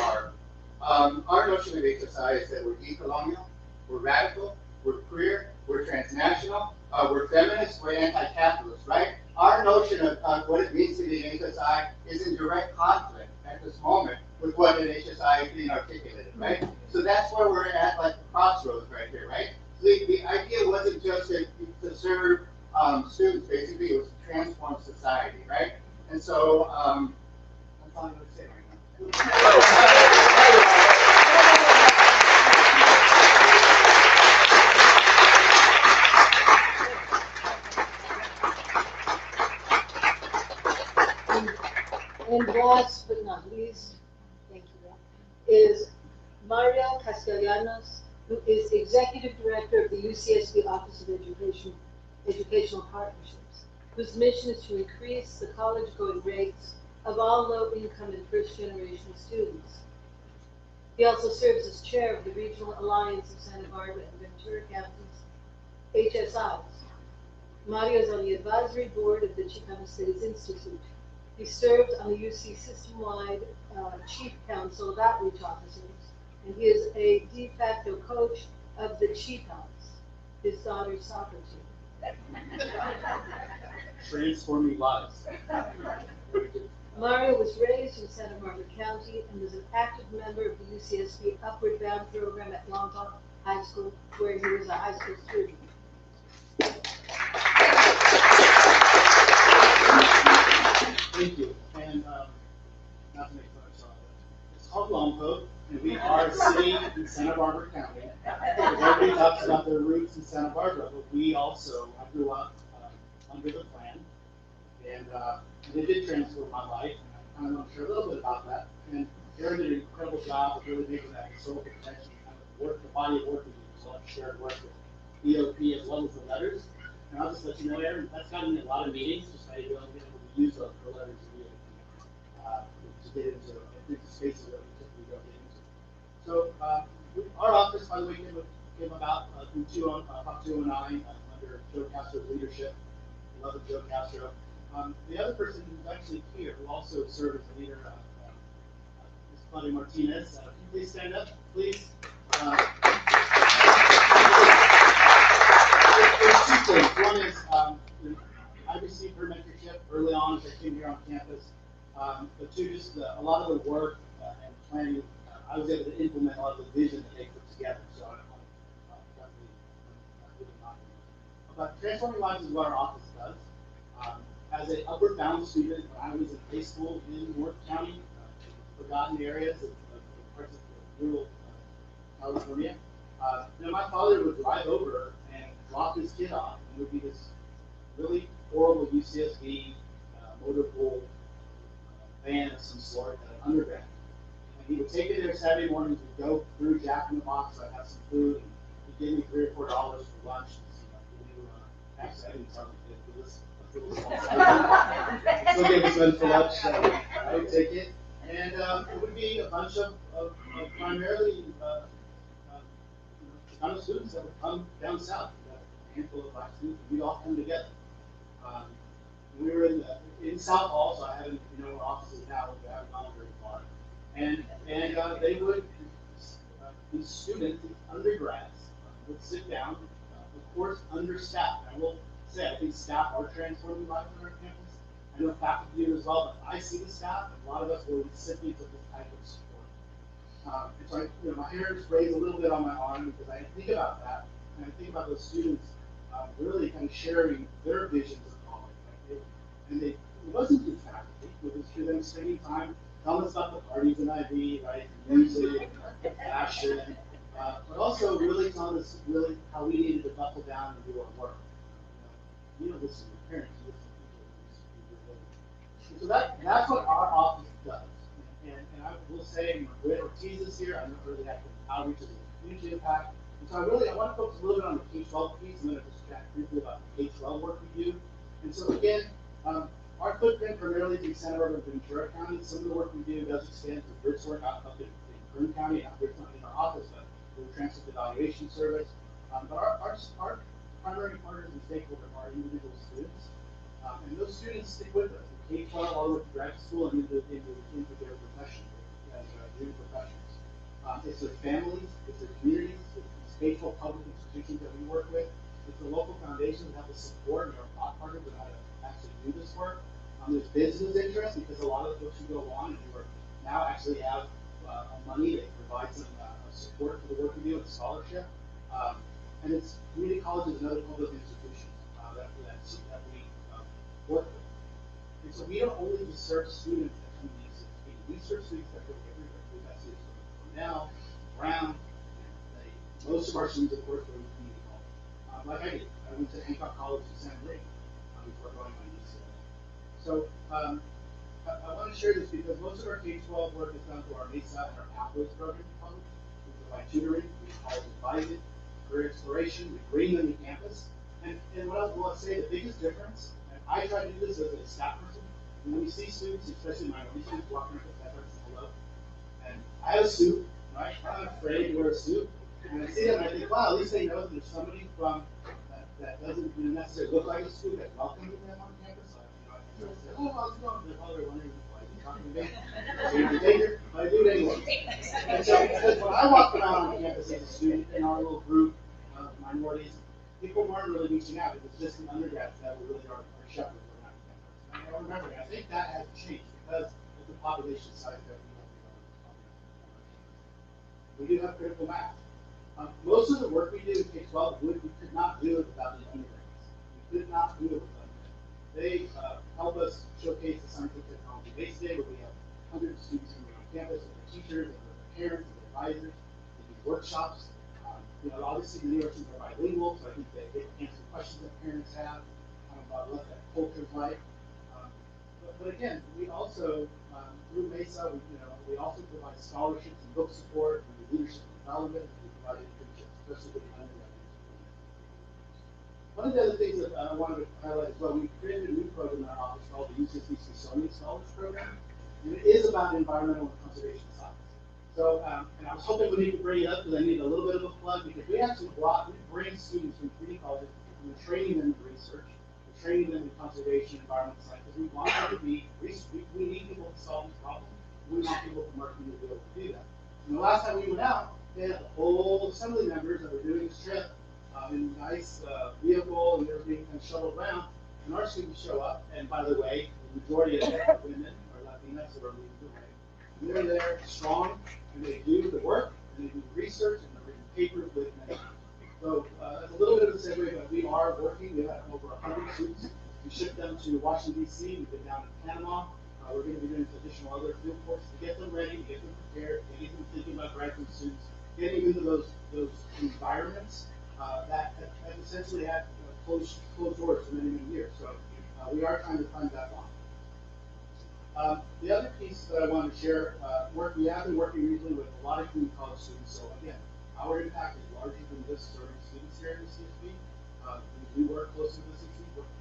our notion of HSI is that we're decolonial, we're radical, we're queer, we're transnational, we're feminist, we're anti-capitalist, right? Our notion of what it means to be an HSI is in direct conflict at this moment with what an HSI is being articulated, right? So that's where we're at, like the crossroads right here, right? So the idea wasn't just to serve students, basically, it was to transform society, right? And so, that's all I'm going to say right now. And last but not least, thank you, is Maria Castellanos, who is the Executive Director of the UCSB Office of Educational Partnerships, whose mission is to increase the college-going rates of all low-income and first-generation students. He also serves as chair of the Regional Alliance of Santa Barbara and Ventura County's HSIs. Mario is on the advisory board of the Chicano Studies Institute. He served on the UC system-wide Chief Council of Outreach Officers, and he is a de facto coach of the Chicans, his daughter's soccer team. Transforming lives. Mario was raised in Santa Barbara County and was an active member of the UCSB Upward Bound program at Longmont High School, where he was a high school student. Thank you. And not to make fun of Charlotte, it's called Longmont, and we are a city in Santa Barbara County. Everybody talks about their roots in Santa Barbara, but we also, I grew up under the plan, and it did transform my life. And I want to share a little bit about that. And Aaron did an incredible job of really making that historical connection, kind of work, the body of work we do. So I've shared work with EOP as well as the letters. And I'll just let you know, Aaron, that's gotten me a lot of meetings, just how you go and get able to use the letters to get into spaces that we typically don't get into. So our office, by the way, came about through 2009 under Joe Castro's leadership. I love Joe Castro. The other person who's actually here, who also served as a leader, is Claudia Martinez. Can you please stand up, please? There's two things. One is I received her mentorship early on as I came here on campus. But two, just a lot of the work and planning, I was able to implement a lot of the vision that they put together. So I'm definitely really not. But transforming lives is what our office does. As an upward bound student, when I was in high school in North County, forgotten areas of parts of rural California, my father would drive over and drop his kid off, and it would be this really horrible UCSB motor pool van of some sort at an underground. And he would take it there Saturday mornings, we'd go through Jack in the Box, I'd have some food, and he'd give me $3 or $4 for lunch. Actually, I didn't tell him to do this. Still gave us one for lunch, so I would take it. And it would be a bunch of primarily Chicano students that would come down south. A handful of black students, and we'd all come together. We were in South Hall, so I haven't, our offices now, we haven't gone very far. And they would, these students, these undergrads, would sit down, of course, understaffed. I will say, I think staff are transforming lives on our campus. I know faculty do as well, but I see the staff, and a lot of us were recipients of this type of support. And so my hair is raised a little bit on my arm because I think about that, and I think about those students really kind of sharing their visions of college. Right? And it wasn't through faculty, it was through them spending time telling us about the parties in IB, right, music, fashion, but also really telling us really how we needed to buckle down and do our work. You know, listen to your parents, you listen to people. So that's what our office does. And I will say, Britt Ortiz is here. I know early active outreach is a huge impact. And so I want to focus a little bit on the K-12 piece. I'm going to just chat briefly about the K-12 work we do. And so again, our footprint primarily is in Santa Barbara and Ventura County. Some of the work we do does extend to Britt's work up in Kern County, not Britt's not in our office, but the Transit Evaluation Service. But our primary partners and stakeholders are individual students. And those students stick with us. K-12 all the way to graduate school and into their profession, as junior professionals. It's their families, it's their communities, it's K-12 public institutions that we work with. It's the local foundations that have the support and our thought partners on how to actually do this work. There's business interest because a lot of the folks who go on and who are now actually have money that provides some support for the work we do with scholarship. And it's community colleges and other public institutions that we work with. And so we don't only just serve students that come to UCSB, we serve students that go everywhere. We've got students from Cornell, Brown, and most of our students, of course, go to community college. Like I did. I went to Hancock College in San Diego before going on UCLA. So I want to share this because most of our K-12 work is done through our MESA and our Pathways program in college. We provide tutoring, we college advising, career exploration, we bring them to campus. And what I will say, the biggest difference, and I try to do this as a staff person, when we see students, especially minority students, walking around with that person, hello, and I have a suit, right? I'm not afraid to wear a suit. And I see them and I think, wow, at least they know that there's somebody from that doesn't necessarily look like a school that's welcoming them on campus. I say, oh, how's it going? They're probably wondering why you're talking to me. So you can take it, but I do it anyway. And so, because when I walked around on campus as a student in our little group of minorities, people weren't really reaching out. It was just the undergrads that were really our shepherds around campus. And I remember, I think that has changed because of the population size that we have. We do have critical mass. Most of the work we do in K-12, we could not do it without the undergrads. We could not do it without them. They help us showcase the science and technology base day, where we have hundreds of students coming on campus with their teachers and with their parents and their advisors. We do workshops. Obviously the universities are bilingual, so I think they answer questions that parents have about what that culture is like. But again, we also, through MESA, we also provide scholarships and book support, and leadership development, and we provide internships, especially with the undergraduates. One of the other things that I wanted to highlight as well, we created a new program in our office called the UCSD Smithsonian Scholars Program, and it is about environmental and conservation science. So, and I was hoping we could bring it up because I need a little bit of a plug, because we actually bring students from community colleges, and we're training them in research, we're training them in conservation, environmental science, because we want them to be, we need people to solve these problems. We want people from our community to be able to do that. And the last time we went out, they had the whole assembly members that were doing this trip in a nice vehicle, and they were being kind of shuttled around. And our students show up, and by the way, the majority of them are women or Latinas who are leading the way. And they're there strong, and they do the work, and they do the research, and they're reading papers with me. So that's a little bit of a segue, but we are working. We have over 100 students. We shipped them to Washington, D.C. We've been down in Panama. We're going to be doing additional other field courses to get them ready, to get them prepared, to get them thinking about graduate students, getting into those environments that essentially had closed doors for many, many years. So we are trying to find that line. The other piece that I wanted to share, we have been working recently with a lot of community college students. So again, our impact is larger than just serving students here in the CSB. We do work closely with the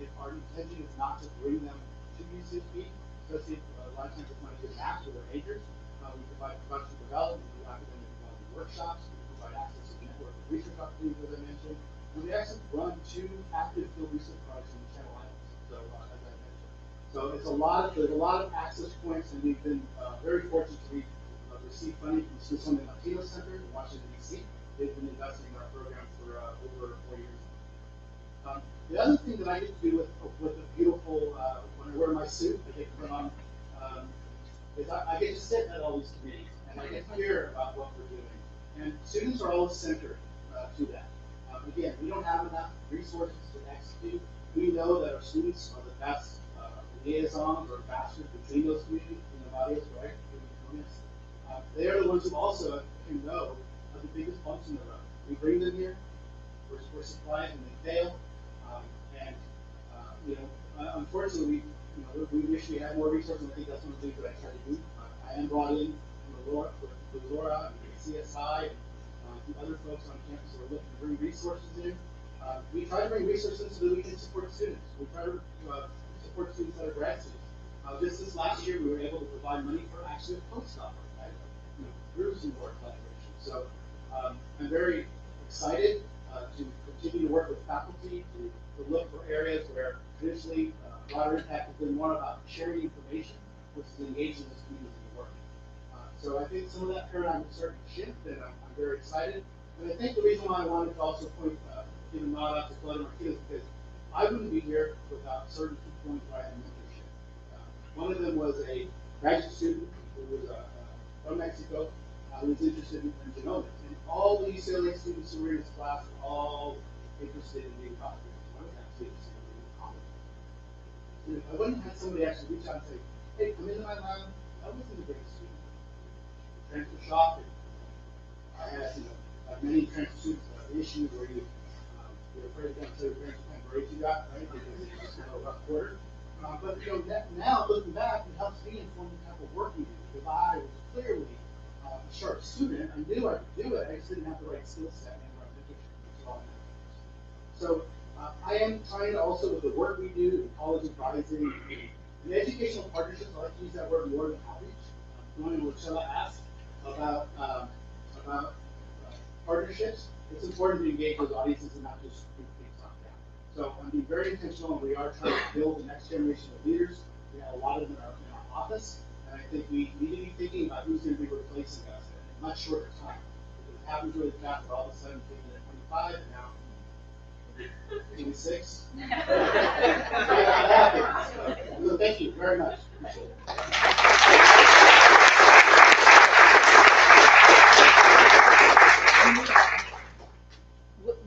CSB. Our intention is not to bring them to UCSB, especially a lot of times it's not a good match with their majors. We provide professional development, we do academic development workshops, we provide access to network of research opportunities, as I mentioned. And we actually run 2 active field research projects in the Channel Islands. So as I mentioned, so there's a lot of access points, and we've been very fortunate to receive funding from the Smithsonian Latino Center in Washington, D.C. They've been investing in our program for over 4 years. The other thing that I get to do with the beautiful, when I wear my suit, I get to put on, is I get to sit at all these committees, and I get to hear about what we're doing. And students are all centered to that. Again, we don't have enough resources to execute. We know that our students are the best liaisons or ambassadors between those communities and the bodies, right? They are the ones who also can know of the biggest bumps in the road. We bring them here, we're surprised when they fail, unfortunately, we wish we had more resources. I think that's one of the things that I try to do. I am brought in with Laura and CSI and other folks on campus who are looking to bring resources in. We try to bring resources so that we can support students. We try to support students that are grad students. Just this last year, we were able to provide money for actually a postdoc through some more collaboration. So I'm very excited to continue to work with faculty to look for areas where traditionally broader impact has been more about sharing information versus engaging this community work. So I think some of that paradigm is starting to shift, and I'm very excited. And I think the reason why I wanted to also give a nod out to Claudia Martinez is because I wouldn't be here without certain key points where I had mentorship. One of them was a graduate student who was from Mexico, who was interested in genomics. And all the UCLA students who were in his class were all interested in being doctors. I was actually interested in being a college. And if I wouldn't have somebody actually reach out and say, hey, come into my lab, I wasn't a great student. Transfer shock. I had, like many transfer students, issues where you're afraid to come to your parents what kind of grades you got, right? Because it's a rough quarter. But now looking back, it helps me inform the type of work we do, because I was clearly a sharp student. I knew I could do it. I just didn't have the right skill set and the right mentorship. So I am trying to also, with the work we do in college advising and educational partnerships, I like to use that word more than outreach. Going to what Shella asked about partnerships, it's important to engage with audiences and not just group things top down. So I'm being very intentional, and we are trying to build the next generation of leaders. We have a lot of them in our office, and I think we need to be thinking about who's going to be replacing us in a much shorter time. Because it happens really fast, but all of a sudden, taking at 25 and now 26. So thank you very much. Appreciate it.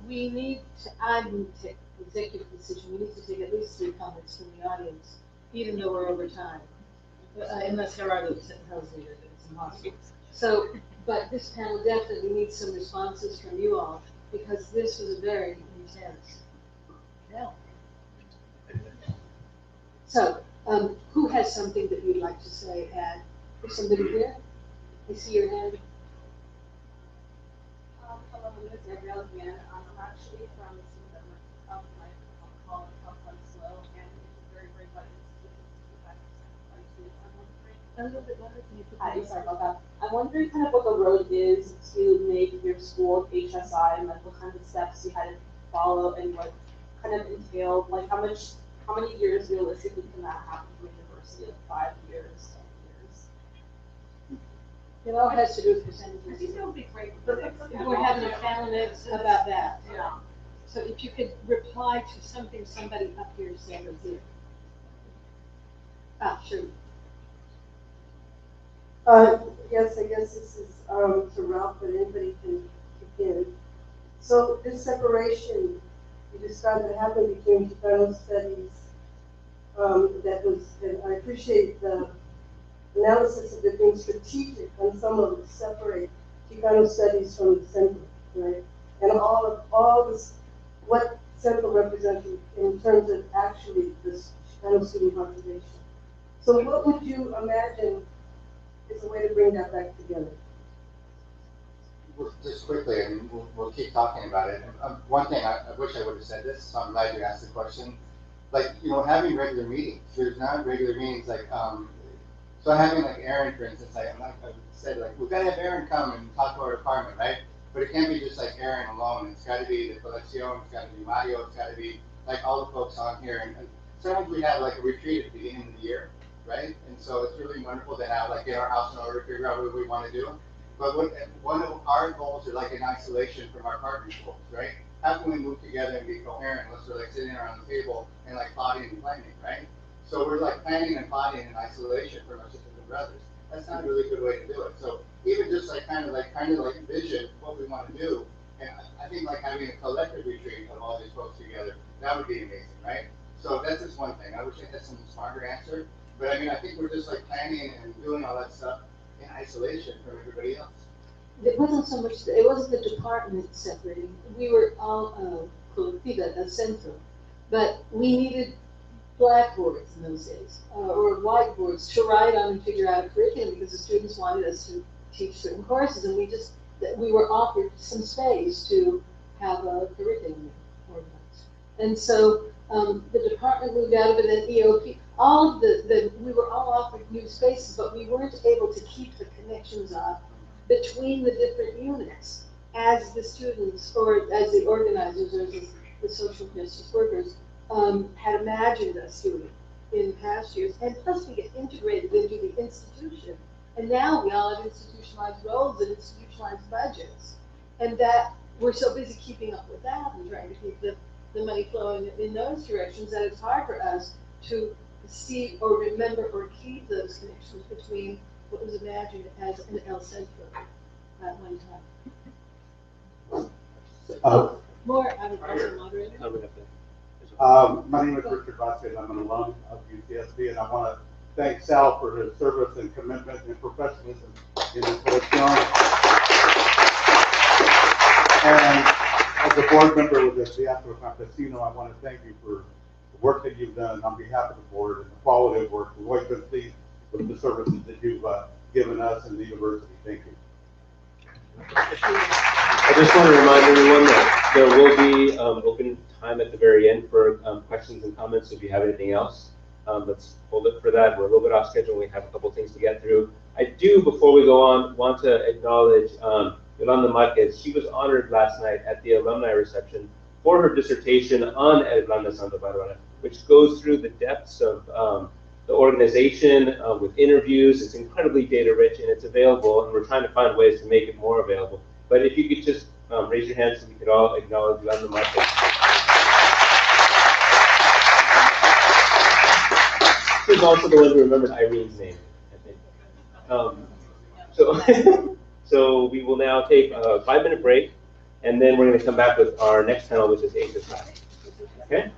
We need to, I need to, executive decision, we need to take at least 3 comments from the audience, even though we're over time. Unless there are those that tells me that it's impossible. So, but this panel definitely needs some responses from you all, because this was a very intense panel. So, who has something that you'd like to say, Ed? Is somebody here? I see your hand. Hello, my name is Gabrielle again. I'm actually from the city of my college of Slow, and it's very great, but A little bit louder, can you put Hi, sorry about that. I'm wondering kind of what the road is to make your school HSI, and like what kind of steps you had to follow, and what kind of entailed, like how many years realistically can that happen from university, like 5 years, 10 years? It all has to do with percentages. I think that would be great. We're having a panel next about that. Yeah. So if you could reply to something somebody up here said or did. Ah, sure. Yes, I guess this is to Ralph, but anybody can kick in. So this separation you described that happened between Chicano studies, that was, and I appreciate the analysis of it being strategic on some of it, separate Chicano studies from the Central, right? And all this, what Central represents in terms of actually this Chicano student population. So what would you imagine is a way to bring that back together? Well, just quickly, and we'll keep talking about it. One thing, I wish I would have said this, so I'm glad you asked the question. Like, having regular meetings. There's not regular meetings like, so having like Aaron, for instance, I said, like, we've got to have Aaron come and talk to our department, right? But it can't be just like Aaron alone. It's got to be the Colección, it's got to be Mario, it's got to be like all the folks on here. And sometimes we have like a retreat at the beginning of the year, right? And so it's really wonderful to have, like, get our house in order, figure out what we want to do. But one of our goals are like in isolation from our partner schools, right? How can we move together and be coherent unless we're like sitting around the table and like plotting and planning, right? So we're like planning and plotting in isolation from our sisters and brothers. That's not a really good way to do it. So even just like kind of like envision what we want to do, and I think like having a collective retreat of all these folks together, that would be amazing, right? So that's just one thing. I wish I had some smarter answer, but I mean, I think we're just like planning and doing all that stuff in isolation from everybody else. It wasn't so much, it wasn't the department separating. We were all a central, but we needed blackboards in those days, or whiteboards to write on and figure out a curriculum, because the students wanted us to teach certain courses, and we were offered some space to have a curriculum organized. And so the department moved out of it, and EOP, all of we were all offered new spaces, but we weren't able to keep the connections up between the different units as the students, or as the organizers, or as the social justice workers had imagined us doing in past years. And plus we get integrated into the institution. And now we all have institutionalized roles and institutionalized budgets. And that we're so busy keeping up with that and trying to keep the money flowing in those directions that it's hard for us to see or remember or keep those connections between what was imagined as an El Centro at one time. More, I would also moderate. My name is Richard Vasquez. I'm an alum of UCSB, and I want to thank Sal for his service and commitment and professionalism in this Colección. And as a board member with the Teatro Campesino, I want to thank you for the work that you've done on behalf of the board and the quality of work. We've always been pleased with the services that you've given us and the university. Thank you. I just want to remind everyone that there will be open time at the very end for questions and comments. If you have anything else, let's hold it for that. We're a little bit off schedule. We have a couple things to get through. I do, before we go on, want to acknowledge Yolanda Marquez. She was honored last night at the alumni reception for her dissertation on El Plan de Santa Bárbara, which goes through the depths of the organization with interviews. It's incredibly data rich and it's available, and we're trying to find ways to make it more available. But if you could just raise your hands so we could all acknowledge you on the mic. This is also the one who remembered Irene's name, I think. So we will now take a 5-minute break, and then we're going to come back with our next panel, which is HSI. Okay?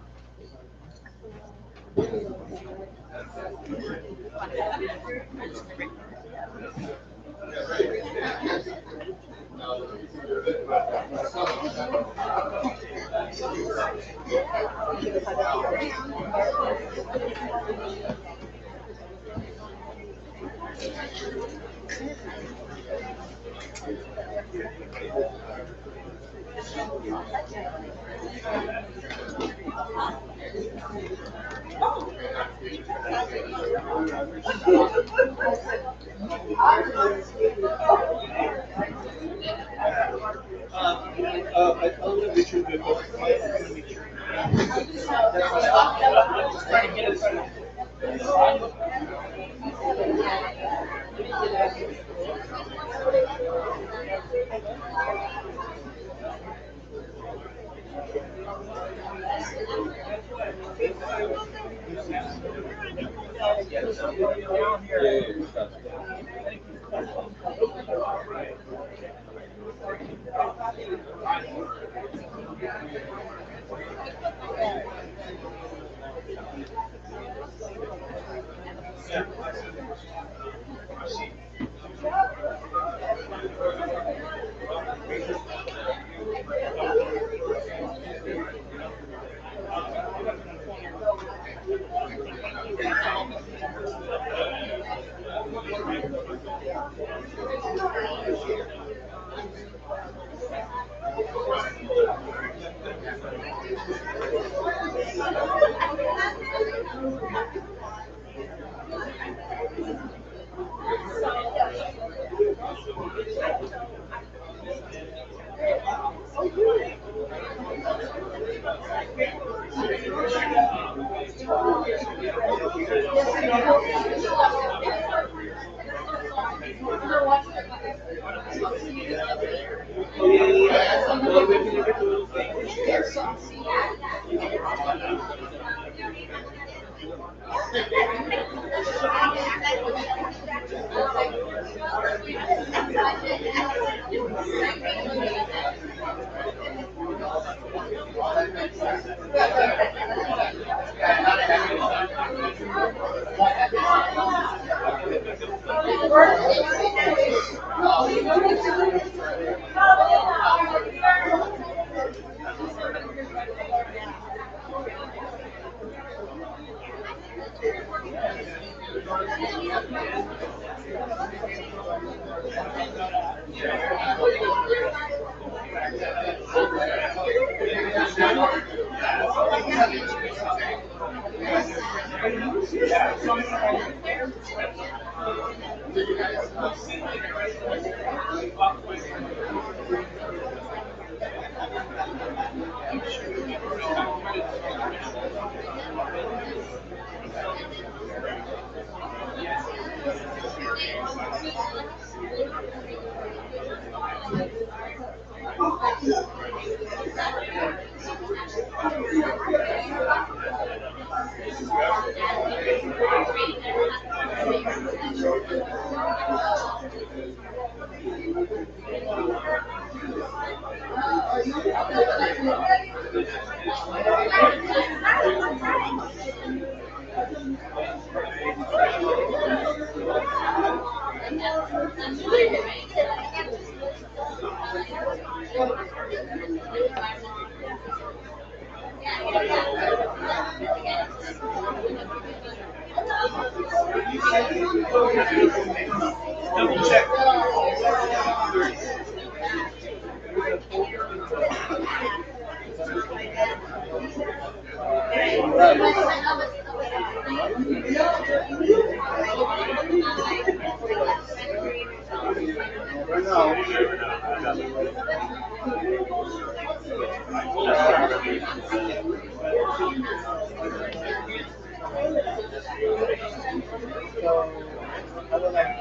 I would like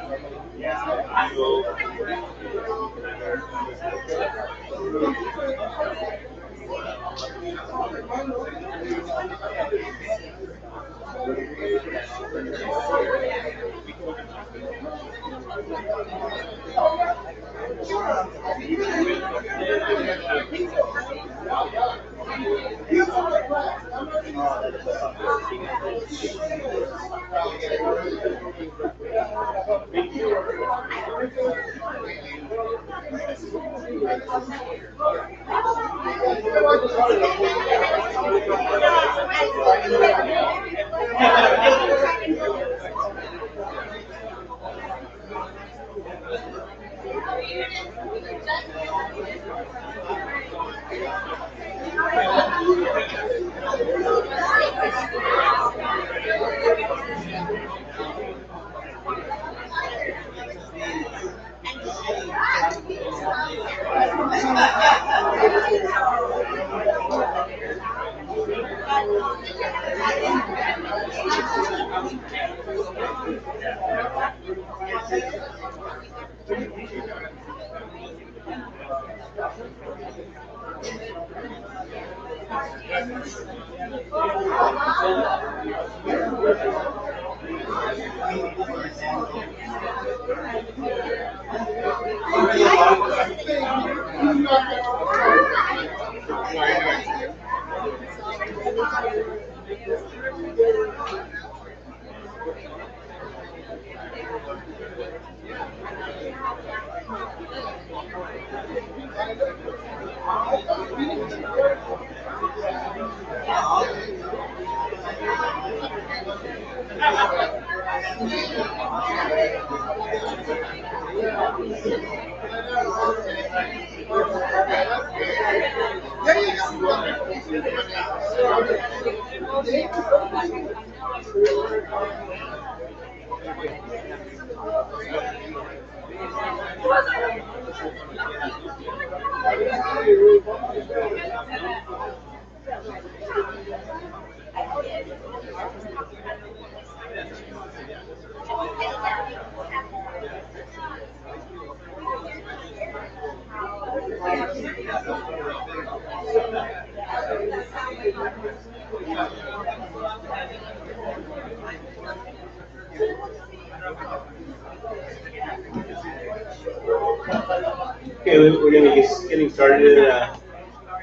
Okay, we're going to get getting started in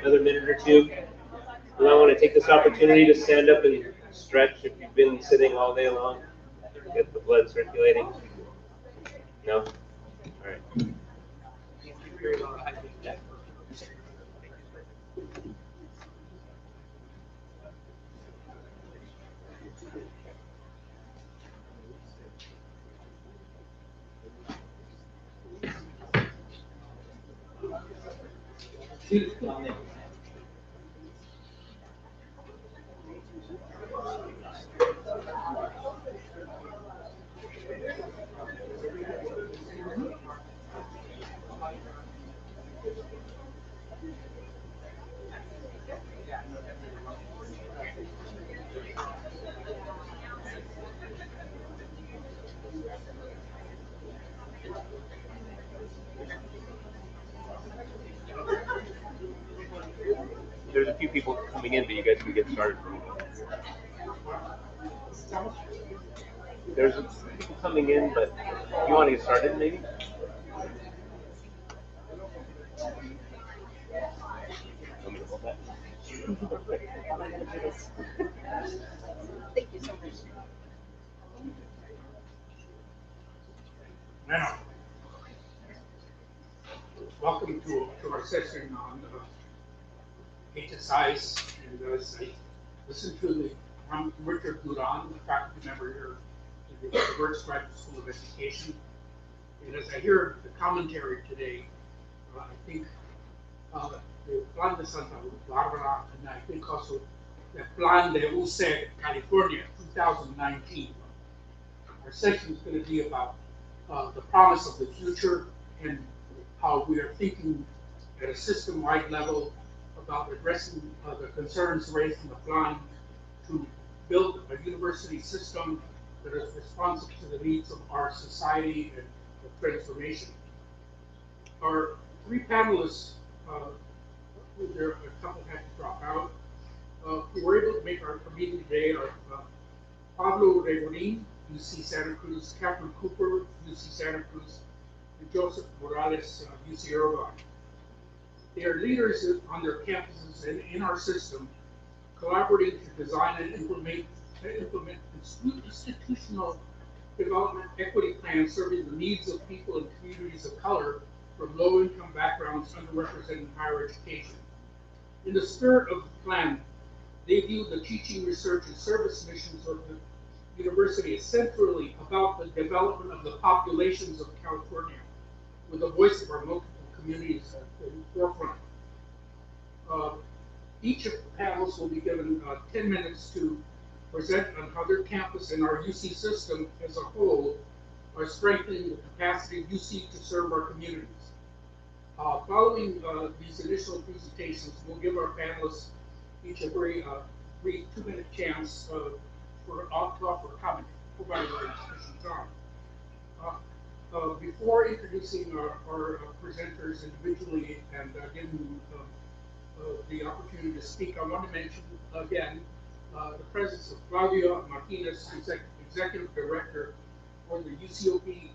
another minute or two. And I want to take this opportunity to stand up and stretch if you've been sitting all day long. Get the blood circulating. No? All right. There's a few people coming in, but you guys can get started. There's people coming in, but you want to get started, maybe? Want me to hold that? I'm not gonna do this. Thank you so much. Now, welcome to our session on HSIs. And as I listened to I'm Richard Gudon, the faculty member here in the Berks Graduate School of Education. And as I hear the commentary today, I think the Plan de Santa Bárbara, and I think also the Plan de UCE California 2019. Our session is going to be about the promise of the future and how we are thinking at a system-wide level about addressing the concerns raised in the plan to build a university system that is responsive to the needs of our society and of transformation. Our three panelists, there a couple had to drop out, who were able to make our meeting today are Pablo Regorin, UC Santa Cruz, Catherine Cooper, UC Santa Cruz, and Joseph Morales, UC Irvine. They are leaders on their campuses and in our system, collaborating to design and implement institutional development equity plans serving the needs of people in communities of color from low-income backgrounds underrepresented in higher education. In the spirit of the plan, they view the teaching, research, and service missions of the university as centrally about the development of the populations of California, with the voice of our multiple communities at the forefront. Each of the panels will be given 10 minutes to present on how their campus and our UC system as a whole are strengthening the capacity of UC to serve our communities. Following these initial presentations, we'll give our panelists each a very brief 2-minute chance for offer comment, provided by sufficient time. Before introducing our presenters individually and giving them the opportunity to speak, I want to mention again the presence of Claudia Martinez, Executive Director for the UCOP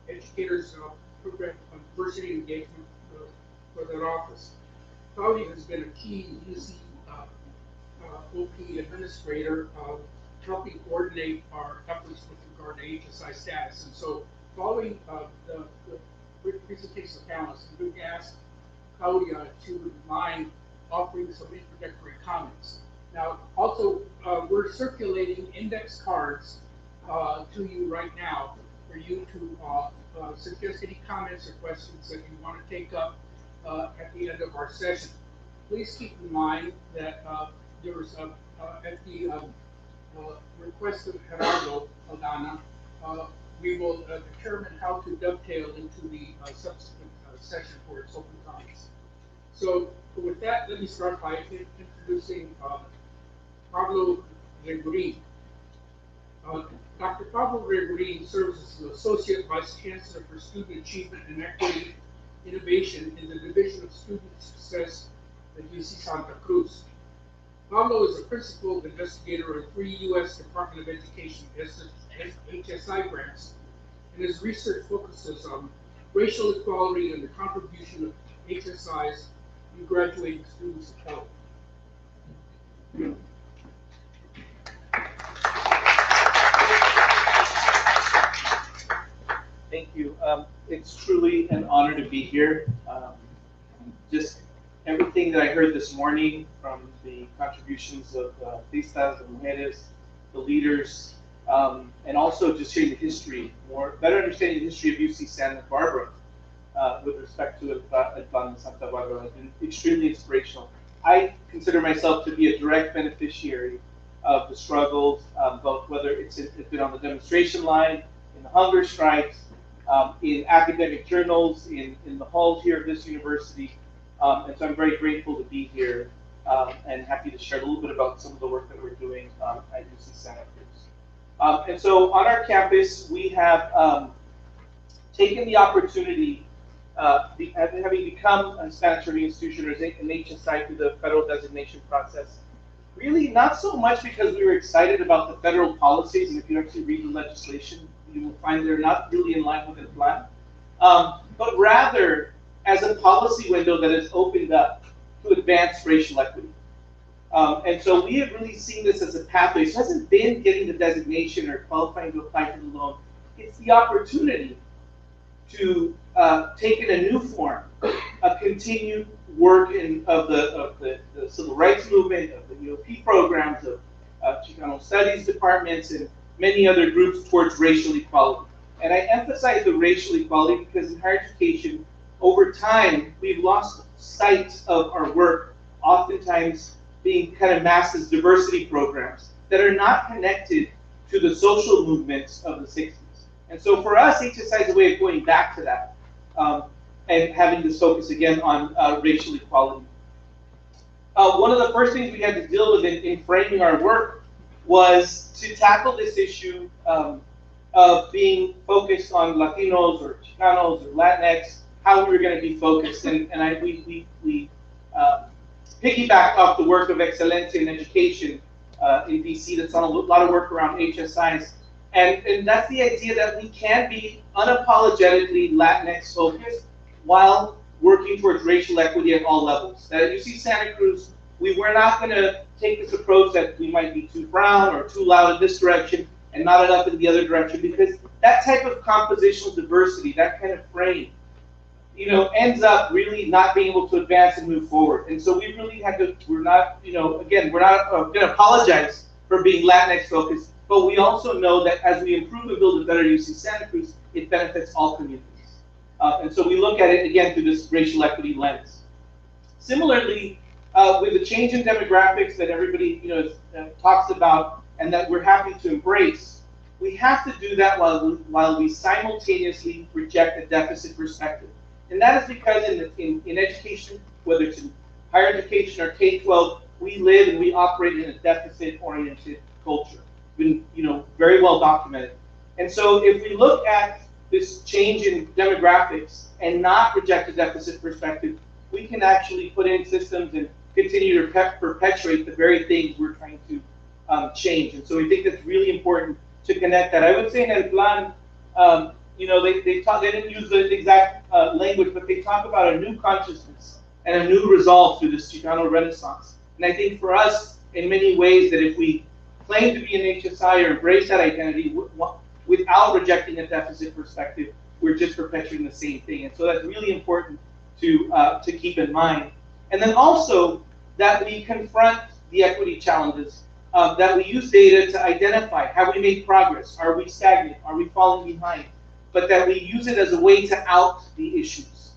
Educators Program on Diversity Engagement for that office. Claudia has been a key UC OP administrator helping coordinate our efforts with regard to HSI status. And so following the presentation of panelists, I'm going to ask Claudia to mind offering some introductory comments. Now, also, we're circulating index cards to you right now for you to suggest any comments or questions that you want to take up at the end of our session. Please keep in mind that there was at the request of Gerardo Aldana, we will determine how to dovetail into the subsequent session for its open comments. So with that, let me start by introducing Pablo Regorin. Dr. Pablo Regorin serves as the Associate Vice Chancellor for Student Achievement and Equity Innovation in the Division of Student Success at UC Santa Cruz. Pablo is a principal investigator on 3 U.S. Department of Education HSI grants, and his research focuses on racial equality and the contribution of HSIs in graduating students of color. Thank you. It's truly an honor to be here. Just everything that I heard this morning from the contributions of Tistas, the Mujeres, the leaders, and also just hearing the history, better understanding the history of UC Santa Barbara with respect to El Plan Santa Barbara has been extremely inspirational. I consider myself to be a direct beneficiary of the struggles, both whether it's been on the demonstration line, in the hunger strikes, in academic journals, in the halls here of this university. And so I'm very grateful to be here and happy to share a little bit about some of the work that we're doing at UC Santa Cruz. And so on our campus, we have taken the opportunity, having become a Spanish learning institution or an HSI through the federal designation process, really not so much because we were excited about the federal policies, and if you actually read the legislation, you will find they're not really in line with the plan, but rather as a policy window that has opened up to advance racial equity. And so we have really seen this as a pathway. It hasn't been getting the designation or qualifying to apply for the loan. It's the opportunity to take in a new form, a continued work of the civil rights movement, of the EOP programs, of Chicano studies departments, and many other groups towards racial equality. And I emphasize the racial equality because in higher education, over time, we've lost sight of our work, oftentimes being kind of masked as diversity programs that are not connected to the social movements of the 60s. And so for us, HSI is a way of going back to that. and having this focus again on racial equality. One of the first things we had to deal with in framing our work was to tackle this issue of being focused on Latinos or Chicanos or Latinx, how we were going to be focused. And we piggybacked off the work of Excelencia in Education in DC that's done a lot of work around HSIs. And that's the idea that we can be unapologetically Latinx focused while working towards racial equity at all levels. At UC Santa Cruz, we were not going to take this approach that we might be too brown or too loud in this direction and not enough in the other direction, because that type of compositional diversity, that kind of frame, you know, ends up really not being able to advance and move forward. And so we really had to, we're not, you know, again, we're not going to apologize for being Latinx focused, but we also know that as we improve and build a better UC Santa Cruz, it benefits all communities. And so we look at it again through this racial equity lens. Similarly, with the change in demographics that everybody, you know, talks about and that we're happy to embrace, we have to do that while we simultaneously reject a deficit perspective. And that is because in education, whether it's in higher education or K-12, we live and we operate in a deficit-oriented culture. Been, you know, very well documented. And so if we look at this change in demographics and not reject a deficit perspective, we can actually put in systems and continue to perpetuate the very things we're trying to change. And so we think that's really important to connect that. I would say in El Plan, you know, they didn't use the exact language, but they talk about a new consciousness and a new resolve through this Chicano Renaissance. And I think for us, in many ways, that if we claim to be an HSI or embrace that identity without rejecting a deficit perspective, we're just perpetuating the same thing. And so that's really important to keep in mind. And then also that we confront the equity challenges, that we use data to identify how we make progress. Are we stagnant? Are we falling behind? But that we use it as a way to out the issues.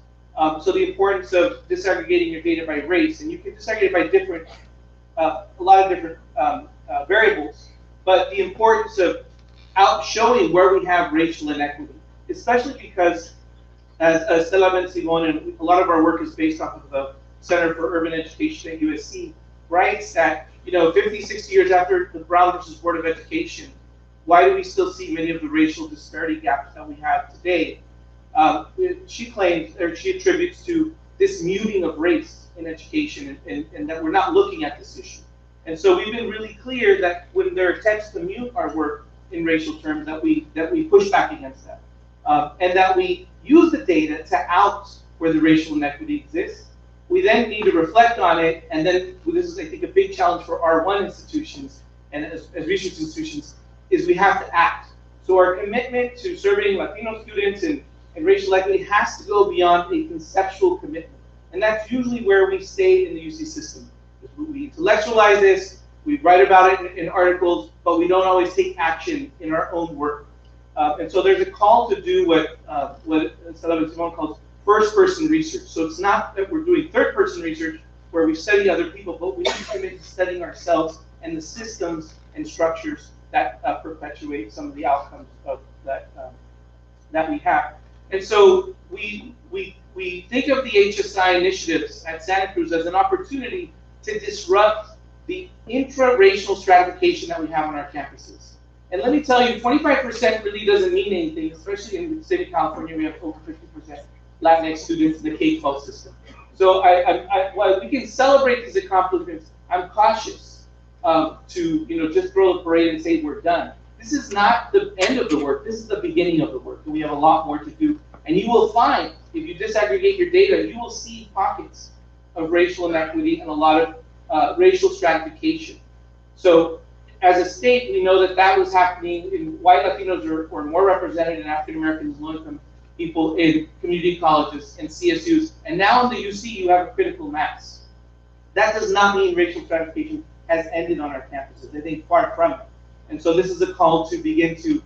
So the importance of disaggregating your data by race, and you can disaggregate by different, a lot of different variables, but the importance of showing where we have racial inequity, especially because, as Stella mentioned, and a lot of our work is based off of the Center for Urban Education at USC, writes that, you know, 50, 60 years after the Brown versus Board of Education, why do we still see many of the racial disparity gaps that we have today? She claims, or she attributes to this muting of race in education, and that we're not looking at this issue. And so we've been really clear that when there are attempts to mute our work in racial terms, that we push back against that, and that we use the data to out where the racial inequity exists. We then need to reflect on it, and then this is, I think, a big challenge for R1 institutions and as research institutions, is we have to act. So our commitment to serving Latino students and racial equity has to go beyond a conceptual commitment. And that's usually where we stay in the UC system. We intellectualize this, we write about it in articles, but we don't always take action in our own work. And so there's a call to do what Stella Simon calls first-person research. So it's not that we're doing third-person research where we study other people, but we need to commit to studying ourselves and the systems and structures that perpetuate some of the outcomes of that we have. And so we think of the HSI initiatives at Santa Cruz as an opportunity to disrupt the intra-racial stratification that we have on our campuses. And let me tell you, 25% really doesn't mean anything, especially in the state of California. We have over 50% Latinx students in the K-12 system. So while we can celebrate these accomplishments, I'm cautious to just throw the parade and say we're done. This is not the end of the work. This is the beginning of the work, and we have a lot more to do. And you will find, if you disaggregate your data, you will see pockets of racial inequity and a lot of racial stratification. So as a state, we know that was happening in white Latinos were more represented in African Americans, low-income people in community colleges and CSUs. And now in the UC, you have a critical mass. That does not mean racial stratification has ended on our campuses. I think far from it. And so this is a call to begin to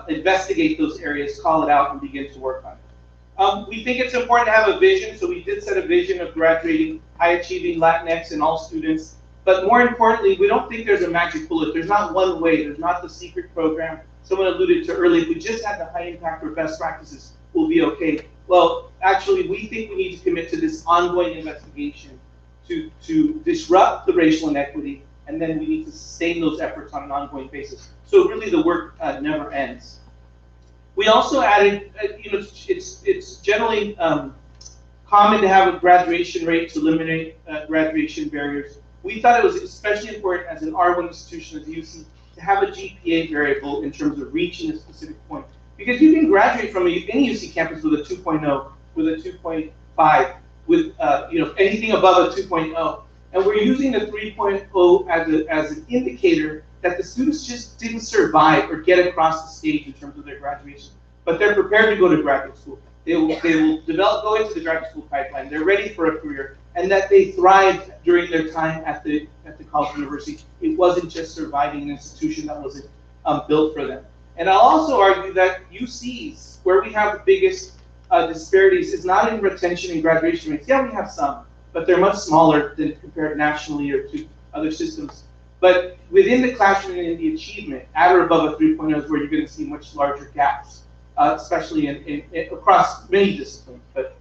investigate those areas, call it out, and begin to work on it. We think it's important to have a vision, so we did set a vision of graduating high-achieving Latinx in all students. But more importantly, we don't think there's a magic bullet. There's not one way. There's not the secret program. Someone alluded to earlier, if we just had the high impact or best practices, we'll be okay. well, actually, we think we need to commit to this ongoing investigation to disrupt the racial inequity, and then we need to sustain those efforts on an ongoing basis. So really the work never ends. We also added, it's generally common to have a graduation rate to eliminate graduation barriers. We thought it was especially important as an R1 institution as the UC to have a GPA variable in terms of reaching a specific point. Because you can graduate from any UC campus with a 2.0, with a 2.5, with anything above a 2.0. And we're using the 3.0 as an indicator that the students just didn't survive or get across the stage in terms of their graduation. But they're prepared to go to graduate school. They will go into the graduate school pipeline. They're ready for a career, and that they thrived during their time at the college university. It wasn't just surviving an institution that wasn't built for them. And I'll also argue that UCs, where we have the biggest disparities, is not in retention and graduation rates. Yeah, we have some, but they're much smaller than compared nationally or to other systems. But within the classroom and in the achievement, at or above a 3.0 is where you're going to see much larger gaps. Especially across many disciplines. But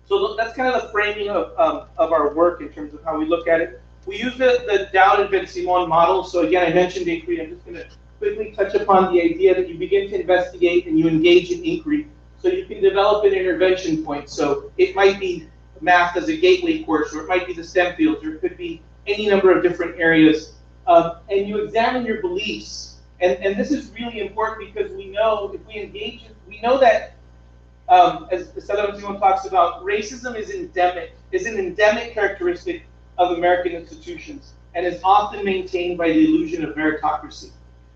so that's kind of the framing of our work in terms of how we look at it. We use the Dowd and Ben-Simon model. So again, I mentioned inquiry. I'm just going to quickly touch upon the idea that you begin to investigate and you engage in inquiry. So you can develop an intervention point. So it might be math as a gateway course, or it might be the STEM fields, or it could be any number of different areas. And you examine your beliefs. And this is really important because we know if we engage, we know that, as Simon talks about, racism is an endemic characteristic of American institutions and is often maintained by the illusion of meritocracy.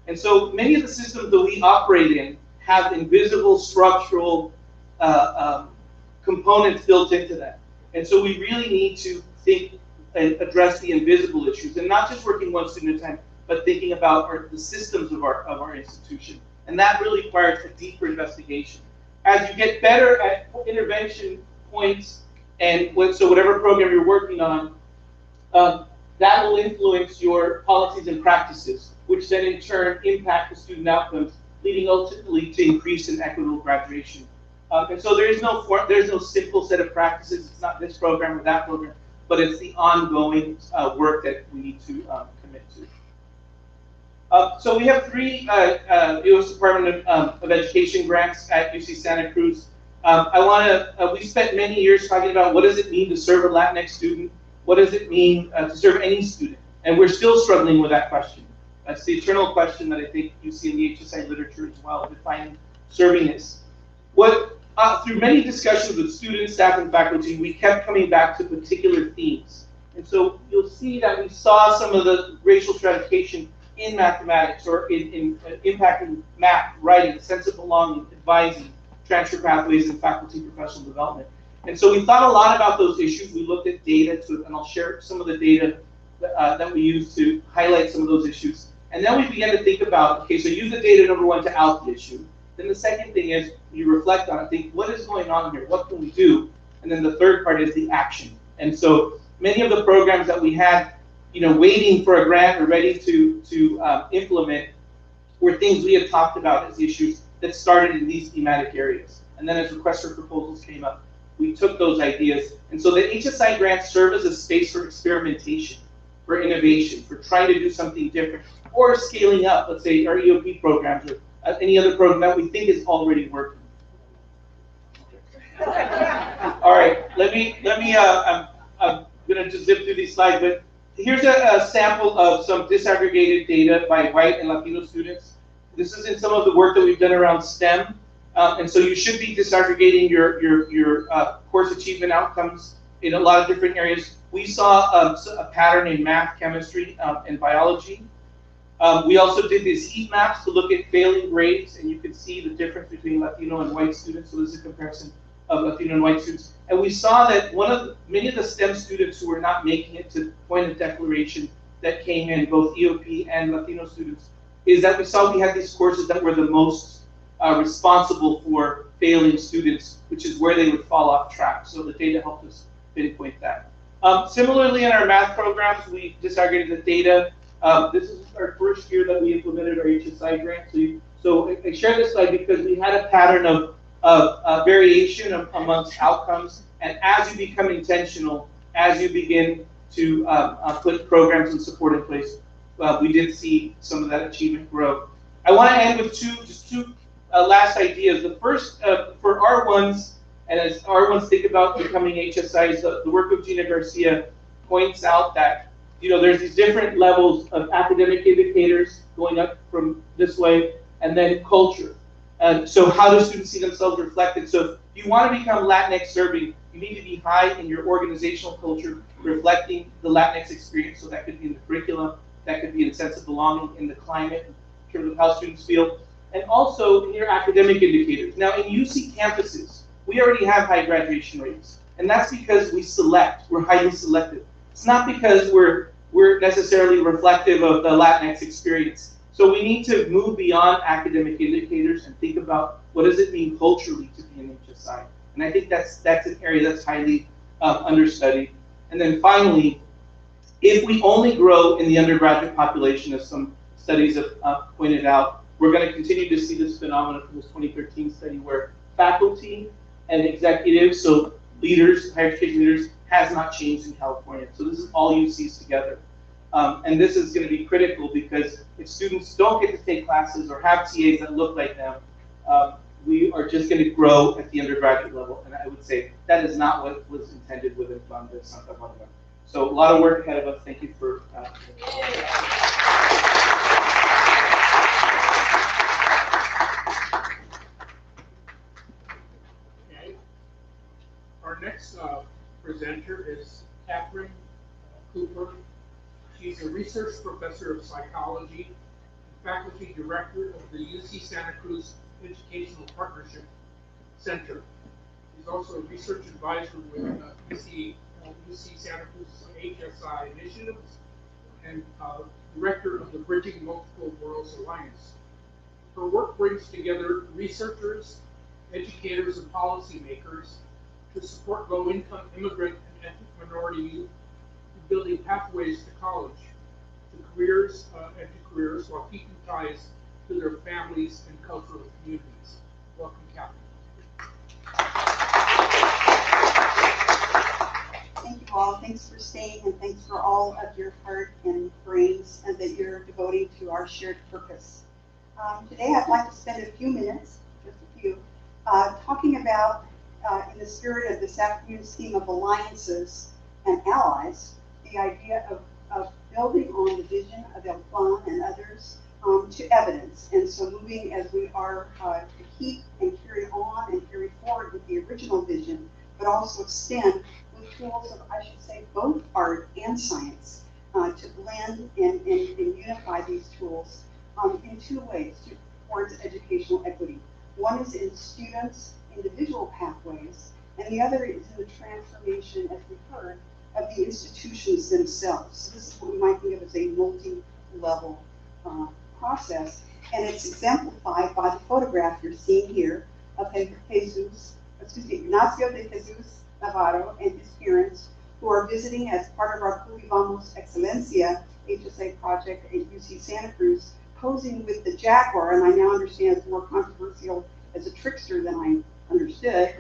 And so many of the systems that we operate in have invisible structural components built into them. And so we really need to think and address the invisible issues, and not just working one student at a time, but thinking about the systems of our institution. And that really requires a deeper investigation. As you get better at intervention points, and so whatever program you're working on, that will influence your policies and practices, which then in turn impact the student outcomes, leading ultimately to increase in equitable graduation. And so there's no simple set of practices. It's not this program or that program, but it's the ongoing work that we need to commit to. So we have 3 U.S. Department of Education grants at UC Santa Cruz. We spent many years talking about what does it mean to serve a Latinx student? What does it mean to serve any student? And we're still struggling with that question. That's the eternal question that I think you see in the HSI literature as well, defining servingness. Through many discussions with students, staff, and faculty, we kept coming back to particular themes. And so you'll see that we saw some of the racial stratification in mathematics, or in impacting math, writing, sense of belonging, advising, transfer pathways, and faculty professional development. And so we thought a lot about those issues. We looked at data, and I'll share some of the data that we used to highlight some of those issues. And then we began to think about, okay, so use the data, number one, to out the issue. Then the second thing is you reflect on it, think, what is going on here? What can we do? And then the third part is the action. And so many of the programs that we had, waiting for a grant or ready to implement were things we had talked about as issues that started in these thematic areas. And then as requests for proposals came up, we took those ideas. And so the HSI grants serve as a space for experimentation, for innovation, for trying to do something different, or scaling up, let's say our EOP programs or any other program that we think is already working. All right, I'm gonna just zip through these slides, but here's a sample of some disaggregated data by white and Latino students. This is in some of the work that we've done around STEM. And so you should be disaggregating your course achievement outcomes in a lot of different areas. We saw a pattern in math, chemistry, and biology. We also did these heat maps to look at failing grades, and you can see the difference between Latino and white students. So this is a comparison of Latino and white students. And we saw that many of the STEM students who were not making it to point of declaration that came in, both EOP and Latino students, is that we saw we had these courses that were the most responsible for failing students, which is where they would fall off track. So the data helped us pinpoint that. Similarly, in our math programs, we disaggregated the data. This is our first year that we implemented our HSI grant. So I share this slide because we had a pattern of of variation amongst outcomes. And as you become intentional, as you begin to put programs and support in place, we did see some of that achievement grow. I want to end with two last ideas. The first, for R1s, and as R1s think about becoming HSIs, the work of Gina Garcia points out that there's these different levels of academic indicators going up from this way, and then culture. So how do students see themselves reflected? So if you want to become Latinx serving, you need to be high in your organizational culture, reflecting the Latinx experience. So that could be in the curriculum, that could be in a sense of belonging, in the climate, in terms of how students feel, and also in your academic indicators. Now in UC campuses, we already have high graduation rates, and that's because we're highly selective. It's not because we're necessarily reflective of the Latinx experience. So we need to move beyond academic indicators and think about what does it mean culturally to be an HSI. And I think that's an area that's highly understudied. And then finally, if we only grow in the undergraduate population, as some studies have pointed out, we're going to continue to see this phenomenon from this 2013 study where faculty and executives, so leaders, higher education leaders, has not changed in California. So this is all UCs together. And this is going to be critical because if students don't get to take classes or have TAs that look like them, we are just going to grow at the undergraduate level. And I would say that is not what was intended with Plan de Santa Bárbara. So a lot of work ahead of us. Thank you for Okay. Our next presenter is Catherine Cooper. She's a research professor of psychology and faculty director of the UC Santa Cruz Educational Partnership Center. She's also a research advisor with UC Santa Cruz HSI initiatives and director of the Bridging Multiple Worlds Alliance. Her work brings together researchers, educators, and policymakers to support low-income immigrant and ethnic minority youth in building pathways to college, to careers, and to careers while keeping ties to their families and cultural communities. Welcome, Catherine. Thank you all. Thanks for staying, and thanks for all of your heart and brains and that you're devoting to our shared purpose. Today I'd like to spend a few minutes, just a few, talking about, in the spirit of this afternoon's theme of alliances and allies, the idea of building on the vision of El Plan and others to evidence. And so moving as we are to keep and carry on and carry forward with the original vision, but also extend with tools of, I should say, both art and science to blend and unify these tools in two ways towards educational equity. One is in students' individual pathways, and the other is in the transformation, as we heard, of the institutions themselves. So this is what we might think of as a multi-level process, and it's exemplified by the photograph you're seeing here of Ignacio de Jesus Navarro and his parents, who are visiting as part of our Cultivamos Excelencia HSA project at UC Santa Cruz, posing with the jaguar, and I now understand it's more controversial as a trickster than I understood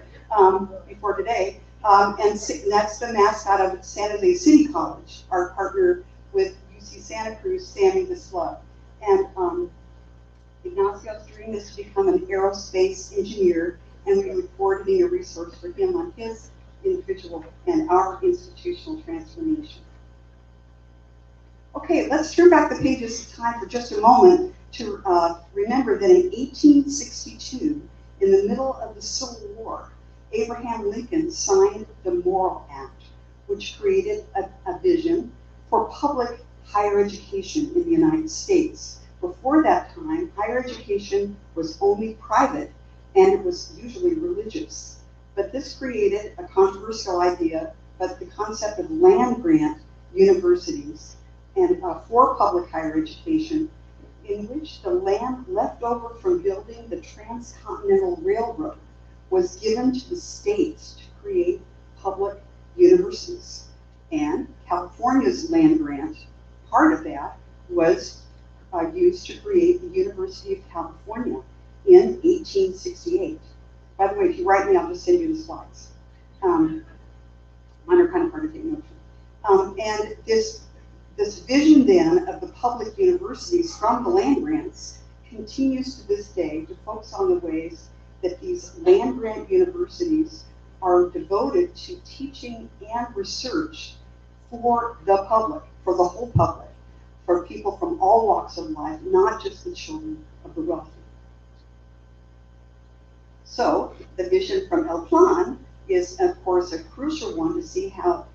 before today. And that's the mascot of San Jose City College, our partner with UC Santa Cruz, Sammy the Slug. And Ignacio's dream is to become an aerospace engineer, and we look forward to being a resource for him on his individual and our institutional transformation. Okay, let's turn back the pages of time for just a moment to remember that in 1862, in the middle of the Civil War, Abraham Lincoln signed the Morrill Act, which created a vision for public higher education in the United States. Before that time, higher education was only private, and it was usually religious. But this created a controversial idea, but the concept of land-grant universities and for public higher education, in which the land left over from building the Transcontinental Railroad was given to the states to create public universities. And California's land grant, part of that, was used to create the University of California in 1868. By By the way, if you write me, I'll just send you the slides. Mine are kind of hard to take notes of. And this vision then of the public universities from the land grants continues to this day to focus on the ways that these land grant universities are devoted to teaching and research for the public, for the whole public, for people from all walks of life, not just the children of the wealthy. So the vision from El Plan is, of course, a crucial one to see how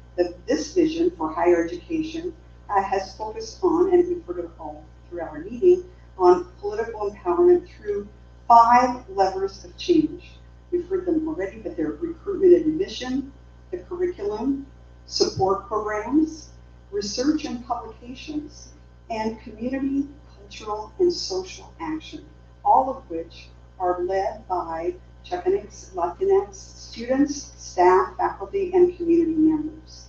this vision for higher education has focused on, and we've heard it all throughout our meeting, on political empowerment through 5 levers of change. We've heard them already, but they're recruitment and admission, the curriculum, support programs, research and publications, and community, cultural, and social action, all of which are led by Chicanx, Latinx students, staff, faculty, and community members.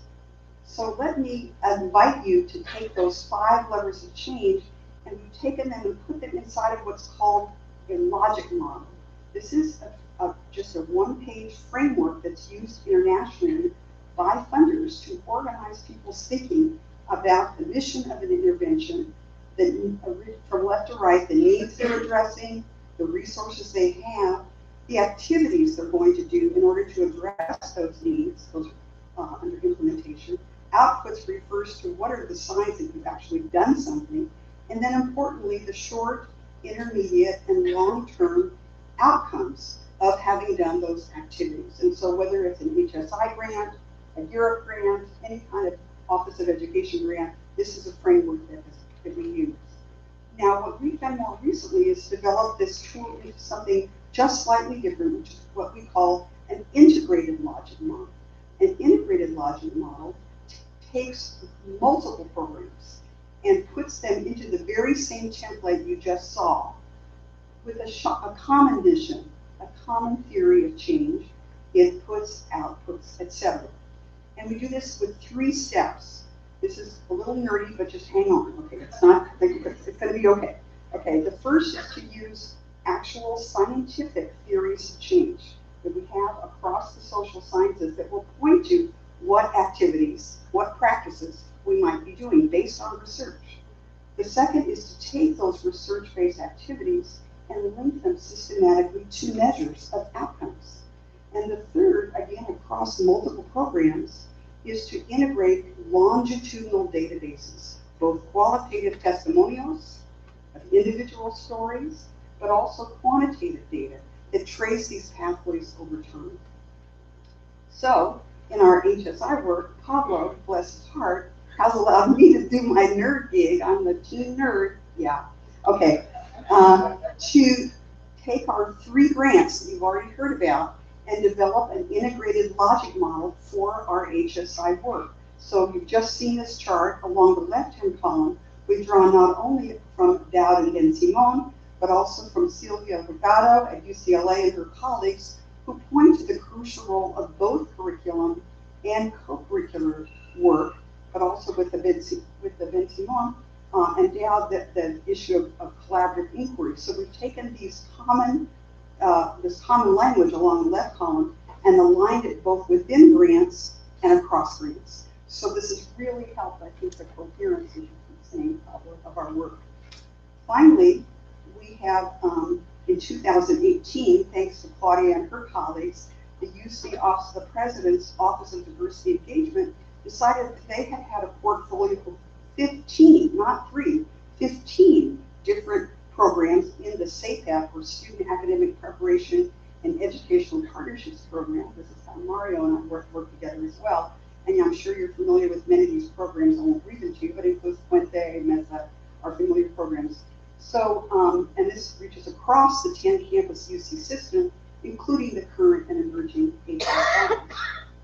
So let me invite you to take those 5 levers of change, and we've taken them and put them inside of what's called a logic model. This is just a 1-page framework that's used internationally by funders to organize people's thinking about the mission of an intervention, from left to right, the needs they're addressing, the resources they have, the activities they're going to do in order to address those needs, those under implementation. Outputs refers to what are the signs that you've actually done something, and then importantly, the short, intermediate, and long-term outcomes of having done those activities. And so whether it's an HSI grant, a Europe grant, any kind of Office of Education grant, this is a framework that we use. Now, what we've done more recently is develop this tool into something just slightly different, which is what we call an integrated logic model. An integrated logic model takes multiple programs and puts them into the very same template you just saw, with a common vision, a common theory of change, inputs, outputs, etc. And we do this with 3 steps. This is a little nerdy, but just hang on, okay? It's gonna be okay. Okay, the first is to use actual scientific theories of change that we have across the social sciences that will point to what activities, what practices we might be doing based on research. The second is to take those research-based activities and link them systematically to measures of outcomes. And the third, again, across multiple programs, is to integrate longitudinal databases, both qualitative testimonials of individual stories, but also quantitative data that trace these pathways over time. So, in our HSI work, Pablo, bless his heart, has allowed me to do my nerd gig. I'm the teen nerd, yeah, okay, to take our 3 grants that you've already heard about and develop an integrated logic model for our HSI work. So you've just seen this chart. Along the left-hand column, we've drawn not only from Dowd and Ben Simon, but also from Silvia Bogado at UCLA and her colleagues, who point to the crucial role of both curriculum and co-curricular work, but also with the Ben Simon and Dowd, the issue of collaborative inquiry. So we've taken these this common language along the left column and aligned it both within grants and across grants. So this has really helped, I think, the coherence, as you keep saying, of our work. Finally, we have, in 2018, thanks to Claudia and her colleagues, the UC Office of the President's Office of Diversity Engagement decided that they had had a portfolio of 15, not 3, 15 different programs in the SAPEP, or Student Academic Preparation and Educational Partnerships Program. This is how Mario and I work together as well. And I'm sure you're familiar with many of these programs. I won't read them to you, but it includes Puente, Mesa, our familiar programs. So, and this reaches across the 10 campus UC system, including the current and emerging HSI.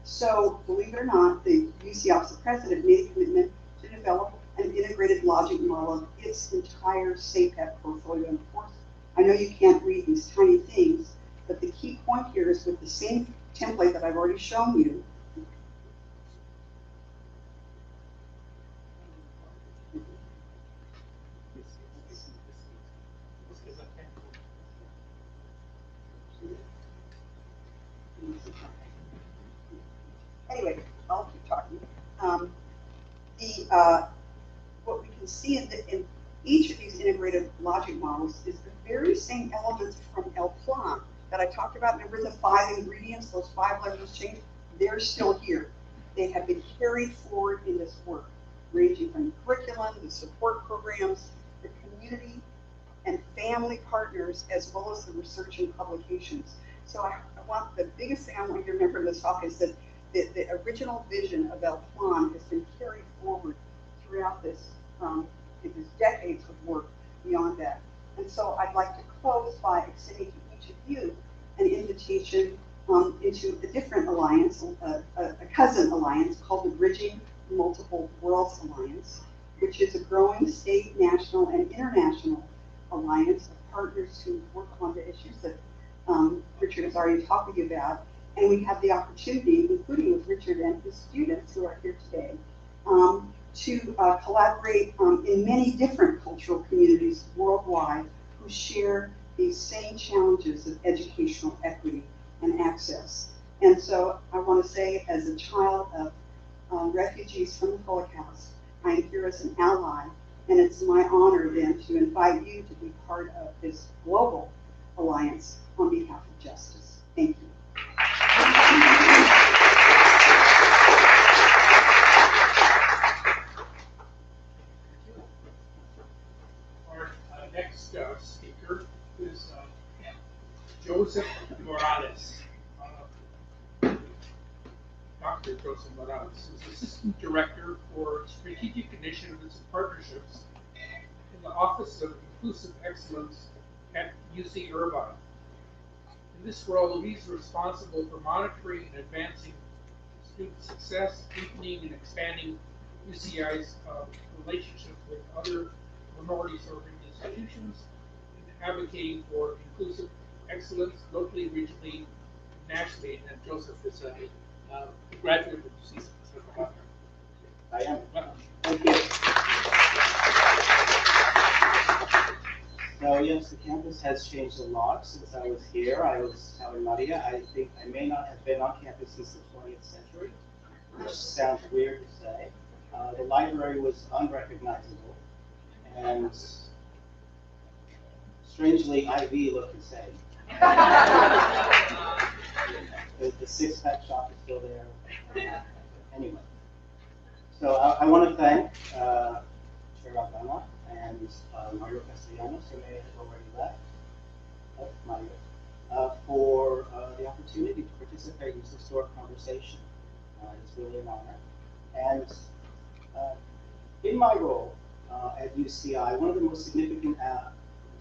So, believe it or not, the UC Office of President made a commitment to develop an integrated logic model of its entire SAPEP portfolio. And of course, I know you can't read these tiny things, but the key point here is with the same template that I've already shown you. what we can see in each of these integrated logic models is the very same elements from El Plan that I talked about. Remember the 5 ingredients, those 5 levels of change? They're still here. They have been carried forward in this work, ranging from curriculum, the support programs, the community and family partners, as well as the research and publications. So I want, the biggest thing I want you to remember in this talk is that the original vision of El Plan has been carried forward throughout this, this decades of work beyond that. And so I'd like to close by extending to each of you an invitation into a different alliance, a cousin alliance called the Bridging Multiple Worlds Alliance, which is a growing state, national, and international alliance of partners who work on the issues that Richard has already talked with you about. And we have the opportunity, including with Richard and his students who are here today, to collaborate in many different cultural communities worldwide who share these same challenges of educational equity and access. And so I want to say, as a child of refugees from the Holocaust, I am here as an ally, and it's my honor then to invite you to be part of this global alliance on behalf of justice. Thank you. Our next speaker is Joseph Morales. Dr. Joseph Morales is Assistant Director for Strategic Initiatives and Partnerships in the Office of Inclusive Excellence at UC Irvine. In this role, he's responsible for monitoring and advancing student success, deepening and expanding UCI's relationship with other minority-serving institutions, and advocating for inclusive excellence locally, regionally, nationally. And Joseph is a graduate of UC. I am. Thank you. So yes, the campus has changed a lot since I was here. I was telling Maria, I think I may not have been on campus since the 20th century, which sounds weird to say. The library was unrecognizable, and strangely, IV looked the same. The six-pack shop is still there. Anyway, so I want to thank Chair Aldana and Mario Castellanos, who may have already left, for the opportunity to participate in this historic conversation. It's really an honor. And in my role at UCI, one of the most significant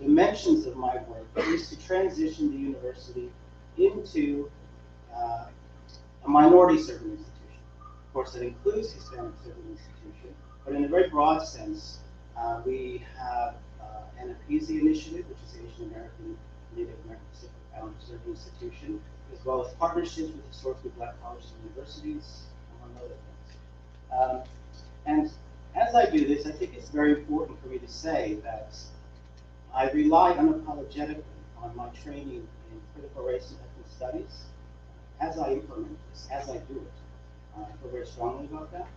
dimensions of my work is to transition the university into a minority-serving institution. Of course, that includes Hispanic-serving institution, but in a very broad sense, we have an APISI initiative, which is the Asian American, Native American Pacific Islander Serving Institution, as well as partnerships with historically Black colleges and universities, among other things. And as I do this, I think it's very important for me to say that I rely unapologetically on my training in critical race and ethnic studies as I implement this, as I do it. I feel very strongly about that.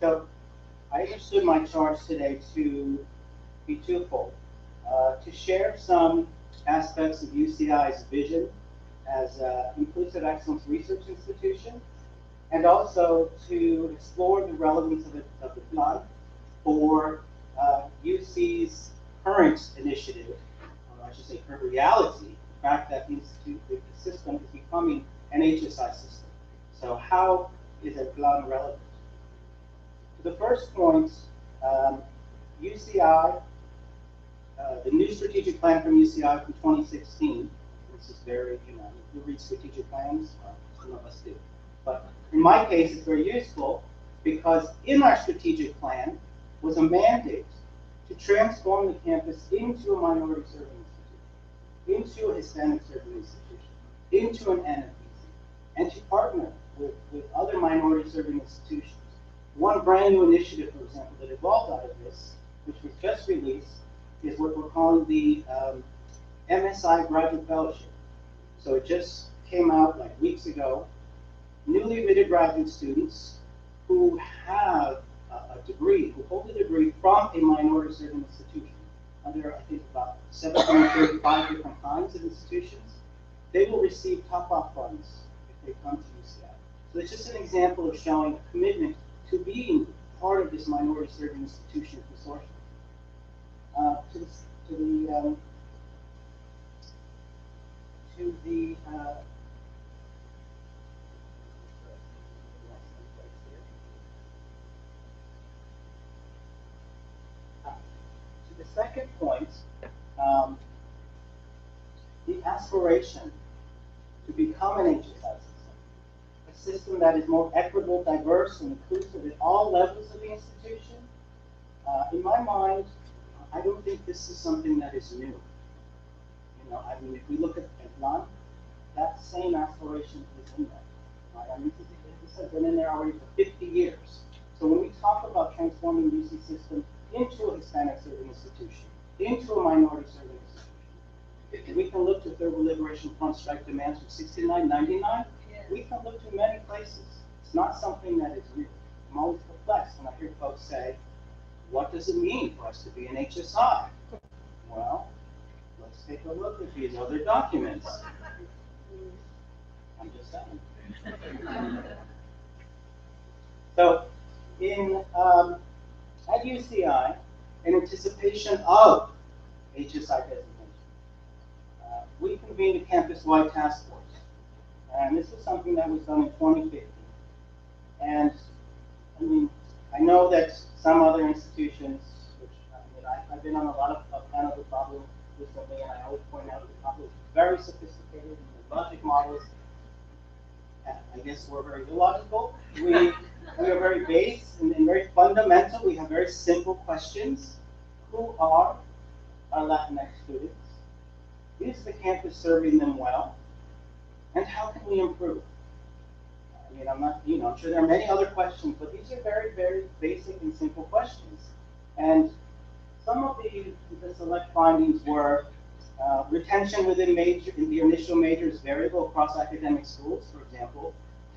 So I understood my charge today to be twofold. To share some aspects of UCI's vision as an inclusive excellence research institution, and also to explore the relevance of the plan for UC's current initiative, or I should say current reality, the fact that the system is becoming an HSI system. So how is a plan relevant? To the first point, UCI, the new strategic plan from UCI from 2016, this is very, you read strategic plans, some of us do. But in my case, it's very useful because in our strategic plan was a mandate to transform the campus into a minority serving institution, into a Hispanic serving institution, into an NFPC, and to partner with other minority serving institutions. One brand new initiative, for example, that evolved out of this, which was just released, is what we're calling the MSI Graduate Fellowship. So it just came out like weeks ago. Newly admitted graduate students who have a degree, who hold a degree from a minority serving institution, under I think about 735 different kinds of institutions, they will receive top-up funds if they come to UCI. So it's just an example of showing a commitment to being part of this minority serving institution consortium. To the second point, the aspiration to become an HSI system, a system that is more equitable, diverse, and inclusive at all levels of the institution. In my mind, I don't think this is something that is new. You know, I mean, if we look at none, that same aspiration is in there. Right? I mean, this has been in there already for 50 years. So when we talk about transforming the UC system into a Hispanic serving institution, into a minority serving institution, we can look to Third Liberation Front strike demands from 69, 99. We can look to many places. It's not something that is new. I'm always perplexed when I hear folks say, what does it mean for us to be an HSI? Well, let's take a look at these other documents. I'm just saying. So, at UCI, in anticipation of HSI designation, we convened a campus-wide task force. And this was something that was done in 2015. And, I mean, I know that some other institutions, which, I mean, I've been on a lot of panels with Pablo recently, and I always point out that Pablo is very sophisticated in the logic models. I guess we're very illogical. We are very base and very fundamental. We have very simple questions. Who are our Latinx students? Is the campus serving them well? And how can we improve? I mean, I'm not, I'm sure there are many other questions, but these are very, very basic and simple questions. And some of the select findings were retention within the initial major is variable across academic schools. For example,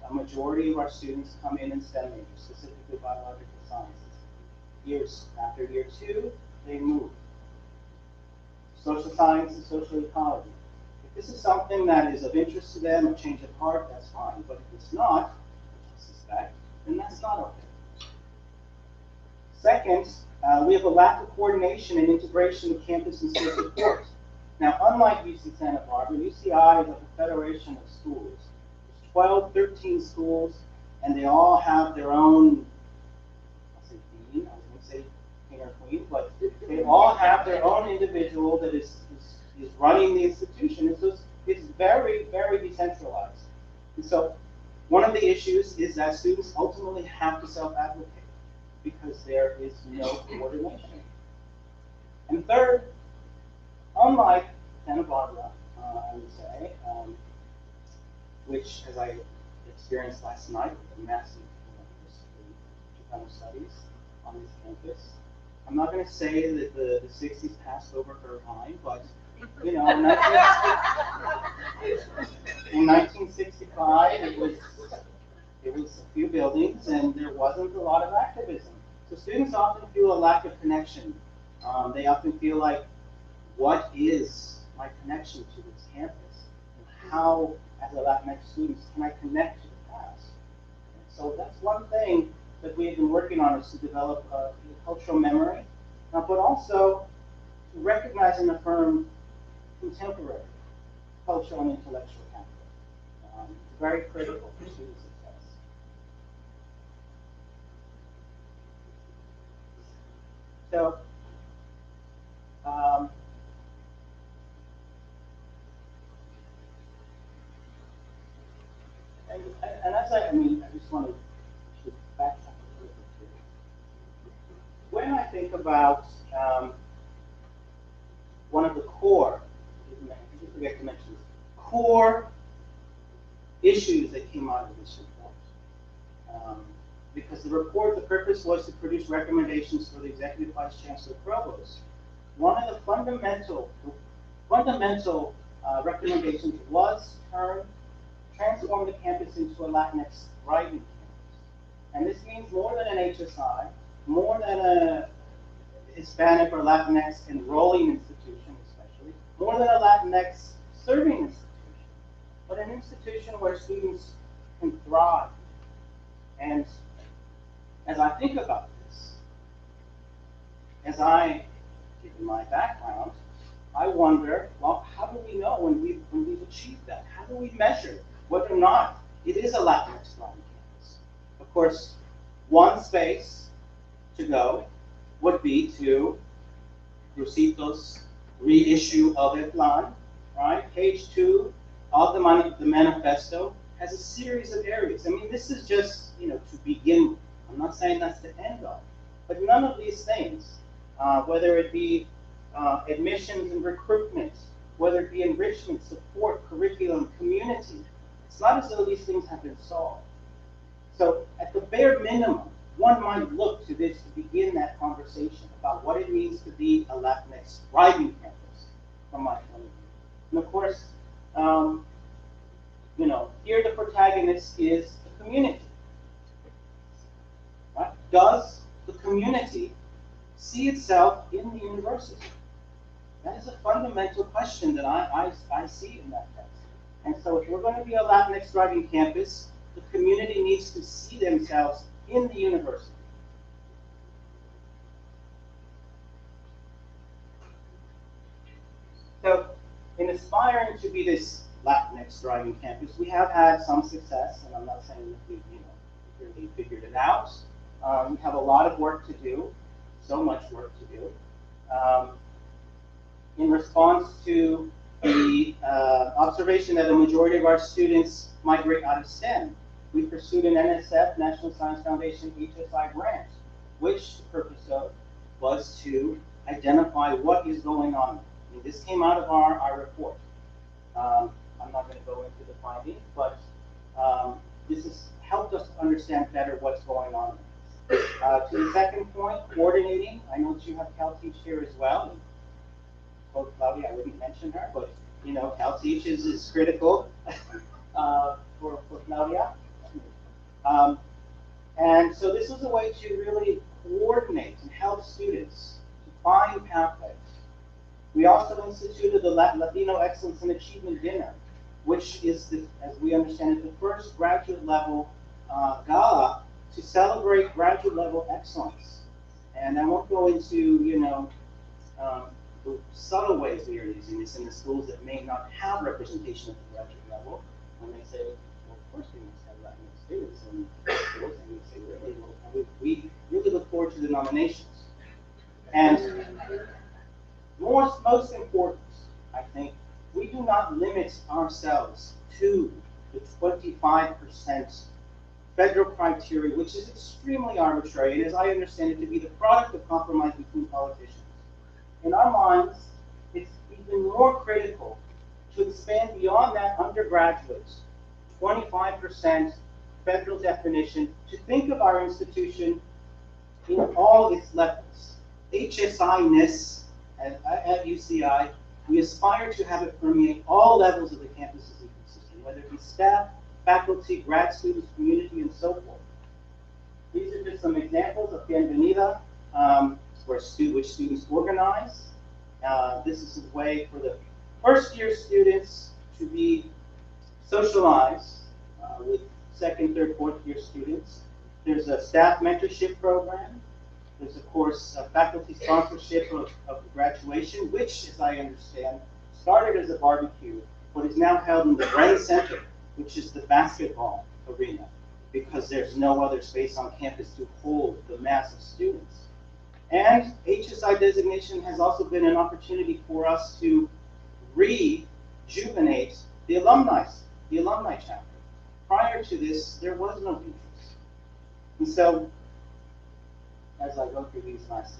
a majority of our students come in STEM majors, specifically biological sciences. After year 2, they move. Social science and social ecology. If this is something that is of interest to them, a change of heart, that's fine. But if it's not, I suspect, then that's not okay. Second, we have a lack of coordination and integration of campus and state support. Now, unlike UC Santa Barbara, UCI is like a federation of schools. There's 12, 13 schools, and they all have their own, I'll say dean, I was going to say king or queen, but they all have their own individual that is running the institution. And so it's very, very decentralized. And so one of the issues is that students ultimately have to self-advocate because there is no coordination. And third, unlike Santa Barbara, I would say, which, as I experienced last night with a massive Chicano studies on this campus, I'm not going to say that the 60s passed over her mind, but in 1965, it was a few buildings, and there wasn't a lot of activism. So students often feel a lack of connection. They often feel like, what is my connection to this campus? And how, as a Latinx student, can I connect to the past? So that's one thing that we've been working on, is to develop a cultural memory, but also to recognize and affirm contemporary cultural and intellectual capital. It's very critical for student success. So, and as I just want to backtrack a little bit here. When I think about one of the core, I forget to mention this, core issues that came out of this report. Because the report, the purpose was to produce recommendations for the Executive Vice Chancellor Provost. One of the fundamental recommendations was term, transform the campus into a Latinx thriving campus. And this means more than an HSI, more than a Hispanic or Latinx enrolling institution, especially, more than a Latinx serving institution, but an institution where students can thrive. And as I think about this, as I, given my background, I wonder, well, how do we know when we've achieved that? How do we measure whether or not it is a Latinx thriving campus? Of course, one space to go would be to Rosito's reissue of El Plan, right? Page 2 of the manifesto has a series of areas. I mean, this is just, to begin with. I'm not saying that's the end all, but none of these things, whether it be admissions and recruitment, whether it be enrichment, support, curriculum, community, it's not as though these things have been solved. So at the bare minimum, one might look to this to begin that conversation about what it means to be a Latinx thriving campus, from my point of view. And of course, here the protagonist is the community. Right? Does the community see itself in the university? That is a fundamental question that I see in that text. And so if we're going to be a Latinx thriving campus, the community needs to see themselves in the university. So in aspiring to be this Latinx thriving campus, we have had some success, and I'm not saying that we've really figured it out. We have a lot of work to do, so much work to do. In response to the observation that a majority of our students migrate out of STEM, we pursued an NSF, National Science Foundation HSI grant, which the purpose of was to identify what is going on. I mean, this came out of our report. I'm not going to go into the findings, but this has helped us understand better what's going on. To the second point, coordinating. I know that you have CalTeach here as well. Well, Claudia, I wouldn't mention her, but CalTeach is critical for Claudia. And so this was a way to really coordinate and help students to find pathways. We also instituted the Latino Excellence and Achievement Dinner, which is, as we understand it, the first graduate level gala to celebrate graduate level excellence. And I won't go into, the subtle ways we are using this in the schools that may not have representation at the graduate level. When they say, well, of course we must have Latinx students in schools, and we say, really, well, we really look forward to the nominations. And most important, I think, we do not limit ourselves to the 25% federal criteria, which is extremely arbitrary, and as I understand it, to be the product of compromise between politicians. In our minds, it's even more critical to expand beyond that undergraduate 25% federal definition to think of our institution in all its levels. HSI-ness at UCI, we aspire to have it permeate all levels of the campus's ecosystem, whether it be staff, faculty, grad students, community, and so forth. These are just some examples of Bienvenida, which students organize. This is a way for the first year students to be socialized with second, third, fourth year students. There's a staff mentorship program. There's, of course, a faculty sponsorship of graduation, which, as I understand, started as a barbecue, but is now held in the Brain Center, which is the basketball arena, because there's no other space on campus to hold the mass of students. And HSI designation has also been an opportunity for us to rejuvenate the alumni chapter. Prior to this, there was no interest. And so, as I go through these last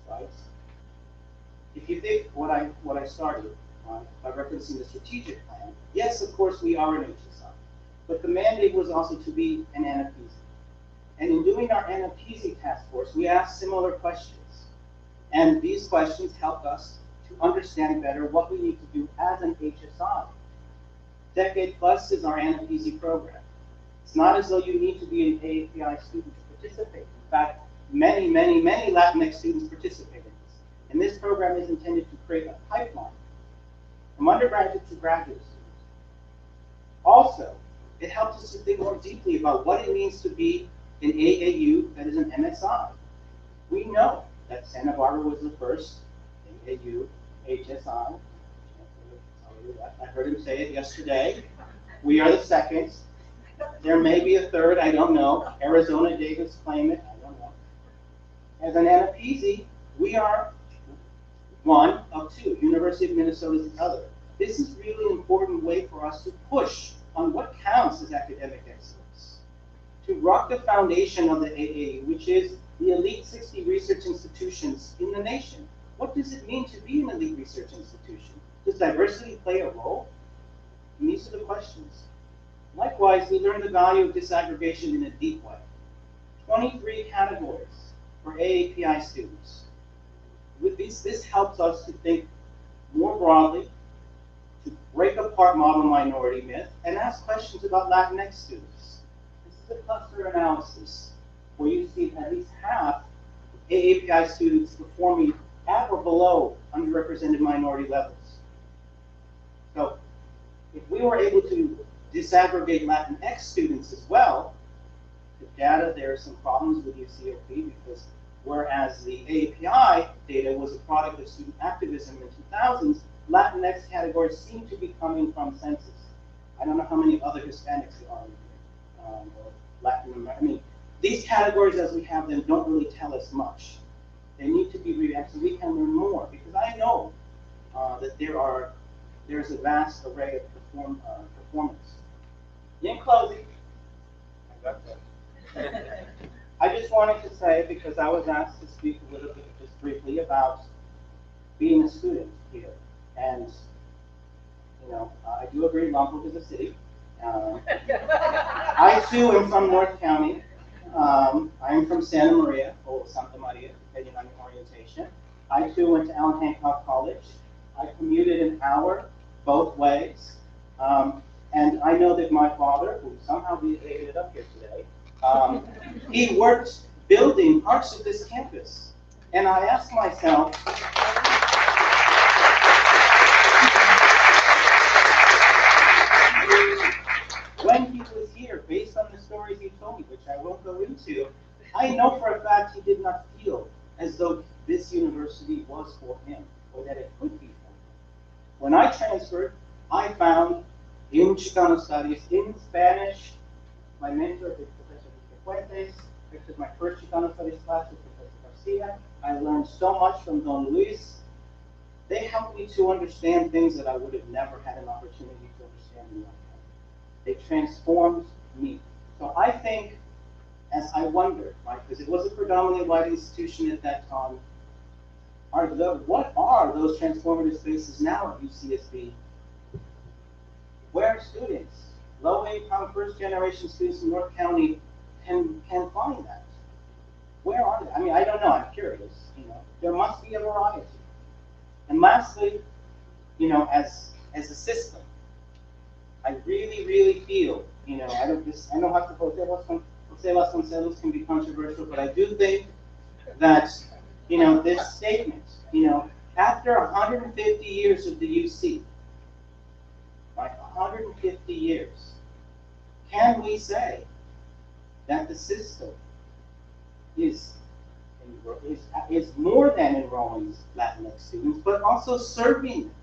slides, if you think what I started by referencing the strategic plan, yes, of course, we are an HSI, but the mandate was also to be an NFPZ. And in doing our NFPZ task force, we asked similar questions. And these questions helped us to understand better what we need to do as an HSI. Decade Plus is our NFPZ program. It's not as though you need to be an AAPI student to participate. In fact, many Latinx students participate in this. And this program is intended to create a pipeline from undergraduate to graduate students. Also, it helps us to think more deeply about what it means to be an AAU that is an MSI. We know that Santa Barbara was the first AAU HSI. I heard him say it yesterday. We are the second. There may be a third, I don't know. Arizona, Davis claim it, I don't know. As an NFPZ, we are one of two. University of Minnesota is the other. This is really an important way for us to push on what counts as academic excellence. To rock the foundation of the AAU, which is the elite 60 research institutions in the nation. What does it mean to be an elite research institution? Does diversity play a role? And these are the questions. Likewise, we learn the value of disaggregation in a deep way. 23 categories for AAPI students. With this helps us to think more broadly, to break apart model minority myth, and ask questions about Latinx students. This is a cluster analysis where you see at least half AAPI students performing at or below underrepresented minority levels. So if we were able to disaggregate Latinx students as well, the data, there are some problems with UCOP because whereas the AAPI data was a product of student activism in the 2000s, Latinx categories seem to be coming from census. I don't know how many other Hispanics there are here, or Latin American. I mean, these categories as we have them don't really tell us much. They need to be revamped so we can learn more, because I know that there's a vast array of performance. In closing, I just wanted to say, because I was asked to speak a little bit just briefly about being a student here. And, you know, I do agree Lompoc is a city. I too am from North County. I am from Santa Maria, or Santa Maria, depending on your orientation. I too went to Allen Hancock College. I commuted an hour both ways. And I know that my father, who somehow made it up here today, he worked building parts of this campus. And I asked myself, when he was here, based on the stories he told me, which I won't go into, I know for a fact he did not feel as though this university was for him, or that it could be for him. When I transferred, I found in Chicano Studies, in Spanish, my mentor is Professor Fuentes. I took my first Chicano Studies class with Professor Garcia. I learned so much from Don Luis. They helped me to understand things that I would have never had an opportunity to understand in my life. They transformed me. So I think, as I wonder, right, because it was a predominantly white institution at that time, what are those transformative spaces now at UCSB? Where students, low-income, first-generation students in North County can find that? Where are they? I mean, I don't know. I'm curious. You know, there must be a variety. And lastly, you know, as a system, I really feel, you know, I know how Jose Vasconcelos can be controversial, but I do think that, you know, this statement, you know, after 150 years of the UC, like 150 years, can we say that the system is more than enrolling Latinx students, but also serving them?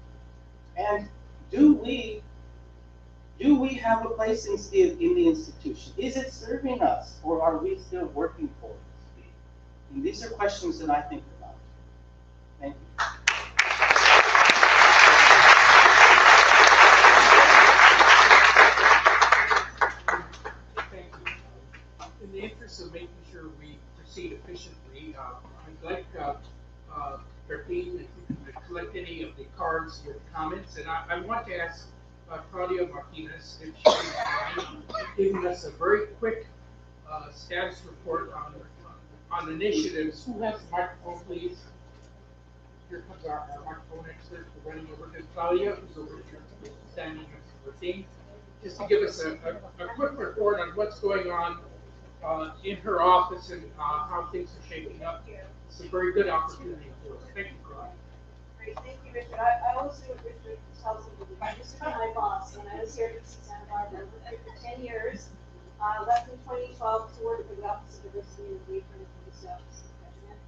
And do we have a place in the institution? Is it serving us, or are we still working for it? And these are questions that I think about. Thank you. In the interest of making sure we proceed efficiently, I'd like Bertine to collect any of the cards with comments, and I want to ask Claudia Martinez if she would mind giving us a very quick status report on initiatives. Microphone, please. here comes our microphone expert running over to Claudia, who's over here standing next to the team, just to give us a quick report on what's going on in her office and how things are shaping up. It's a very good opportunity for us. Thank you, Claudia. Great, thank you, Richard. I always do what Richard tells me to do. I used to be my boss when I was here at UC Santa Barbara. I worked here for 10 years. Left in 2012 to work for the Office of Diversity and Engagement and Police Office of the President.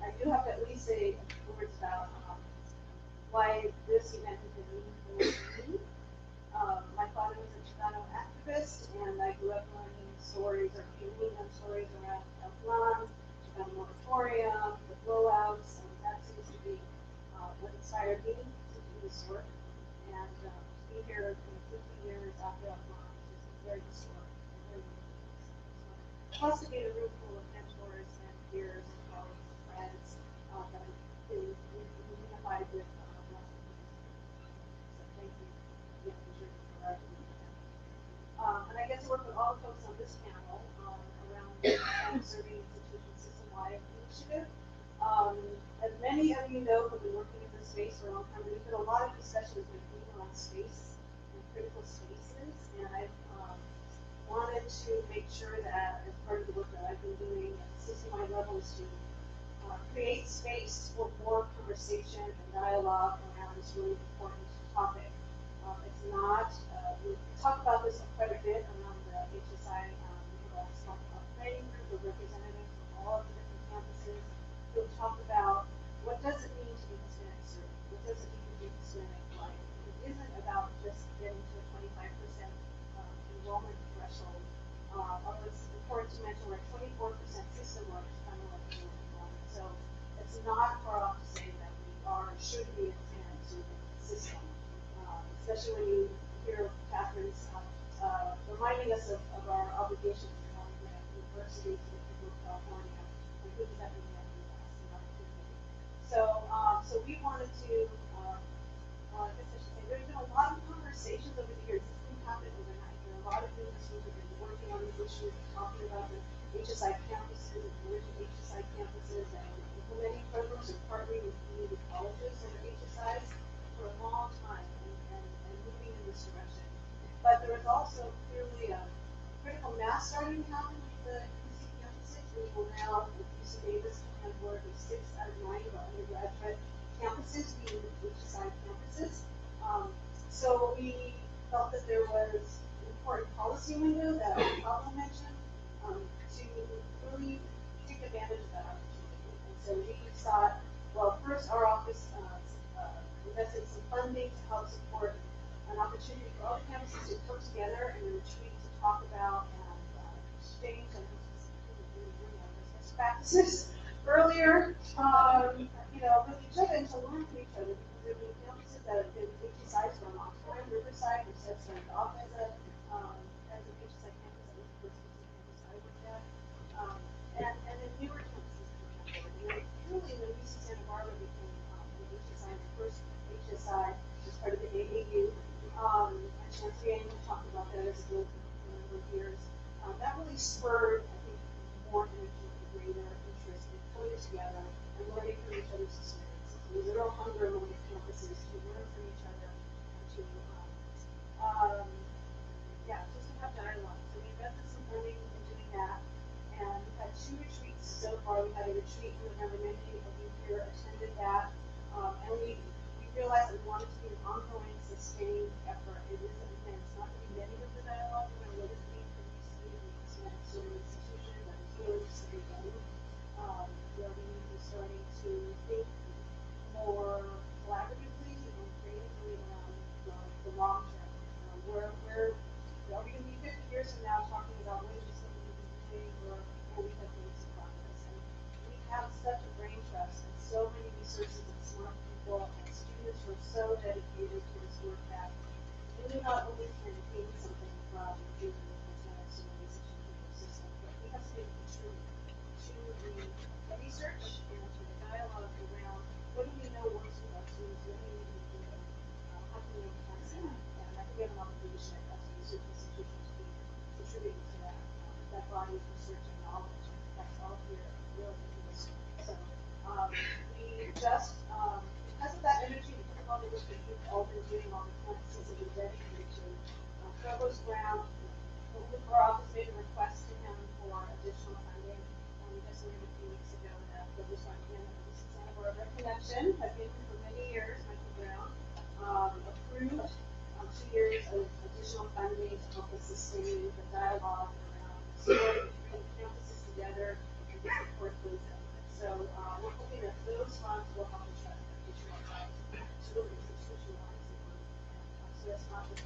I do have to at least say a few words about why this event has been meaningful to me. My father was a Chicano activist, and I grew up learning stories, or reading them stories around El Plan, Chicano moratorium, the blowouts, and that seems to be what inspired me to do this work. And to be here 50 years after El Plan is just very historic. Plus to be in a room full of mentors and peers and colleagues and friends that I've been unified with. So thank you again, Richard, for and I get to work with all the folks on this panel around the serving institution system-wide initiative. As many of you know who have been working in this space for a long time, there's been a lot of discussion around space and critical spaces, and I've wanted to make sure that as part of the work that I've been doing at the system-wide level is to create space for more conversation and dialogue around this really important topic. It's not, we talk about this quite a bit around the HSI planning group of representatives from all of the different campuses who have talked about what does it mean to be Hispanic served? What does it mean to be Hispanic life? It isn't about just getting to a 25% enrollment threshold. Although it's important to mention we're at 24% system-wide enrollment. So it's not far off to say that we are, should be a Hispanic serving system. Especially when you hear Catherine's reminding us of our obligations to universities with people of California, and who does that mean that in the U.S. So we wanted to, I guess I should say, there's been a lot of conversations over the years. This didn't happen overnight. There are a lot of universities that have been working on these issues, talking about the HSI campuses and emerging HSI campuses, and implementing programs and partnering with community colleges and HSIs for a long time, and moving in this direction. But there was also clearly a critical mass starting to happen with the UC campuses. We will now, with UC Davis, on board with 6 out of 9 of our undergraduate campuses being HSI campuses. So we felt that there was an important policy window that Pablo mentioned to really take advantage of that opportunity. And so we thought, well, first our office invested some funding to help support an opportunity for all the campuses to come together and retreat to talk about and exchange and business practices earlier, with each other and to learn from each other, because there have been campuses that have been HSIs for a long time. Riverside, which has started off as an HSI campus, that was the first campus I worked at, and then newer campuses came on board. And truly, when UC Santa Barbara became an HSI, the first HSI as part of the AAU, and Chancellor Yang talked about that as a group for a number of years. That really spurred, I think, more energy and greater interest in coming together and learning from each other's experiences. There's a real hunger among the campuses to learn from each other and to, just to have dialogue. So we invested some funding in doing that, and we've had 2 retreats so far. We had a retreat in November, many of you here attended that, and we realized that we wanted to be an ongoing, sustained effort. It isn't, again, it's not going to be many of the dialogue. We're going to let it be from UC, the sort of institution that is really steady. Where we need to be starting to think more collaboratively and creatively around the long term. Are we going to be 50 years from now talking about what is something we've been doing, or we have made some progress? And we have such a brain trust and so many resources and smart people and students who are so dedicated to this work that we not only can gain something from doing the mechanics and ways of changing the system, but we have to be true to the research and to the dialogue around what do we know works with our students, what do we need to do, how can we enhance that? And I think we have an obligation as a research institution to be contributing to that body of research and knowledge, and that's all here really in this. So we just since it was dedicated to Provost Brown. Our office made a request to him for additional funding. Just a few weeks ago, that Provost Brown and the Santa Barbara Connection has been for many years. Michael Brown approved 2 years of additional funding to help us sustain the dialogue around supporting campuses together and to support those efforts. So we're hoping that those funds will help us institutionalize so it's not just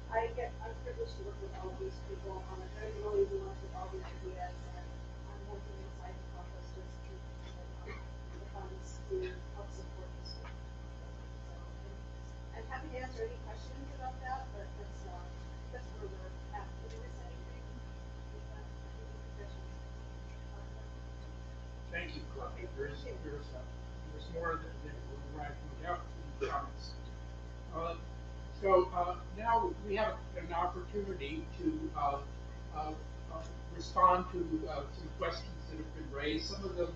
I'm privileged to work with all of these people on a very early launch with all these ideas, and I'm working inside the office just to the funds to help support this work. So I'm happy to answer any questions about that, but that's where we're at. Did I miss anything? Thank you, Claudia. There's more than we're writing out in the comments. So now we have an opportunity to respond to some questions that have been raised. Some of them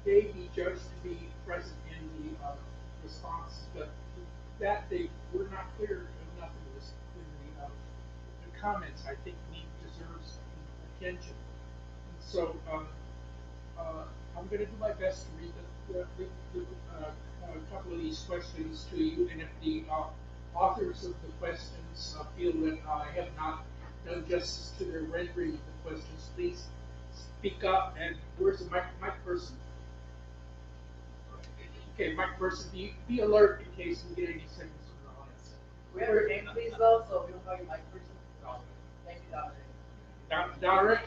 may be judged to be present in the response, but that they were not clear enough in the comments, I think, deserves attention. And so I'm going to do my best to read a couple of these questions to you, and if the authors of the questions feel that I have not done justice to their rendering of the questions, please speak up. And where's the mic person? Okay, mic person, be alert in case we get any seconds from the audience. We have your name, please, though, so we don't call you mic person. Thank you, Dominic.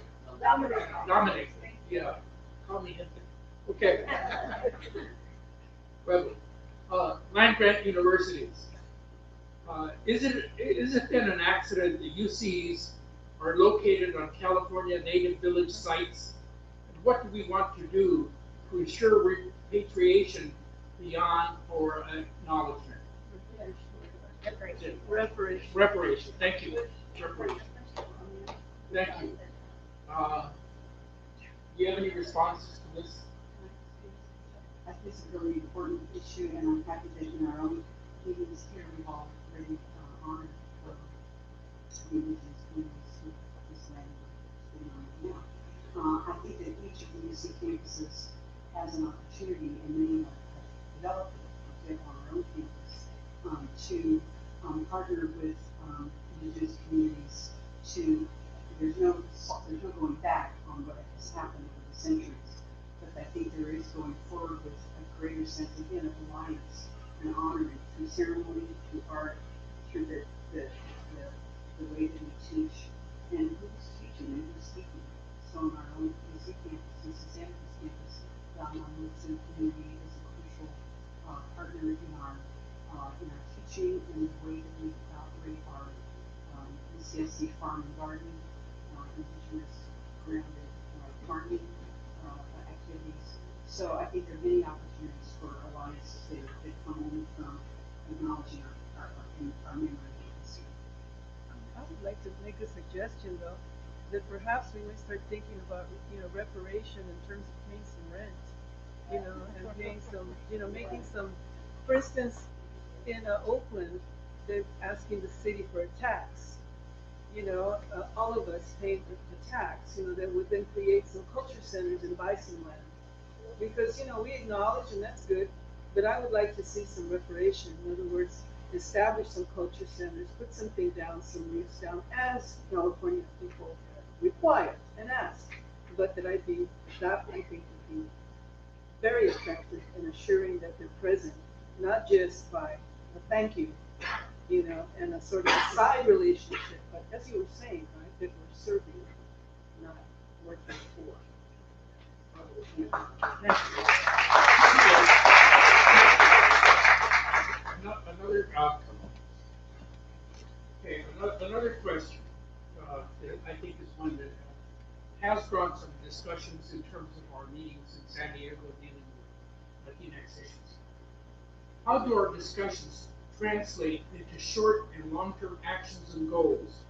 Dominic. Yeah, call me him. Okay. Well, land-grant universities. Is it then an accident that UCs are located on California native village sites? And what do we want to do to ensure repatriation beyond or acknowledgement? Reparation. Reparation. Thank you. Reparation. Thank you. Do you have any responses to this? I think it's a really important issue, and I'm happy that in our own meetings here, we've all really honored the indigenous communities who this land is on now. I think that each of the UC campuses has an opportunity, and many have developed it on our own campus, to partner with indigenous communities to, there's no going back on what has happened over the centuries. But I think there is going forward with a greater sense, again, of alliance and honoring through ceremony, through art, through the way that we teach, and who's teaching and who's speaking. So on our own UC campus, UC Santa Cruz campus, the Muslim community is a crucial partner in our teaching and the way that we operate our UCSC farm and garden, indigenous grounded farming activities. So I think there are many opportunities for alliances that come only from acknowledging our memory. I would like to make a suggestion, though, that perhaps we might start thinking about, reparation in terms of paying some rent, and paying some, making some, for instance, in Oakland, they're asking the city for a tax. All of us pay the tax, that would then create some culture centers and buy some land. Because, we acknowledge, and that's good, but I would like to see some reparation. In other words, establish some culture centers, put something down, some roofs down, as California people require and ask. But that I think would be very effective in assuring that they're present, not just by a thank you, and a sort of a side relationship, but as you were saying, right, that we're serving, not working for. Another question that I think is one that has drawn some discussions in terms of our meetings in San Diego dealing with Latinx issues. How do our discussions translate into short and long-term actions and goals?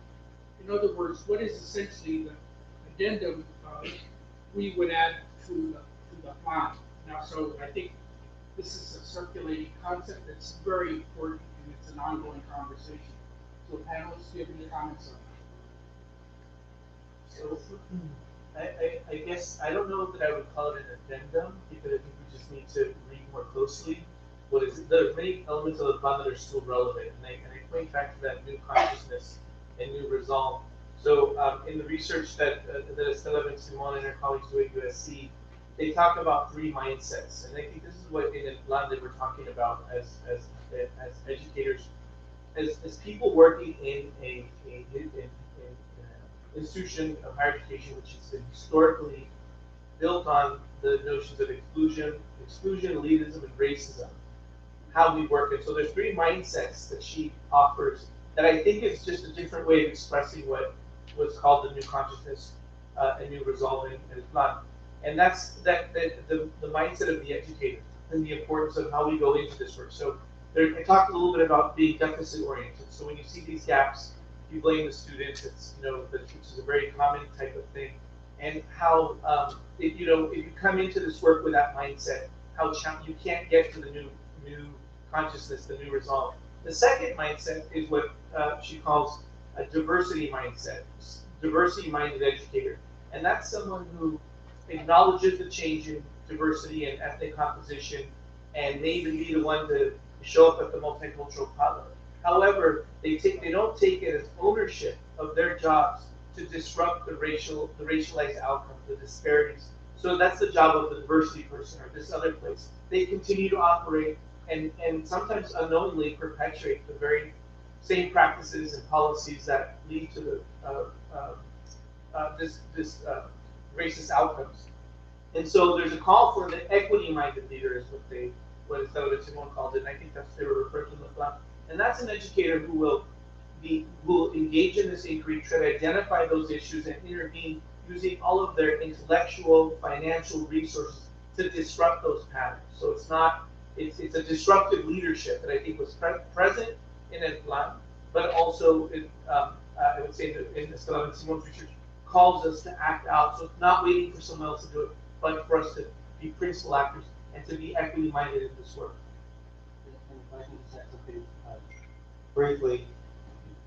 In other words, what is essentially the addendum we would add to the plan? Now, so I think this is a circulating concept that's very important and it's an ongoing conversation. So panelists, do you have any comments on that? So I guess, I don't know that I would call it an addendum, because I think we just need to read more closely. What is it? There are many elements of the plan that are still relevant, and I point back to that new consciousness and new resolve. So in the research that Estela and Simon and her colleagues do at USC, they talk about 3 mindsets, and I think this is what in the plan that we're talking about as educators, as people working in an institution of higher education, which has been historically built on the notions of exclusion, elitism, and racism, how we work. And so there's 3 mindsets that she offers that I think is just a different way of expressing what's called the new consciousness and new resolving and plan. And that's the mindset of the educator and the importance of how we go into this work. So I talked a little bit about being deficit oriented. So when you see these gaps, you blame the students. It's which is a very common type of thing. And how if you come into this work with that mindset, how you can't get to the new consciousness, the new resolve. The second mindset is what she calls a diversity mindset, diversity-minded educator, and that's someone who acknowledges the change in diversity and ethnic composition, and may even be the one to show up at the multicultural potluck. However, they don't take it as ownership of their jobs to disrupt the racialized outcomes, the disparities. So that's the job of the diversity person or this other place. They continue to operate and sometimes unknowingly perpetuate the very same practices and policies that lead to the racist outcomes. And so there's a call for the equity-minded leader, is what Estela Simon called it, and I think that's what they were referring to in the plan. And that's an educator who will engage in this inquiry, try to identify those issues and intervene using all of their intellectual, financial resources to disrupt those patterns. So it's a disruptive leadership that I think was present in El Plan, but also I would say that in Estela Simon's research calls us to act out. So it's not waiting for someone else to do it, but for us to be principal actors and to be equity minded in this work. And if I can just add something briefly,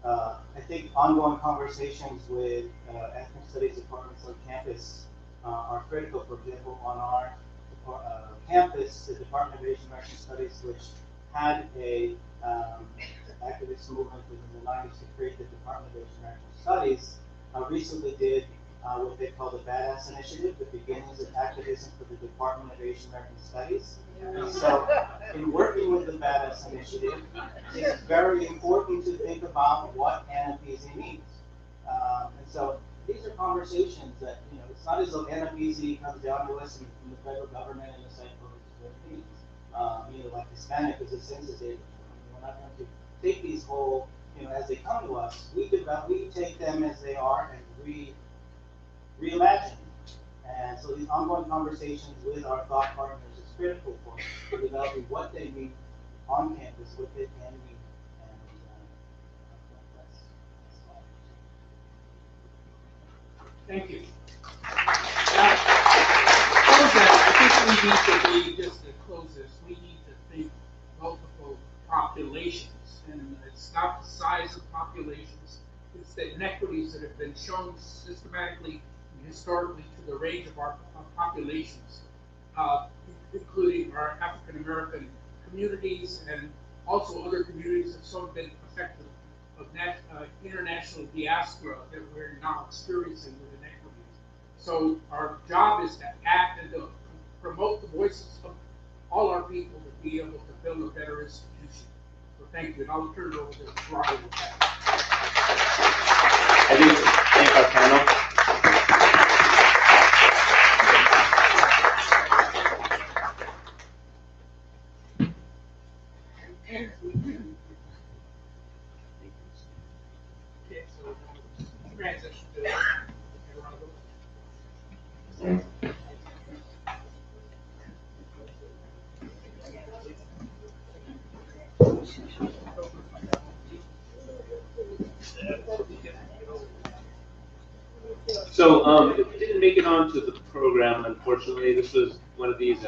I think ongoing conversations with ethnic studies departments on campus are critical. For example, on our campus, the Department of Asian American Studies, which had a activist movement within the 90s to create the Department of Asian American Studies, recently did what they call the Badass Initiative, the beginnings of activism for the Department of Asian American Studies. And so, in working with the Badass Initiative, it's very important to think about what NFPZ means. And so, these are conversations that, it's not as though NFPZ comes down to us from the federal government and the site for what it means. Like Hispanic is a census agent. We're not going to take these whole, as they come to us, we take them as they are and reimagine. And so these ongoing conversations with our thought partners is critical for developing what they mean on campus, what they can mean, and that's all. Thank you. Now, I think we need to just to close this, we need to think multiple populations. And it's not the size of populations, it's the inequities that have been shown systematically and historically to the range of our populations, including our African American communities and also other communities that have so been affected of international diaspora that we're now experiencing with inequities. So our job is to act and to promote the voices of all our people to be able to build a better institution. So thank you, and I'll turn it over to Bárbara with that. I do thank our panel. Okay, so transition to So it didn't make it onto the program, unfortunately. This was one of these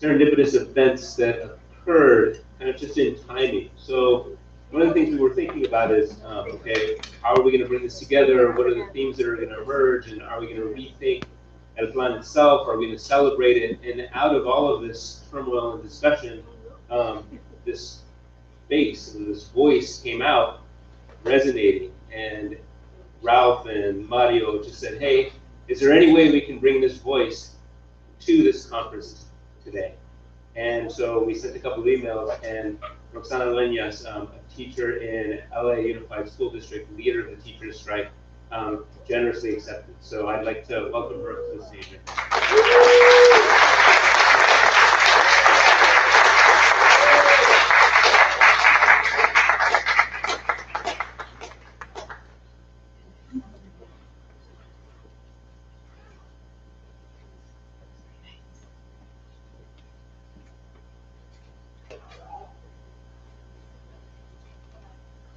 serendipitous events that occurred kind of just in timing. So one of the things we were thinking about is, okay, how are we going to bring this together? What are the themes that are going to emerge? And are we going to rethink El Plan itself? Are we going to celebrate it? And out of all of this turmoil and discussion, this face and this voice came out resonating. And Ralph and Mario just said, hey, is there any way we can bring this voice to this conference today? And so we sent a couple of emails, and Roxana Dueñas, a teacher in LA Unified School District, leader of the teachers' strike, generously accepted. So I'd like to welcome her to the stage.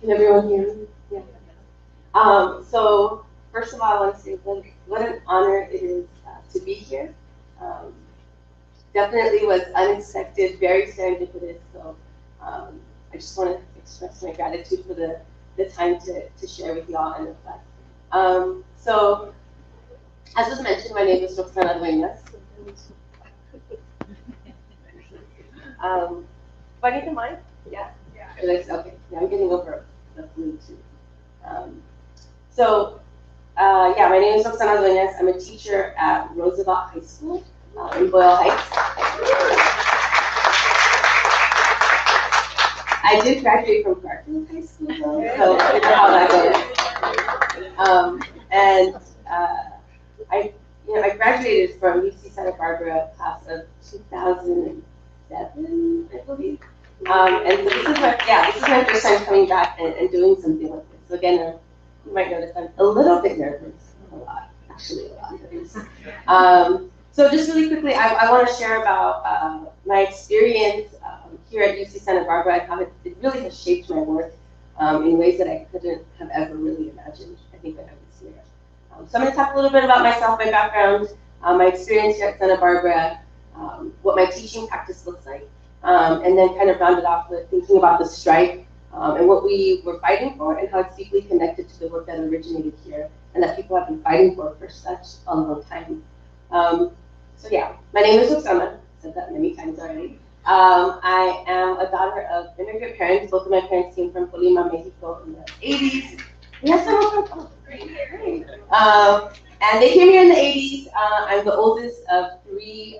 Can everyone hear me? Yeah. So first of all, I want to say what an honor it is to be here. Definitely was unexpected, very serendipitous. So I just want to express my gratitude for the time to share with y'all and reflect. So as was mentioned, my name is Roxana Dueñas. Do I need the mic? Yeah. Okay. Yeah, I'm getting over the flu too. Yeah, my name is Roxana Dueñas. I'm a teacher at Roosevelt High School in Boyle Heights. I did graduate from Garfield High School, though, so you know how that goes. I graduated from UC Santa Barbara class of 2007, I believe. And so this is my first time coming back and doing something like this. So again, you might notice I'm a little bit nervous, actually a lot nervous. So just really quickly, I want to share about my experience here at UC Santa Barbara and how it really has shaped my work in ways that I couldn't have ever really imagined, I think, when I was here. So I'm going to talk a little bit about myself, my background, my experience here at Santa Barbara, what my teaching practice looks like, and then kind of round it off with thinking about the strike and what we were fighting for and how it's deeply connected to the work that originated here and that people have been fighting for such a long time. So yeah, my name is Roxana. I've said that many times already. I am a daughter of immigrant parents. Both of my parents came from Colima, Mexico in the 80s. Yes, great. And they came here in the 80s. I'm the oldest of three.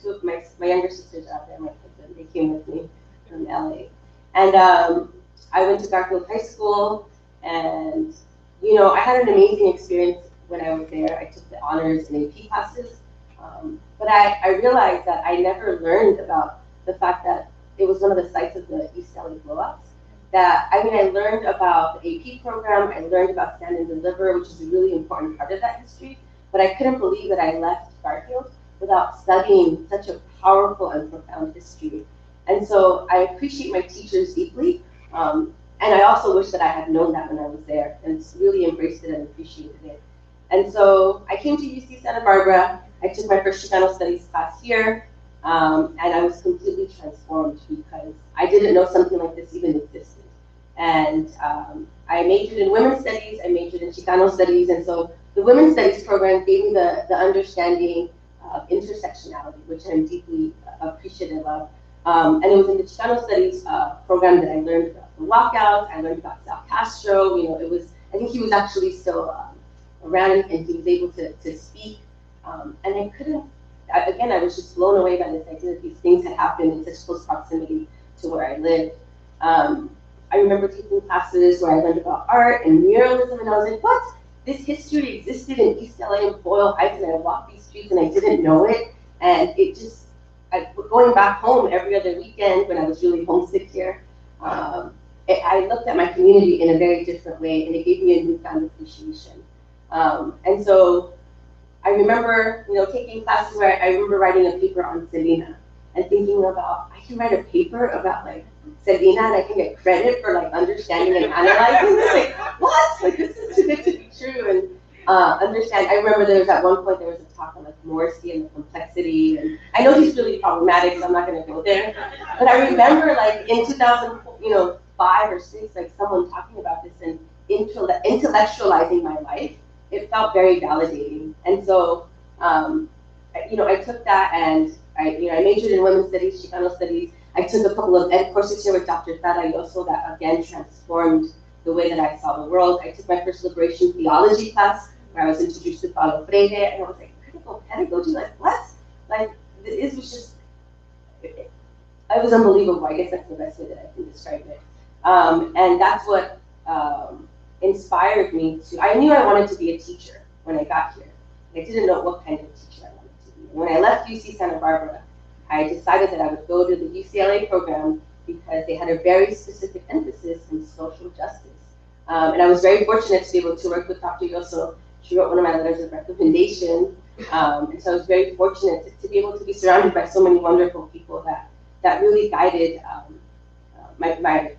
Two of my younger sisters out there, my cousin, they came with me from LA. And I went to Garfield High School, and I had an amazing experience when I was there. I took the honors and AP classes, but I realized that I never learned about the fact that it was one of the sites of the East LA blowups. I learned about the AP program, I learned about Stand and Deliver, which is a really important part of that history, but I couldn't believe that I left Garfield without studying such a powerful and profound history. And so I appreciate my teachers deeply, and I also wish that I had known that when I was there and really embraced it and appreciated it. And so I came to UC Santa Barbara. I took my first Chicano Studies class here, and I was completely transformed because I didn't know something like this even existed. And I majored in Women's Studies, I majored in Chicano Studies, and so the Women's Studies program gave me the understanding of intersectionality, which I'm deeply appreciative of. And it was in the Chicano Studies program that I learned about the lockouts, I learned about Sal Castro, I think he was actually still around and he was able to speak. And I was just blown away by this idea that these things had happened in such close proximity to where I lived. I remember taking classes where I learned about art and muralism, and I was like, what? This history existed in East LA and Boyle Heights, and I walked these streets and I didn't know it. And going back home every other weekend when I was really homesick here, I looked at my community in a very different way, and it gave me a newfound appreciation. And so I remember, taking classes where I remember writing a paper on Selena and thinking about, I can write a paper about Selena and I can get credit for understanding and analyzing this. What? This is too good to be true. understand. I remember there was at one point there was a talk on like Morrissey and the complexity, and I know he's really problematic, so I'm not going to go there. But I remember like in 2005 or 6, like someone talking about this and intellectualizing my life. It felt very validating, and so I took that and I majored in women's studies, Chicano studies. I took a couple of ed courses here with Dr. Tara Yoso that again transformed the way that I saw the world. I took my first liberation theology class where I was introduced to Paulo Freire, and I was like, critical pedagogy, like what? Like it was just, it was unbelievable. I guess that's the best way that I can describe it. And that's what inspired me to, I knew I wanted to be a teacher when I got here. I didn't know what kind of teacher I wanted to be. When I left UC Santa Barbara, I decided that I would go to the UCLA program because they had a very specific emphasis in social justice. And I was very fortunate to be able to work with Dr. Yoso. She wrote one of my letters of recommendation. And so I was very fortunate to be able to be surrounded by so many wonderful people that really guided my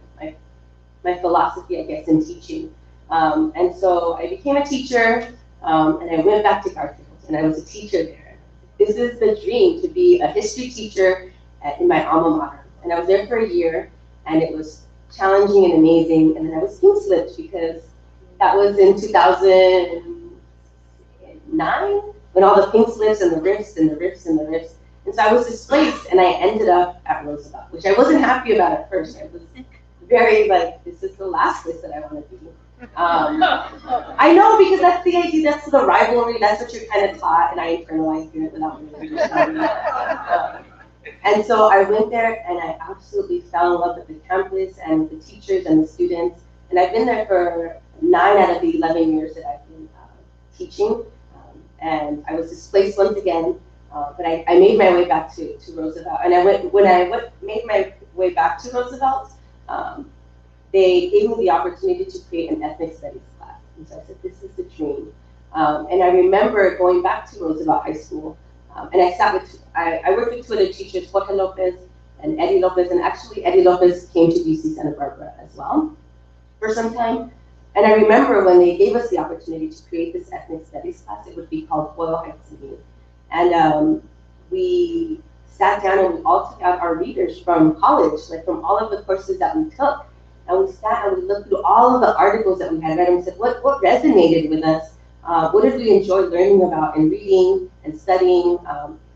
philosophy, I guess, in teaching. And so I became a teacher, and I went back to Garfield, and I was a teacher there. This is the dream, to be a history teacher in my alma mater. And I was there for a year, and it was challenging and amazing. And then I was pink slipped because that was in 2009, when all the pink slips and the rifts and the rifts and the rifts. And so I was displaced, and I ended up at Roosevelt, which I wasn't happy about at first. I was very like, this is the last place that I want to be. I know, because that's the idea, that's the rivalry, that's what you're kind of taught, and I internalized it without really understanding it. And so I went there, and I absolutely fell in love with the campus and the teachers and the students. And I've been there for 9 out of the 11 years that I've been teaching. And I was displaced once again, but I made my way back to Roosevelt. And when I made my way back to Roosevelt, they gave me the opportunity to create an ethnic studies class. And so I said, this is the dream. And I remember going back to Roosevelt High School, and I worked with 2 other teachers, Jorge Lopez and Eddie Lopez, and actually Eddie Lopez came to UC Santa Barbara as well for some time. And I remember when they gave us the opportunity to create this ethnic studies class, it would be called Boyle Heights to Me. And we sat down and we all took out our readers from college, like from all of the courses that we took. And we sat and we looked through all of the articles that we had read, and we said, what resonated with us? What did we enjoy learning about and reading and studying?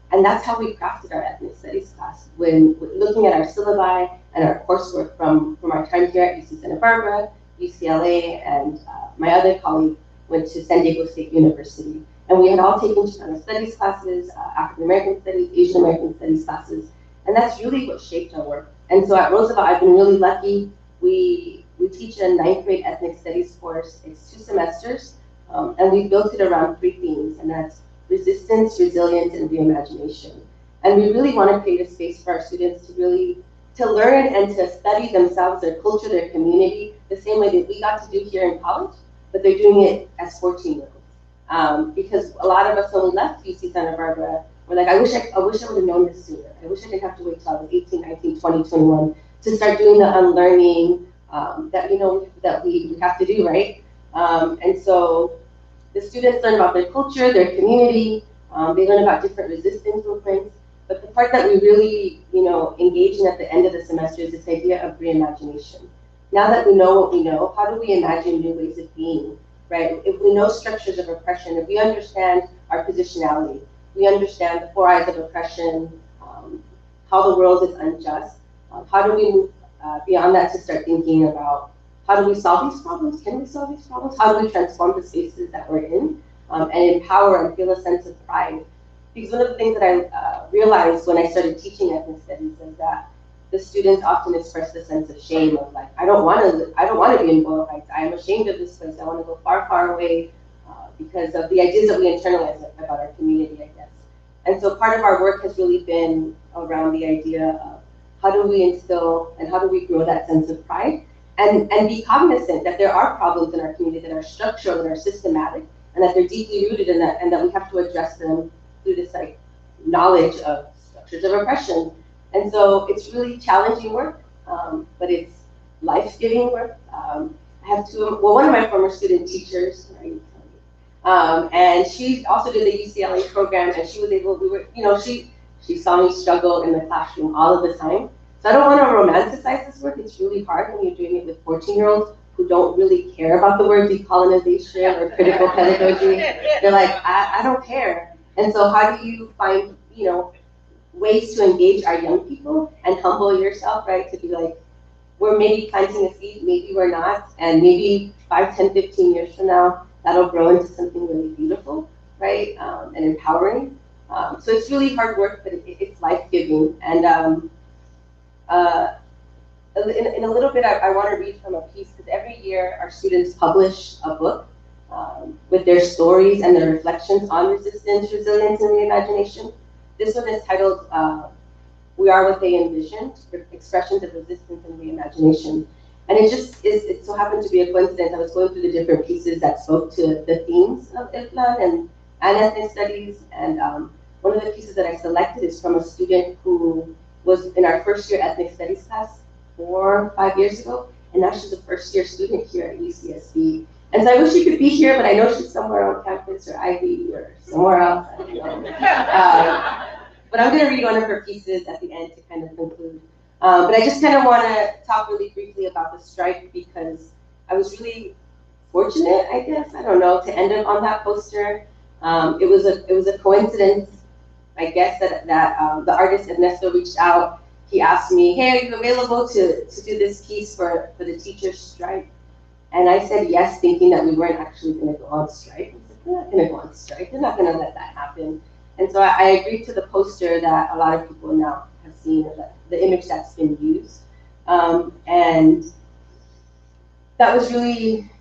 And that's how we crafted our ethnic studies class, when looking at our syllabi and our coursework from our time here at UC Santa Barbara, UCLA, and my other colleague went to San Diego State University. And we had all taken Chicano studies classes, African American studies, Asian American studies classes, and that's really what shaped our work. And so at Roosevelt, I've been really lucky. We teach a 9th grade ethnic studies course. It's 2 semesters, and we built it around 3 themes, and that's resistance, resilience, and reimagination. And we really want to create a space for our students to learn and to study themselves, their culture, their community, the same way that we got to do here in college, but they're doing it as 14-year-olds. Because a lot of us, when we left UC Santa Barbara, we're like, I wish I would have known this sooner. I wish I didn't have to wait till I was 18, 19, 20, 21 to start doing the unlearning that we have to do, right? And so the students learn about their culture, their community. They learn about different resistance movements. But the part that we really, engage in at the end of the semester is this idea of reimagination. Now that we know what we know, how do we imagine new ways of being, right? If we know structures of oppression, if we understand our positionality, we understand the 4 eyes of oppression, how the world is unjust, how do we move beyond that to start thinking about how do we solve these problems? Can we solve these problems? How do we transform the spaces that we're in and empower and feel a sense of pride? Because one of the things that I realized when I started teaching ethnic studies is that the students often express the sense of shame of like, I don't want to be in Boyle Heights. I am ashamed of this place. I want to go far, far away because of the ideas that we internalize about our community, I guess. And so part of our work has really been around the idea of how do we instill and how do we grow that sense of pride and be cognizant that there are problems in our community that are structural, that are systematic, and that they're deeply rooted in that, and that we have to address them through this like knowledge of structures of oppression. And so it's really challenging work, but it's life-giving work. I have one of my former student teachers, right, And she also did the UCLA program, and she was able, she saw me struggle in the classroom all of the time. So I don't want to romanticize this work. It's really hard when you're doing it with 14-year-olds who don't really care about the word decolonization or critical pedagogy. They're like, I don't care. And so how do you find, ways to engage our young people and humble yourself, right? To be like, we're maybe planting a seed, maybe we're not, and maybe 5, 10, 15 years from now, that'll grow into something really beautiful, right? And empowering. So it's really hard work, but it's life-giving. And in a little bit, I want to read from a piece, because every year our students publish a book with their stories and their reflections on resistance, resilience, and reimagination. This one is titled We Are What They Envisioned, Expressions of Resistance and Reimagination. And it so happened to be a coincidence. I was going through the different pieces that spoke to the themes of IFLAN and ethnic studies. And one of the pieces that I selected is from a student who was in our first year ethnic studies class 4 or 5 years ago. And now she's a first year student here at UCSB. And so I wish she could be here, but I know she's somewhere on campus or Ivy or somewhere else. I don't know. But I'm going to read one of her pieces at the end to kind of conclude. But I just kind of want to talk really briefly about the strike, because I was really fortunate, I guess, I don't know, to end up on that poster. It was a coincidence, I guess, that the artist Ernesto reached out. He asked me, hey, are you available to do this piece for the teachers' strike? And I said yes, thinking that we weren't actually going to go on strike. I said, we're not going to go on strike. We're not going to let that happen. And so I agreed to the poster that a lot of people now have seen, or the image that's been used. And that was really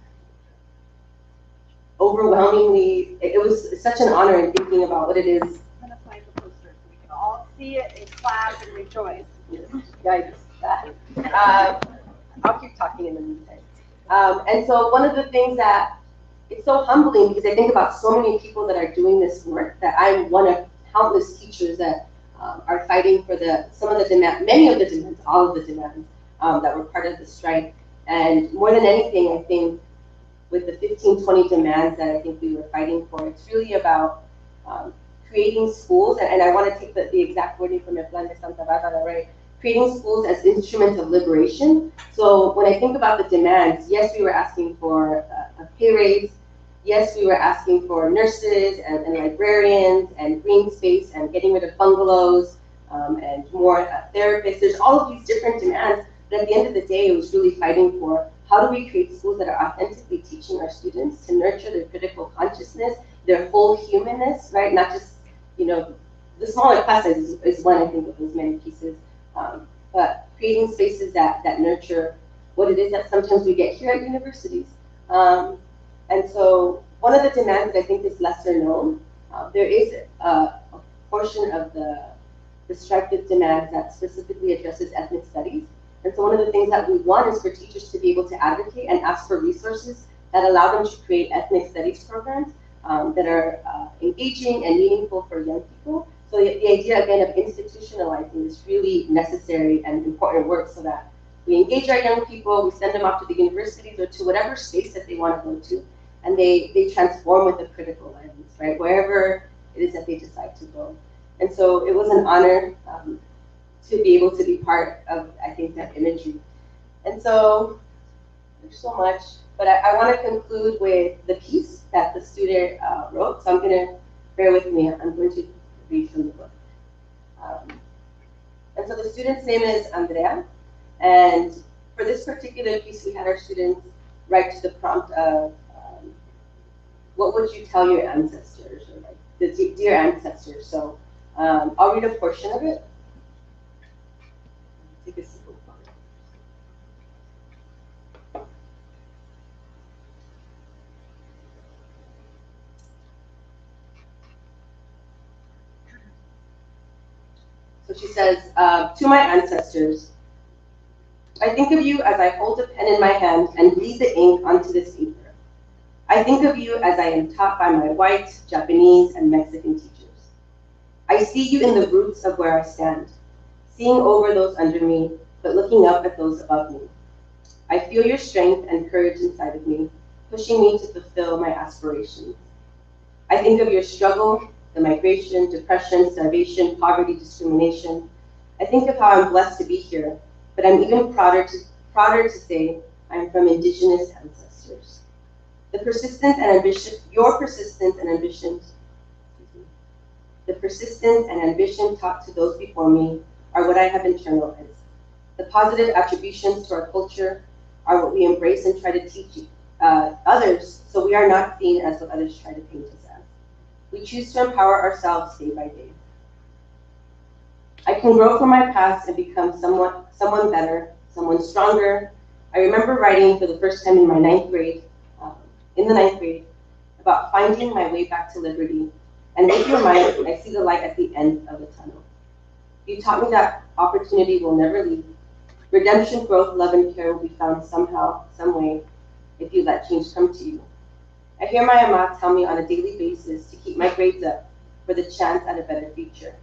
overwhelmingly, it was such an honor in thinking about what it is. I'm going to find the poster so we can all see it in class and rejoice. Yikes. I'll keep talking in the meantime. And so one of the things that it's so humbling, because I think about so many people that are doing this work, that I'm one of countless teachers that are fighting for some of the demands, many of the demands, all of the demands that were part of the strike. And more than anything, I think with the 15, 20 demands that I think we were fighting for, it's really about creating schools, and I want to take the exact wording from Plan de Santa Bárbara, right? Creating schools as instruments of liberation. So when I think about the demands, yes, we were asking for a pay raise. Yes, we were asking for nurses and librarians and green space and getting rid of bungalows and more therapists. There's all of these different demands, but at the end of the day, it was really fighting for how do we create schools that are authentically teaching our students to nurture their critical consciousness, their whole humanness, right? Not just, the smaller classes is one, I think, of those many pieces. But creating spaces that nurture what it is that sometimes we get here at universities. And so one of the demands that I think is lesser known, there is a portion of the strike demands that specifically addresses ethnic studies. And so one of the things that we want is for teachers to be able to advocate and ask for resources that allow them to create ethnic studies programs that are engaging and meaningful for young people. So the idea, again, of institutionalizing is really necessary and important work, so that we engage our young people, we send them off to the universities or to whatever space that they want to go to, and they transform with a critical lens, right, wherever it is that they decide to go. And so it was an honor to be able to be part of, I think, that imagery. And so there's so much, but I want to conclude with the piece that the student wrote. So I'm going to, bear with me, I'm going to read from the book. And so the student's name is Andrea. And for this particular piece, we had our students write to the prompt of, what would you tell your ancestors, or like the dear ancestors? So I'll read a portion of it. Take a sip of water. So she says, to my ancestors, I think of you as I hold a pen in my hand and bleed the ink onto this paper. I think of you as I am taught by my white, Japanese, and Mexican teachers. I see you in the roots of where I stand, seeing over those under me, but looking up at those above me. I feel your strength and courage inside of me, pushing me to fulfill my aspirations. I think of your struggle, the migration, depression, starvation, poverty, discrimination. I think of how I'm blessed to be here, but I'm even prouder to say I'm from indigenous ancestors. The persistence and ambition, your persistence and ambition, the persistence and ambition taught to those before me are what I have internalized. The positive attributions to our culture are what we embrace and try to teach others, so we are not seen as what others try to paint us as. We choose to empower ourselves day by day. I can grow from my past and become someone better, someone stronger. I remember writing for the first time in my ninth grade, about finding my way back to liberty. And with your mind, I see the light at the end of the tunnel. You taught me that opportunity will never leave. Redemption, growth, love, and care will be found somehow, some way, if you let change come to you. I hear my ama tell me on a daily basis to keep my grades up for the chance at a better future.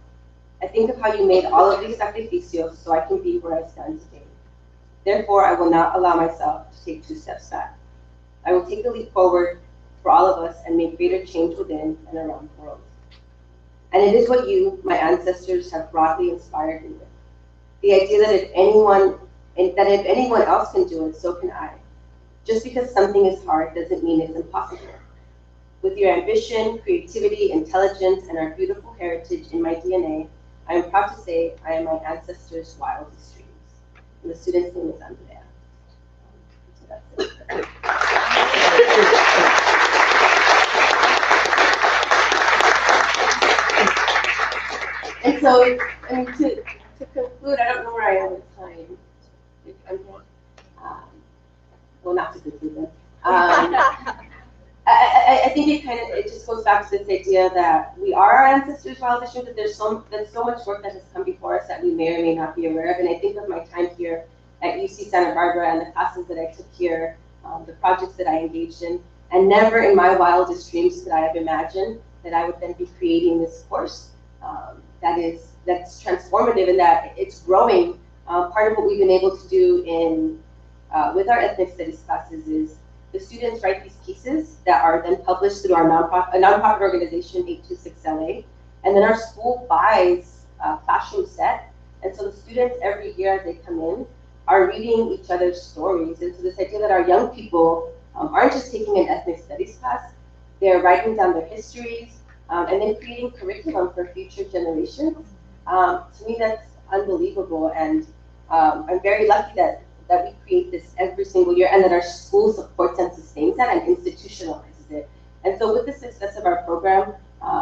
I think of how you made all of these sacrificios so I can be where I stand today. Therefore, I will not allow myself to take 2 steps back. I will take a leap forward for all of us and make greater change within and around the world. And it is what you, my ancestors, have broadly inspired me with. The idea that if anyone else can do it, so can I. Just because something is hard doesn't mean it's impossible. With your ambition, creativity, intelligence, and our beautiful heritage in my DNA, I am proud to say I am my ancestors' wildest dreams. And the student's name is Andrea. So that's it. And so, I mean, to conclude, I don't know where I am with time. Well, not to conclude then. I think it just goes back to this idea that we are our ancestors' wildest dreams, that there's so much work that has come before us that we may or may not be aware of. And I think of my time here at UC Santa Barbara and the classes that I took here, the projects that I engaged in, and never in my wildest dreams could I have imagined that I would then be creating this course that's transformative and that it's growing. Part of what we've been able to do with our ethnic studies classes is the students write these pieces that are then published through our nonprofit organization, 826LA, and then our school buys a classroom set, and so the students every year as they come in are reading each other's stories, and so this idea that our young people aren't just taking an ethnic studies class, they're writing down their histories, and then creating curriculum for future generations. To me, that's unbelievable, and I'm very lucky that we create this every single year and that our school supports and sustains that and institutionalizes it. And so with the success of our program,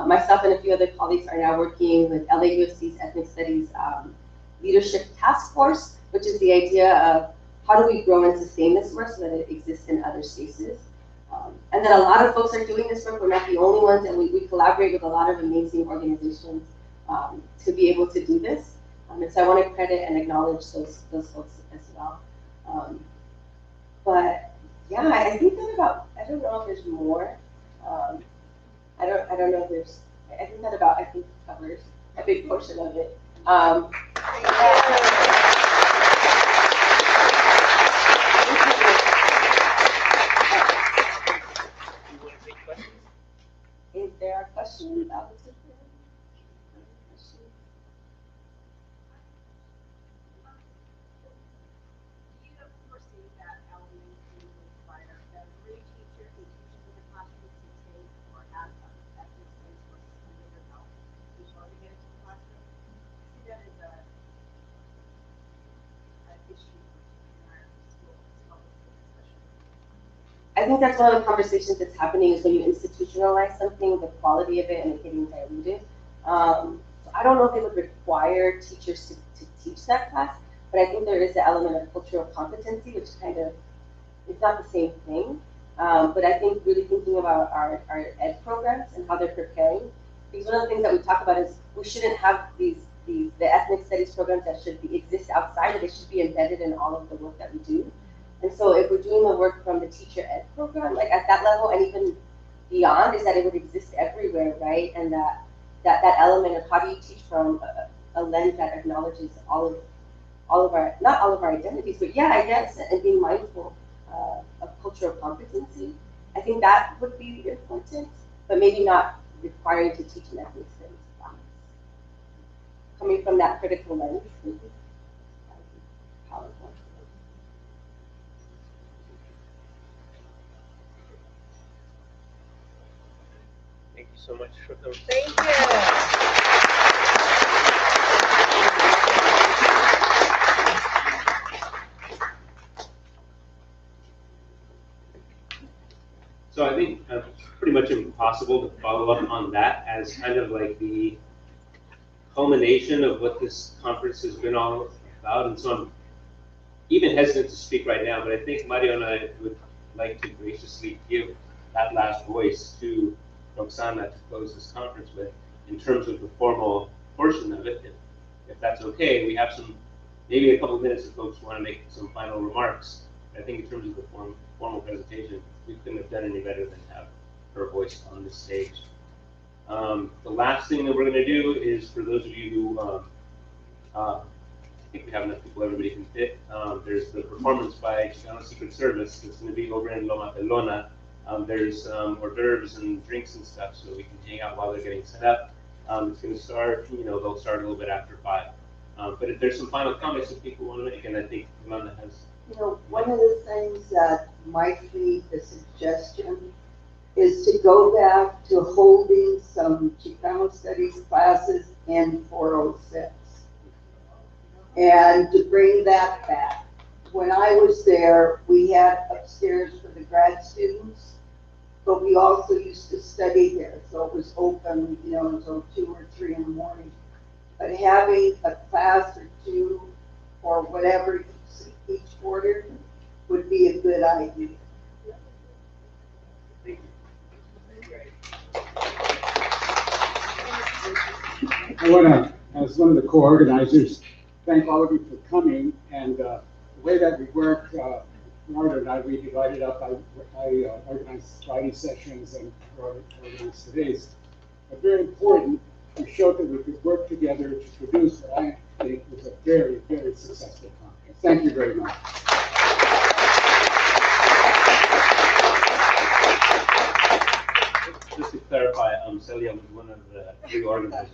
myself and a few other colleagues are now working with LAUSC's Ethnic Studies Leadership Task Force, which is the idea of how do we grow and sustain this work so that it exists in other spaces. And that a lot of folks are doing this work, we're not the only ones, and we collaborate with a lot of amazing organizations to be able to do this. And so I want to credit and acknowledge those folks as well. But yeah, I think that I don't know if there's more. I don't know if there's, I think that covers a big portion of it. Is there a question about this? I think that's one of the conversations that's happening is when you institutionalize something, the quality of it and it getting diluted. So I don't know if they would require teachers to teach that class, but I think there is the element of cultural competency, which kind of, it's not the same thing. But I think really thinking about our ed programs and how they're preparing, because one of the things that we talk about is we shouldn't have the ethnic studies programs that should exist outside, but they should be embedded in all of the work that we do. And so if we're doing the work from the teacher ed program, like at that level and even beyond, is that it would exist everywhere, right? And that element of how do you teach from a lens that acknowledges all of our, not all of our identities, but yeah, I guess, and being mindful of cultural competency. I think that would be important. but maybe not requiring to teach an ethnic studies class. Coming from that critical lens, maybe that would be powerful. Thank you so much for those. Thank you. So I think it's pretty much impossible to follow up on that as kind of like the culmination of what this conference has been all about. And so I'm even hesitant to speak right now, but I think Mario and I would like to graciously give that last voice to Roxana to close this conference with in terms of the formal portion of it. If that's okay, we have maybe a couple of minutes if folks want to make some final remarks. I think in terms of the formal presentation, we couldn't have done any better than have her voice on this stage. The last thing that we're going to do is for those of you who, I think we have enough people everybody can fit, there's the performance by Chicano Secret Service that's going to be over in Loma Pelona. There's hors d'oeuvres and drinks and stuff so we can hang out while they're getting set up. It's going to start, they'll start a little bit after 5. But if there's some final comments that people want to make, and I think Yolanda has. One of the things that might be a suggestion is to go back to holding some Chicano studies classes in 406 and to bring that back. When I was there, we had upstairs for the grad students, but we also used to study there, so it was open, until 2 or 3 in the morning. But having a class or 2 or whatever each quarter would be a good idea. I want to, as one of the co-organizers, thank all of you for coming. And the way that we work, Marta and I, we divided up. I organized Friday sessions and organized today's. But very important, we showed that we could work together to produce what I think was a very, very successful conference. Thank you very much. Just to clarify, Celia was one of the 3 organizers.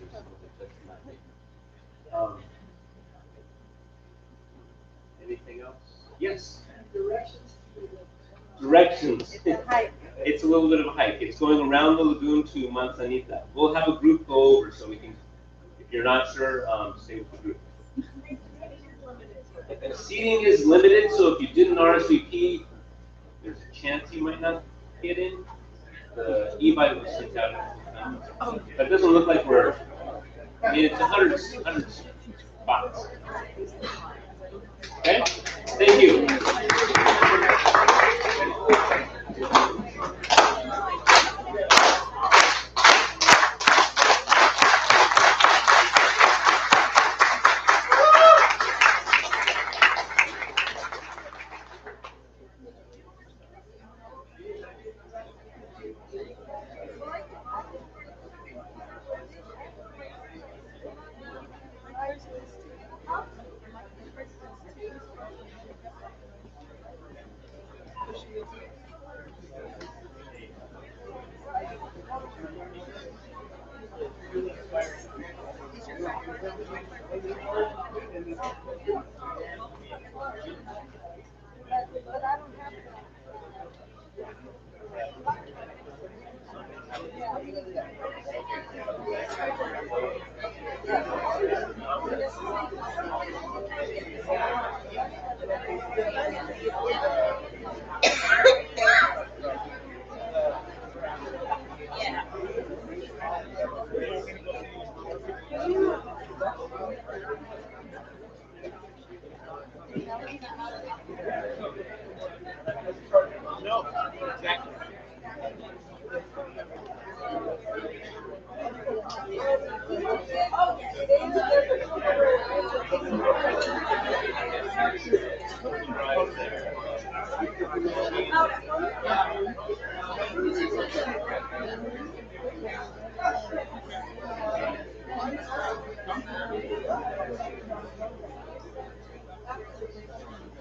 Anything else? Yes. Directions. It's a little bit of a hike. It's going around the lagoon to Manzanita. We'll have a group go over so we can, if you're not sure, stay with the group. Seating is limited, so if you didn't RSVP, there's a chance you might not get in. The e-bike was sent out. But it doesn't look like it's 100 spots. Okay? Thank you.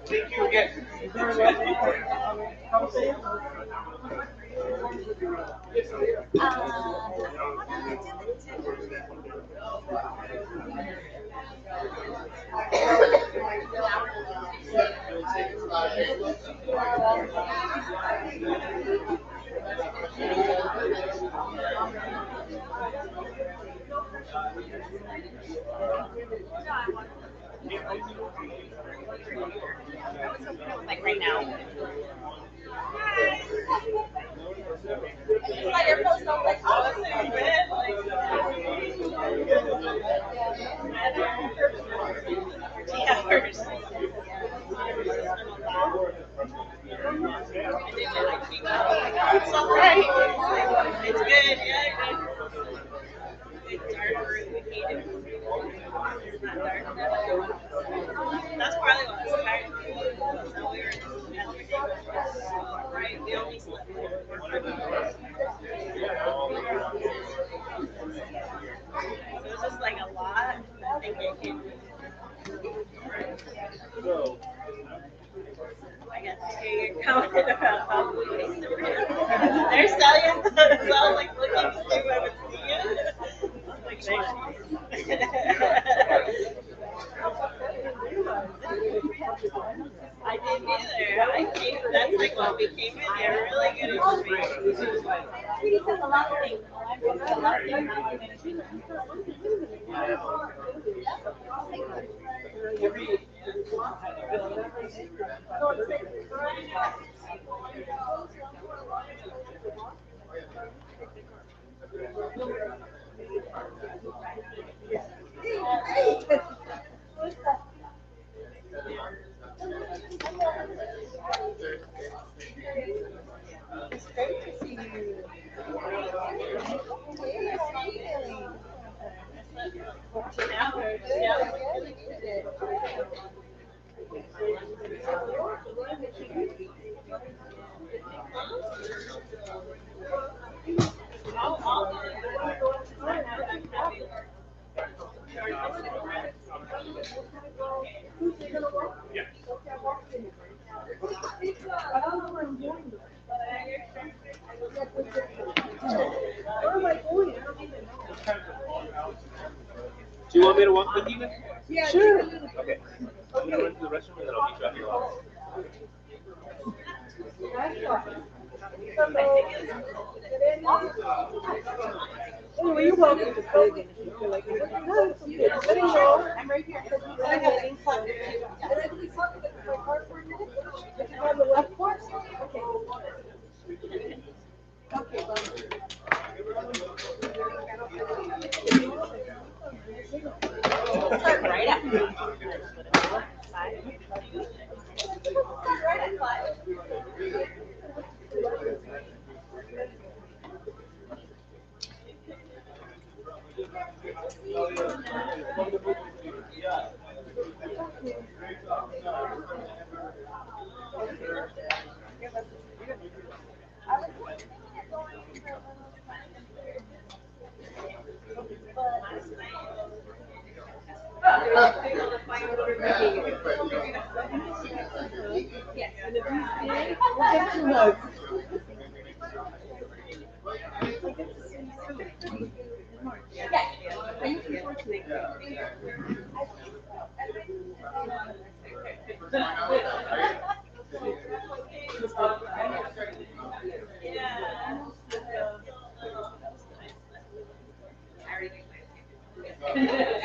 Thank you again. Like right now. Like your post on like oh it's so good. Yeah, first. It's alright. It's good, yeah. It's darker and we hate it. It's not dark enough. That's probably what was tired. So we were right, we only slept like 4 hours. So it was just like a lot. I think it came. I got to hear your comment about how they're selling it, so I was like looking to see if I would see it. I was like, thank I didn't either. That's like what we came in there, really good information. He has a lot of things. It's great to see you. I don't know where I'm going. Where am I going? I don't even know. Do you want me to walk with you? Yeah, sure. Okay. I'm gonna run to the restroom and then I'll meet you at your office. Anyway, you're welcome to big and if you feel like it. No, it's okay. Let me know. I'm right here. I have an ink closet too. And I can talk with my car for a minute. If you on the left course. Okay. Okay, bye. Start right at 5. Right at 5. Yes, and if you see, we'll get you hugs. Yeah.